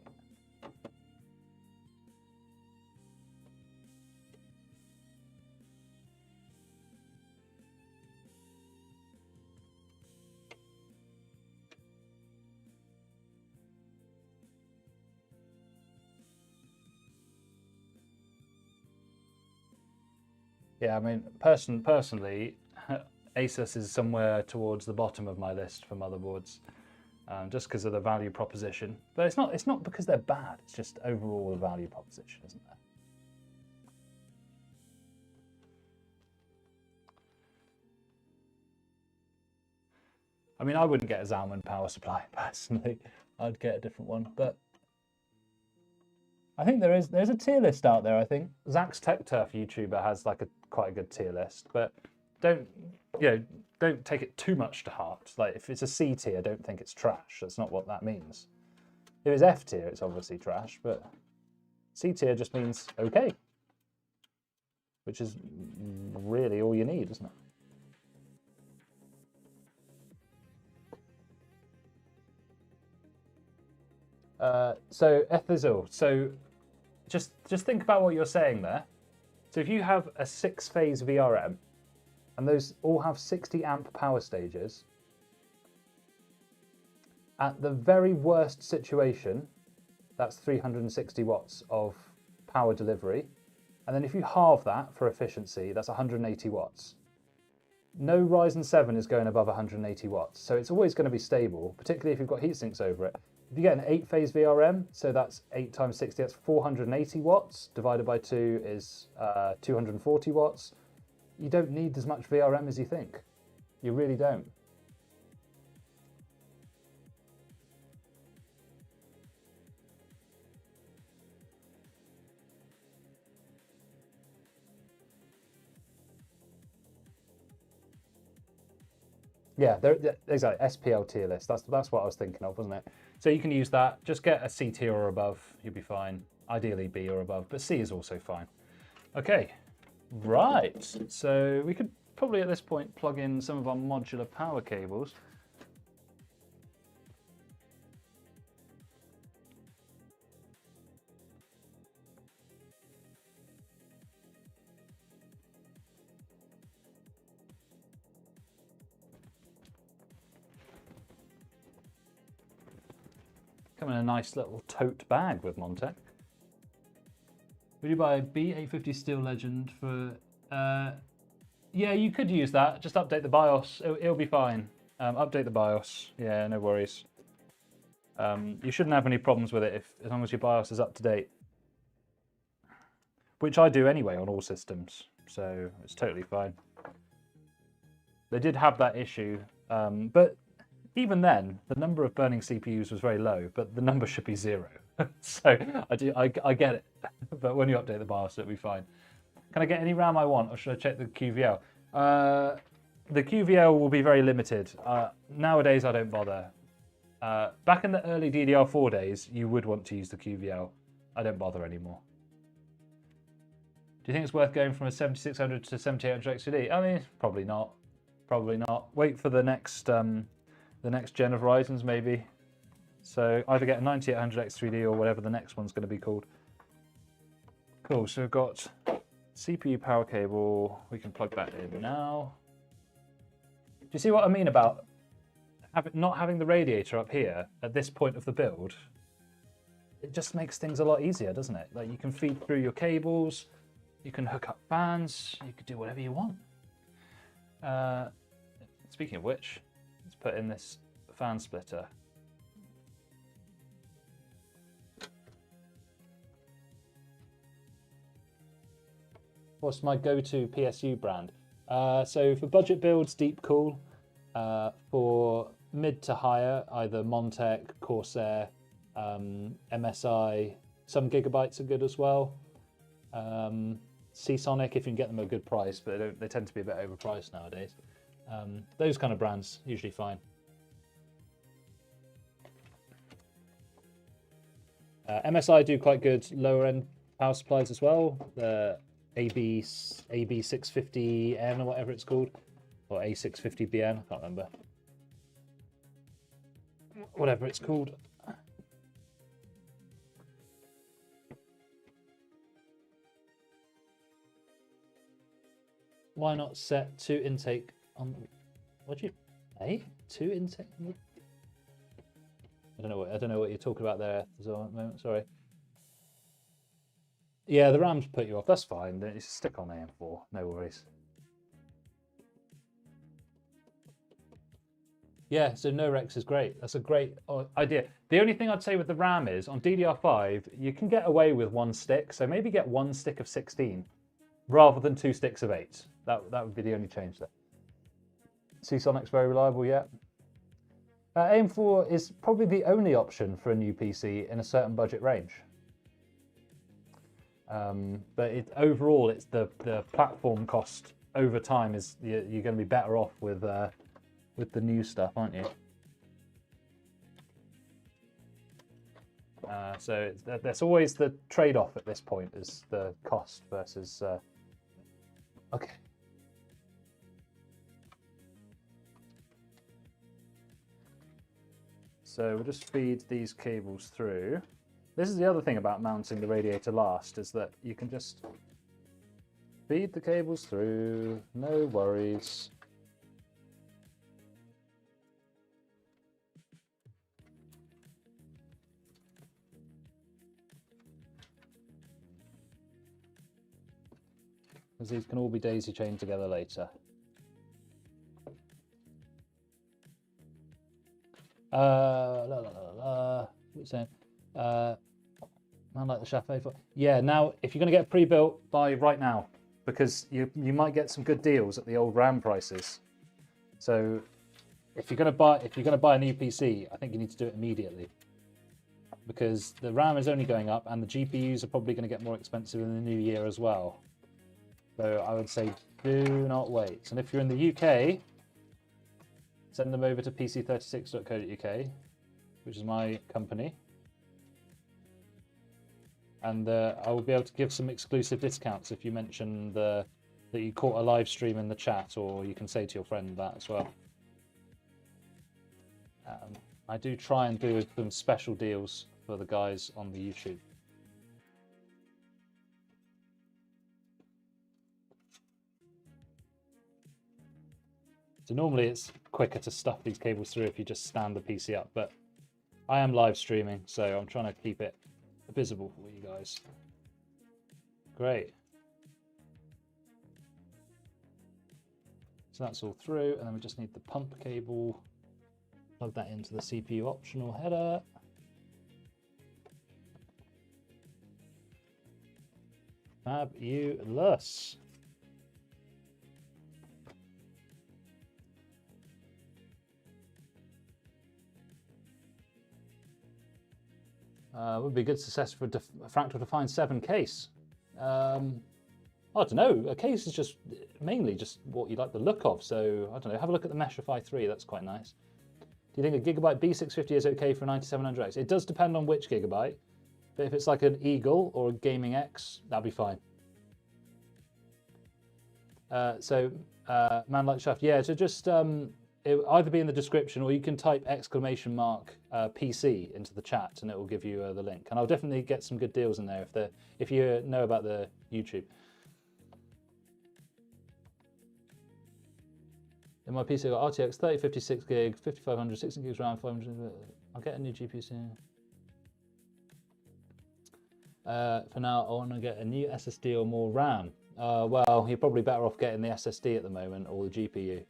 Speaker 1: Yeah, I mean, personally, Asus is somewhere towards the bottom of my list for motherboards, just because of the value proposition. But it's not because they're bad. It's just overall the value proposition, isn't there? I mean, I wouldn't get a Zalman power supply personally. I'd get a different one, but I think there's a tier list out there. I think Zach's Tech Turf YouTuber has like quite a good tier list, but don't, you know, don't take it too much to heart. Like if it's a C tier, don't think it's trash. That's not what that means. If it's F tier, it's obviously trash, but C tier just means okay, which is really all you need, isn't it? So Ethazil, so just think about what you're saying there. So if you have a 6-phase VRM, and those all have 60 amp power stages, at the very worst situation, that's 360 watts of power delivery. And then if you halve that for efficiency, that's 180 watts. No Ryzen 7 is going above 180 watts, so it's always going to be stable, particularly if you've got heat sinks over it. If you get an 8-phase VRM, so that's 8 times 60, that's 480 watts, divided by 2 is 240 watts. You don't need as much VRM as you think. You really don't. Yeah, exactly. SPL tier list. That's what I was thinking of, wasn't it? So you can use that. Just get a C tier or above. You'll be fine. Ideally B or above, but C is also fine. Okay, right. So we could probably at this point plug in some of our modular power cables. Come in a nice little tote bag with Montec. Would you buy a B850 Steel Legend for... yeah, you could use that. Just update the BIOS. It'll be fine. Update the BIOS. Yeah, no worries. You shouldn't have any problems with it as long as your BIOS is up to date. Which I do anyway on all systems, so it's totally fine. They did have that issue, but even then, the number of burning CPUs was very low, but the number should be 0. So I get it, but when you update the BIOS, it'll be fine. Can I get any RAM I want, or should I check the QVL? The QVL will be very limited. Nowadays, I don't bother. Back in the early DDR4 days, you would want to use the QVL. I don't bother anymore. Do you think it's worth going from a 7600 to 7800 XCD? I mean, probably not. Probably not. Wait for the next gen of Ryzen's maybe. So either get a 9800 X3D or whatever the next one's going to be called. Cool, so we've got CPU power cable. We can plug that in now. Do you see what I mean about not having the radiator up here at this point of the build? It just makes things a lot easier, doesn't it? Like you can feed through your cables, you can hook up fans, you can do whatever you want. Speaking of which, let's put in this fan splitter. What's my go-to PSU brand? So for budget builds, Deep Cool. For mid to higher, either Montec, Corsair, MSI. Some Gigabytes are good as well. Seasonic, if you can get them at a good price, but they tend to be a bit overpriced nowadays. Those kind of brands, usually fine. MSI do quite good lower end power supplies as well. The AB650N or whatever it's called, or A650BN, I can't remember. Whatever it's called. Why not set 2 intake on? What do you? 2 intake? I don't know what you're talking about there. At the moment, sorry. Yeah, the RAMs put you off. That's fine. Then just stick on AM4. No worries. Yeah, so no Rex is great. That's a great idea. The only thing I'd say with the RAM is on DDR5, you can get away with 1 stick. So maybe get 1 stick of 16 rather than 2 sticks of 8. That would be the only change there. Seasonic's very reliable, yeah. AM4 is probably the only option for a new PC in a certain budget range. But overall, it's the platform cost over time is you're going to be better off with the new stuff, aren't you? So that's always the trade-off at this point, is the cost versus... okay. So we'll just feed these cables through. This is the other thing about mounting the radiator last, is that you can just feed the cables through, no worries. Because these can all be daisy chained together later. What are you saying? Man like the Shaft A4. Yeah, now if you're going to get pre-built, buy right now, because you might get some good deals at the old RAM prices. So if you're going to buy a new PC, I think you need to do it immediately, because the RAM is only going up and the GPUs are probably going to get more expensive in the new year as well. So I would say do not wait. And if you're in the UK, send them over to pc36.co.uk, which is my company. And I will be able to give some exclusive discounts if you mention that you caught a live stream in the chat, or you can say to your friend that as well. I do try and do some special deals for the guys on the YouTube. So normally it's quicker to stuff these cables through if you just stand the PC up, but I am live streaming, so I'm trying to keep it visible for you guys. Great. So that's all through, and then we just need the pump cable. Plug that into the CPU optional header. Fabulous. Would be a good success for a fractal defined 7 case. I don't know. A case is just mainly just what you like the look of. So I don't know. Have a look at the Mesh i3. That's quite nice. Do you think a Gigabyte B650 is okay for 9700X? It does depend on which Gigabyte. But if it's like an Eagle or a Gaming X, that'd be fine. Man like Shaft. Yeah. So just it will either be in the description, or you can type !PC into the chat and it will give you the link. And I'll definitely get some good deals in there if you know about the YouTube. In my PC, I've got RTX 3056 gig, 5500, 16 gigs RAM, 500. I'll get a new GPU soon. For now, I want to get a new SSD or more RAM. Well, you're probably better off getting the SSD at the moment, or the GPU.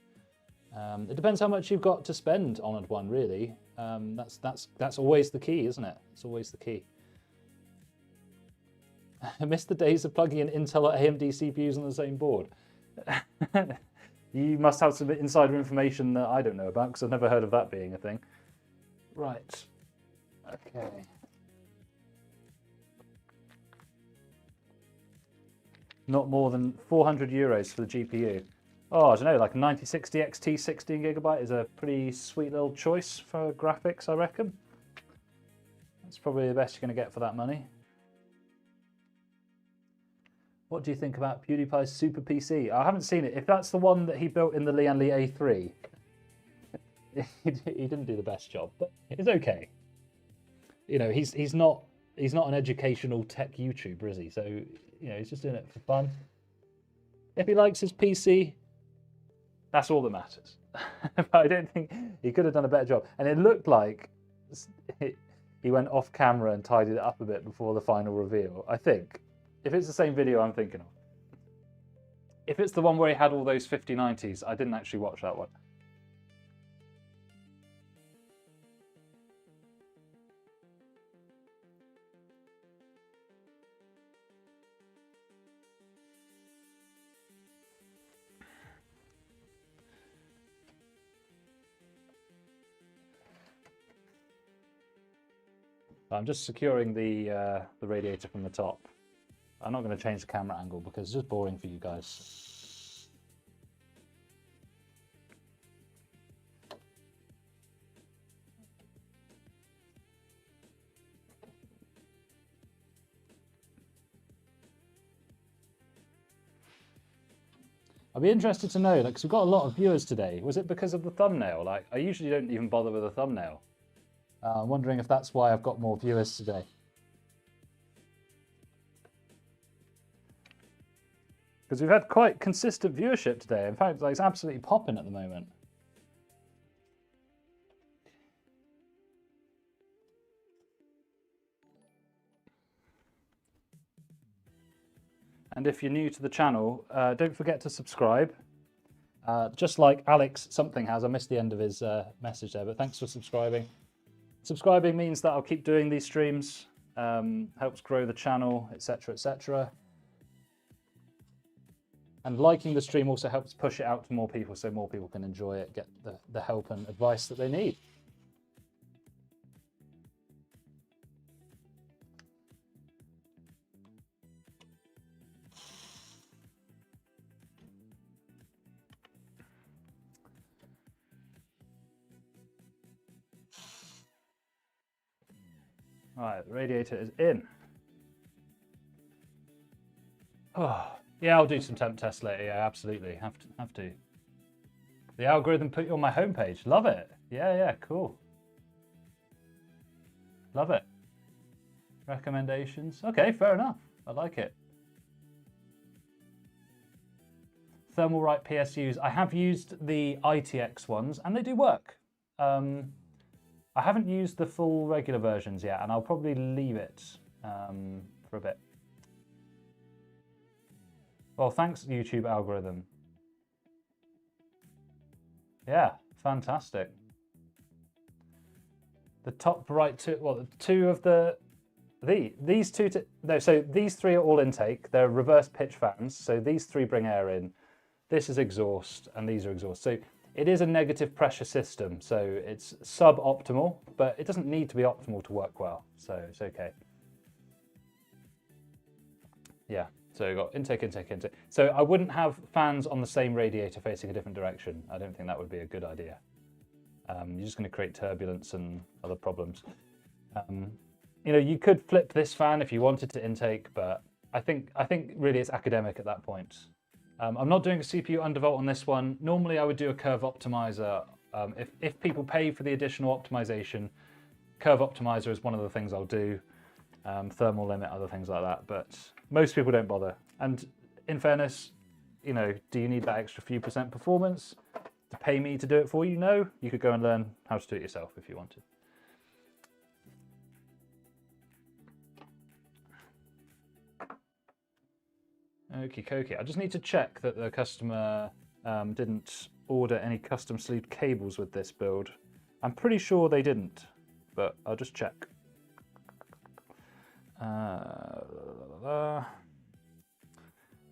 Speaker 1: It depends how much you've got to spend on one, really. That's always the key, isn't it? It's always the key. I miss the days of plugging in Intel or AMD CPUs on the same board. You must have some insider information that I don't know about, because I've never heard of that being a thing. Right. Okay. Not more than 400 euros for the GPU. Oh, I don't know, like a 9060 XT 16 gigabyte is a pretty sweet little choice for graphics, I reckon. That's probably the best you're going to get for that money. What do you think about PewDiePie's Super PC? I haven't seen it. If that's the one that he built in the Lian Li A3, he didn't do the best job, but it's okay. You know, he's not an educational tech YouTuber, is he? So, you know, he's just doing it for fun. If he likes his PC, that's all that matters. But I don't think he could have done a better job. And it looked like he went off camera and tidied it up a bit before the final reveal, I think. If it's the same video I'm thinking of. If it's the one where he had all those 5090s, I didn't actually watch that one. I'm just securing the radiator from the top. I'm not going to change the camera angle because it's just boring for you guys. I'd be interested to know, like, because we've got a lot of viewers today. Was it because of the thumbnail? Like, I usually don't even bother with a thumbnail. I'm wondering if that's why I've got more viewers today. Because we've had quite consistent viewership today. In fact, like, it's absolutely popping at the moment. And if you're new to the channel, don't forget to subscribe. Just like Alex something has, I missed the end of his message there, but thanks for subscribing. Subscribing means that I'll keep doing these streams, helps grow the channel, etc., etc. And liking the stream also helps push it out to more people so more people can enjoy it, get the help and advice that they need. Right, the radiator is in. Oh, yeah, I'll do some temp tests later. Yeah, absolutely, have to. The algorithm put you on my homepage. Love it. Yeah, cool. Love it. Recommendations. Okay, fair enough. I like it. Thermalright PSUs. I have used the ITX ones, and they do work. I haven't used the full regular versions yet, and I'll probably leave it for a bit. Well, thanks, YouTube algorithm. Yeah, fantastic. The top right two, well, two of these two, no, so these three are all intake. They're reverse pitch fans, so these three bring air in. This is exhaust, and these are exhaust. So it is a negative pressure system, so it's suboptimal, but it doesn't need to be optimal to work well, so it's okay. Yeah, so you've got intake, intake, intake. So I wouldn't have fans on the same radiator facing a different direction. I don't think that would be a good idea. You're just going to create turbulence and other problems. You know, you could flip this fan if you wanted to intake, but I think really it's academic at that point. I'm not doing a CPU undervolt on this one. Normally I would do a curve optimizer. If people pay for the additional optimization, curve optimizer is one of the things I'll do. Thermal limit, other things like that, but most people don't bother. And in fairness, you know, do you need that extra few % performance to pay me to do it for you? No, you could go and learn how to do it yourself if you wanted. Okie dokie. I just need to check that the customer didn't order any custom sleeved cables with this build. I'm pretty sure they didn't, but I'll just check.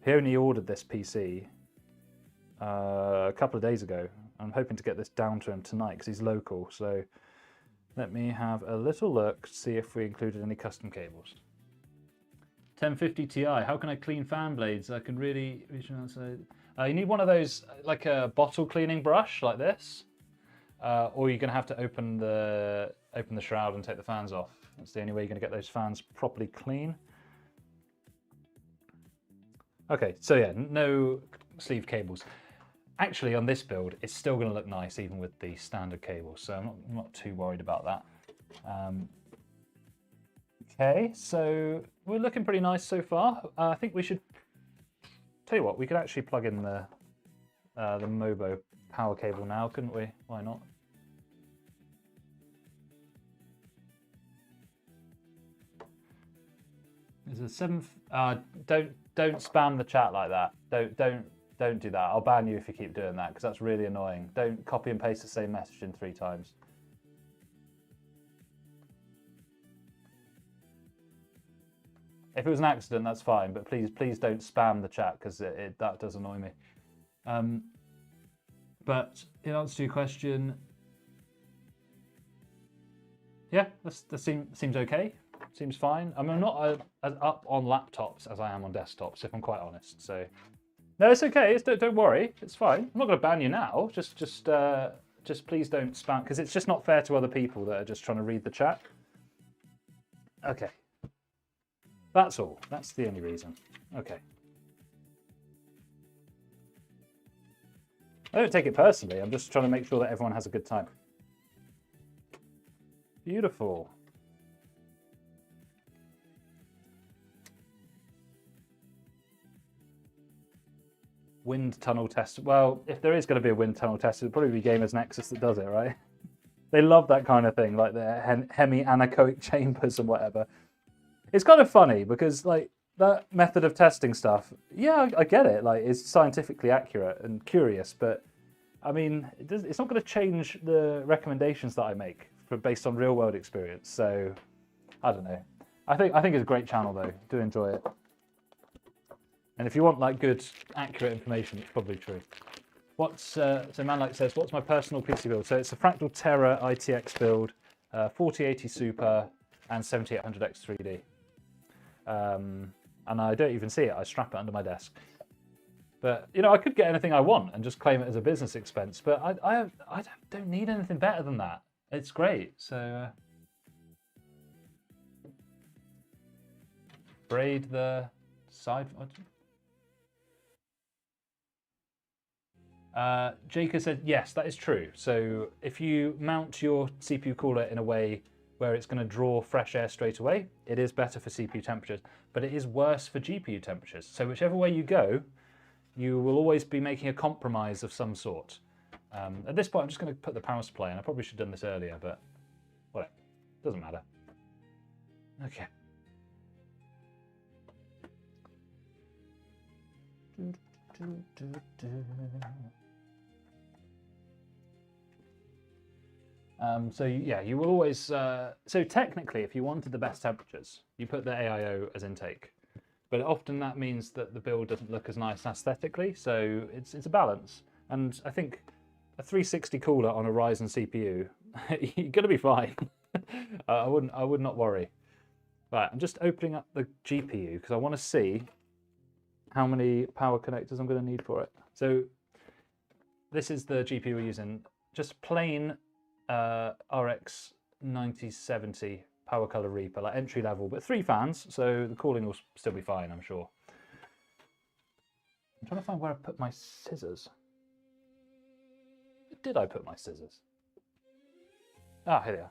Speaker 1: He only ordered this PC a couple of days ago. I'm hoping to get this down to him tonight because he's local. So let me have a little look to see if we included any custom cables. 1050 Ti, how can I clean fan blades? I can really you need one of those, like a bottle cleaning brush like this, or you're gonna have to open the shroud and take the fans off. That's the only way you're gonna get those fans properly clean. Okay, so yeah, no sleeve cables. Actually, on this build, it's still gonna look nice even with the standard cables, so I'm not too worried about that. Okay, so we're looking pretty nice so far. I think we should, tell you what, we could actually plug in the Mobo power cable now, couldn't we? Why not? There's a 7. Don't spam the chat like that. Don't do that. I'll ban you if you keep doing that because that's really annoying. Don't copy and paste the same message in 3 times. If it was an accident, that's fine, but please don't spam the chat because that does annoy me. But in answer to your question, yeah, that seems okay. Seems fine. I mean, I'm not as up on laptops as I am on desktops, if I'm quite honest. So, no, it's okay. Don't worry. It's fine. I'm not going to ban you now. Just please don't spam because it's just not fair to other people that are just trying to read the chat. Okay. That's all. That's the only reason. Okay. I don't take it personally. I'm just trying to make sure that everyone has a good time. Beautiful. Wind tunnel test. Well, if there is going to be a wind tunnel test, it'll probably be Gamers Nexus that does it, right? They love that kind of thing, like the hemi-anechoic chambers and whatever. It's kind of funny because, like, that method of testing stuff, yeah, I get it. Like, it's scientifically accurate and curious, but I mean, it's not going to change the recommendations that I make based on real-world experience. So, I don't know. I think it's a great channel though. Do enjoy it. And if you want like good, accurate information, it's probably true. So Manlike says, what's my personal PC build? So it's a Fractal Terra ITX build, 4080 Super and 7800X 3D. And I don't even see it. I strap it under my desk. But, you know, I could get anything I want and just claim it as a business expense. But I don't need anything better than that. It's great. So braid the side. Jacob said, yes, that is true. So if you mount your CPU cooler in a way where it's going to draw fresh air straight away, it is better for CPU temperatures, but it is worse for GPU temperatures. So whichever way you go, you will always be making a compromise of some sort. At this point, I'm just going to put the power supply in. I probably should have done this earlier, but whatever. Doesn't matter. Okay. So yeah, you will always, so technically if you wanted the best temperatures, you put the AIO as intake, but often that means that the build doesn't look as nice aesthetically, so it's a balance. And I think a 360 cooler on a Ryzen CPU, you're gonna be fine. I would not worry. Right, I'm just opening up the GPU because I want to see how many power connectors I'm going to need for it. So this is the GPU we're using, just plain RX 9070 Power Color Reaper, like entry level, but 3 fans, so the cooling will still be fine, I'm sure. I'm trying to find where I put my scissors. Where did I put my scissors? Ah, here they are.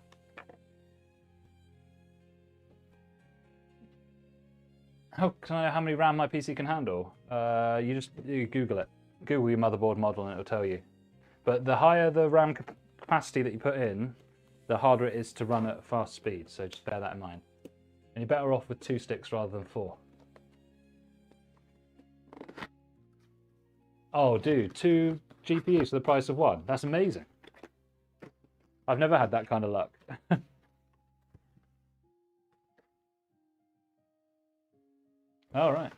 Speaker 1: How can I know how many RAM my PC can handle? You Google it. Google your motherboard model and it'll tell you. But the higher the RAM capacity that you put in, the harder it is to run at fast speed. So just bear that in mind. And you're better off with 2 sticks rather than 4. Oh, dude, 2 GPUs for the price of 1. That's amazing. I've never had that kind of luck. All right.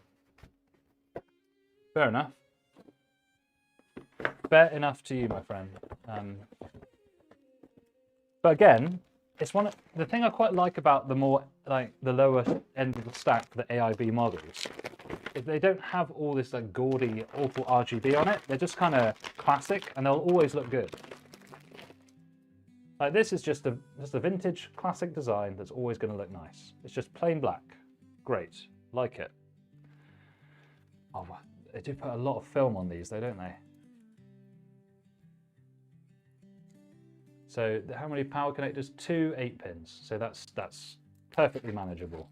Speaker 1: Fair enough. Fair enough to you, my friend. But again, it's the thing I quite like about the more the lower end of the stack for the AIB models is they don't have all this like gaudy, awful RGB on it. They're just kind of classic, and they'll always look good. Like this is just a vintage classic design that's always going to look nice. It's just plain black. Great, like it. Oh, they do put a lot of film on these, though, don't they? So how many power connectors? 2 8-pins. So that's perfectly manageable.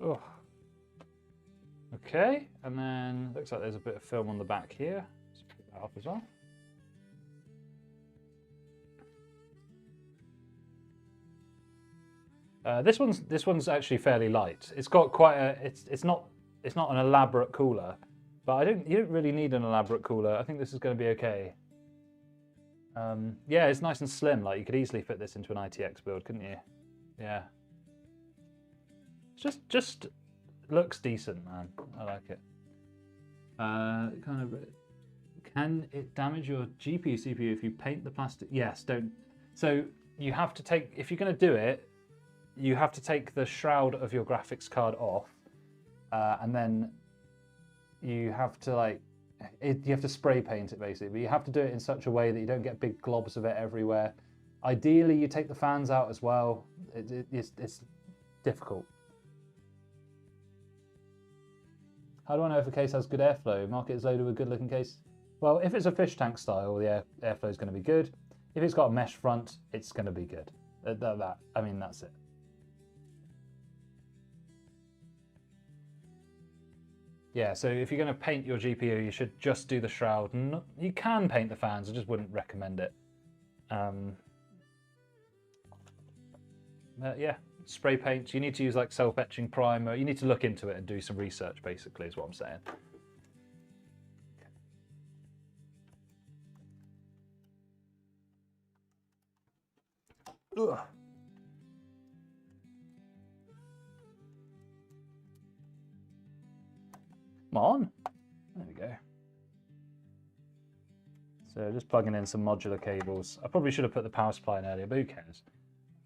Speaker 1: Oh. Okay, and then looks like there's a bit of film on the back here. Let's put that up as well. This one's actually fairly light. It's got quite a it's not an elaborate cooler, but you don't really need an elaborate cooler. I think this is going to be okay. Yeah, it's nice and slim. Like you could easily fit this into an ITX build, couldn't you? Yeah. It just looks decent, man. I like it. Kind of. Can it damage your GPU CPU if you paint the plastic? Yes. Don't. So you have to take, if you're going to do it, you have to take the shroud of your graphics card off, and then you have to you have to spray paint it basically, but you have to do it in such a way that you don't get big globs of it everywhere. Ideally, you take the fans out as well. It's difficult. How do I know if a case has good airflow? Market is loaded with good looking case. Well, if it's a fish tank style, the airflow is going to be good. If it's got a mesh front, it's going to be good. I mean, that's it. Yeah, so if you're going to paint your GPU, you should just do the shroud. You can paint the fans, I just wouldn't recommend it. Yeah, spray paint. You need to use like self-etching primer. You need to look into it and do some research, basically, is what I'm saying. Ugh. Come on. There we go. So just plugging in some modular cables. I probably should have put the power supply in earlier, but who cares?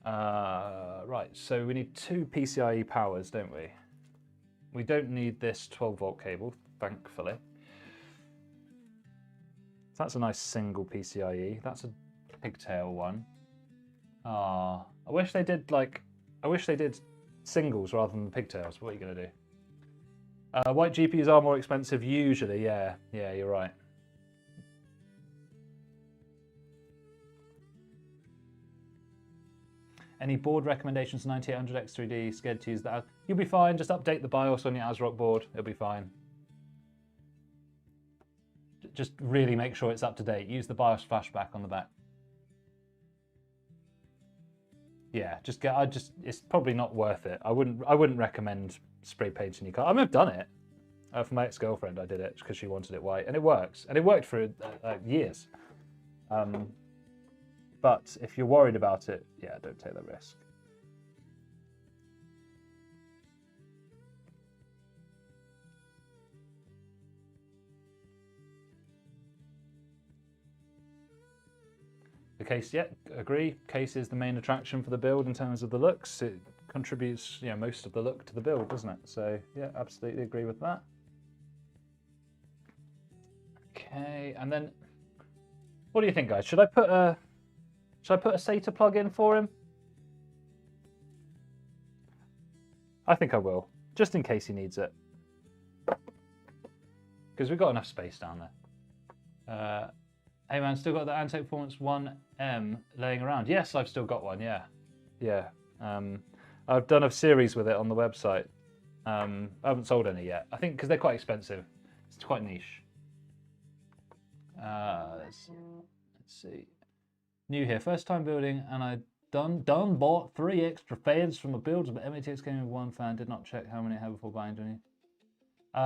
Speaker 1: Right, so we need 2 PCIe powers, don't we? We don't need this 12-volt cable, thankfully. So that's a nice single PCIe. That's a pigtail one. I wish they did singles rather than pigtails. What are you going to do? White GPUs are more expensive usually, yeah. Yeah, you're right. Any board recommendations for 9800X3D? Scared to use that? You'll be fine. Just update the BIOS on your ASRock board. It'll be fine. Just really make sure it's up to date. Use the BIOS flashback on the back. Yeah, it's probably not worth it. I wouldn't recommend spray painting your car. I mean, I've done it. For my ex-girlfriend, I did it because she wanted it white, and it works. And it worked for years. But if you're worried about it, yeah, don't take the risk. The case, yeah, agree. Case is the main attraction for the build in terms of the looks. It contributes, most of the look to the build, doesn't it? So yeah, absolutely agree with that. Okay, and then what do you think, guys? Should I put a SATA plug in for him? I think I will, just in case he needs it, because we've got enough space down there. Hey man, still got the Antec Performance 1M laying around? Yes, I've still got one, yeah. Yeah. I've done a series with it on the website. I haven't sold any yet. I think because they're quite expensive. It's quite niche. Let's see. New here, first time building, and I bought 3 extra fans from a builder, but MATX came with 1 fan. Did not check how many I had before buying any.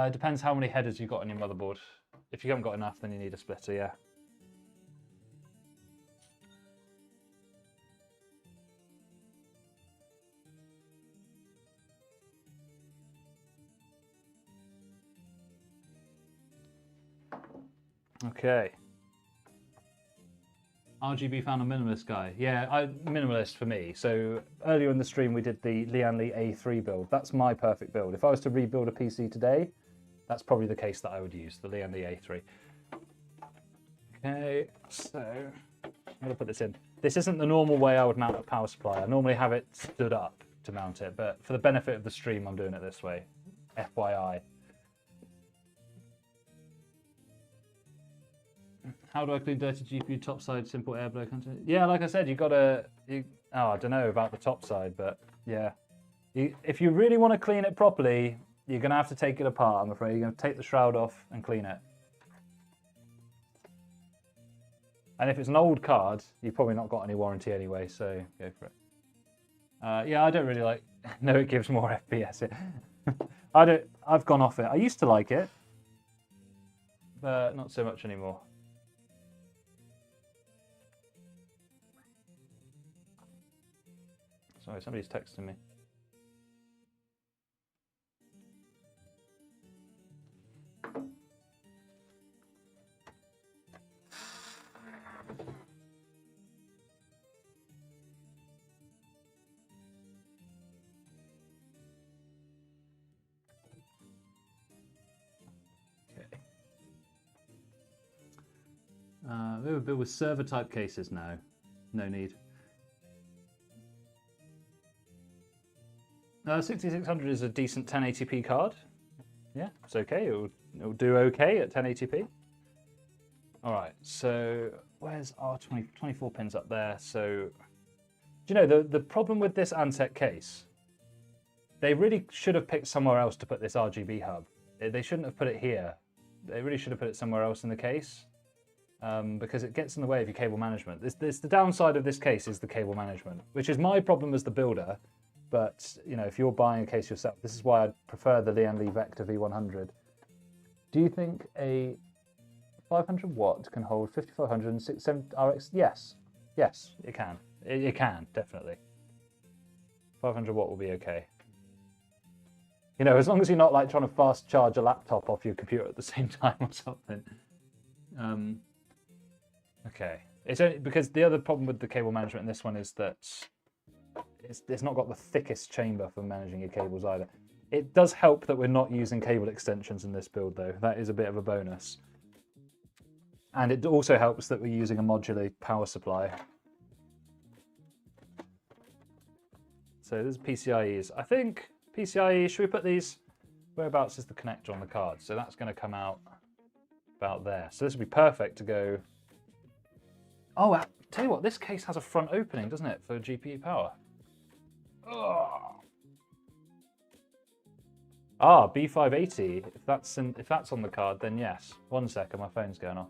Speaker 1: It depends how many headers you've got on your motherboard. If you haven't got enough, then you need a splitter, yeah. Okay. RGB fan or minimalist guy? Yeah, minimalist for me. So earlier in the stream we did the Lian Li A3 build. That's my perfect build. If I was to rebuild a PC today, that's probably the case that I would use, the Lian Li A3. Okay, so I'm going to put this in. This isn't the normal way I would mount a power supply. I normally have it stood up to mount it, but for the benefit of the stream, I'm doing it this way. FYI. How do I clean dirty GPU topside, simple airflow content? Yeah, like I said, I don't know about the top side, but yeah. If you really want to clean it properly, you're going to have to take it apart, I'm afraid. You're going to take the shroud off and clean it. And if it's an old card, you've probably not got any warranty anyway, so go for it. Yeah, I don't really no, it gives more FPS. I've gone off it. I used to like it, but not so much anymore. Sorry, somebody's texting me. Okay. We have a build with server type cases now. No need. 6600 is a decent 1080p card. Yeah, it's okay. It'll do okay at 1080p. All right, so where's our 24 pins up there? So, do you know, the problem with this Ansett case, they really should have picked somewhere else to put this RGB hub. They shouldn't have put it here. They really should have put it somewhere else in the case, because it gets in the way of your cable management. The downside of this case is the cable management, which is my problem as the builder. But you know, if you're buying a case yourself, this is why I prefer the Lian Li Vector V100. Do you think a 500 watt can hold 5500 and 670 RX? Yes, yes, it can. It can, definitely. 500 watt will be okay. You know, as long as you're not like trying to fast charge a laptop off your computer at the same time or something. Okay, it's only because the other problem with the cable management in this one is that it's not got the thickest chamber for managing your cables either. It does help that we're not using cable extensions in this build though. That is a bit of a bonus. And it also helps that we're using a modular power supply. So there's PCIe's. I think PCIe, should we put these, whereabouts is the connector on the card? So that's going to come out about there. So this would be perfect to go. Oh, I'll tell you what, this case has a front opening, doesn't it, for GPU power? Oh. Ah, B580. If that's on the card, then yes. 1 second, my phone's going off.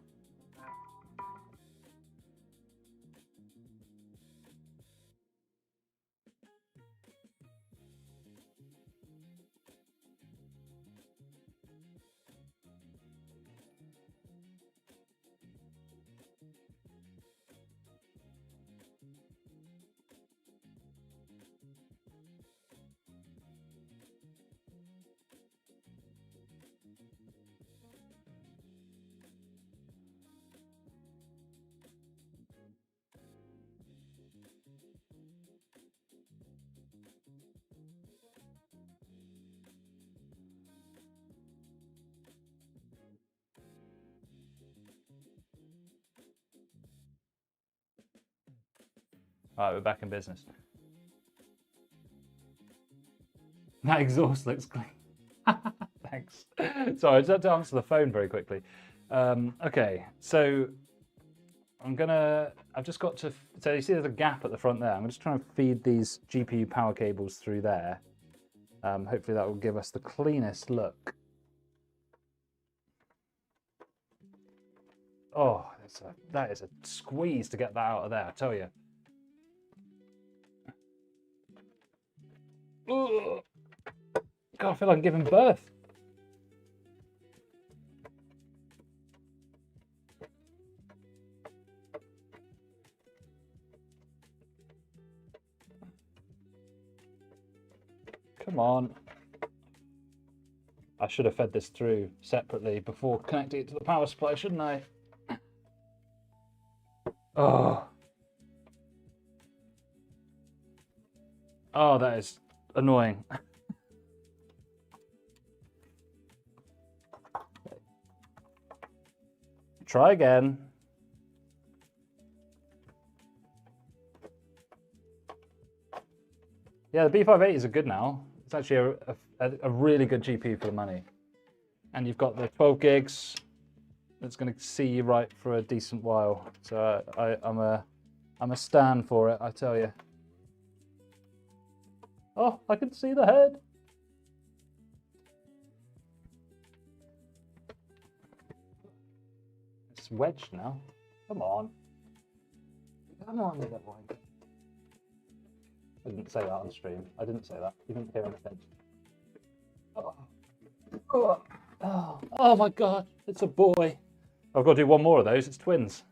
Speaker 1: All right, we're back in business. That exhaust looks clean. Thanks. Sorry, I just had to answer the phone very quickly. Okay, so I've just got to, so you see there's a gap at the front there. I'm just trying to feed these GPU power cables through there. Hopefully that will give us the cleanest look. Oh, that is a squeeze to get that out of there, I tell you. Ugh. God, I feel like I'm giving birth. Come on. I should have fed this through separately before connecting it to the power supply, shouldn't I? Oh. Oh, that is annoying. Try again. Yeah, the B580s are good now. It's actually a really good GPU for the money. And you've got the 12 gigs. That's going to see you right for a decent while. So I'm a stand for it, I tell you. Oh, I can see the head. It's wedged now. Come on. Come on, little boy. I didn't say that on stream. I didn't say that. You didn't hear anything. Oh. Oh. Oh. Oh my God, it's a boy. I've got to do one more of those. It's twins.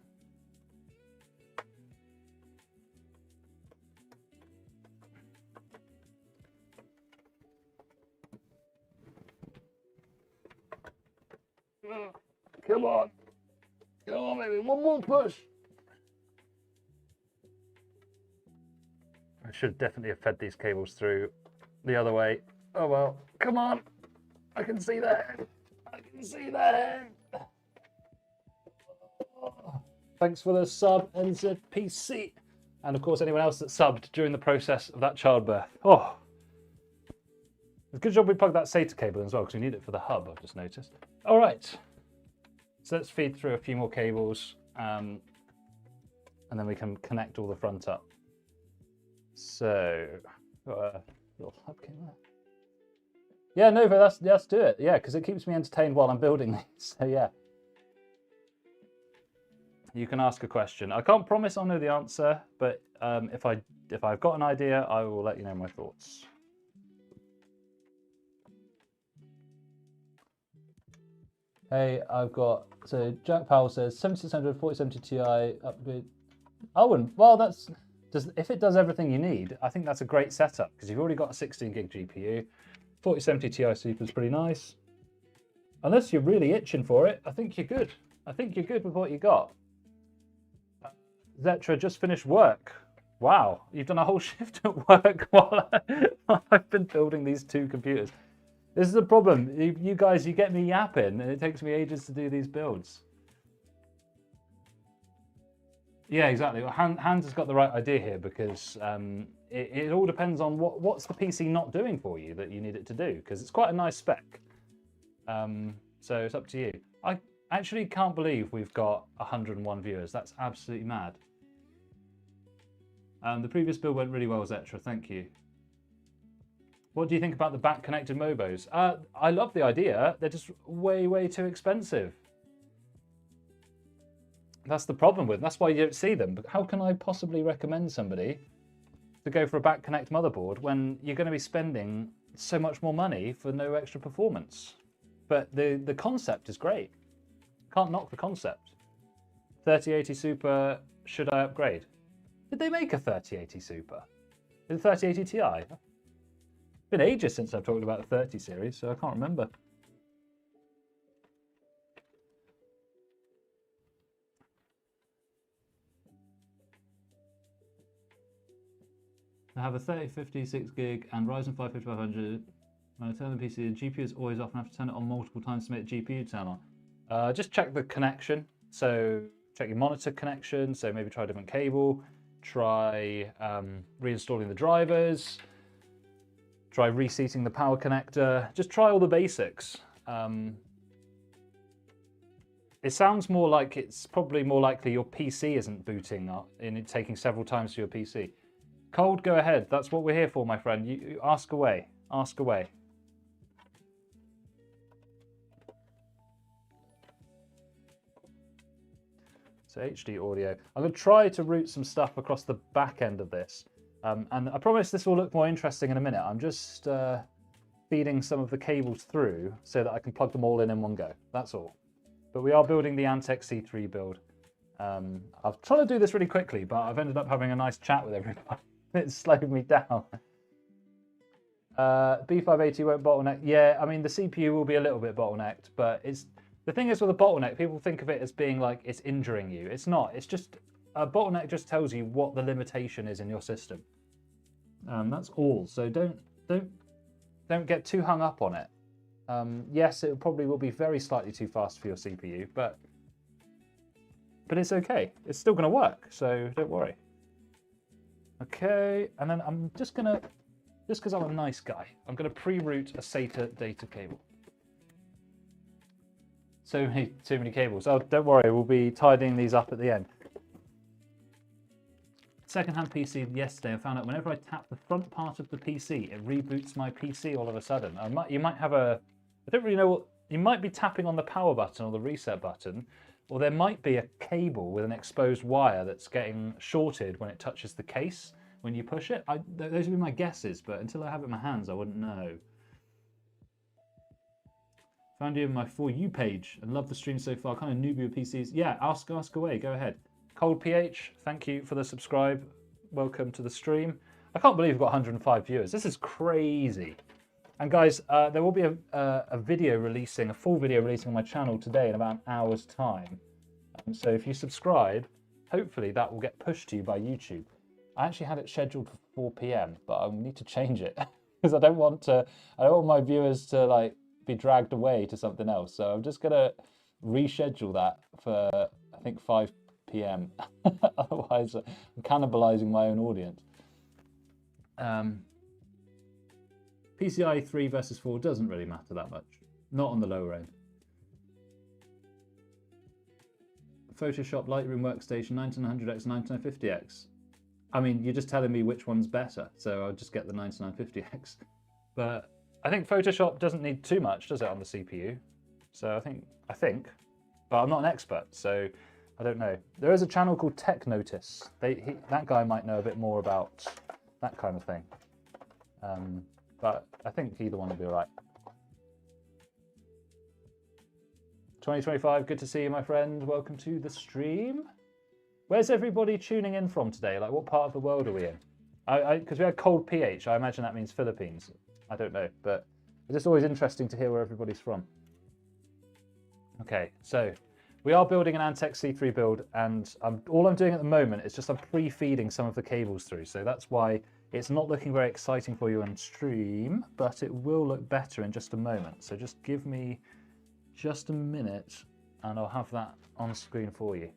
Speaker 1: Come on. Come on, baby. One more push. I should definitely have fed these cables through the other way. Oh well. Come on. I can see the head. I can see the head. Oh. Thanks for the sub, NZPC. And of course, anyone else that subbed during the process of that childbirth. Oh. It's a good job we plugged that SATA cable in as well, because we need it for the hub, I've just noticed. All right. So let's feed through a few more cables, and then we can connect all the front up. So, got a little hub cable there. Yeah, Nova, let's do it. Yeah, because it keeps me entertained while I'm building these. So yeah. You can ask a question. I can't promise I'll know the answer, but if I've got an idea, I will let you know my thoughts. Hey, I've got, so Jack Powell says 7600 4070 Ti upgrade. I wouldn't, well, if it does everything you need, I think that's a great setup because you've already got a 16 gig GPU. 4070 Ti Super is pretty nice. Unless you're really itching for it, I think you're good. I think you're good with what you got. Zetra just finished work. Wow, you've done a whole shift at work while I've been building these two computers. This is the problem. You guys, you get me yapping, and it takes me ages to do these builds. Yeah, exactly. Well, Hans has got the right idea here because it all depends on what's the PC not doing for you that you need it to do, because it's quite a nice spec. So it's up to you. I actually can't believe we've got 101 viewers. That's absolutely mad. The previous build went really well, Zetra. Thank you. What do you think about the back-connected Mobos? I love the idea. They're just way, way too expensive. That's the problem with them. That's why you don't see them. But how can I possibly recommend somebody to go for a back-connect motherboard when you're going to be spending so much more money for no extra performance? But the concept is great. Can't knock the concept. 3080 Super, should I upgrade? Did they make a 3080 Super? Is it 3080 Ti? It's been ages since I've talked about the 30 series, so I can't remember. I have a 3050 6 gig and Ryzen 5 5500. When I turn the PC, the GPU is always off and I have to turn it on multiple times to make the GPU turn on. Just check the connection. So check your monitor connection. So maybe try a different cable. Try reinstalling the drivers. Try reseating the power connector. Just try all the basics. It sounds more like it's probably more likely your PC isn't booting up and it's taking several times for your PC. Cold, go ahead. That's what we're here for, my friend. You ask away. Ask away. So HD audio. I'm going to try to route some stuff across the back end of this. And I promise this will look more interesting in a minute. I'm just feeding some of the cables through so that I can plug them all in one go. That's all. But we are building the Antec C3 build. I've tried to do this really quickly, but I've ended up having a nice chat with everybody. It slowed me down. B580 won't bottleneck. Yeah, I mean, the CPU will be a little bit bottlenecked, but the thing is with a bottleneck, people think of it as being like it's injuring you. It's not. It's just a bottleneck just tells you what the limitation is in your system. That's all. So don't get too hung up on it. Yes, it probably will be very slightly too fast for your CPU, but it's okay. It's still going to work, so don't worry. Okay, and then I'm just gonna, just because I'm a nice guy, I'm gonna pre-route a SATA data cable. So many cables. Oh, don't worry, we'll be tidying these up at the end. Secondhand PC yesterday, I found out whenever I tap the front part of the PC, it reboots my PC all of a sudden. You might have I don't really know what, you might be tapping on the power button or the reset button, or there might be a cable with an exposed wire that's getting shorted when it touches the case when you push it. Those would be my guesses, but until I have it in my hands, I wouldn't know. Found you in my For You page and love the stream so far. Kind of newbie with PCs. Yeah, ask away. Go ahead. Cold PH, thank you for the subscribe. Welcome to the stream. I can't believe we've got 105 viewers. This is crazy. And guys, there will be a video releasing, a full video releasing on my channel today in about an hour's time. So if you subscribe, hopefully that will get pushed to you by YouTube. I actually had it scheduled for 4 PM, but I need to change it because I don't want my viewers to like be dragged away to something else. So I'm just gonna reschedule that for I think 5 PM. Otherwise, I'm cannibalizing my own audience. PCI 3 versus 4 doesn't really matter that much. Not on the lower end. Photoshop Lightroom Workstation 9900X, 9950X. I mean, you're just telling me which one's better, so I'll just get the 9950X. But I think Photoshop doesn't need too much, does it, on the CPU? So I think, but I'm not an expert, so I don't know. There is a channel called Tech Notice. That guy might know a bit more about that kind of thing. But I think either one will be all right. 2025, good to see you, my friend. Welcome to the stream. Where's everybody tuning in from today? Like, what part of the world are we in? Because we had cold pH, I imagine that means Philippines. I don't know, but it's just always interesting to hear where everybody's from. Okay, so we are building an Antec C3 build, and all I'm doing at the moment is just I'm pre-feeding some of the cables through. So that's why it's not looking very exciting for you on stream, but it will look better in just a moment. So just give me just a minute and I'll have that on screen for you.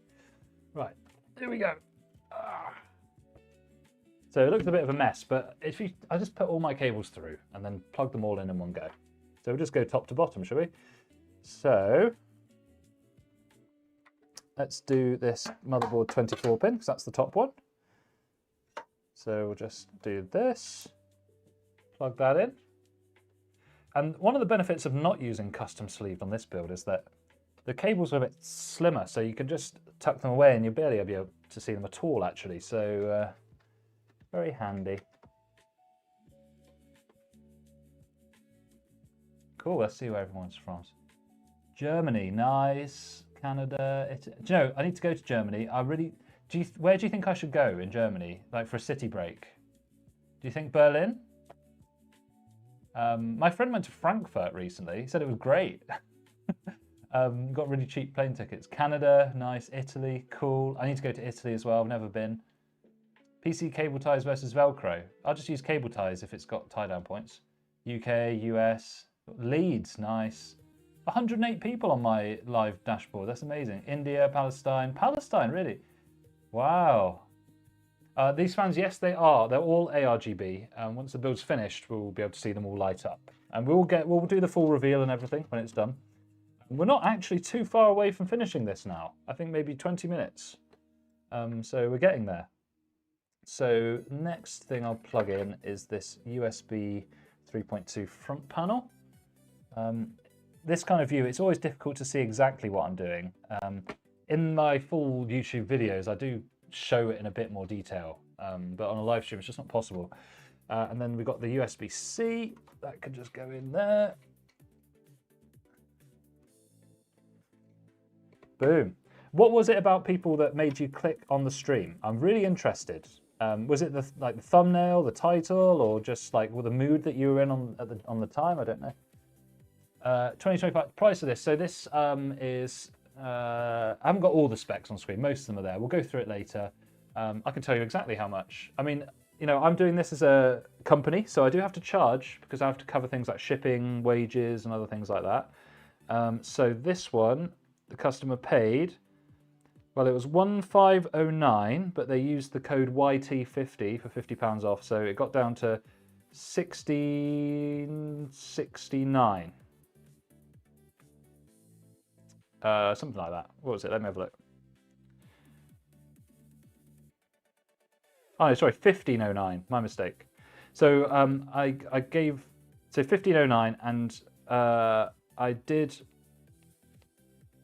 Speaker 1: Right, here we go. So it looks a bit of a mess, but I just put all my cables through and then plug them all in one go. So we'll just go top to bottom, shall we? So let's do this motherboard 24 pin, because that's the top one. So we'll just do this, plug that in. And one of the benefits of not using custom sleeved on this build is that the cables are a bit slimmer, so you can just tuck them away and you'll barely be able to see them at all, actually. So very handy. Cool, let's see where everyone's from. Germany, nice. Canada, Italy. Do you know, I need to go to Germany. Where do you think I should go in Germany, like for a city break? Do you think Berlin? My friend went to Frankfurt recently. He said it was great. Got really cheap plane tickets. Canada, nice. Italy, cool. I need to go to Italy as well. I've never been. PC cable ties versus Velcro. I'll just use cable ties if it's got tie down points. UK, US, Leeds, nice. 108 people on my live dashboard. That's amazing. India, Palestine. Palestine, really? Wow. These fans, yes, they are. They're all ARGB. Once the build's finished, we'll be able to see them all light up. And we'll do the full reveal and everything when it's done. We're not actually too far away from finishing this now. I think maybe 20 minutes. So we're getting there. So next thing I'll plug in is this USB 3.2 front panel. This kind of view, it's always difficult to see exactly what I'm doing. In my full YouTube videos, I do show it in a bit more detail, but on a live stream, it's just not possible. And then we've got the USB-C, that could just go in there. Boom. What was it about people that made you click on the stream? I'm really interested. Was it the thumbnail, the title, or just like the mood that you were in on the time? I don't know. 2025 price of this. So this is I haven't got all the specs on screen. Most of them are there. We'll go through it later. I can tell you exactly how much. I mean, you know, I'm doing this as a company, so I do have to charge because I have to cover things like shipping, wages, and other things like that. So this one, the customer paid. Well, it was 1509, but they used the code YT50 for £50 off, so it got down to 1669. Something like that. What was it? Let me have a look. Oh, sorry, 1509. My mistake. So I gave 1509, and I did.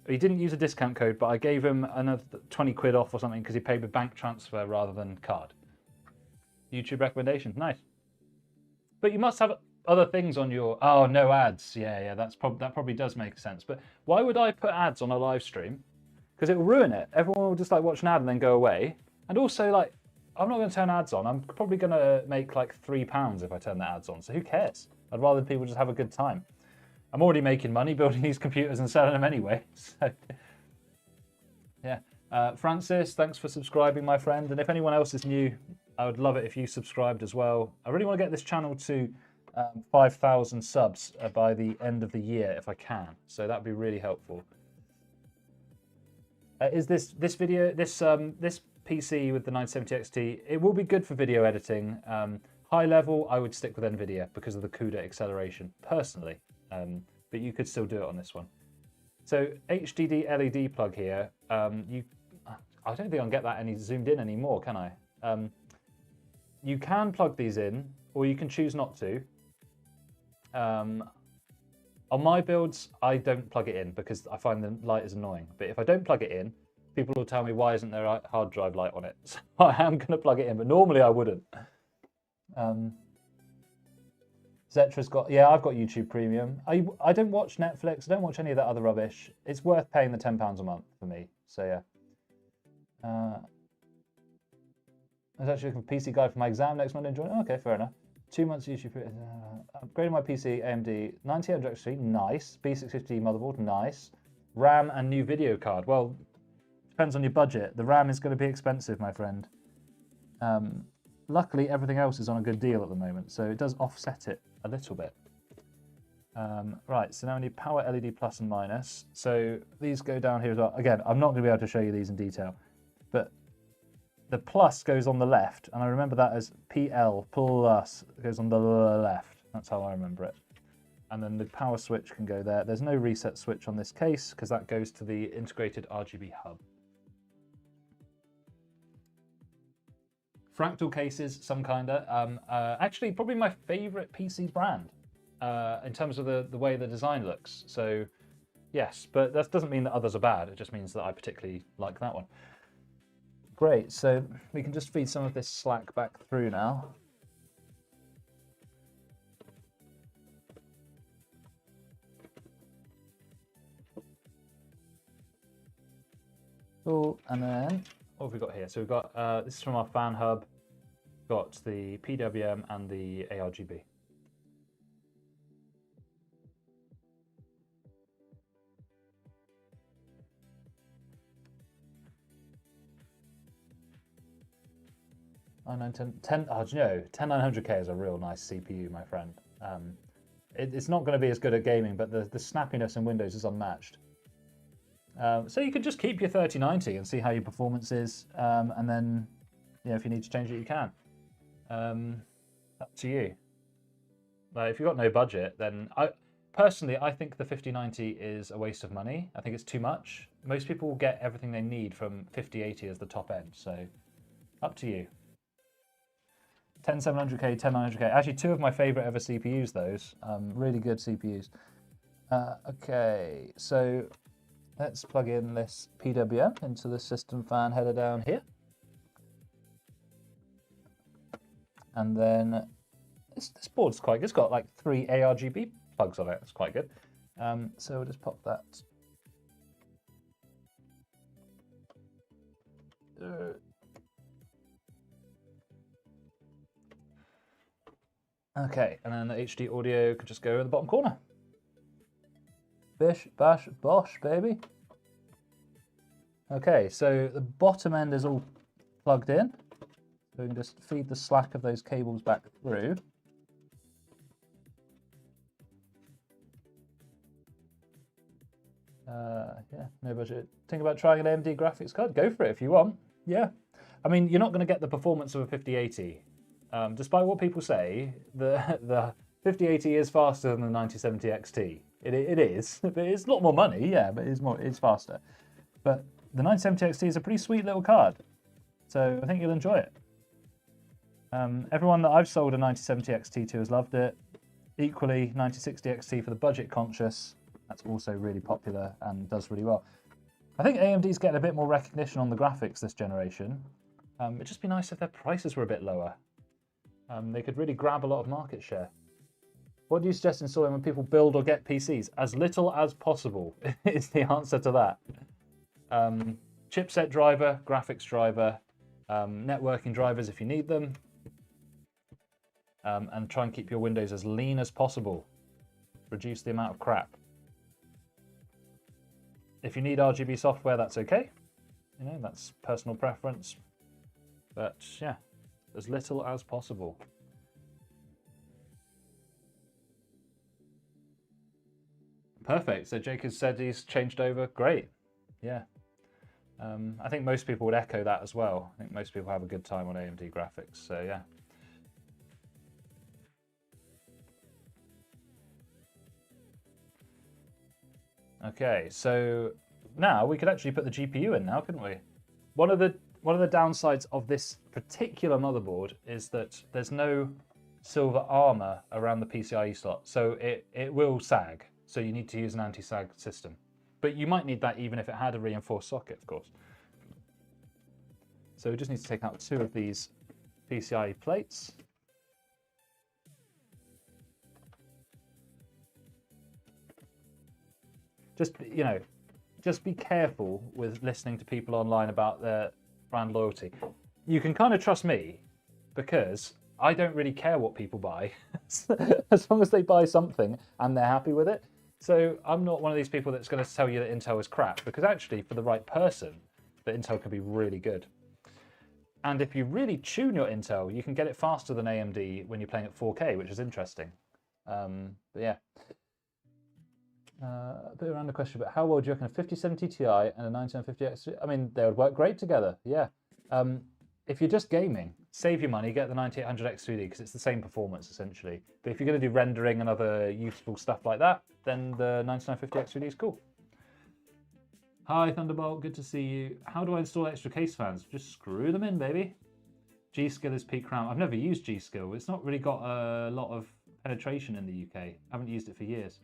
Speaker 1: He didn't use a discount code, but I gave him another 20 quid off or something because he paid with bank transfer rather than card. YouTube recommendation, nice. But you must have other things on your... Oh, no ads. Yeah, that probably does make sense. But why would I put ads on a live stream? Because it will ruin it. Everyone will just like watch an ad and then go away. And also, like, I'm not going to turn ads on. I'm probably going to make like £3 if I turn the ads on. So who cares? I'd rather people just have a good time. I'm already making money building these computers and selling them anyway. So, yeah. Francis, thanks for subscribing, my friend. And if anyone else is new, I would love it if you subscribed as well. I really want to get this channel to 5,000 subs by the end of the year, if I can. So that'd be really helpful. Is this PC with the 970 XT? It will be good for video editing. High level, I would stick with NVIDIA because of the CUDA acceleration, personally. But you could still do it on this one. So HDD LED plug here, I don't think I can get that any zoomed in anymore, can I? You can plug these in, or you can choose not to. On my builds, I don't plug it in because I find the light is annoying. But if I don't plug it in, people will tell me, why isn't there a hard drive light on it? So I am going to plug it in, but normally I wouldn't. Zetra's got, yeah, I've got YouTube Premium. I don't watch Netflix. I don't watch any of that other rubbish. It's worth paying the £10 a month for me. So yeah. I was actually looking for PC guide for my exam next Monday. Okay, fair enough. 2 months YouTube. Upgrading my PC, AMD 9800 X3, nice. B650 motherboard, nice. RAM and new video card. Well, depends on your budget. The RAM is going to be expensive, my friend. Luckily, everything else is on a good deal at the moment, so it does offset it a little bit. Right, so now we need power LED plus and minus. So these go down here as well. Again, I'm not going to be able to show you these in detail, but the plus goes on the left, and I remember that as PL, plus, goes on the left. That's how I remember it. And then the power switch can go there. There's no reset switch on this case because that goes to the integrated RGB hub. Fractal cases, some kind of. Actually, probably my favorite PC brand in terms of the way the design looks. So, yes, but that doesn't mean that others are bad. It just means that I particularly like that one. Great, so we can just feed some of this slack back through now. Cool, and then what have we got here? So we've got, this is from our fan hub, got the PWM and the ARGB. Oh, no, 10900K is a real nice CPU, my friend. It's not going to be as good at gaming, but the snappiness in Windows is unmatched. So you could just keep your 3090 and see how your performance is, and then, if you need to change it, you can. Up to you. If you've got no budget, then personally, I think the 5090 is a waste of money. I think it's too much. Most people will get everything they need from 5080 as the top end, so up to you. 10700K, 10900K. Actually, two of my favorite ever CPUs, those. Really good CPUs. Okay, so let's plug in this PWM into the system fan header down here. And then this board's quite good. It's got like 3 ARGB plugs on it. It's quite good. So we'll just pop that. Okay, and then the HD audio could just go in the bottom corner. Bish, bash, bosh, baby. Okay, so the bottom end is all plugged in. So we can just feed the slack of those cables back through. Yeah, no budget. Think about trying an AMD graphics card? Go for it if you want. Yeah. I mean, you're not going to get the performance of a 5080. Despite what people say, the 5080 is faster than the 9070 XT. It is, but it's a lot more money, yeah, but it's faster. But the 9070 XT is a pretty sweet little card, so I think you'll enjoy it. Everyone that I've sold a 9070 XT to has loved it. Equally, 9060 XT for the budget conscious, that's also really popular and does really well. I think AMD's getting a bit more recognition on the graphics this generation. It'd just be nice if their prices were a bit lower. They could really grab a lot of market share. What do you suggest installing when people build or get PCs? As little as possible is the answer to that. Chipset driver, graphics driver, networking drivers if you need them, and try and keep your Windows as lean as possible. Reduce the amount of crap. If you need RGB software, that's okay. That's personal preference. But yeah, as little as possible. Perfect. So Jake has said he's changed over. Great. Yeah. I think most people would echo that as well. I think most people have a good time on AMD graphics. So yeah. Okay, so now we could actually put the GPU in now, couldn't we? One of the downsides of this particular motherboard is that there's no silver armor around the PCIe slot, so it will sag. So you need to use an anti-sag system. But you might need that even if it had a reinforced socket, of course. So we just need to take out 2 of these PCIe plates. Just, you know, just be careful with listening to people online about their brand loyalty. You can kind of trust me because I don't really care what people buy as long as they buy something and they're happy with it. So I'm not one of these people that's going to tell you that Intel is crap, because actually for the right person, the Intel can be really good. And if you really tune your Intel, you can get it faster than AMD when you're playing at 4K, which is interesting. But yeah. A bit around the question, but how well do you reckon a 5070 Ti and a 9950X? I mean, they would work great together, yeah. If you're just gaming, save your money, get the 9800X3D because it's the same performance essentially. But if you're going to do rendering and other useful stuff like that, then the 9950X3D is cool. Hi Thunderbolt, good to see you. How do I install extra case fans? Just screw them in, baby. G-Skill is peak RAM. I've never used G-Skill. It's not really got a lot of penetration in the UK. I haven't used it for years.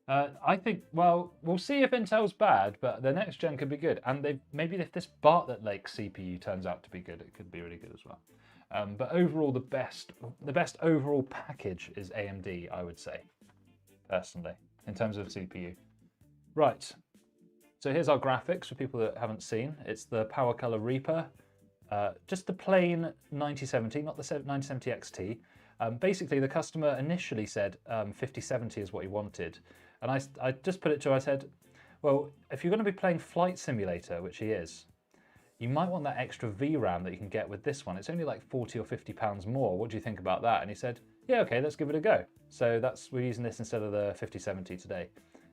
Speaker 1: I think, well, we'll see if Intel's bad, but the next gen could be good. And maybe if this Bartlett Lake CPU turns out to be good, it could be really good as well. But overall, the best overall package is AMD, I would say, personally, in terms of CPU. Right. So here's our graphics for people that haven't seen. It's the Power Color Reaper, just the plain 9070, not the 9070 XT. Basically, the customer initially said 5070 is what he wanted. And I just put it to her, I said, well, if you're going to be playing Flight Simulator, which he is, you might want that extra VRAM that you can get with this one. It's only like 40 or 50 pounds more. What do you think about that? And he said, yeah, okay, let's give it a go. So we're using this instead of the 5070 today.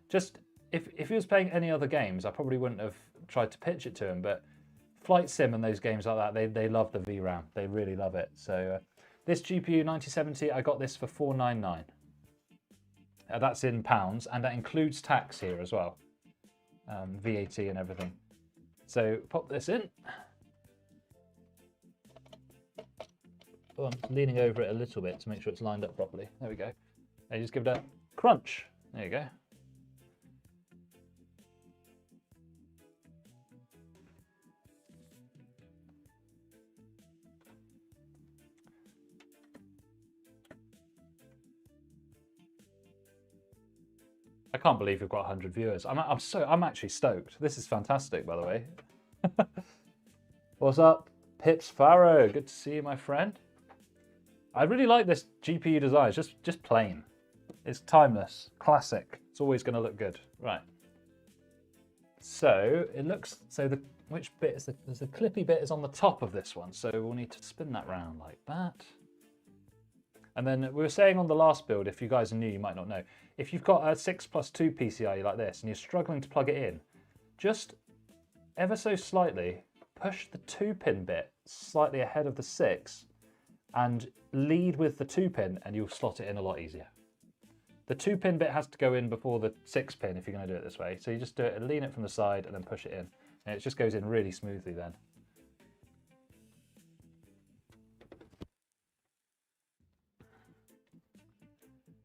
Speaker 1: Just, if he was playing any other games, I probably wouldn't have tried to pitch it to him, but Flight Sim and those games like that, they love the VRAM. They really love it. So this GPU 9070, I got this for $499. That's in pounds, and that includes tax here as well, VAT and everything. So pop this in. Oh, I'm leaning over it a little bit to make sure it's lined up properly. There we go. And you just give it a crunch. There you go. I can't believe we've got 100 viewers. I'm actually stoked. This is fantastic, by the way. What's up, Pips Farrow? Good to see you, my friend. I really like this GPU design. It's just plain. It's timeless, classic. It's always going to look good. Right. So it looks. Which bit is the clippy bit is on the top of this one. So we'll need to spin that round like that. And then we were saying on the last build, if you guys are new, you might not know, if you've got a 6+2 PCIe like this and you're struggling to plug it in, just ever so slightly push the 2-pin bit slightly ahead of the 6 and lead with the 2-pin and you'll slot it in a lot easier. The 2-pin bit has to go in before the 6-pin if you're going to do it this way. So you just do it, lean it from the side and then push it in. And it just goes in really smoothly then.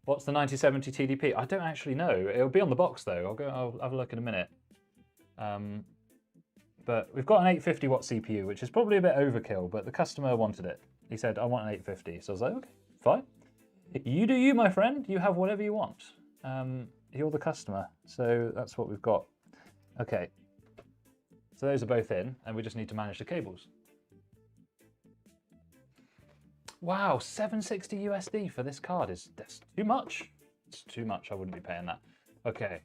Speaker 1: What's the 9070 TDP? I don't actually know. It'll be on the box though. I'll have a look in a minute. But we've got an 850 watt CPU, which is probably a bit overkill, but the customer wanted it. He said, I want an 850. So I was like, okay, fine. You do you, my friend. You have whatever you want. You're the customer. So that's what we've got. Okay. So those are both in, and we just need to manage the cables. Wow, 760 USD for this card that's too much. It's too much. I wouldn't be paying that. Okay.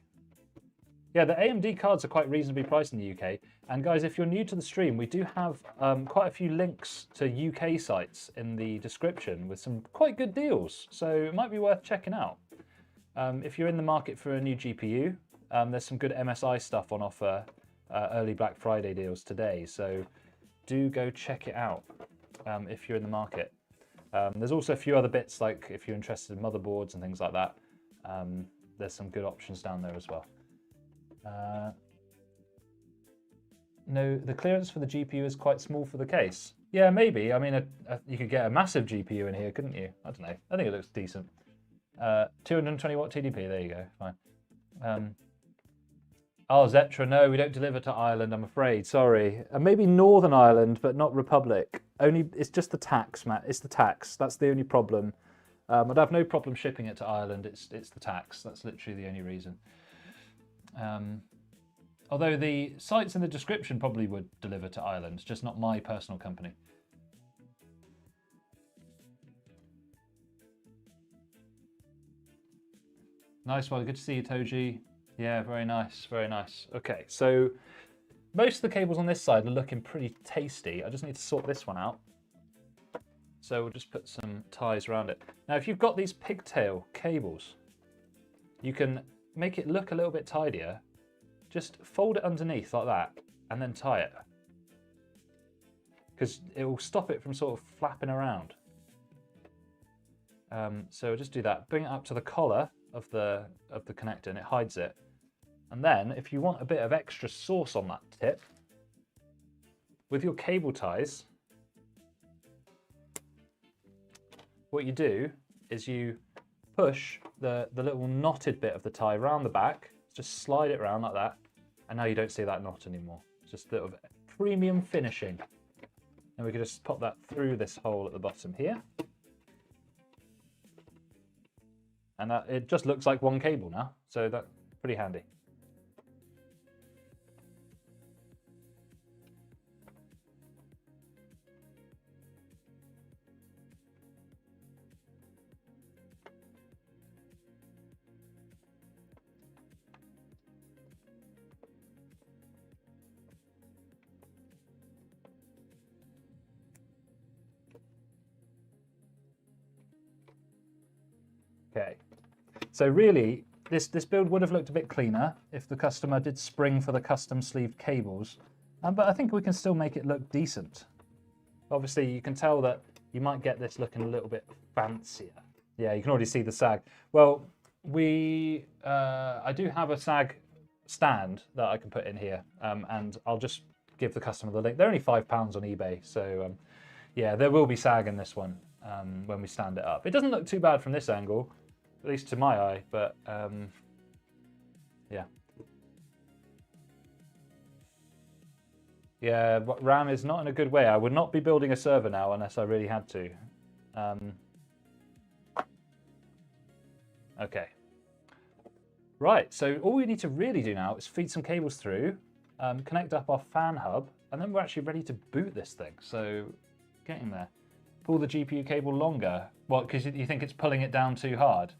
Speaker 1: Yeah, the AMD cards are quite reasonably priced in the UK. And guys, if you're new to the stream, we do have quite a few links to UK sites in the description with some quite good deals. So it might be worth checking out. If you're in the market for a new GPU, there's some good MSI stuff on offer, early Black Friday deals today. So do go check it out if you're in the market. There's also a few other bits, like if you're interested in motherboards and things like that, there's some good options down there as well. No, the clearance for the GPU is quite small for the case. Yeah, maybe. I mean, you could get a massive GPU in here, couldn't you? I don't know. I think it looks decent. 220 watt TDP, there you go, fine. Oh, Zetra, no, we don't deliver to Ireland, I'm afraid, sorry. Maybe Northern Ireland, but not Republic. It's just the tax, Matt, it's the tax. That's the only problem. I'd have no problem shipping it to Ireland, it's the tax. That's literally the only reason. Although the sites in the description probably would deliver to Ireland, just not my personal company. Nice one, good to see you, Toji. Yeah, very nice, very nice. Okay, so most of the cables on this side are looking pretty tasty. I just need to sort this one out. So we'll just put some ties around it. Now, if you've got these pigtail cables, you can make it look a little bit tidier. Just fold it underneath like that and then tie it. Because it will stop it from sort of flapping around. So we'll just do that. Bring it up to the collar of the connector and it hides it. And then if you want a bit of extra source on that tip, with your cable ties, what you do is you push the little knotted bit of the tie around the back, just slide it around like that, and now you don't see that knot anymore. It's just a little bit premium finishing. And we can just pop that through this hole at the bottom here. And it just looks like one cable now, so that's pretty handy. Okay, so really, this build would have looked a bit cleaner if the customer did spring for the custom sleeve cables, but I think we can still make it look decent. Obviously, you can tell that you might get this looking a little bit fancier. Yeah, you can already see the sag. Well, I do have a sag stand that I can put in here, and I'll just give the customer the link. They're only £5 on eBay, so yeah, there will be sag in this one when we stand it up. It doesn't look too bad from this angle, at least to my eye, but yeah. Yeah, RAM is not in a good way. I would not be building a server now unless I really had to. Okay. Right, so all we need to really do now is feed some cables through, connect up our fan hub, and then we're actually ready to boot this thing. So get in there. Pull the GPU cable longer. What, because you think it's pulling it down too hard?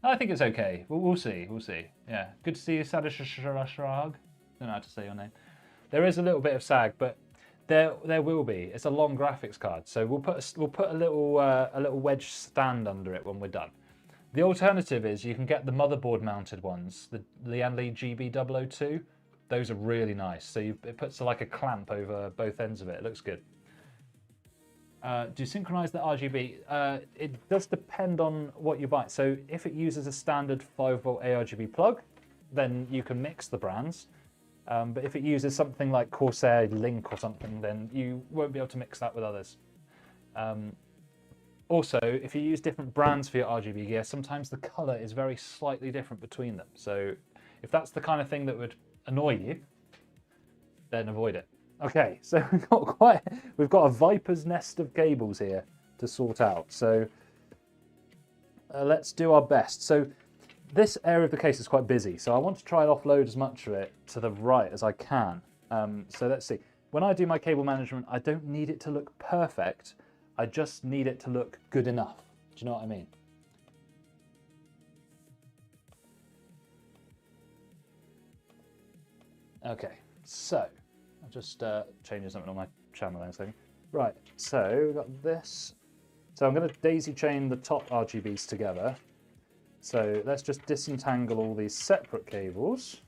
Speaker 1: I think it's okay. We'll see. We'll see. Yeah. Good to see you, Sadashrag. Don't know how to say your name. There is a little bit of sag, but there will be. It's a long graphics card, so we'll put a little wedge stand under it when we're done. The alternative is you can get the motherboard mounted ones, the Lian Li GB002. Those are really nice. So it puts like a clamp over both ends of it. It looks good. Do you synchronize the RGB? It does depend on what you buy. So if it uses a standard 5-volt ARGB plug, then you can mix the brands. But if it uses something like Corsair Link or something, then you won't be able to mix that with others. Also, if you use different brands for your RGB gear, sometimes the color is very slightly different between them. So if that's the kind of thing that would annoy you, then avoid it. Okay, so we've got a viper's nest of cables here to sort out. So let's do our best. So this area of the case is quite busy, so I want to try and offload as much of it to the right as I can. So let's see. When I do my cable management, I don't need it to look perfect. I just need it to look good enough. Do you know what I mean? Okay, so I'll just change something on my channel there a second. Right, so we've got this. So I'm going to daisy chain the top RGBs together. So let's just disentangle all these separate cables.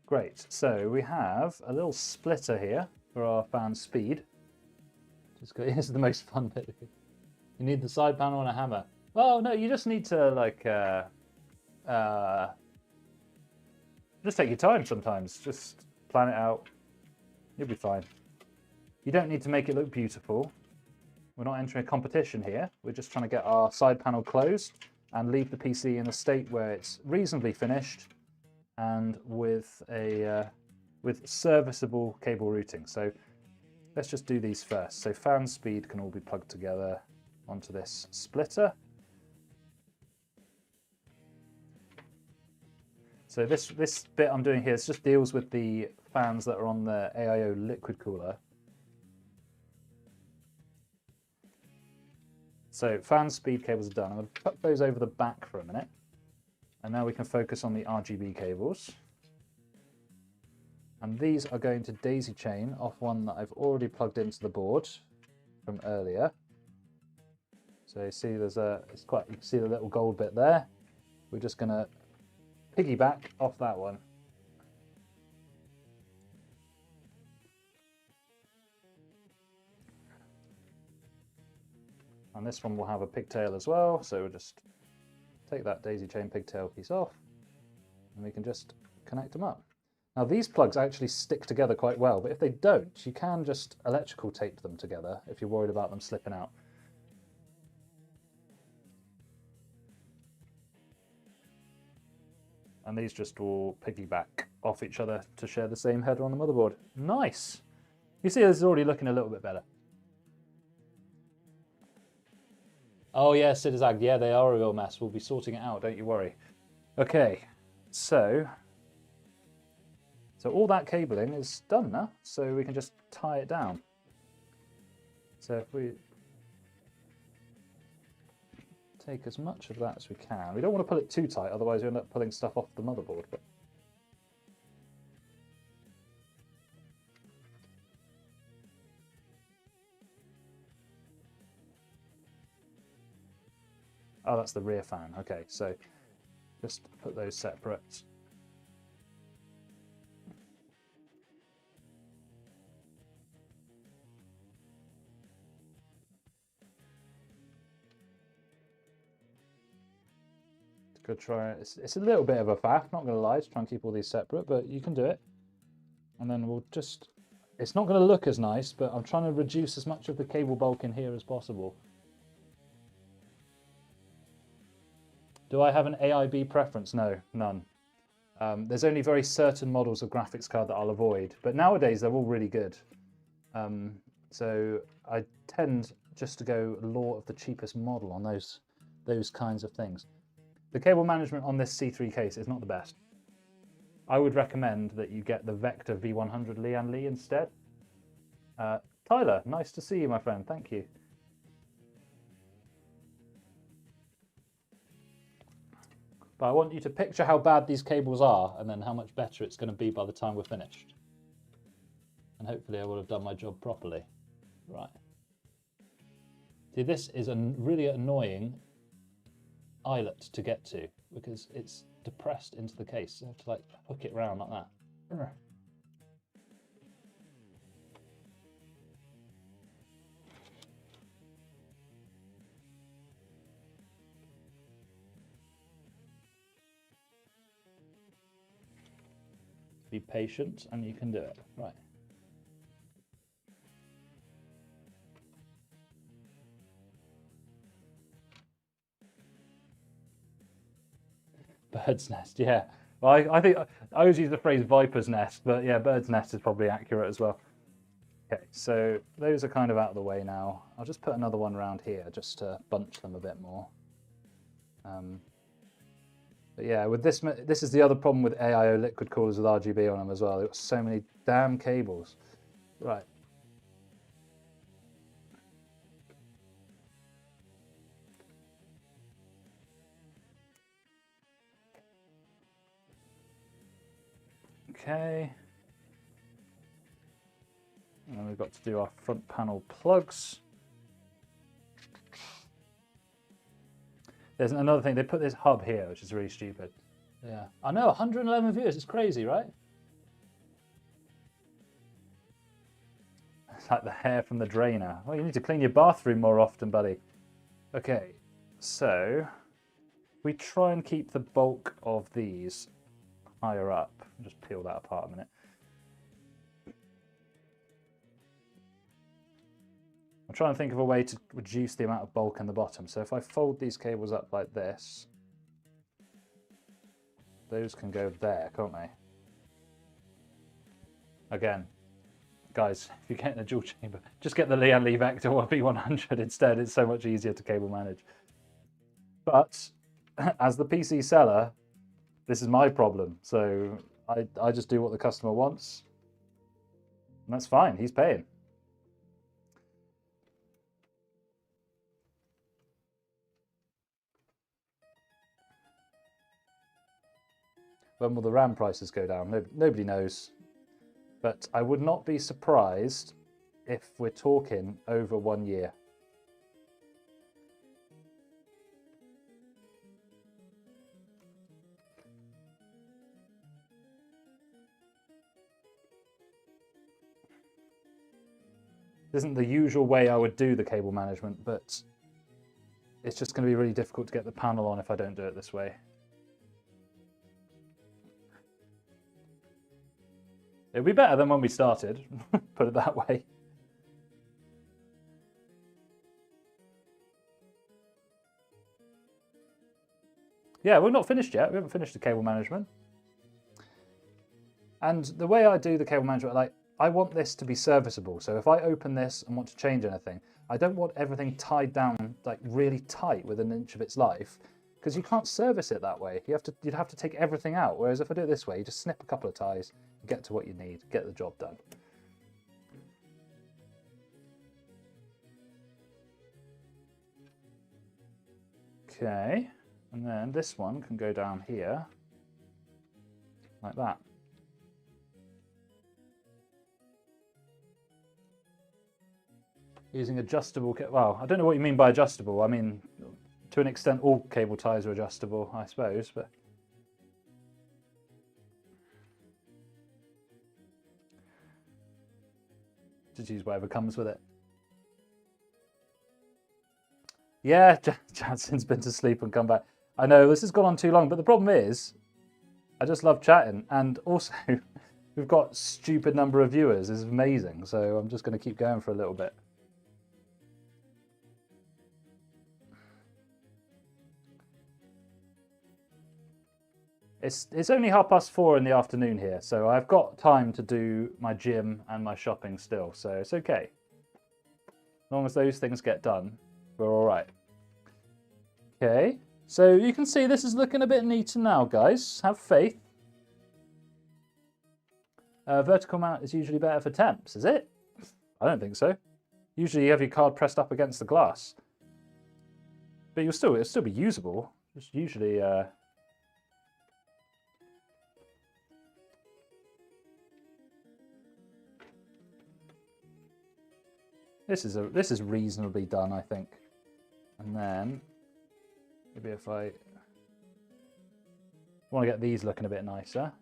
Speaker 1: Great, so we have a little splitter here for our fan speed. This is the most fun bit. You need the side panel and a hammer. Well, no, you just need to like, just take your time sometimes. Just plan it out. You'll be fine. You don't need to make it look beautiful. We're not entering a competition here. We're just trying to get our side panel closed and leave the PC in a state where it's reasonably finished and with serviceable cable routing. So let's just do these first. So fan speed can all be plugged together onto this splitter. So this bit I'm doing here, just deals with the fans that are on the AIO liquid cooler. So fan speed cables are done. I'm going to put those over the back for a minute. And now we can focus on the RGB cables. And these are going to daisy chain off one that I've already plugged into the board from earlier. So you see you can see the little gold bit there. We're just going to piggyback off that one. And this one will have a pigtail as well, so we'll just take that daisy chain pigtail piece off and we can just connect them up. Now these plugs actually stick together quite well, but if they don't, you can just electrical tape them together if you're worried about them slipping out. And these just will piggyback off each other to share the same header on the motherboard. Nice! You see this is already looking a little bit better. Oh yeah, Sidazag, yeah, they are a real mess. We'll be sorting it out, don't you worry. Okay, so all that cabling is done now, so we can just tie it down. So if we take as much of that as we can. We don't want to pull it too tight, otherwise you end up pulling stuff off the motherboard. But oh, that's the rear fan. Okay, so just put those separate. Good try. It's a little bit of a faff, not going to lie, to try and keep all these separate, but you can do it. And then we'll just, it's not going to look as nice, but I'm trying to reduce as much of the cable bulk in here as possible. Do I have an AIB preference? No, none. There's only very certain models of graphics card that I'll avoid, but nowadays they're all really good. So I tend just to go law of the cheapest model on those kinds of things. The cable management on this C3 case is not the best. I would recommend that you get the Vector V100 Lian Li instead. Tyler, nice to see you, my friend. Thank you. But I want you to picture how bad these cables are and then how much better it's going to be by the time we're finished. And hopefully I will have done my job properly. Right. See, this is a really annoying eyelet to get to because it's depressed into the case. So you have to like hook it round like that. Be patient and you can do it. Right. Bird's nest, yeah. Well, I think I always use the phrase viper's nest, but yeah, bird's nest is probably accurate as well. Okay, so those are kind of out of the way now. I'll just put another one around here just to bunch them a bit more. But yeah, with this is the other problem with AIO liquid coolers with RGB on them as well. They've got so many damn cables. Right. Okay. And then we've got to do our front panel plugs. There's another thing, they put this hub here, which is really stupid. Yeah, I know, 111 viewers, it's crazy, right? It's like the hair from the drainer. Well, you need to clean your bathroom more often, buddy. Okay, so we try and keep the bulk of these higher up. I'll just peel that apart a minute. I'm trying to think of a way to reduce the amount of bulk in the bottom. So if I fold these cables up like this, those can go there, can't they? Again, guys, if you're getting a dual chamber, just get the Lian Li Vector or B100 instead. It's so much easier to cable manage. But as the PC seller, this is my problem. So I just do what the customer wants. And that's fine, he's paying. When will the RAM prices go down? Nobody knows. But I would not be surprised if we're talking over 1 year. This isn't the usual way I would do the cable management, but it's just going to be really difficult to get the panel on if I don't do it this way. It'll be better than when we started, put it that way. Yeah, we're not finished yet. We haven't finished the cable management. And the way I do the cable management, like, I want this to be serviceable. So if I open this and want to change anything, I don't want everything tied down like really tight within an inch of its life, because you can't service it that way. You'd have to take everything out. Whereas if I do it this way, you just snip a couple of ties, get to what you need, get the job done. Okay, and then this one can go down here, like that. Using adjustable, well, I don't know what you mean by adjustable. I mean, to an extent, all cable ties are adjustable, I suppose, but just use whatever comes with it. Yeah, Jadson's been to sleep and come back. I know, this has gone on too long, but the problem is, I just love chatting, and also, we've got a stupid number of viewers. It's amazing, so I'm just going to keep going for a little bit. It's only 4:30 in the afternoon here, so I've got time to do my gym and my shopping still, so it's okay. As long as those things get done, we're all right. Okay, so you can see this is looking a bit neater now, guys. Have faith. Vertical mount is usually better for temps, is it? I don't think so. Usually you have your card pressed up against the glass. But it'll still be usable. Just usually... This is reasonably done, I think. And then maybe if I want to get these looking a bit nicer.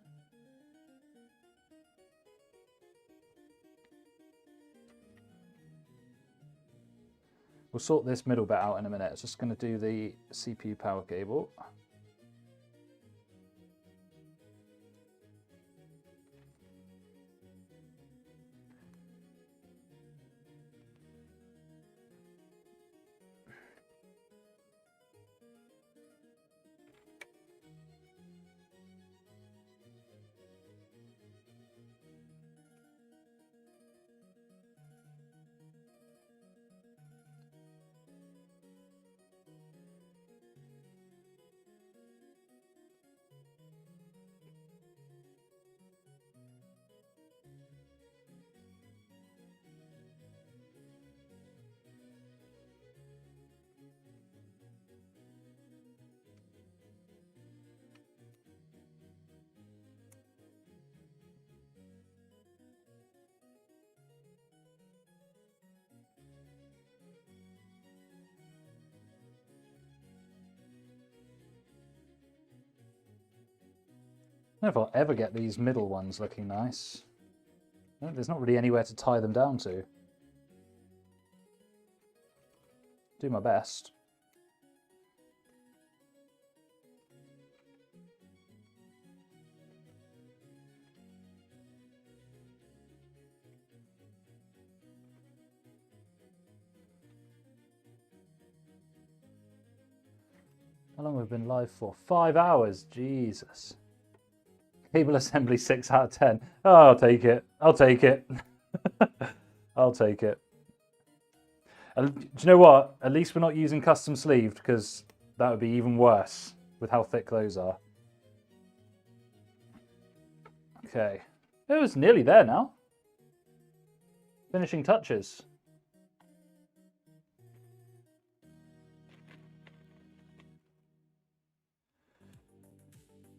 Speaker 1: We'll sort this middle bit out in a minute. It's just going to do the CPU power cable. I don't know if I'll ever get these middle ones looking nice. There's not really anywhere to tie them down to. do my best. How long have we been live for? 5 hours. Jesus. Cable assembly 6 out of 10. Oh, I'll take it. I'll take it. I'll take it. And do you know what? At least we're not using custom sleeved, because that would be even worse with how thick those are. Okay. It was nearly there now. Finishing touches.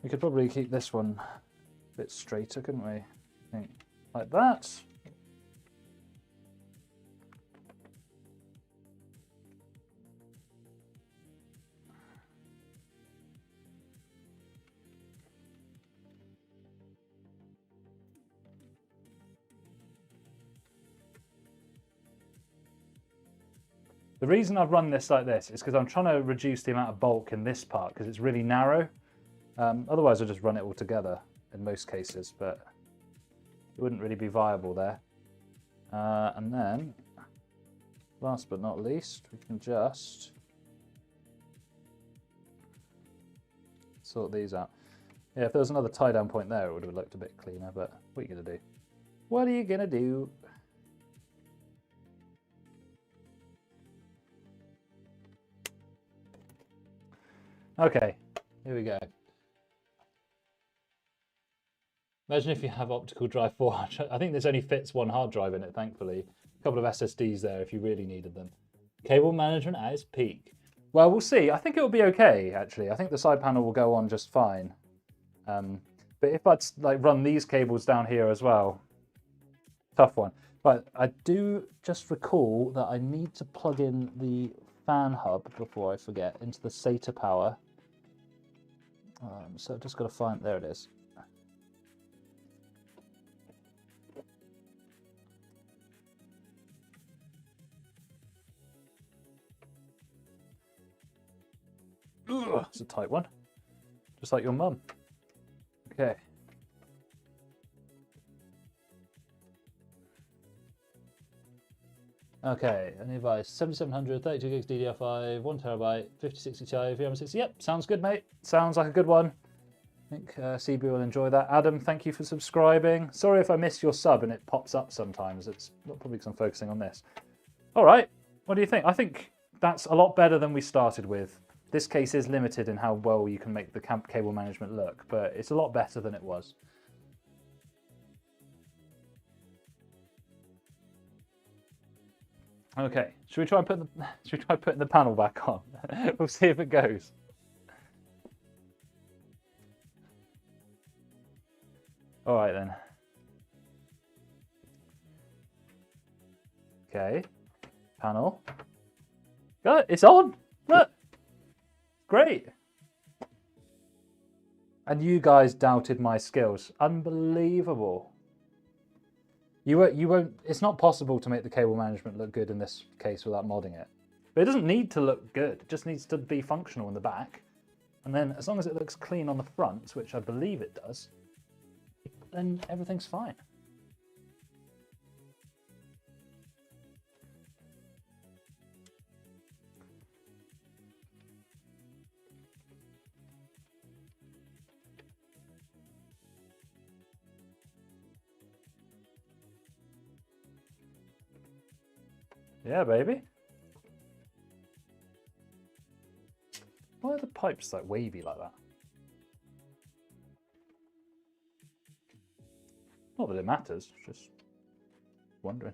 Speaker 1: We could probably keep this one a bit straighter, couldn't we? I think like that. The reason I've run this like this is because I'm trying to reduce the amount of bulk in this part because it's really narrow. Otherwise, I'll just run it all together in most cases, but it wouldn't really be viable there. And then, last but not least, we can just sort these out. Yeah, if there was another tie-down point there, it would have looked a bit cleaner, but what are you going to do? What are you going to do? Okay, here we go. Imagine if you have optical drive 4. I think this only fits one hard drive in it, thankfully. A couple of SSDs there if you really needed them. Cable management at its peak. Well, we'll see. I think it'll be okay, actually. I think the side panel will go on just fine. But if I'd like run these cables down here as well, tough one. But I do just recall that I need to plug in the fan hub before I forget into the SATA power. So I've just got to find, there it is. Ugh, it's a tight one, just like your mum. Okay. Okay, a new device, 7700, 32 gigs DDR5, 1 terabyte, 5060 Ti, VM60. Yep, sounds good, mate. Sounds like a good one. I think CB will enjoy that. Adam, thank you for subscribing. Sorry if I miss your sub and it pops up sometimes. It's probably because I'm focusing on this. All right, what do you think? I think that's a lot better than we started with. This case is limited in how well you can make the cable management look, but it's a lot better than it was. Okay, should we try putting the panel back on? We'll see if it goes. All right then. Okay, panel. Good, it's on. Look. Great. And you guys doubted my skills. Unbelievable. You won't. It's not possible to make the cable management look good in this case without modding it. But it doesn't need to look good. It just needs to be functional in the back. And then as long as it looks clean on the front, which I believe it does, then everything's fine. Yeah, baby. Why are the pipes like wavy like that? Not that it matters, just wondering.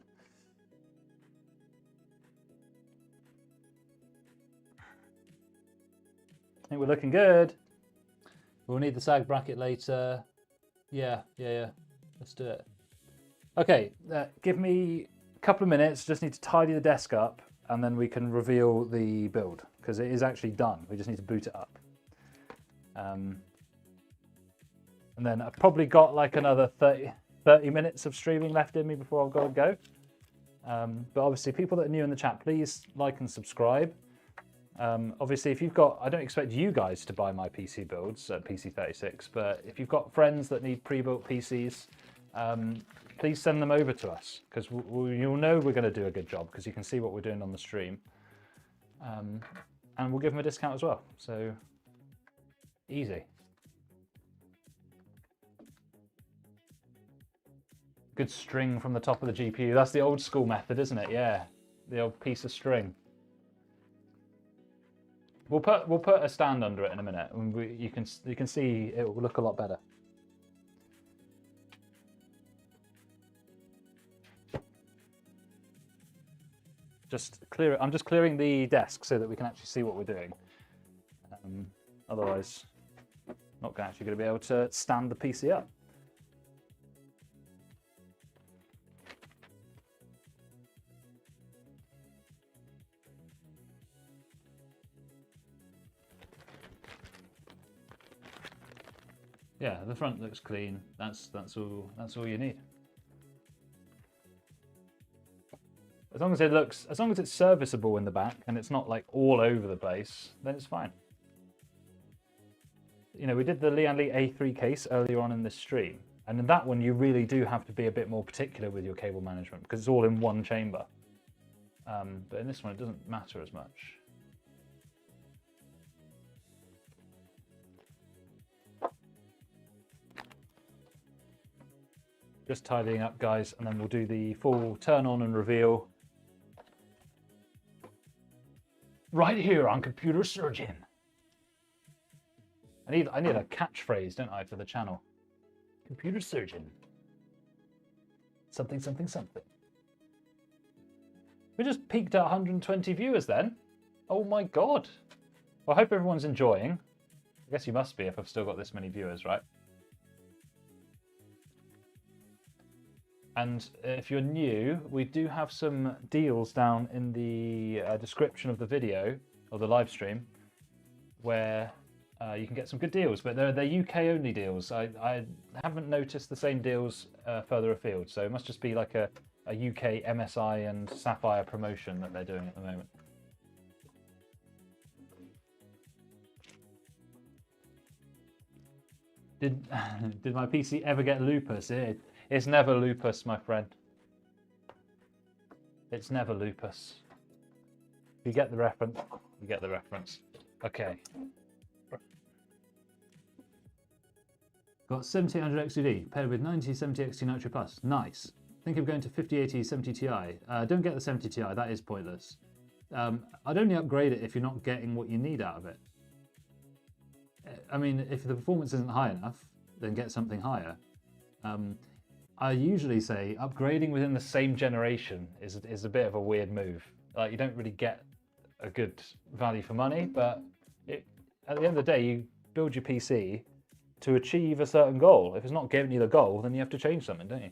Speaker 1: I think we're looking good. We'll need the sag bracket later. Yeah. Let's do it. Okay, give me a couple of minutes. Just need to tidy the desk up and then we can reveal the build because it is actually done. We just need to boot it up. And then I've probably got like another 30 minutes of streaming left in me before I've got to go. But obviously, people that are new in the chat, please like and subscribe. Obviously, if you've got, I don't expect you guys to buy my PC builds at PC36, but if you've got friends that need pre-built PCs, please send them over to us, because you'll know we're going to do a good job, because you can see what we're doing on the stream. And we'll give them a discount as well, so easy. Good string from the top of the GPU. That's the old school method, isn't it? Yeah, the old piece of string. We'll put a stand under it in a minute, and you can see it will look a lot better. I'm just clearing the desk so that we can actually see what we're doing. Otherwise, not actually going to be able to stand the PC up. Yeah, the front looks clean. That's all you need. As long as it's serviceable in the back and it's not like all over the place, then it's fine. You know, we did the Lian Li A3 case earlier on in this stream, and in that one you really do have to be a bit more particular with your cable management because it's all in one chamber. But in this one it doesn't matter as much. Just tidying up, guys, and then we'll do the full turn on and reveal right here on Computer Surgeon. I need a catchphrase, don't I, for the channel? Computer Surgeon. Something, something, something. We just peaked at 120 viewers then. Oh my God. Well, I hope everyone's enjoying. I guess you must be if I've still got this many viewers, right? And if you're new, we do have some deals down in the description of the video or the live stream where you can get some good deals, but they're UK only deals. I haven't noticed the same deals further afield, so it must just be like a UK MSI and Sapphire promotion that they're doing at the moment. Did my PC ever get lupus? It's never lupus, my friend. It's never lupus. You get the reference. You get the reference. Okay. Got 7800 XUD paired with 9070 XT Nitro Plus. Nice. Think of going to 5080 70 Ti. Don't get the 70 Ti. That is pointless. I'd only upgrade it if you're not getting what you need out of it. I mean, if the performance isn't high enough, then get something higher. I usually say upgrading within the same generation is a bit of a weird move. Like, you don't really get a good value for money, but at the end of the day, you build your PC to achieve a certain goal. If it's not giving you the goal, then you have to change something, don't you?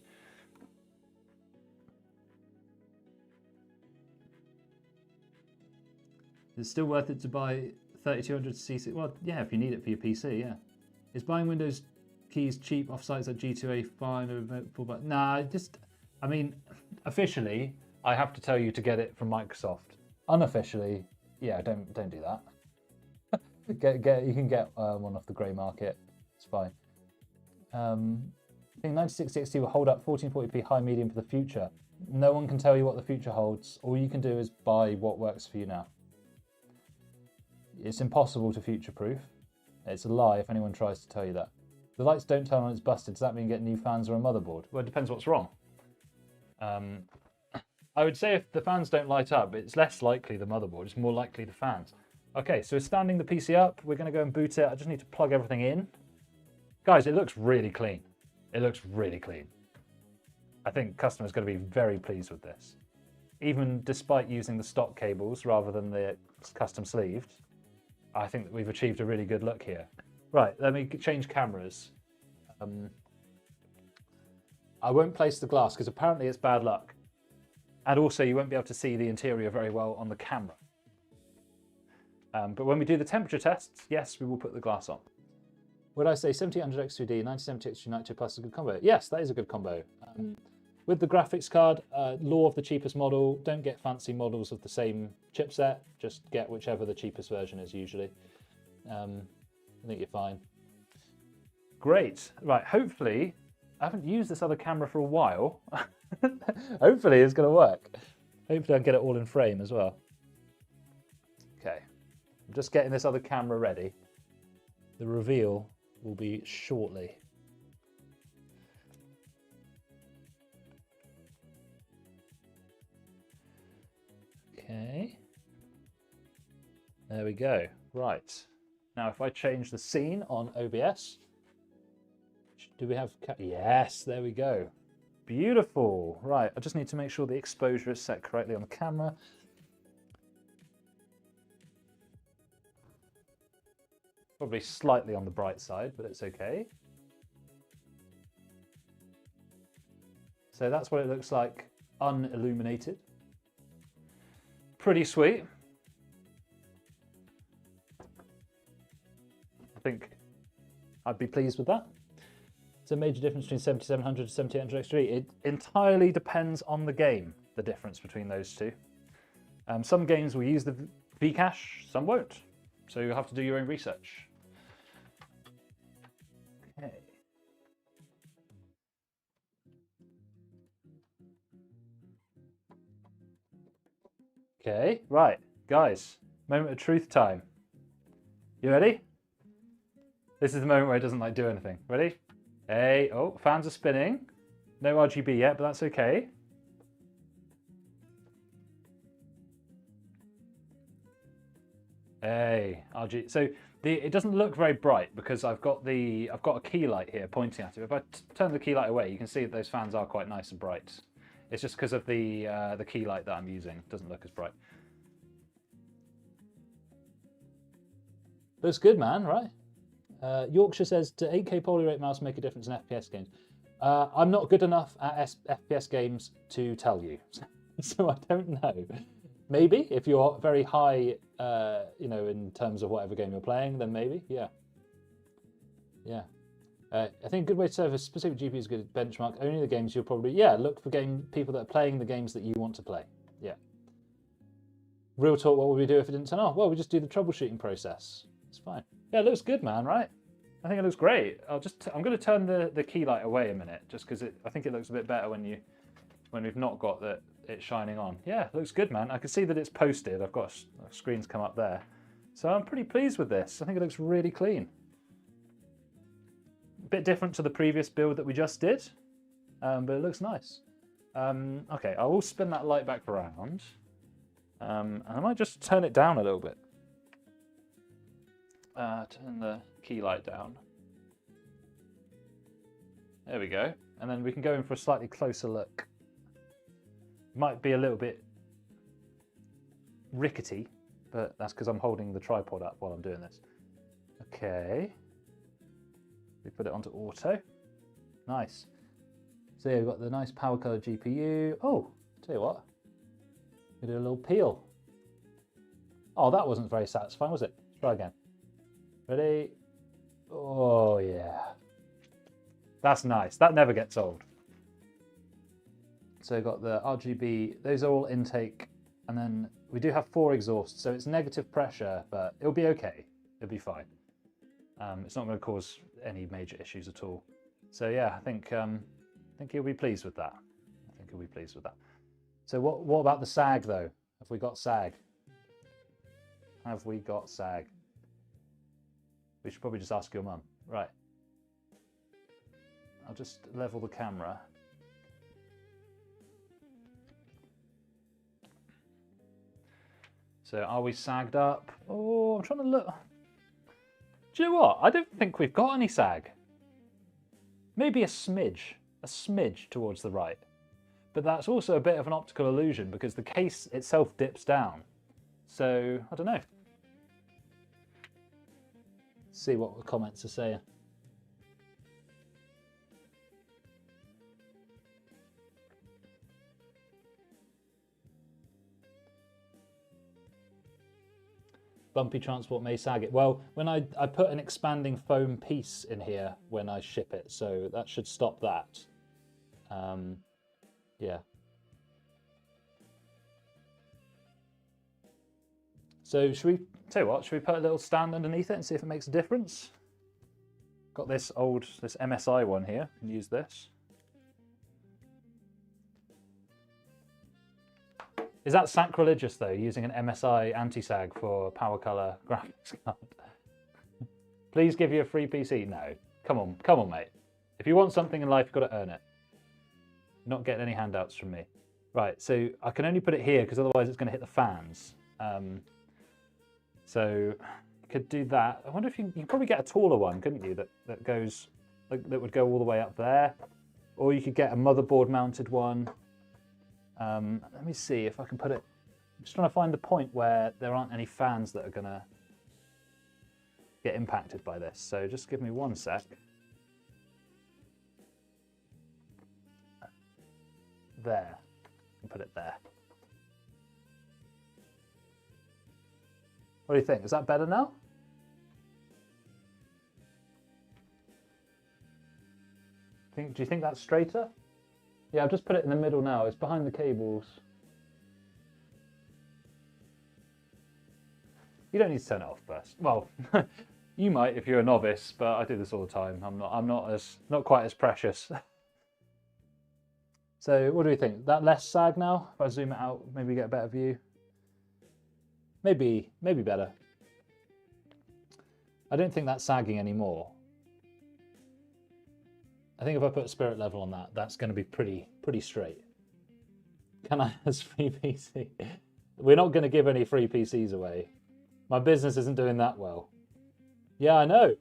Speaker 1: It's still worth it to buy 3200 C6. Well, yeah, if you need it for your PC, yeah. Is buying Windows keys cheap off sites like G2A fine? Nah, I mean, officially, I have to tell you to get it from Microsoft. Unofficially, yeah, don't do that. You can get one off the grey market. It's fine. I think 9060 XT will hold up 1440p high medium for the future. No one can tell you what the future holds. All you can do is buy what works for you now. It's impossible to future-proof. It's a lie if anyone tries to tell you that. The lights don't turn on, it's busted. Does that mean get new fans or a motherboard? Well, it depends what's wrong. I would say if the fans don't light up, it's less likely the motherboard. It's more likely the fans. Okay, so standing the PC up, we're going to go and boot it. I just need to plug everything in. Guys, it looks really clean. It looks really clean. I think customers are going to be very pleased with this. Even despite using the stock cables rather than the custom sleeved, I think that we've achieved a really good look here. Right, let me change cameras. I won't place the glass because apparently it's bad luck. And also you won't be able to see the interior very well on the camera. But when we do the temperature tests, yes, we will put the glass on. Would I say 7800 XUD, 9070 XT Nitro Plus is a good combo? Yes, that is a good combo. With the graphics card, law of the cheapest model, don't get fancy models of the same chipset, just get whichever the cheapest version is usually. I think you're fine. Great, right, hopefully, I haven't used this other camera for a while. Hopefully it's gonna work. Hopefully I can get it all in frame as well. Okay, I'm just getting this other camera ready. The reveal will be shortly. Okay, there we go. Right, now if I change the scene on OBS, do we have, yes, there we go. Beautiful. Right, I just need to make sure the exposure is set correctly on the camera. Probably slightly on the bright side, but it's okay. So that's what it looks like unilluminated. Pretty sweet. I think I'd be pleased with that. It's a major difference between 7700 and 7800 X3. It entirely depends on the game, the difference between those two. Some games will use the V-cache, some won't. So you'll have to do your own research. Okay. Okay, right, guys, moment of truth time. You ready? This is the moment where it doesn't like do anything. Ready? Hey, oh, fans are spinning. No RGB yet, but that's okay. Hey, RGB. So it doesn't look very bright because I've got a key light here pointing at it. If I turn the key light away, you can see that those fans are quite nice and bright. It's just because of the key light that I'm using. It doesn't look as bright. Looks good, man, right? Yorkshire says, do 8K polyrate mouse make a difference in FPS games? I'm not good enough at FPS games to tell you, so I don't know. Maybe, if you're very high, you know, in terms of whatever game you're playing, then maybe, yeah. Yeah. I think a good way to serve a specific GPU is a good benchmark. Only the games you'll probably, yeah, look for people that are playing the games that you want to play. Yeah. Real talk, what would we do if it didn't turn on? Well, we just do the troubleshooting process. It's fine. Yeah, it looks good, man, right? I think it looks great. I'm going to turn the key light away a minute, just because I think it looks a bit better when we've not got it shining on. Yeah, it looks good, man. I can see that it's posted. I've got screens come up there. So I'm pretty pleased with this. I think it looks really clean. A bit different to the previous build that we just did, but it looks nice. Okay, I will spin that light back around. And I might just turn it down a little bit. Turn the key light down. There we go. And then we can go in for a slightly closer look. Might be a little bit rickety, but that's because I'm holding the tripod up while I'm doing this. Okay. We put it onto auto. Nice. So yeah, we've got the nice power colored GPU. Oh, tell you what. We do a little peel. Oh, that wasn't very satisfying, was it? Let's try again. Ready? Oh, yeah. That's nice. That never gets old. So we've got the RGB. Those are all intake. And then we do have 4 exhausts. So it's negative pressure, but it'll be okay. It'll be fine. It's not going to cause any major issues at all. So yeah, I think he'll be pleased with that. I think he'll be pleased with that. So what about the sag, though? Have we got sag? Have we got sag? We should probably just ask your mum. Right. I'll just level the camera. So are we sagged up? Oh, I'm trying to look. Do you know what? I don't think we've got any sag. Maybe a smidge towards the right. But that's also a bit of an optical illusion because the case itself dips down. So, I don't know. See what the comments are saying. Bumpy transport may sag it. Well, when I put an expanding foam piece in here when I ship it, so that should stop that. Yeah. So should we, tell you what, should we put a little stand underneath it and see if it makes a difference? Got this MSI one here, can use this. Is that sacrilegious though, using an MSI anti-sag for power color graphics card? Please give you a free PC. No, come on mate. If you want something in life, you've got to earn it. Not getting any handouts from me. Right, so I can only put it here because otherwise it's going to hit the fans. So you could do that. I wonder if you could probably get a taller one, couldn't you? That goes, like, that would go all the way up there. Or you could get a motherboard mounted one. Let me see if I can put it. I'm just trying to find the point where there aren't any fans that are going to get impacted by this. So just give me one sec. There. I'll put it there. What do you think? Is that better now? Do you think that's straighter? Yeah, I've just put it in the middle now. It's behind the cables. You don't need to turn it off first. Well, you might if you're a novice, but I do this all the time. I'm not quite as precious. So what do we think? That less sag now? If I zoom it out, maybe get a better view. Maybe better. I don't think that's sagging anymore. I think if I put a spirit level on that, that's going to be pretty straight. Can I as free PC? We're not going to give any free PCs away. My business isn't doing that well. Yeah, I know.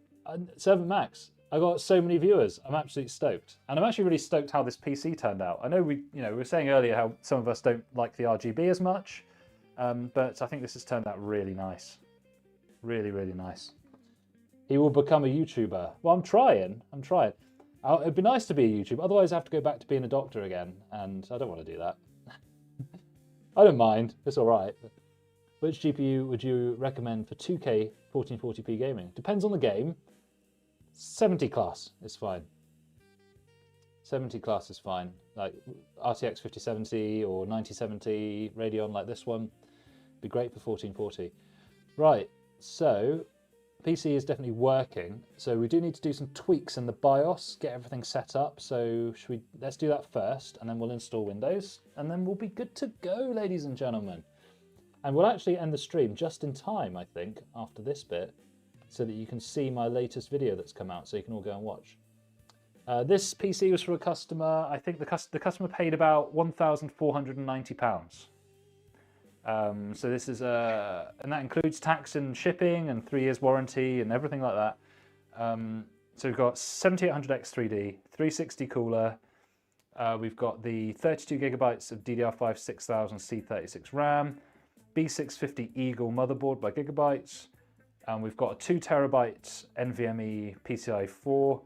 Speaker 1: Servant Max. I got so many viewers. I'm absolutely stoked, and I'm actually really stoked how this PC turned out. I know we were saying earlier how some of us don't like the RGB as much, but I think this has turned out really nice. Really, really nice. He will become a YouTuber. Well, I'm trying. It'd be nice to be a YouTuber. Otherwise, I have to go back to being a doctor again, and I don't want to do that. I don't mind. It's all right. Which GPU would you recommend for 2K 1440p gaming? Depends on the game. 70 class is fine. 70 class is fine. Like RTX 5070 or 9070 Radeon like this one. Be great for 1440. Right, so PC is definitely working. So we do need to do some tweaks in the BIOS, get everything set up. So let's do that first, and then we'll install Windows, and then we'll be good to go, ladies and gentlemen. And we'll actually end the stream just in time, I think, after this bit, so that you can see my latest video that's come out, so you can all go and watch. This PC was for a customer. I think the customer paid about £1,490. So this is and that includes tax and shipping and 3 years warranty and everything like that. So we've got 7800X3D, 360 cooler. We've got the 32 gigabytes of DDR5 6000 C36 RAM, B650 Eagle motherboard by Gigabytes. And we've got a 2 terabyte NVMe PCIe 4.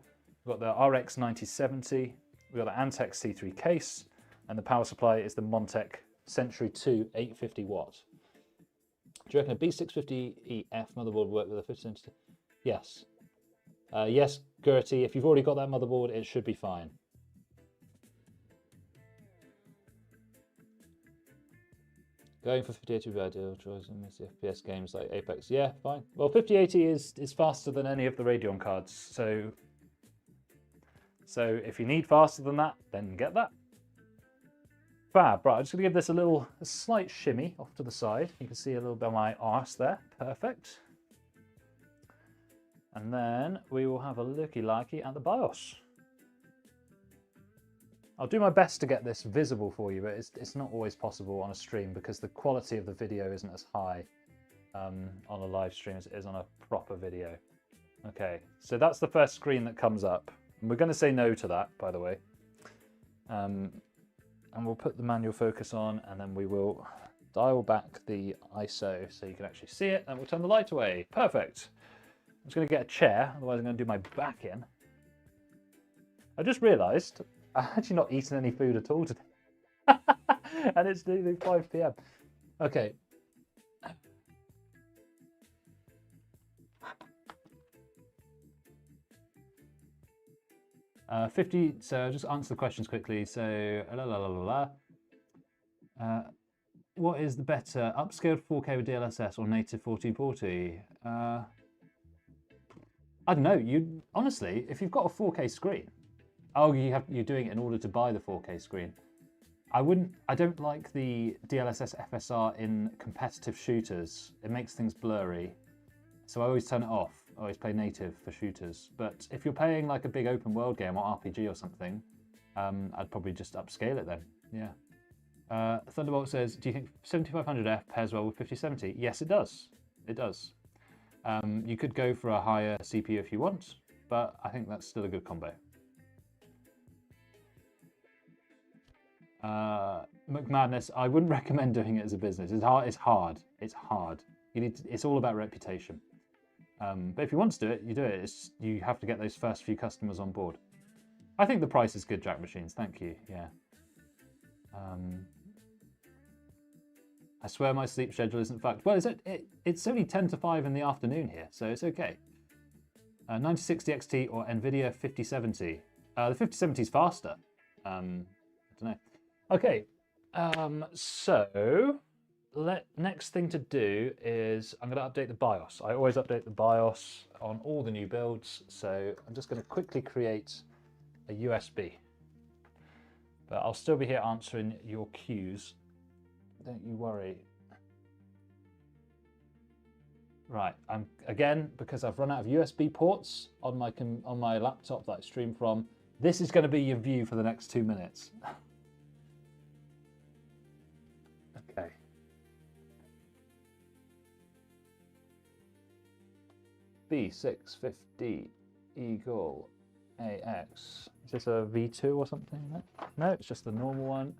Speaker 1: We've got the RX 9070. We've got the Antec C3 case. And the power supply is the Montec Century 2 850 watt. Do you reckon a B650EF motherboard would work with a 5070? Yes. Yes, Gertie, if you've already got that motherboard, it should be fine. Going for 5080 would be ideal choice in this FPS games like Apex. Yeah, fine. Well, 5080 is faster than any of the Radeon cards, so if you need faster than that, then get that. Fab. Right, I'm just going to give this a slight shimmy off to the side. You can see a little bit of my arse there. Perfect. And then we will have a looky-likey at the BIOS. I'll do my best to get this visible for you, but it's not always possible on a stream because the quality of the video isn't as high on a live stream as it is on a proper video. Okay, so that's the first screen that comes up. And we're going to say no to that, by the way. And we'll put the manual focus on, and then we will dial back the ISO so you can actually see it, and we'll turn the light away. Perfect. I'm just going to get a chair, otherwise I'm going to do my back in. I just realised I've actually not eaten any food at all today. And it's nearly 5 PM. Okay. 50, so I'll just answer the questions quickly. So, what is the better, upscaled 4K with DLSS or native 1440? I don't know. Honestly, if you've got a 4K screen, you're doing it in order to buy the 4K screen. I don't like the DLSS FSR in competitive shooters. It makes things blurry. So I always turn it off. I always play native for shooters. But if you're playing like a big open world game or RPG or something, I'd probably just upscale it then. Yeah. Thunderbolt says, do you think 7500F pairs well with 5070? Yes, it does. It does. You could go for a higher CPU if you want, but I think that's still a good combo. McMadness, I wouldn't recommend doing it as a business. It's hard. It's hard. It's hard. It's all about reputation. But if you want to do it, you do it. You have to get those first few customers on board. I think the price is good, Jack Machines. Thank you. Yeah. I swear my sleep schedule isn't fucked. Well, it's only 10 to 5 in the afternoon here, so it's okay. 9060 XT or NVIDIA 5070. The 5070 is faster. I don't know. Okay, so next thing to do is I'm going to update the BIOS. I always update the BIOS on all the new builds, so I'm just going to quickly create a USB. But I'll still be here answering your queues. Don't you worry. Right, again, because I've run out of USB ports on my laptop that I stream from, this is going to be your view for the next 2 minutes. Okay. B650 Eagle AX. Is this a V2 or something? No, it's just the normal one.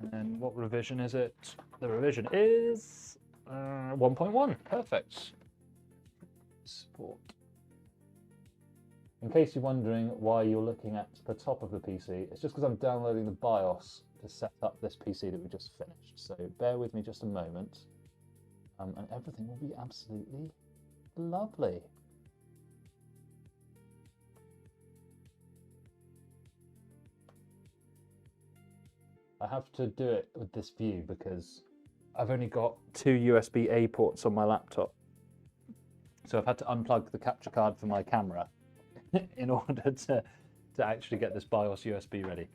Speaker 1: And then what revision is it? The revision is 1.1. Perfect. Support. In case you're wondering why you're looking at the top of the PC, it's just because I'm downloading the BIOS to set up this PC that we just finished. So bear with me just a moment, and everything will be absolutely lovely. I have to do it with this view because I've only got 2 USB-A ports on my laptop. So I've had to unplug the capture card for my camera in order to actually get this BIOS USB ready.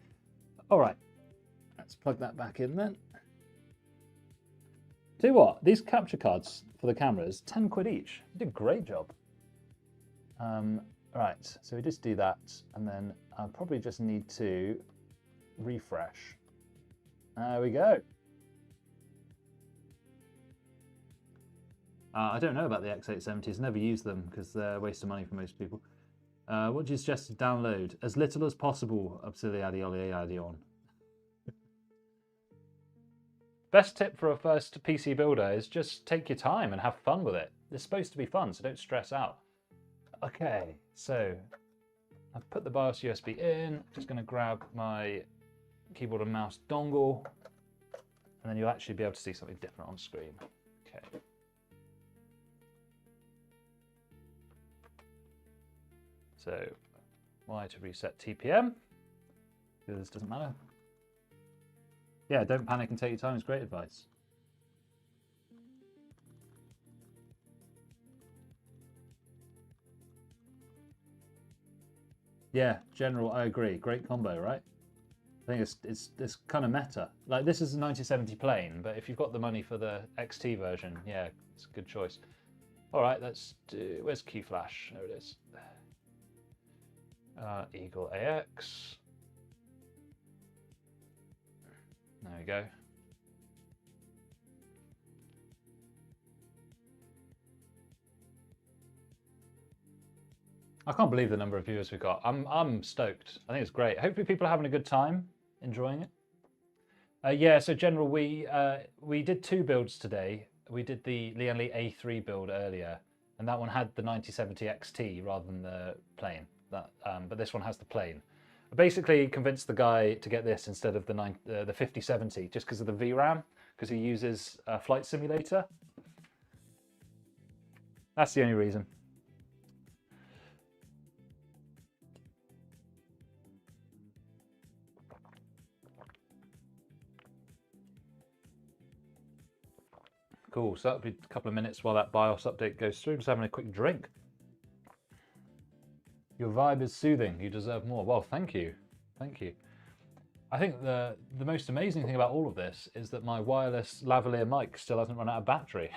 Speaker 1: All right, let's plug that back in then. Tell you what, these capture cards for the cameras, 10 quid each. You did a great job. Right, so we just do that, and then I'll probably just need to refresh. There we go. I don't know about the X870s, never used them because they're a waste of money for most people. What do you suggest to download? As little as possible, Adion. Best tip for a first PC builder is just take your time and have fun with it. It's supposed to be fun, so don't stress out. Okay, so I've put the BIOS USB in. Just going to grab my keyboard and mouse dongle, and then you'll actually be able to see something different on screen. Okay. So, Y to reset TPM, because this doesn't matter. Yeah, don't panic and take your time is great advice. Yeah, General, I agree. Great combo, right? I think it's kind of meta. Like, this is a 9070 plain, but if you've got the money for the XT version, yeah, it's a good choice. All right, let's do, where's Key Flash? There it is. Eagle AX. There we go. I can't believe the number of viewers we've got. I'm stoked. I think it's great. Hopefully people are having a good time, enjoying it. Yeah, so General, we did 2 builds today. We did the Lian Li A3 build earlier, and that one had the 9070 XT rather than the plain. But this one has the plain. I basically convinced the guy to get this instead of the 5070 just because of the VRAM, because he uses a flight simulator. That's the only reason. Cool, so that'll be a couple of minutes while that BIOS update goes through. Just having a quick drink. Your vibe is soothing. You deserve more. Well, thank you. Thank you. I think the most amazing thing about all of this is that my wireless lavalier mic still hasn't run out of battery.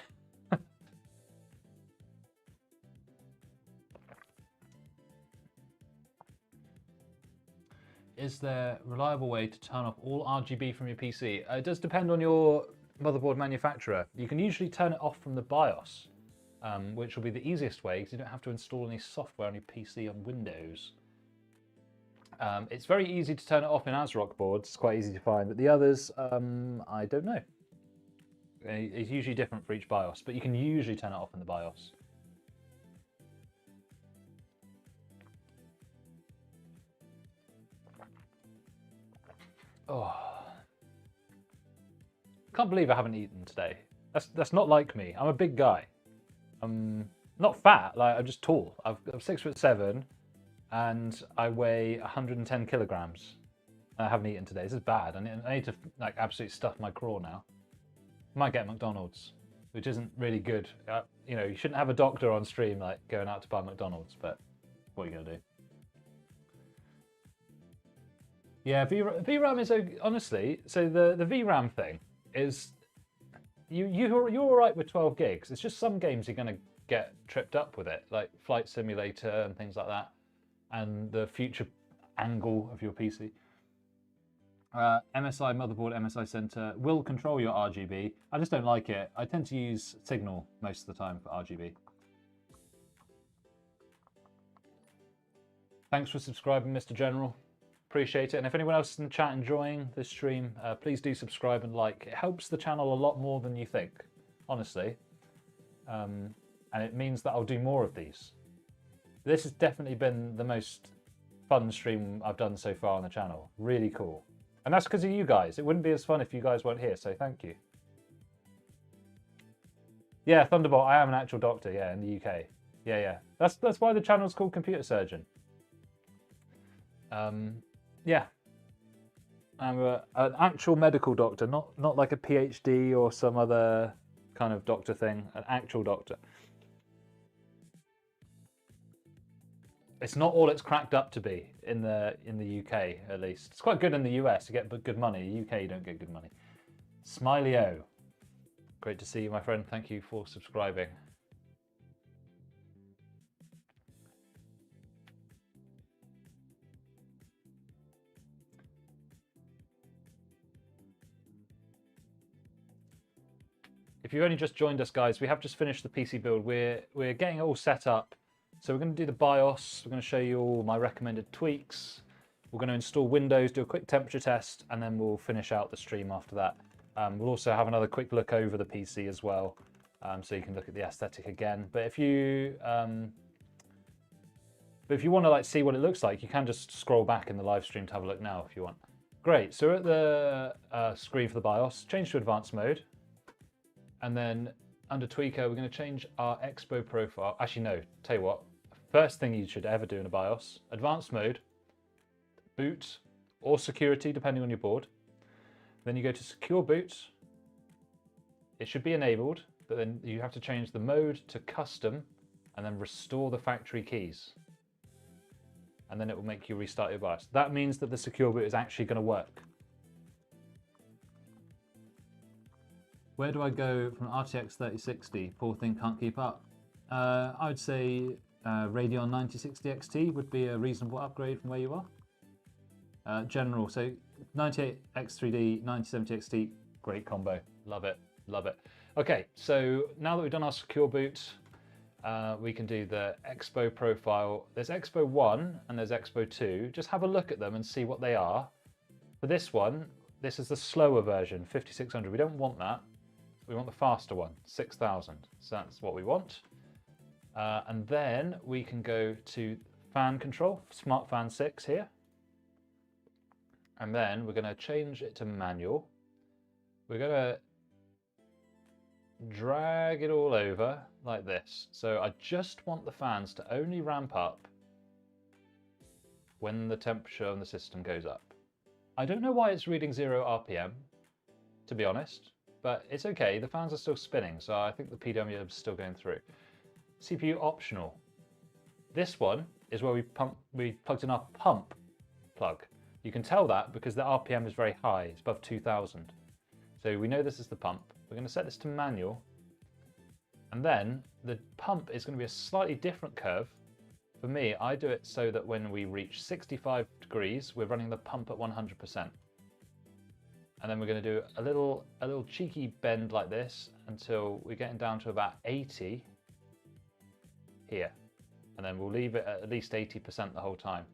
Speaker 1: Is there a reliable way to turn off all RGB from your PC? It does depend on your motherboard manufacturer. You can usually turn it off from the BIOS, which will be the easiest way because you don't have to install any software on your PC on Windows. It's very easy to turn it off in ASRock boards. It's quite easy to find, but the others, I don't know. It's usually different for each BIOS, but you can usually turn it off in the BIOS. Oh, can't believe I haven't eaten today. That's not like me. I'm a big guy. I'm not fat. Like, I'm just tall. I'm 6'7", and I weigh 110 kilograms. I haven't eaten today. This is bad. I need to like absolutely stuff my craw now. Might get McDonald's, which isn't really good. You know, you shouldn't have a doctor on stream like going out to buy McDonald's, but what are you gonna do? Yeah, VRAM is honestly. So the VRAM thing is you're all right with 12 gigs. It's just some games you're gonna get tripped up with it, like Flight Simulator and things like that, and the future angle of your PC. MSI motherboard, MSI center will control your RGB. I just don't like it. I tend to use Signal most of the time for RGB. Thanks for subscribing, Mr. General. Appreciate it. And if anyone else is in the chat enjoying this stream, please do subscribe and like. It helps the channel a lot more than you think, honestly. And it means that I'll do more of these. This has definitely been the most fun stream I've done so far on the channel. Really cool. And that's because of you guys. It wouldn't be as fun if you guys weren't here, so thank you. Yeah, Thunderbolt, I am an actual doctor, yeah, in the UK. Yeah. That's why the channel's called Computer Surgeon. Yeah. I'm an actual medical doctor, not like a PhD or some other kind of doctor thing, an actual doctor. It's not all it's cracked up to be in the UK, at least. It's quite good in the US to get good money. In the UK, you don't get good money. Smiley-O. Great to see you, my friend. Thank you for subscribing. If you've only just joined us, guys, we have just finished the PC build. We're getting it all set up. So we're going to do the BIOS. We're going to show you all my recommended tweaks. We're going to install Windows, do a quick temperature test, and then we'll finish out the stream after that. We'll also have another quick look over the PC as well, so you can look at the aesthetic again. But if you want to like see what it looks like, you can just scroll back in the live stream to have a look now if you want. Great. So we're at the screen for the BIOS. Change to advanced mode, and then under Tweaker, we're going to change our Expo profile. Actually, no. Tell you what. First thing you should ever do in a BIOS, advanced mode, boot, or security, depending on your board. Then you go to secure boot. It should be enabled, but then you have to change the mode to custom and then restore the factory keys. And then it will make you restart your BIOS. That means that the secure boot is actually going to work. Where do I go from RTX 3060? Poor thing can't keep up. I would say Radeon 9060 XT would be a reasonable upgrade from where you are. General, so 98X3D, 9070 XT, great combo. Love it, love it. Okay, so now that we've done our secure boot, we can do the Expo profile. There's Expo 1 and there's Expo 2. Just have a look at them and see what they are. For this one, this is the slower version, 5600. We don't want that. We want the faster one, 6000. So that's what we want. And then we can go to fan control, Smart Fan 6 here. And then we're going to change it to manual. We're going to drag it all over like this. So I just want the fans to only ramp up when the temperature on the system goes up. I don't know why it's reading 0 RPM, to be honest, but it's okay. The fans are still spinning, so I think the PWM is still going through. CPU optional. This one is where we plugged in our pump plug. You can tell that because the RPM is very high, it's above 2000. So we know this is the pump. We're going to set this to manual, and then the pump is going to be a slightly different curve. For me, I do it so that when we reach 65 degrees, we're running the pump at 100%. And then we're going to do a little cheeky bend like this until we're getting down to about 80 here. And then we'll leave it at least 80% the whole time.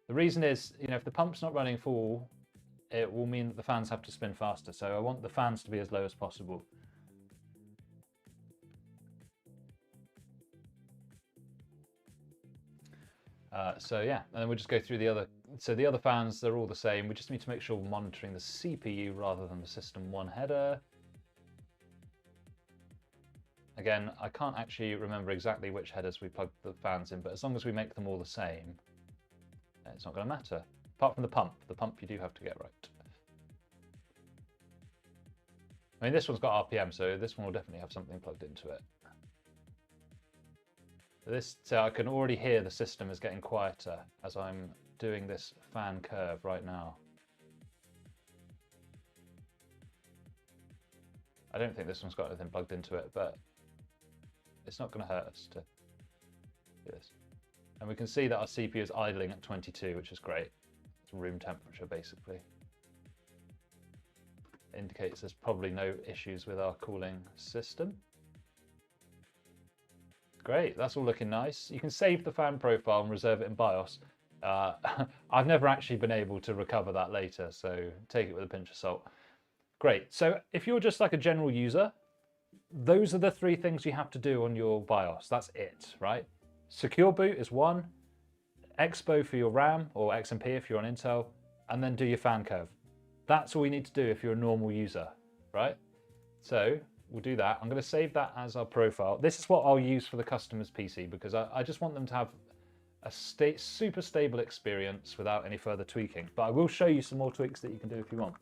Speaker 1: The reason is, you know, if the pump's not running full, it will mean that the fans have to spin faster. So I want the fans to be as low as possible. So yeah, and then we'll just go through the other. So the other fans, they're all the same. We just need to make sure we're monitoring the CPU rather than the system one header. Again, I can't actually remember exactly which headers we plugged the fans in, but as long as we make them all the same, it's not going to matter. Apart from the pump you do have to get right. I mean, this one's got RPM, so this one will definitely have something plugged into it. So I can already hear the system is getting quieter as I'm doing this fan curve right now. I don't think this one's got anything plugged into it, but it's not going to hurt us to do this. And we can see that our CPU is idling at 22, which is great. It's room temperature, basically. It indicates there's probably no issues with our cooling system. Great, that's all looking nice. You can save the fan profile and reserve it in BIOS. I've never actually been able to recover that later, so take it with a pinch of salt. Great, so if you're just like a general user, those are the three things you have to do on your BIOS. That's it, right? Secure boot is one, Expo for your RAM, or XMP if you're on Intel, and then do your fan curve. That's all you need to do if you're a normal user, right? So we'll do that. I'm going to save that as our profile. This is what I'll use for the customer's PC because I just want them to have a super stable experience without any further tweaking. But I will show you some more tweaks that you can do if you want.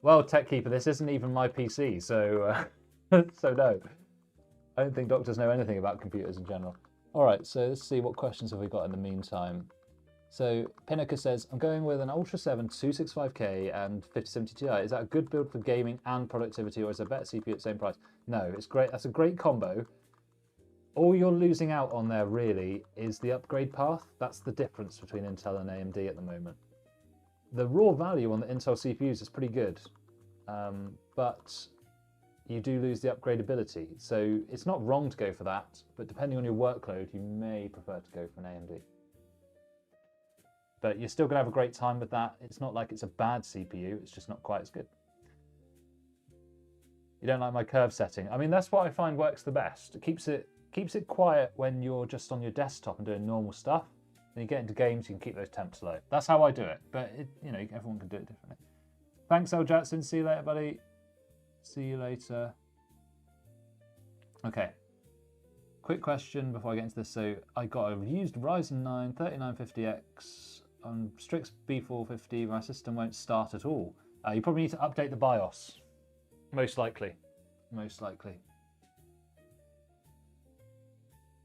Speaker 1: Well, TechKeeper, this isn't even my PC, so so no. I don't think doctors know anything about computers in general. All right, so let's see what questions have we got in the meantime. So Pinnaker says, I'm going with an Ultra 7 265K and 5070 Ti. Is that a good build for gaming and productivity, or is there a better CPU at the same price? No, it's great. That's a great combo. All you're losing out on there really is the upgrade path. That's the difference between Intel and AMD at the moment. The raw value on the Intel CPUs is pretty good, but you do lose the upgradability. So it's not wrong to go for that, but depending on your workload, you may prefer to go for an AMD. But you're still going to have a great time with that. It's not like it's a bad CPU, it's just not quite as good. You don't like my curve setting? I mean, that's what I find works the best. It keeps it quiet when you're just on your desktop and doing normal stuff. Then you get into games, you can keep those temps low. That's how I do it, but you know, everyone can do it differently. Thanks, L. Jackson. See you later, buddy. See you later. Okay. Quick question before I get into this. So I got a used Ryzen 9 3950X on Strix B450. My system won't start at all. You probably need to update the BIOS. Most likely. Most likely.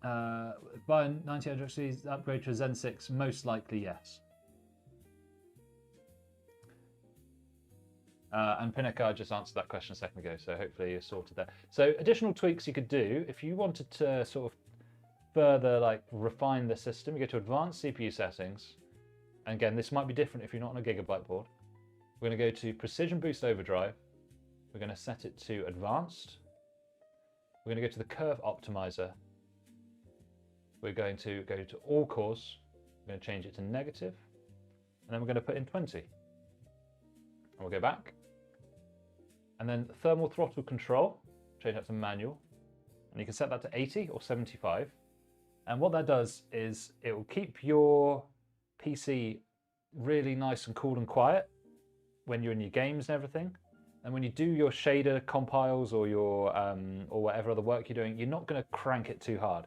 Speaker 1: Buy a 9800 upgrade to a Zen 6. Most likely, yes. And Pinnaker, I just answered that question a second ago, so hopefully you're sorted there. So additional tweaks you could do if you wanted to sort of further like refine the system. You go to advanced CPU settings. And again, this might be different if you're not on a gigabyte board. We're going to go to Precision Boost Overdrive. We're going to set it to advanced. We're going to go to the curve optimizer. We're going to go to all cores. We're going to change it to negative. And then we're going to put in 20. And we'll go back. And then thermal throttle control, change that to manual. And you can set that to 80 or 75. And what that does is it will keep your PC really nice and cool and quiet when you're in your games and everything. And when you do your shader compiles or your or whatever other work you're doing, you're not going to crank it too hard.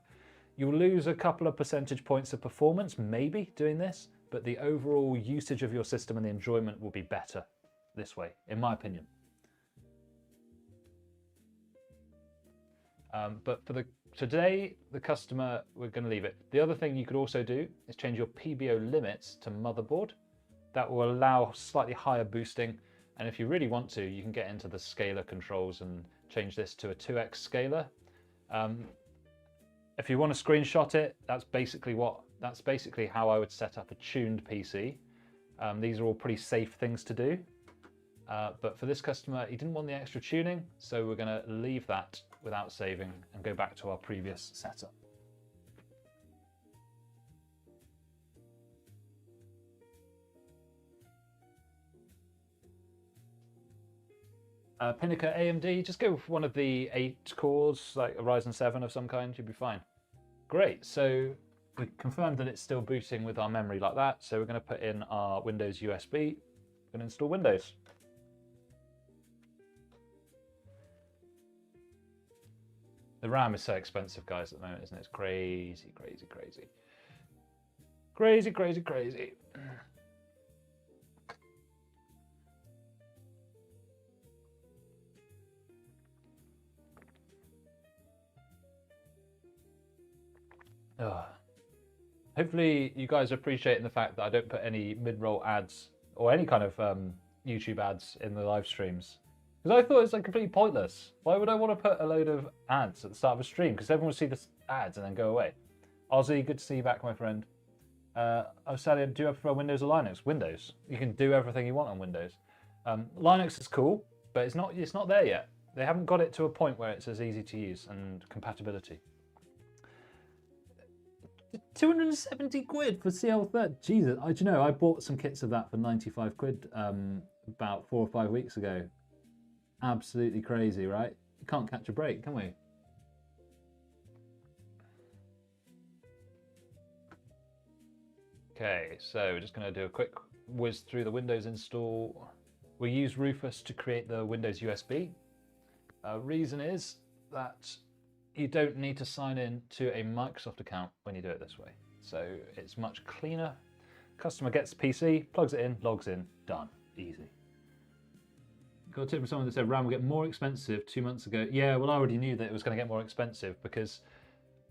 Speaker 1: You'll lose a couple of percentage points of performance, maybe, doing this, but the overall usage of your system and the enjoyment will be better this way, in my opinion. But for today, the customer, we're going to leave it. The other thing you could also do is change your PBO limits to motherboard. That will allow slightly higher boosting. And if you really want to, you can get into the scaler controls and change this to a 2x scaler. If you want to screenshot it, that's basically how I would set up a tuned PC. These are all pretty safe things to do. But for this customer, he didn't want the extra tuning, so we're going to leave that without saving and go back to our previous setup. Pinnacle AMD, just go for one of the 8 cores, like a Ryzen 7 of some kind, you'll be fine. Great, so we confirmed that it's still booting with our memory like that, so we're going to put in our Windows USB, we're going to install Windows. The RAM is so expensive, guys, at the moment, isn't it? It's crazy, crazy, crazy. Crazy, crazy, crazy. Hopefully you guys are appreciating the fact that I don't put any mid-roll ads or any kind of YouTube ads in the live streams. Because I thought it was like completely pointless. Why would I want to put a load of ads at the start of a stream? Because everyone will see the ads and then go away. Ozzy, good to see you back, my friend. Sally, do you prefer Windows or Linux? Windows. You can do everything you want on Windows. Linux is cool, but it's not there yet. They haven't got it to a point where it's as easy to use and compatibility. 270 quid for CL30. Jesus, do you know, I bought some kits of that for 95 quid about 4 or 5 weeks ago. Absolutely crazy, right? You can't catch a break, can we? Okay, so we're just going to do a quick whiz through the Windows install. We use Rufus to create the Windows USB. Reason is that you don't need to sign in to a Microsoft account when you do it this way. So it's much cleaner. Customer gets the PC, plugs it in, logs in, done. Easy. Got a tip from someone that said RAM will get more expensive 2 months ago. Yeah, well, I already knew that it was going to get more expensive because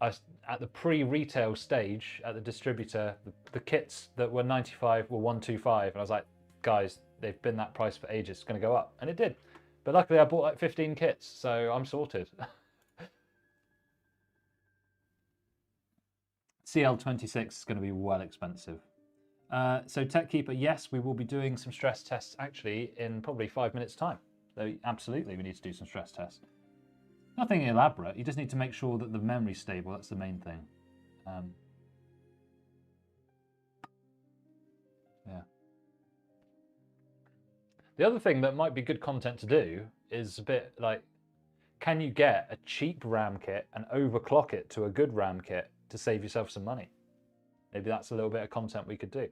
Speaker 1: at the pre-retail stage, at the distributor, the kits that were 95 were 125. And I was like, guys, they've been that price for ages. It's going to go up. And it did. But luckily, I bought like 15 kits, so I'm sorted. CL26 is going to be well expensive. So TechKeeper, yes, we will be doing some stress tests actually in probably 5 minutes time. So absolutely we need to do some stress tests. Nothing elaborate, you just need to make sure that the memory's stable, that's the main thing. Yeah. The other thing that might be good content to do is a bit like, can you get a cheap RAM kit and overclock it to a good RAM kit to save yourself some money? Maybe that's a little bit of content we could do.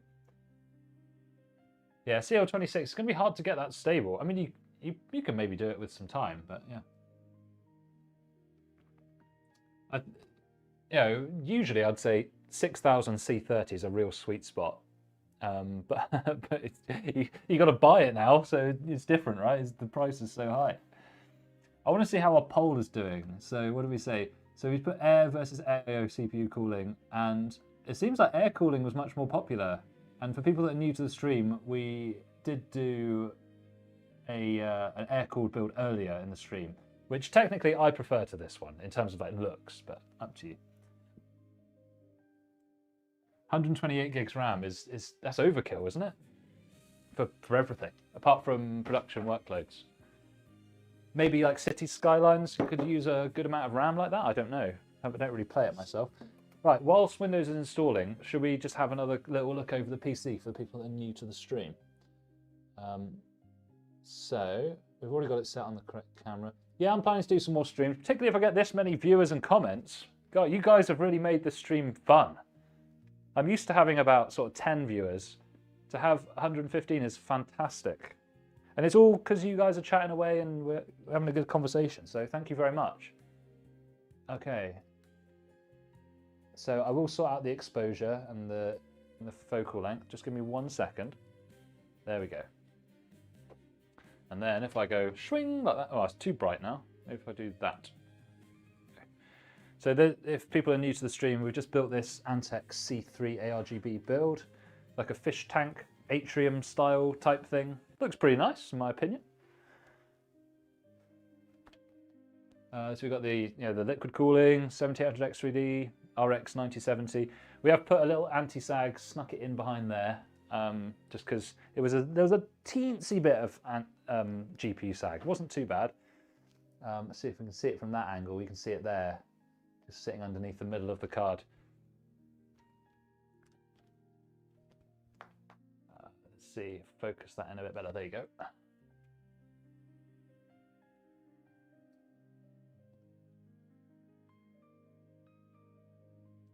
Speaker 1: Yeah, CL26, it's going to be hard to get that stable. I mean, you can maybe do it with some time, but yeah. Usually I'd say 6000 C30 is a real sweet spot. But you got to buy it now, so it's different, right? The price is so high. I want to see how our poll is doing. So what do we say? So we put air versus air CPU cooling, and it seems like air cooling was much more popular. And for people that are new to the stream, we did do an air-cooled build earlier in the stream, which technically I prefer to this one in terms of like looks, but up to you. 128 gigs RAM that's overkill, isn't it? For everything, apart from production workloads. Maybe like City Skylines could use a good amount of RAM like that. I don't know. I don't really play it myself. Right, whilst Windows is installing, should we just have another little look over the PC for the people that are new to the stream? So, we've already got it set on the correct camera. Yeah, I'm planning to do some more streams, particularly if I get this many viewers and comments. God, you guys have really made the stream fun. I'm used to having about sort of 10 viewers. To have 115 is fantastic. And it's all because you guys are chatting away and we're having a good conversation, so thank you very much. Okay. So I will sort out the exposure and the focal length. Just give me 1 second. There we go. And then if I go swing like that, oh, it's too bright now. Maybe if I do that. Okay. So if people are new to the stream, we've just built this Antec C3 ARGB build, like a fish tank atrium style type thing. Looks pretty nice in my opinion. So we've got the the liquid cooling 7800X3D RX 9070. We have put a little anti-sag, snuck it in behind there, just because there was a teensy bit of GPU sag. It wasn't too bad. Let's see if we can see it from that angle. We can see it there, just sitting underneath the middle of the card. Let's see, focus that in a bit better. There you go.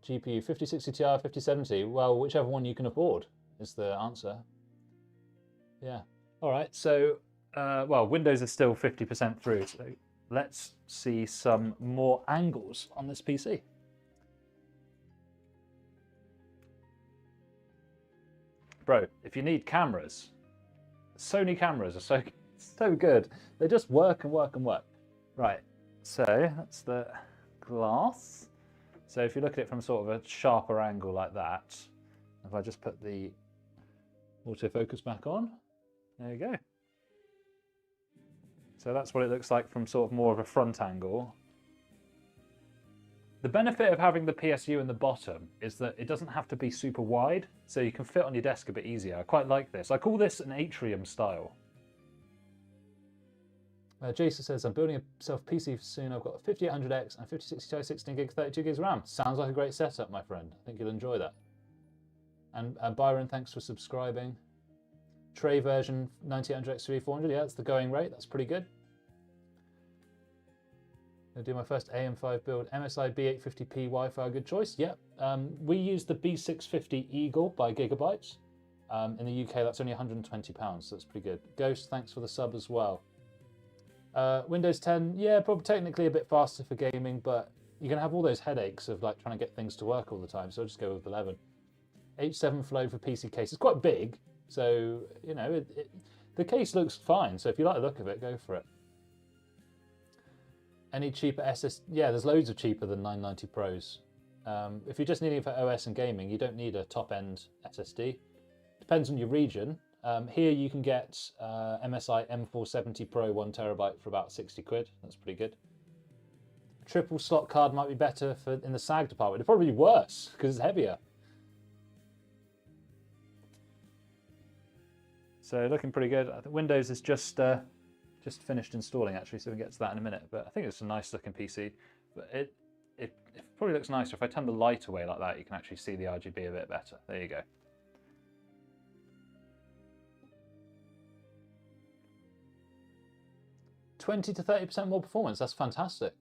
Speaker 1: GPU 5060 Ti, 5070. Well, whichever one you can afford is the answer. Yeah. All right. So, well, Windows is still 50% through. So let's see some more angles on this PC. Bro, if you need cameras, Sony cameras are so good. They just work and work and work. Right. So that's the glass. So if you look at it from sort of a sharper angle like that, if I just put the autofocus back on, there you go. So that's what it looks like from sort of more of a front angle. The benefit of having the PSU in the bottom is that it doesn't have to be super wide, so you can fit on your desk a bit easier. I quite like this. I call this an atrium style. Jason says, I'm building a self-PC soon. I've got a 5800X and 5060 Ti 16 gig, 32 gigs RAM. Sounds like a great setup, my friend. I think you'll enjoy that. And Byron, thanks for subscribing. Tray version 9800X 3400. Yeah, that's the going rate. That's pretty good. I'll do my first AM5 build. MSI B850p Wi-Fi, good choice. Yep. We use the B650 Eagle by Gigabytes. In the UK, that's only £120, so that's pretty good. Ghost, thanks for the sub as well. Windows 10, yeah, probably technically a bit faster for gaming, but you're going to have all those headaches of like trying to get things to work all the time, so I'll just go with 11. H7 Flow for PC case. It's quite big, so, you know, the case looks fine, so if you like the look of it, go for it. Any cheaper SSD? Yeah, there's loads of cheaper than 990 Pros. If you're just needing it for OS and gaming, you don't need a top-end SSD. Depends on your region. Here you can get MSI M470 Pro 1TB for about 60 quid. That's pretty good. Triple slot card might be better for in the SAG department. It'd probably be worse because it's heavier. So looking pretty good. I think Windows is just finished installing actually, so we can get to that in a minute. But I think it's a nice looking PC. But it probably looks nicer if I turn the light away like that. You can actually see the RGB a bit better. There you go. $20 to 30% more performance. That's fantastic.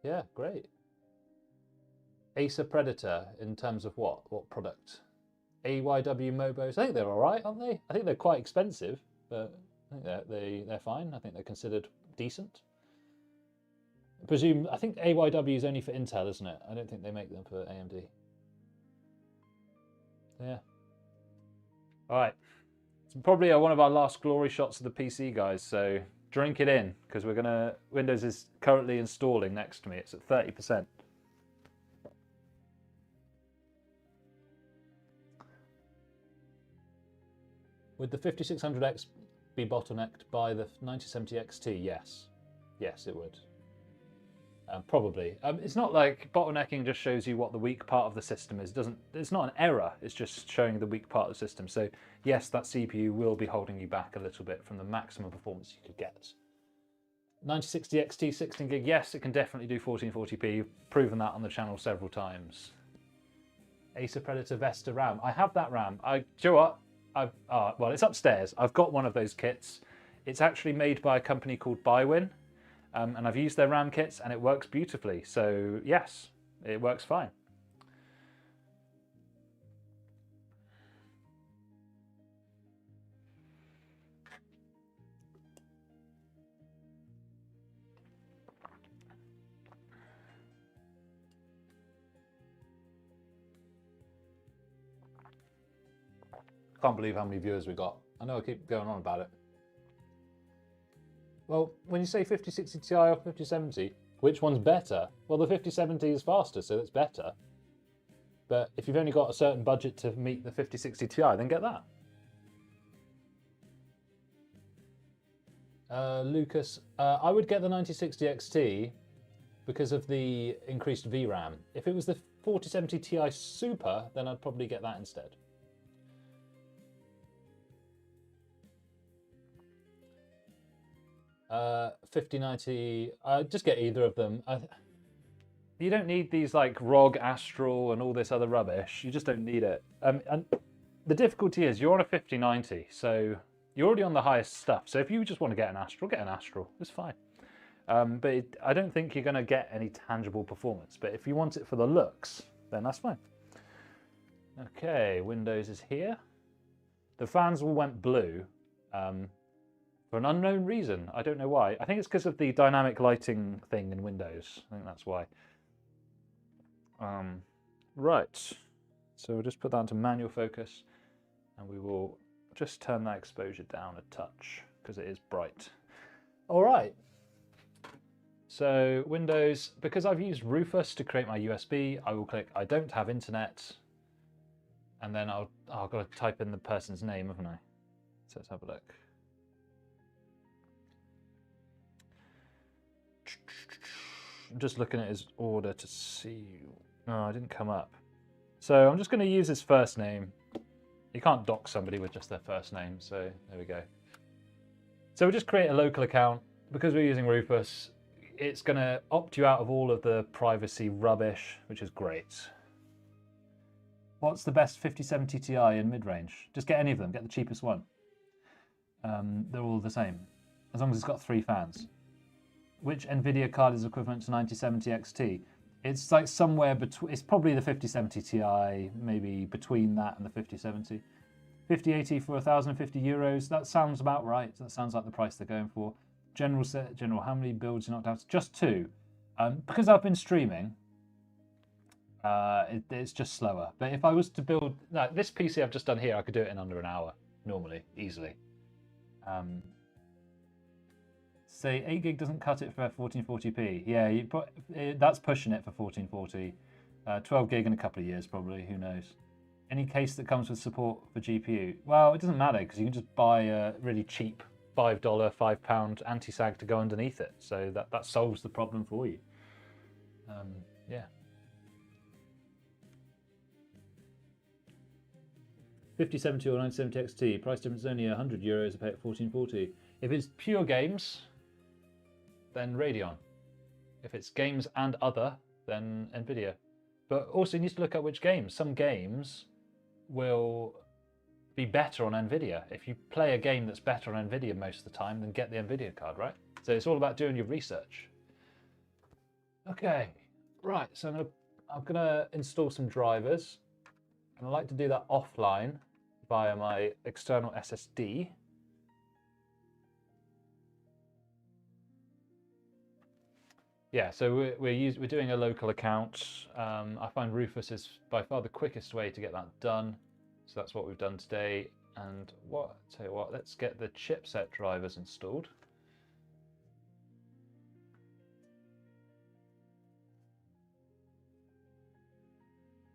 Speaker 1: Yeah, great. Acer Predator in terms of what? What product? AYW Mobos. I think they're all right, aren't they? I think they're quite expensive, but I think they're fine. I think they're considered decent. I think AYW is only for Intel, isn't it? I don't think they make them for AMD. Yeah. All right. It's probably one of our last glory shots of the PC, guys. So drink it in, because Windows is currently installing next to me. It's at 30%. Would the 5600X be bottlenecked by the 9070 XT? Yes. Yes, it would. Probably. It's not like bottlenecking just shows you what the weak part of the system is. It's not an error, it's just showing the weak part of the system. So yes, that CPU will be holding you back a little bit from the maximum performance you could get. 9060 XT 16 gig, yes, it can definitely do 1440p. You've proven that on the channel several times. Acer Predator Vesta RAM. I have that RAM. Do you know what? Well, it's upstairs. I've got one of those kits. It's actually made by a company called Bywin. And I've used their RAM kits and it works beautifully. So yes, it works fine. Can't believe how many viewers we got. I know I keep going on about it. Well, when you say 5060 Ti or 5070, Which one's better? Well, the 5070 is faster, so it's better. But if you've only got a certain budget to meet the 5060 Ti, then get that. Lucas, I would get the 9060 XT because of the increased VRAM. If it was the 4070 Ti Super, then I'd probably get that instead. Uh, 5090, just get either of them. You don't need these like ROG Astral and all this other rubbish. You just don't need it. And the difficulty is you're on a 5090, so you're already on the highest stuff. So if you just want to get an Astral, it's fine. But I don't think you're going to get any tangible performance. But if you want it for the looks, then that's fine. Okay, Windows is here. The fans all went blue for an unknown reason. I don't know why. I think it's because of the dynamic lighting thing in Windows. I think that's why. Right, so we'll just put that into manual focus, and we will just turn that exposure down a touch because it is bright. All right, so Windows, because I've used Rufus to create my USB, I will click I don't have internet, and then I've got to type in the person's name, haven't I? So let's have a look. I'm just looking at his order to see. No, it didn't come up. So I'm just going to use his first name. You can't dock somebody with just their first name, so there we go. So we'll just create a local account. Because we're using Rufus, it's going to opt you out of all of the privacy rubbish, which is great. What's the best 5070 Ti in mid-range? Just get any of them, get the cheapest one. They're all the same, as long as it's got 3 fans. Which NVIDIA card is equivalent to 9070 XT? It's like somewhere between, it's probably the 5070 Ti, maybe between that and the 5070. 5080 for €1,050, that sounds about right. That sounds like the price they're going for. General, how many builds you knocked out? Just 2. Because I've been streaming, it's just slower. But if I was to build, this PC I've just done here, I could do it in under an hour, normally, easily. Say 8 gig doesn't cut it for 1440p. Yeah, that's pushing it for 1440. 12 gig in a couple of years, probably. Who knows? Any case that comes with support for GPU? Well, it doesn't matter because you can just buy a really cheap $5, £5 anti-sag to go underneath it. So that solves the problem for you. Yeah. 5070 or 970 XT. Price difference is only €100. I pay at 1440. If it's pure games, then Radeon. If it's games and other, then NVIDIA. But also you need to look at which games. Some games will be better on NVIDIA. If you play a game that's better on NVIDIA most of the time, then get the NVIDIA card, right? So it's all about doing your research. Okay, right, so I'm gonna install some drivers. And I like to do that offline via my external SSD. Yeah, so we're doing a local account. I find Rufus is by far the quickest way to get that done. So that's what we've done today. And tell you what, let's get the chipset drivers installed.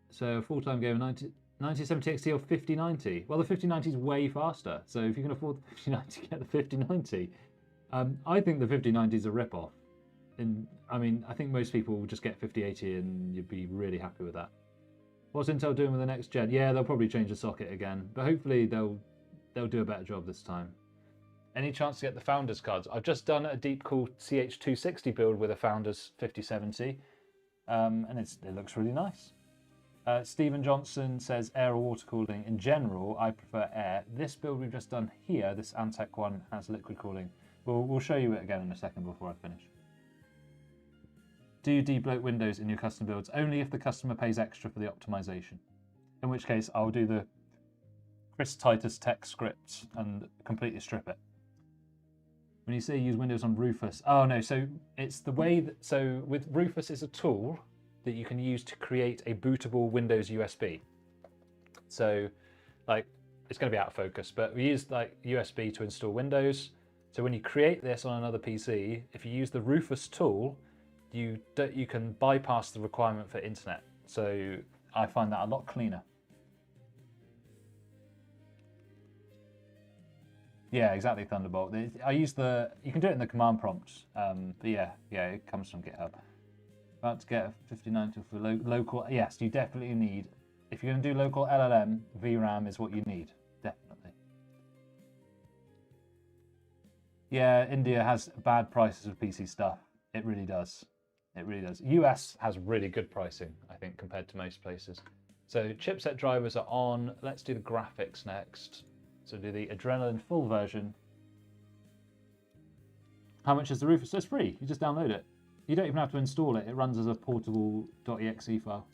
Speaker 1: So full-time game 9070 XT or 5090. Well, the 5090 is way faster. So if you can afford the 5090, get the 5090. I think the 5090 is a rip-off. I mean, I think most people will just get 5080 and you'd be really happy with that. What's Intel doing with the next gen? Yeah, they'll probably change the socket again, but hopefully they'll do a better job this time. Any chance to get the Founders cards? I've just done a Deepcool CH260 build with a Founders 5070, and it looks really nice. Stephen Johnson says air or water cooling. In general, I prefer air. This build we've just done here, this Antec one, has liquid cooling. We'll show you it again in a second before I finish. Do you debloat Windows in your custom builds? Only if the customer pays extra for the optimization. In which case, I'll do the Chris Titus tech script and completely strip it. When you say use Windows on Rufus, oh no, so it's the way that, so with Rufus is a tool that you can use to create a bootable Windows USB. So like, it's going to be out of focus, but we use like USB to install Windows. So when you create this on another PC, if you use the Rufus tool, you can bypass the requirement for internet. So I find that a lot cleaner. Yeah, exactly, Thunderbolt. I use you can do it in the command prompt, but yeah, it comes from GitHub. About to get a 5090 for local. Yes, you definitely need. If you're going to do local LLM, VRAM is what you need, definitely. Yeah, India has bad prices of PC stuff. It really does. It really does. US has really good pricing, I think, compared to most places. So chipset drivers are on. Let's do the graphics next. So do the Adrenaline full version. How much is the Rufus? It's free. You just download it. You don't even have to install it. It runs as a portable .exe file.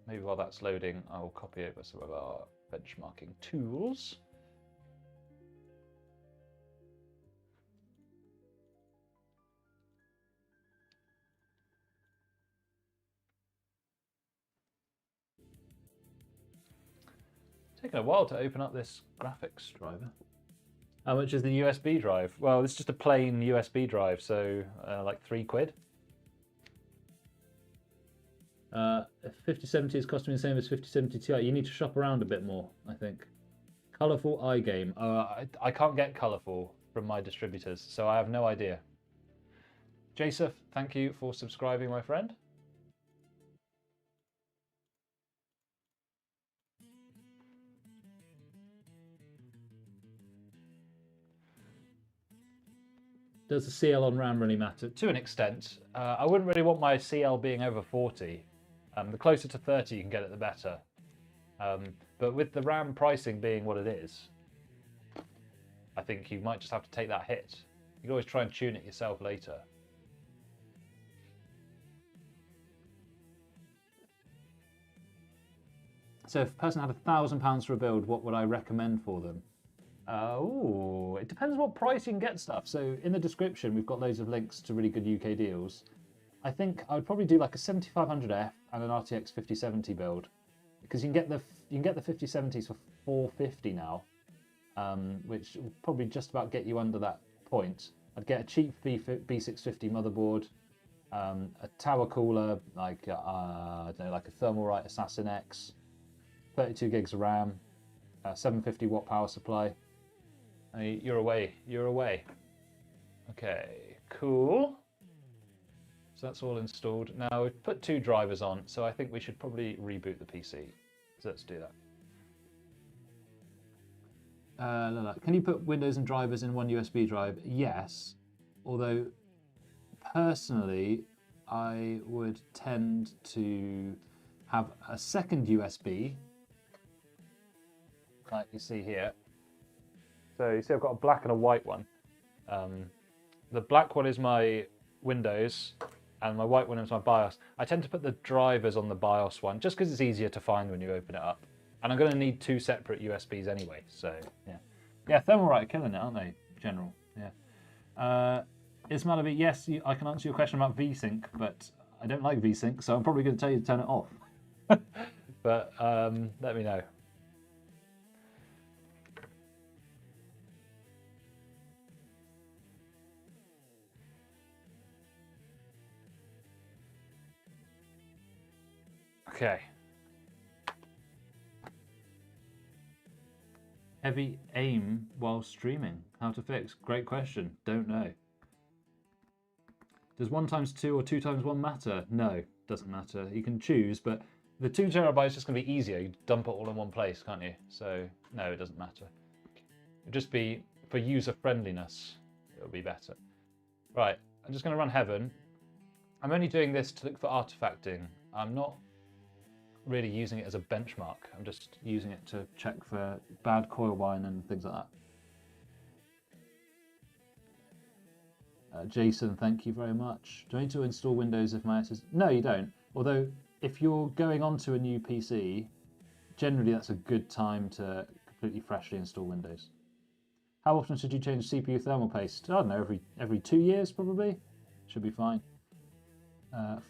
Speaker 1: Maybe while that's loading, I'll copy over some of our benchmarking tools. Taking a while to open up this graphics driver. How much is the USB drive? Well, it's just a plain USB drive, so like £3. 5070 is costing me the same as 5070 Ti. You need to shop around a bit more, I think. Colourful iGame. I can't get colourful from my distributors, so I have no idea. Jasuf, thank you for subscribing, my friend. Does the CL on RAM really matter? To an extent. I wouldn't really want my CL being over 40. The closer to 30 you can get it, the better. But with the RAM pricing being what it is, I think you might just have to take that hit. You can always try and tune it yourself later. So if a person had £1,000 for a build, what would I recommend for them? It depends what price you can get stuff. So in the description, we've got loads of links to really good UK deals. I think I would probably do like a 7500F and an RTX 5070 build, because you can get the 5070s for $450 now, which will probably just about get you under that point. I'd get a cheap B650 motherboard, a tower cooler like I don't know, like a Thermalright Assassin X, 32 gigs of RAM, 750 watt power supply. You're away. You're away. Okay, cool. So that's all installed. Now we've put 2 drivers on, so I think we should probably reboot the PC. So let's do that. Can you put Windows and drivers in one USB drive? Yes, although personally I would tend to have a second USB, like you see here. So you see I've got a black and a white one. The black one is my Windows and my white one is my BIOS. I tend to put the drivers on the BIOS one just because it's easier to find when you open it up. And I'm going to need 2 separate USBs anyway, so yeah. Yeah, Thermalright are killing it, aren't they, General? Yeah. Is Malaby, yes, I can answer your question about VSync, but I don't like VSync, so I'm probably going to tell you to turn it off. But let me know. Okay. Heavy aim while streaming. How to fix? Great question. Don't know. Does 1 times 2 or 2 times 1 matter? No, doesn't matter. You can choose, but the 2 terabytes is just going to be easier. You dump it all in one place, can't you? So no, it doesn't matter. It'll just be for user friendliness. It'll be better. Right. I'm just going to run Heaven. I'm only doing this to look for artifacting. I'm not really using it as a benchmark. I'm just using it to check for bad coil wine and things like that. Jason, thank you very much. Do I need to install Windows if my SSD? No, you don't. Although, if you're going onto a new PC, generally that's a good time to completely freshly install Windows. How often should you change CPU thermal paste? I don't know, every 2 years probably. Should be fine.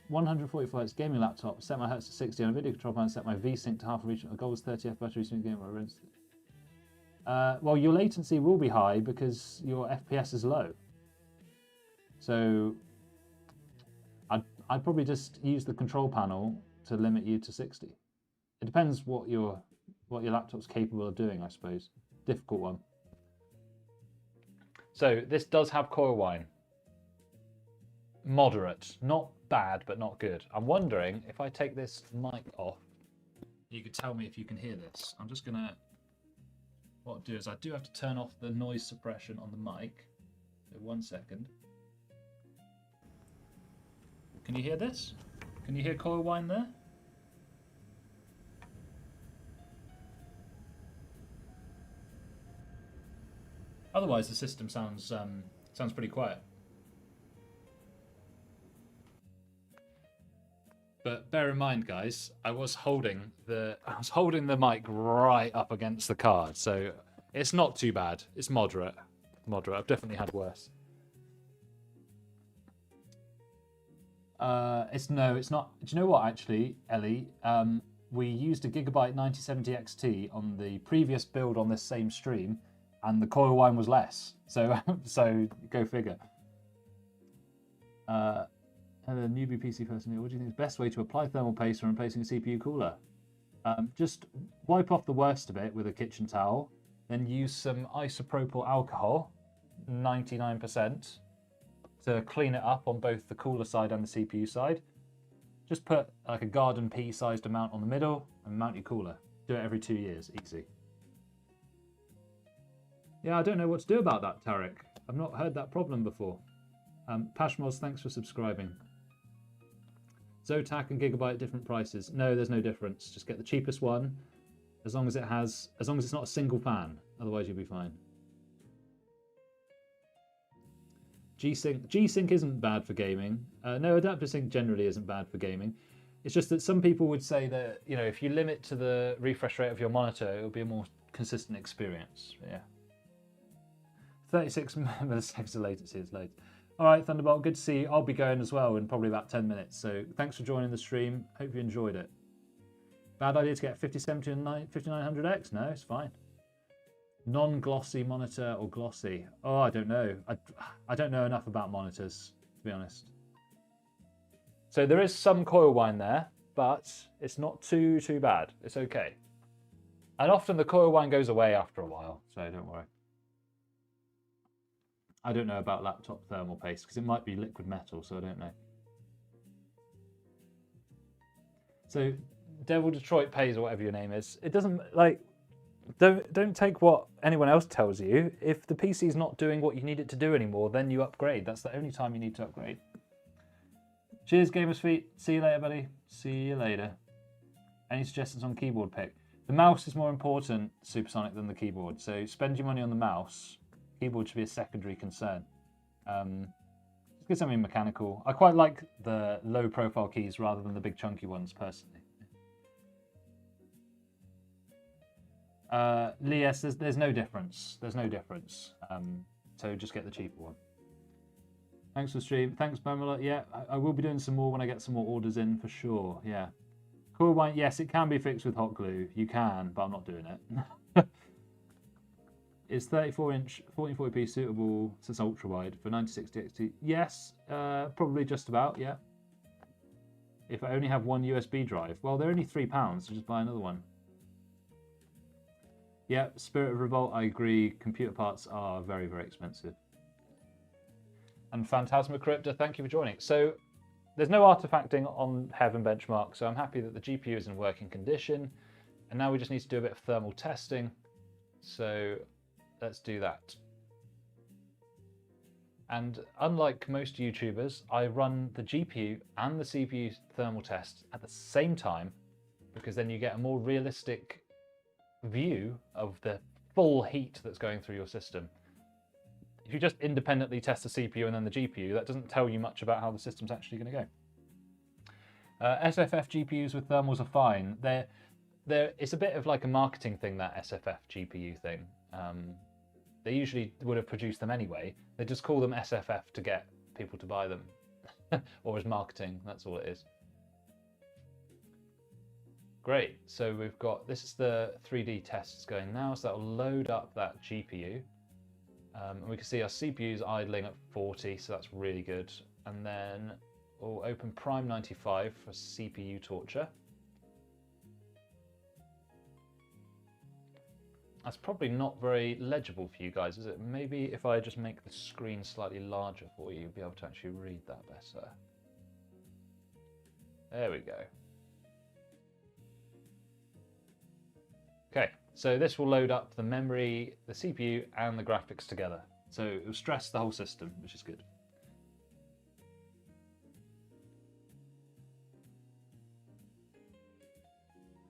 Speaker 1: 144 Hz gaming laptop, set my hertz to 60 on a video control panel, set my VSync to half a reach, a goal was 30 F battery smooth game. Well, your latency will be high because your FPS is low. So I'd probably just use the control panel to limit you to 60. It depends what your laptop's capable of doing, I suppose. Difficult one. So this does have coil whine. Moderate, not bad, but not good. I'm wondering if I take this mic off, you could tell me if you can hear this. I'm just gonna, what I'll do is I do have to turn off the noise suppression on the mic. So 1 second. Can you hear this? Can you hear coil whine there? Otherwise, the system sounds pretty quiet. But bear in mind, guys, I was holding the mic right up against the card, so it's not too bad. It's moderate. Moderate. I've definitely had worse. It's not. Do you know what? Actually, Ellie, we used a Gigabyte 9070 XT on the previous build on this same stream, and the coil whine was less. So, so go figure. Hello, newbie PC person here. What do you think is the best way to apply thermal paste when replacing a CPU cooler? Just wipe off the worst of it with a kitchen towel, then use some isopropyl alcohol, 99%, to clean it up on both the cooler side and the CPU side. Just put like a garden pea sized amount on the middle and mount your cooler. Do it every 2 years, easy. Yeah, I don't know what to do about that, Tarek. I've not heard that problem before. Pashmos, thanks for subscribing. Zotac and Gigabyte different prices. No, there's no difference. Just get the cheapest one, as long as it's not a single fan. Otherwise, you'll be fine. G-Sync isn't bad for gaming. No, Adaptive Sync generally isn't bad for gaming. It's just that some people would say that, you know, if you limit to the refresh rate of your monitor, it'll be a more consistent experience. But yeah. 36 milliseconds of latency is late. All right, Thunderbolt, good to see you. I'll be going as well in probably about 10 minutes. So thanks for joining the stream. Hope you enjoyed it. Bad idea to get 5070 and 5900X? No, it's fine. Non-glossy monitor or glossy? Oh, I don't know. I don't know enough about monitors, to be honest. So there is some coil whine there, but it's not too bad. It's okay. And often the coil whine goes away after a while, so don't worry. I don't know about laptop thermal paste because it might be liquid metal, so I don't know. So Devil Detroit pays, or whatever your name is. It doesn't, like, don't take what anyone else tells you. If the PC is not doing what you need it to do anymore, then you upgrade. That's the only time you need to upgrade. Cheers, Gamers Feet. See you later, buddy. See you later. Any suggestions on keyboard pick? The mouse is more important, Supersonic, than the keyboard. So spend your money on the mouse. Keyboard should be a secondary concern. Just get something mechanical. I quite like the low profile keys rather than the big chunky ones personally. Lias, there's no difference. There's no difference. So just get the cheaper one. Thanks for the stream. Thanks, Pamela. Yeah, I will be doing some more when I get some more orders in for sure. Yeah. Cool one. Yes, it can be fixed with hot glue. You can, but I'm not doing it. Is 34-inch 1440p suitable since ultra wide for 9060 XT? Yes, probably just about, yeah. If I only have one USB drive, well, they're only £3, so just buy another one. Yeah, Spirit of Revolt, I agree. Computer parts are very, very expensive. And Phantasmacrypta, thank you for joining. So there's no artifacting on Heaven Benchmark, so I'm happy that the GPU is in working condition. And now we just need to do a bit of thermal testing. So let's do that. And unlike most YouTubers, I run the GPU and the CPU thermal tests at the same time, because then you get a more realistic view of the full heat that's going through your system. If you just independently test the CPU and then the GPU, that doesn't tell you much about how the system's actually going to go. SFF GPUs with thermals are fine. It's a bit of like a marketing thing, that SFF GPU thing. They usually would have produced them anyway. They just call them SFF to get people to buy them. or as marketing. That's all it is. Great. So we've got, this is the 3D tests going now. So that'll load up that GPU. And we can see our CPU is idling at 40, so that's really good. And then we'll open Prime 95 for CPU torture. That's probably not very legible for you guys, is it? Maybe if I just make the screen slightly larger for you, you'll be able to actually read that better. There we go. Okay, so this will load up the memory, the CPU, and the graphics together. So it will stress the whole system, which is good.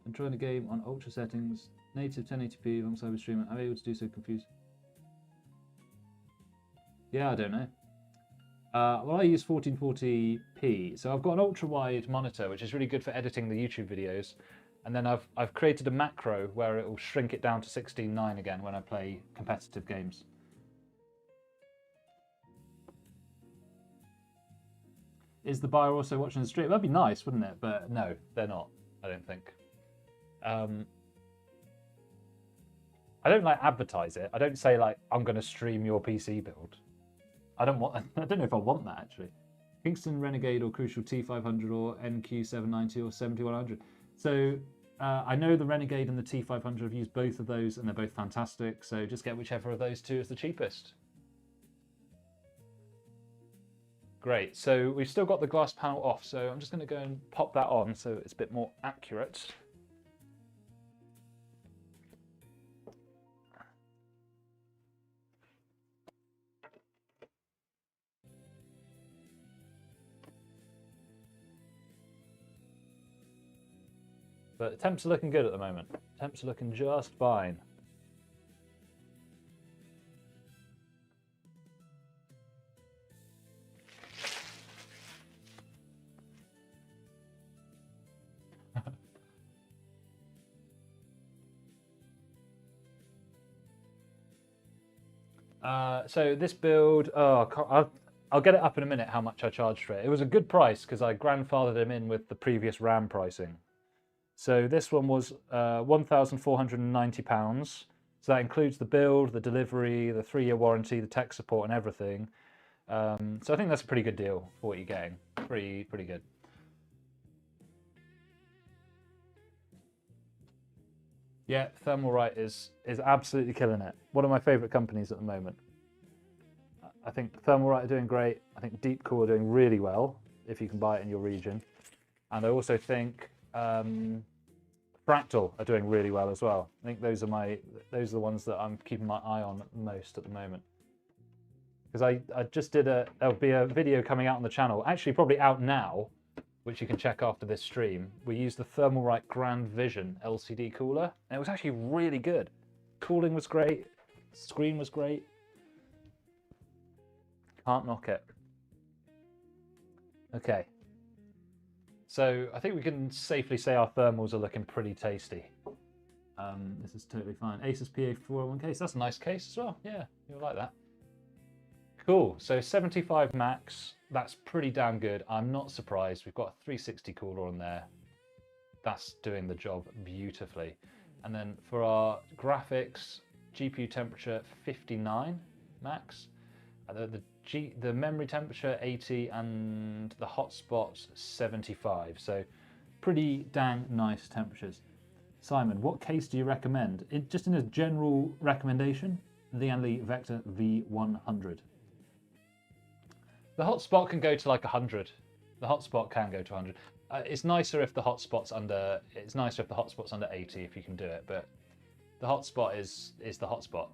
Speaker 1: Enjoying the game on ultra settings, native 1080p alongside with streaming. I'm able to do so confused. Yeah, I don't know. Well, I use 1440p, so I've got an ultra wide monitor, which is really good for editing the YouTube videos. And then I've created a macro where it will shrink it down to 16:9 again when I play competitive games. Is the buyer also watching the stream? That'd be nice, wouldn't it? But no, they're not, I don't think. I don't like advertise it. I don't say like, I'm going to stream your PC build. I don't know if I want that actually. Kingston Renegade or Crucial T500 or NQ790 or 7100. So I know the Renegade and the T500, I've used both of those and they're both fantastic. So just get whichever of those two is the cheapest. Great, so we've still got the glass panel off. So I'm just going to go and pop that on so it's a bit more accurate. But temps are looking good at the moment. Temps are looking just fine. So this build, I'll get it up in a minute how much I charged for it. It was a good price because I grandfathered him in with the previous RAM pricing. So this one was £1,490. So that includes the build, the delivery, the 3-year warranty, the tech support and everything. So I think that's a pretty good deal for what you're getting. Pretty good. Yeah, Thermalright is absolutely killing it. One of my favourite companies at the moment. I think Thermalright are doing great. I think Deepcool are doing really well, if you can buy it in your region. And I also think Fractal are doing really well as well. I think those are the ones that I'm keeping my eye on most at the moment. Because I just did there'll be a video coming out on the channel, actually probably out now, which you can check after this stream. We used the Thermalright Grand Vision LCD cooler, and it was actually really good. Cooling was great, screen was great. Can't knock it. Okay. So I think we can safely say our thermals are looking pretty tasty. This is totally fine. Asus PA401 case, that's a nice case as well. Yeah, you'll like that. Cool, so 75 max, that's pretty damn good. I'm not surprised. We've got a 360 cooler on there. That's doing the job beautifully. And then for our graphics, GPU temperature 59 max. The memory temperature 80 and the hotspot 75. So pretty dang nice temperatures. Simon, what case do you recommend? Just in a general recommendation, Lian Li Vector V100. The hotspot can go to like 100. The hotspot can go to 100. It's nicer if the hotspot's under. It's nicer if the hotspot's under 80 if you can do it. But the hotspot is the hotspot.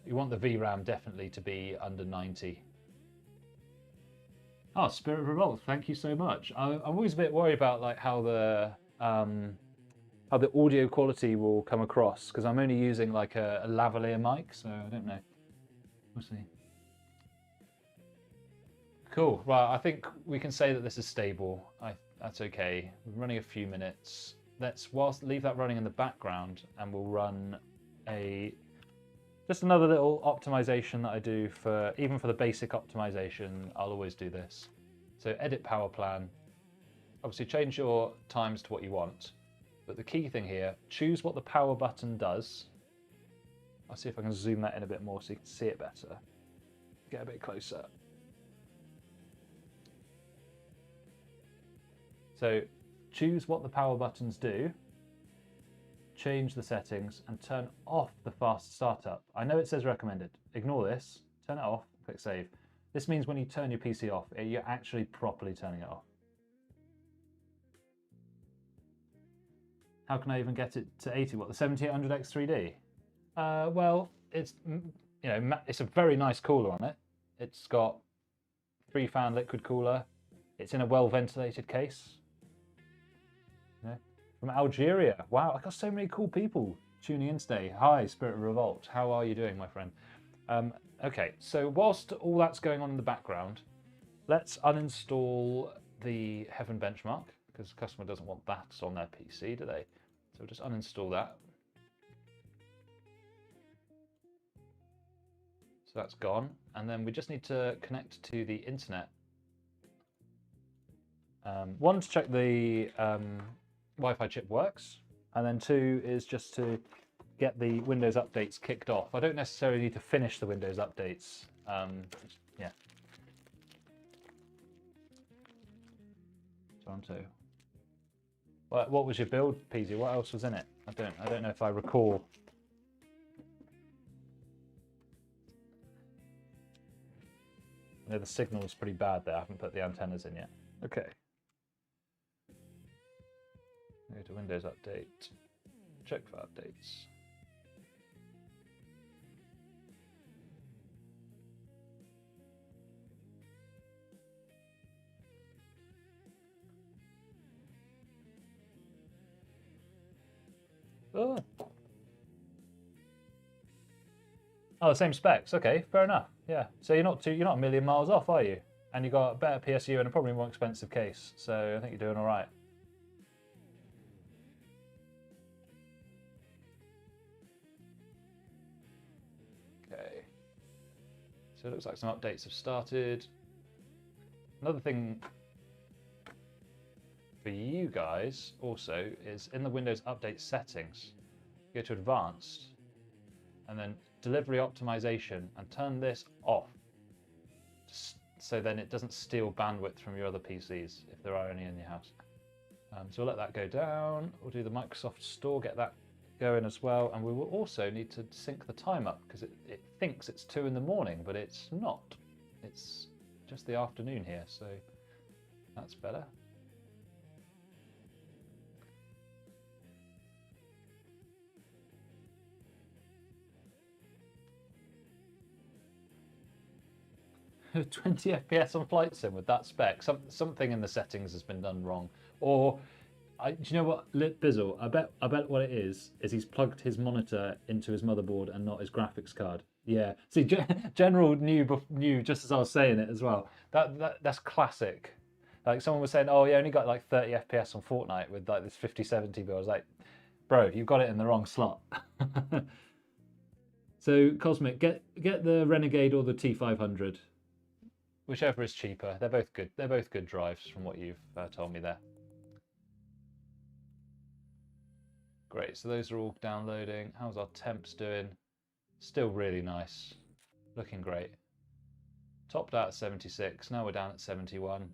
Speaker 1: You want the VRAM definitely to be under 90. Oh, Spirit of Revolt, thank you so much. I'm always a bit worried about like how the audio quality will come across because I'm only using like a lavalier mic, so I don't know. We'll see. Cool. Right, I think we can say that this is stable. That's okay. We're running a few minutes. Let's leave that running in the background, and we'll run a Just another little optimization that I do for, even for the basic optimization, I'll always do this. So edit power plan, obviously change your times to what you want, but the key thing here, choose what the power button does. I'll see if I can zoom that in a bit more so you can see it better. Get a bit closer. So choose what the power buttons do, change the settings, and turn off the fast startup. I know it says recommended. Ignore this, turn it off, click save. This means when you turn your PC off, you're actually properly turning it off. How can I even get it to 80 watt? The 7800X3D? Well, it's, you know, it's a very nice cooler on it. It's got 3-fan liquid cooler. It's in a well-ventilated case. You know, from Algeria. Wow, I got so many cool people tuning in today. Hi, Spirit of Revolt. How are you doing, my friend? Okay, so whilst all that's going on in the background, let's uninstall the Heaven benchmark, because the customer doesn't want that on their PC, do they? So we'll just uninstall that. So that's gone. And then we just need to connect to the internet. One, to check the Wi-Fi chip works. And then two is just to get the Windows updates kicked off. I don't necessarily need to finish the Windows updates. Yeah. Toronto. What was your build, PZ? What else was in it? I don't know if I recall. I know the signal is pretty bad there. I haven't put the antennas in yet. Okay. Go to Windows Update. Check for updates. Oh, the same specs. Okay, fair enough. Yeah. So you're not a million miles off, are you? And you got a better PSU and a probably more expensive case. So I think you're doing all right. Okay. So it looks like some updates have started. Another thing for you guys also is in the Windows Update settings, go to Advanced and then Delivery Optimization and turn this off, so then it doesn't steal bandwidth from your other PCs if there are any in your house. So we'll let that go down. We'll do the Microsoft Store, get that going as well, and we will also need to sync the time up because it thinks it's 2 in the morning, but it's not. It's just the afternoon here, so that's better. $20 FPS on Flight Sim with that spec. Something in the settings has been done wrong. Or, do you know what, Bizzle? I bet what it is he's plugged his monitor into his motherboard and not his graphics card. Yeah. See, General knew just as I was saying it as well. That's classic. Like someone was saying, oh, you only got like 30 FPS on Fortnite with like this 5070 build. I was like, bro, you've got it in the wrong slot. So Cosmic, get the Renegade or the T500. Whichever is cheaper. They're both good. They're both good drives from what you've told me there. Great, so those are all downloading. How's our temps doing? Still really nice. Looking great. Topped out at 76. Now we're down at 71.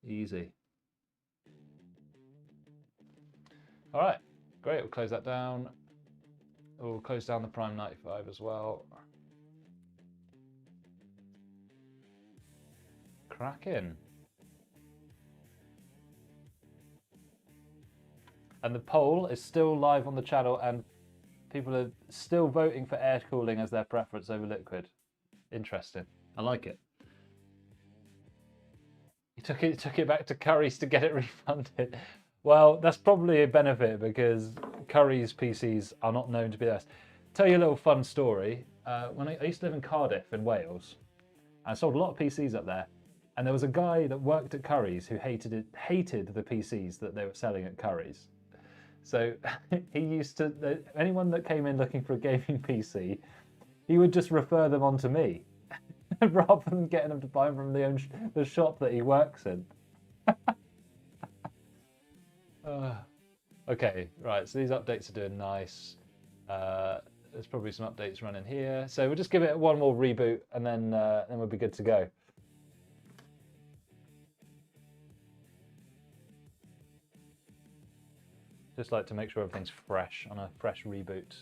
Speaker 1: Easy. All right, great. We'll close that down. We'll close down the Prime 95 as well. Cracking. And the poll is still live on the channel and people are still voting for air cooling as their preference over liquid. Interesting. I like it. You took it back to Curry's to get it refunded. Well, that's probably a benefit because Curry's PCs are not known to be the best. Tell you a little fun story. When I used to live in Cardiff in Wales, I sold a lot of PCs up there. And there was a guy that worked at Curry's who hated the PCs that they were selling at Curry's. So he used to, anyone that came in looking for a gaming PC, he would just refer them on to me rather than getting them to buy them from the shop that he works in. Okay, right, so these updates are doing nice. There's probably some updates running here. So we'll just give it one more reboot and then we'll be good to go. Just like to make sure everything's fresh on a fresh reboot.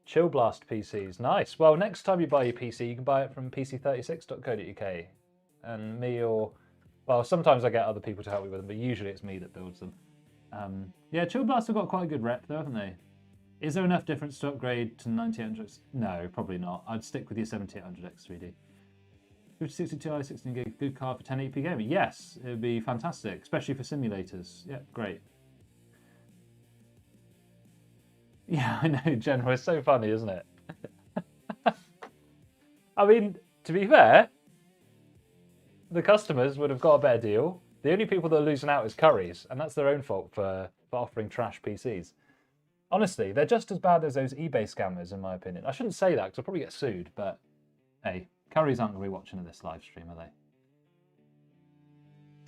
Speaker 1: Chill Blast PCs, nice. Well, next time you buy your PC, you can buy it from pc36.co.uk. And me or, well, sometimes I get other people to help me with them, but usually it's me that builds them. Yeah, Chill Blast have got quite a good rep though, haven't they? Is there enough difference to upgrade to 9800? No, probably not. I'd stick with your 7800X3D. 5060 Ti, 16 gig, good card for 1080p gaming. Yes, it would be fantastic, especially for simulators. Yeah, great. Yeah, I know, General. It's so funny, isn't it? I mean, to be fair, the customers would have got a better deal. The only people that are losing out is Currys, and that's their own fault for offering trash PCs. Honestly, they're just as bad as those eBay scammers, in my opinion. I shouldn't say that because I'll probably get sued, but hey, Currys aren't going to be watching this live stream, are they?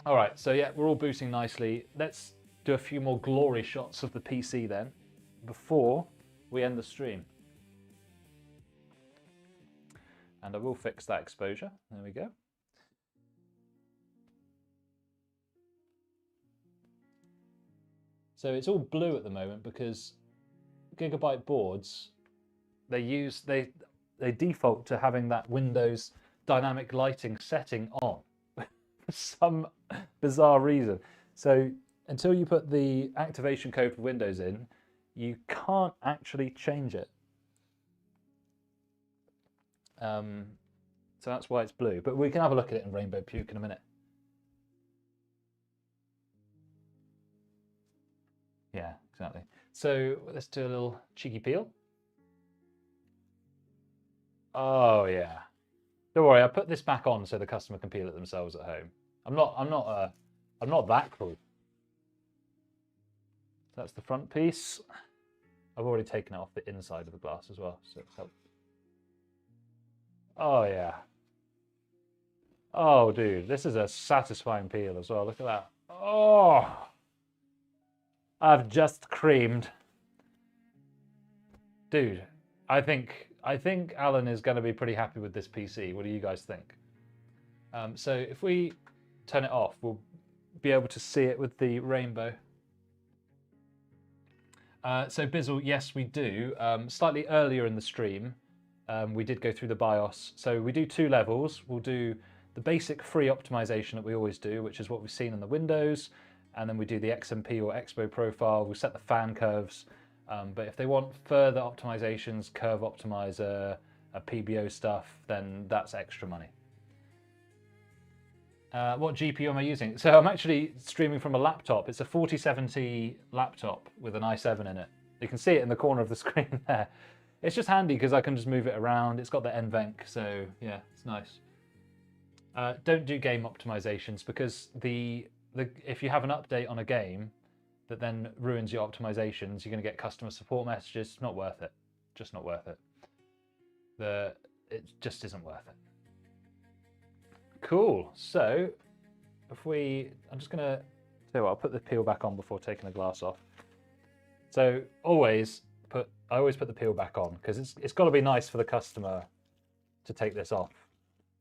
Speaker 1: All right, so yeah, we're all booting nicely. Let's do a few more glory shots of the PC then, before we end the stream. And I will fix that exposure. There we go. So it's all blue at the moment because Gigabyte boards, they default to having that Windows dynamic lighting setting on for some bizarre reason. So until you put the activation code for Windows in, you can't actually change it. So that's why it's blue. But we can have a look at it in Rainbow Puke in a minute. Yeah, exactly. So let's do a little cheeky peel. Oh yeah. Don't worry, I put this back on so the customer can peel it themselves at home. I'm not that cruel. That's the front piece. I've already taken it off the inside of the glass as well, so it's helpful. Oh yeah. Oh dude, this is a satisfying peel as well. Look at that. Oh, I've just creamed. Dude, I think Alan is going to be pretty happy with this PC. What do you guys think? So if we turn it off, we'll be able to see it with the rainbow. So Bizzle, yes, we do. Slightly earlier in the stream, we did go through the BIOS. So we do 2 levels. We'll do the basic free optimization that we always do, which is what we've seen in the Windows. And then we do the XMP or Expo profile. We set the fan curves. But if they want further optimizations, curve optimizer, PBO stuff, then that's extra money. What GPU am I using? So I'm actually streaming from a laptop. It's a 4070 laptop with an i7 in it. You can see it in the corner of the screen there. It's just handy because I can just move it around. It's got the NVENC, so yeah, it's nice. Don't do game optimizations because if you have an update on a game that then ruins your optimizations, you're going to get customer support messages. It's not worth it. Just not worth it. It just isn't worth it. Cool. So I'm just going to tell you what, I'll put the peel back on before taking the glass off. So I always put the peel back on because it's got to be nice for the customer to take this off.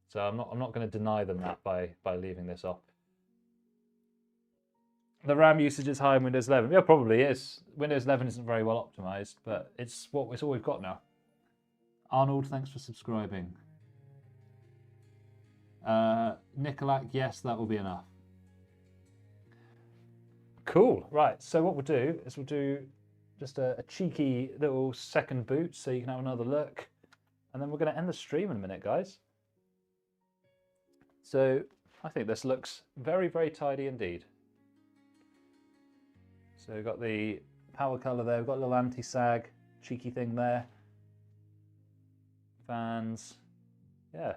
Speaker 1: So I'm not going to deny them that by leaving this off. The RAM usage is high in Windows 11. Yeah, probably is. Windows 11 isn't very well optimized, but it's all we've got now. Arnold, thanks for subscribing. Nicolak, yes, that will be enough. Cool. Right. So what we'll do is we'll do just a cheeky little second boot so you can have another look. And then we're going to end the stream in a minute, guys. So I think this looks very, very tidy indeed. So we've got the power color there. We've got a little anti-sag cheeky thing there. Fans. Yeah.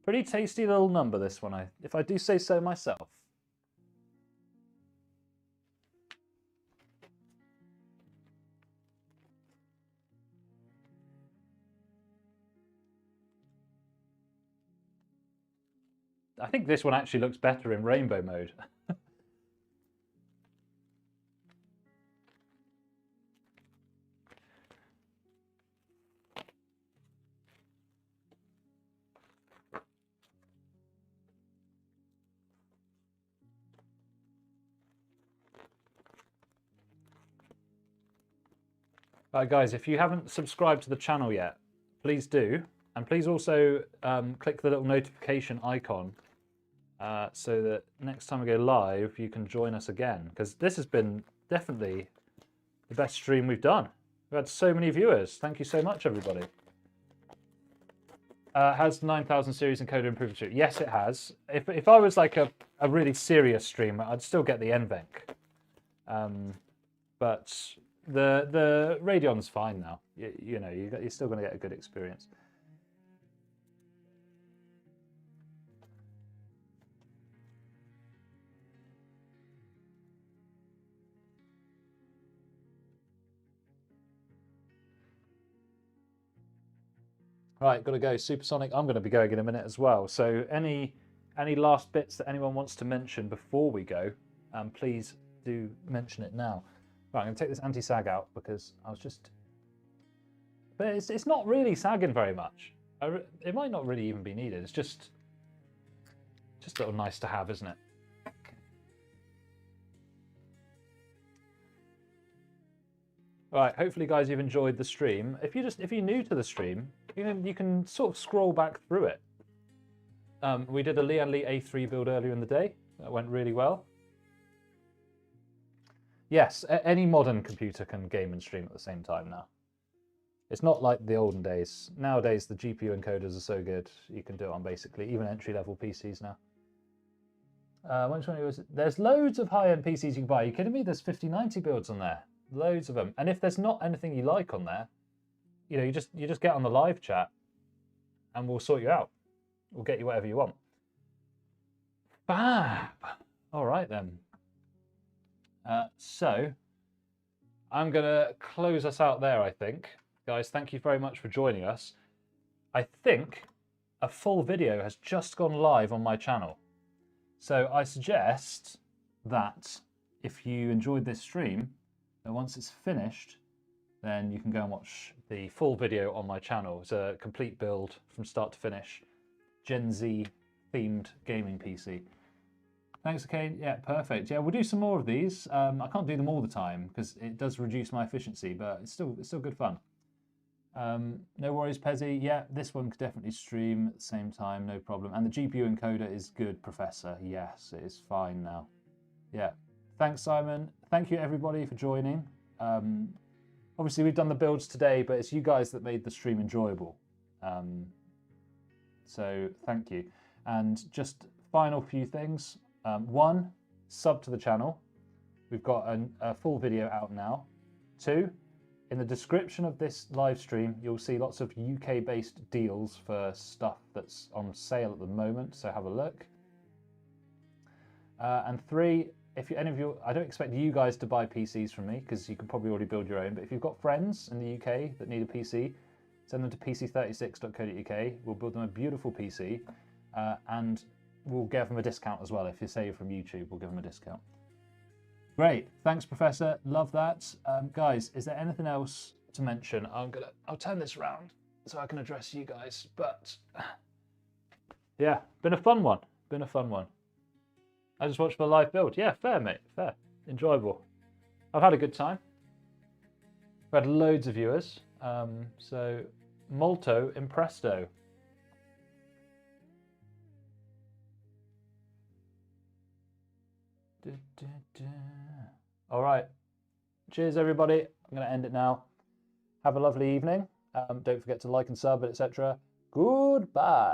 Speaker 1: Pretty tasty little number, this one, if I do say so myself. I think this one actually looks better in rainbow mode. Right, guys, if you haven't subscribed to the channel yet, please do. And please also click the little notification icon so that next time we go live, you can join us again. Because this has been definitely the best stream we've done. We've had so many viewers. Thank you so much, everybody. Has 9000 series encoder improved stream? Yes, it has. If I was like a really serious streamer, I'd still get the NVENC. But the Radeon's fine now. You know, you're still going to get a good experience. Right, got to go. Supersonic, I'm going to be going in a minute as well. So any last bits that anyone wants to mention before we go, please do mention it now. Right, I'm going to take this anti-sag out because I was just... But it's not really sagging very much. It might not really even be needed. It's just a little nice to have, isn't it? Right, hopefully guys you've enjoyed the stream. If you're new to the stream, you can sort of scroll back through it. We did a Lian Li A3 build earlier in the day. That went really well. Yes, any modern computer can game and stream at the same time now. It's not like the olden days. Nowadays the GPU encoders are so good, you can do it on basically even entry-level PCs now. There's loads of high-end PCs you can buy. Are you kidding me? There's 5090 builds on there. Loads of them. And if there's not anything you like on there, you know, you just get on the live chat and we'll sort you out. We'll get you whatever you want. Fab. All right then. So I'm going to close us out there, I think. Guys, thank you very much for joining us. I think a full video has just gone live on my channel. So I suggest that if you enjoyed this stream, that once it's finished, then you can go and watch the full video on my channel. It's a complete build from start to finish. Gen Z themed gaming PC. Thanks, Kane. Yeah, perfect. Yeah, we'll do some more of these. I can't do them all the time because it does reduce my efficiency, but it's still good fun. No worries, Pezzy. Yeah, this one could definitely stream at the same time, no problem. And the GPU encoder is good, Professor. Yes, it is fine now. Yeah. Thanks, Simon. Thank you, everybody, for joining. Obviously, we've done the builds today, but it's you guys that made the stream enjoyable. So thank you. And just final few things. One, sub to the channel. We've got a full video out now. Two, in the description of this live stream, you'll see lots of UK-based deals for stuff that's on sale at the moment, so have a look. And three, any of you, I don't expect you guys to buy PCs from me because you can probably already build your own, but if you've got friends in the UK that need a PC, send them to pc36.co.uk. We'll build them a beautiful PC and we'll give them a discount as well. If you say you're from YouTube, we'll give them a discount. Great, thanks, Professor. Love that. Guys, is there anything else to mention? I'll turn this around so I can address you guys. But yeah, been a fun one. Been a fun one. I just watched the live build. Yeah, fair, mate. Fair. Enjoyable. I've had a good time. We've had loads of viewers. So, molto impresto. All right. Cheers, everybody. I'm going to end it now. Have a lovely evening. Don't forget to like and sub, etc. Goodbye.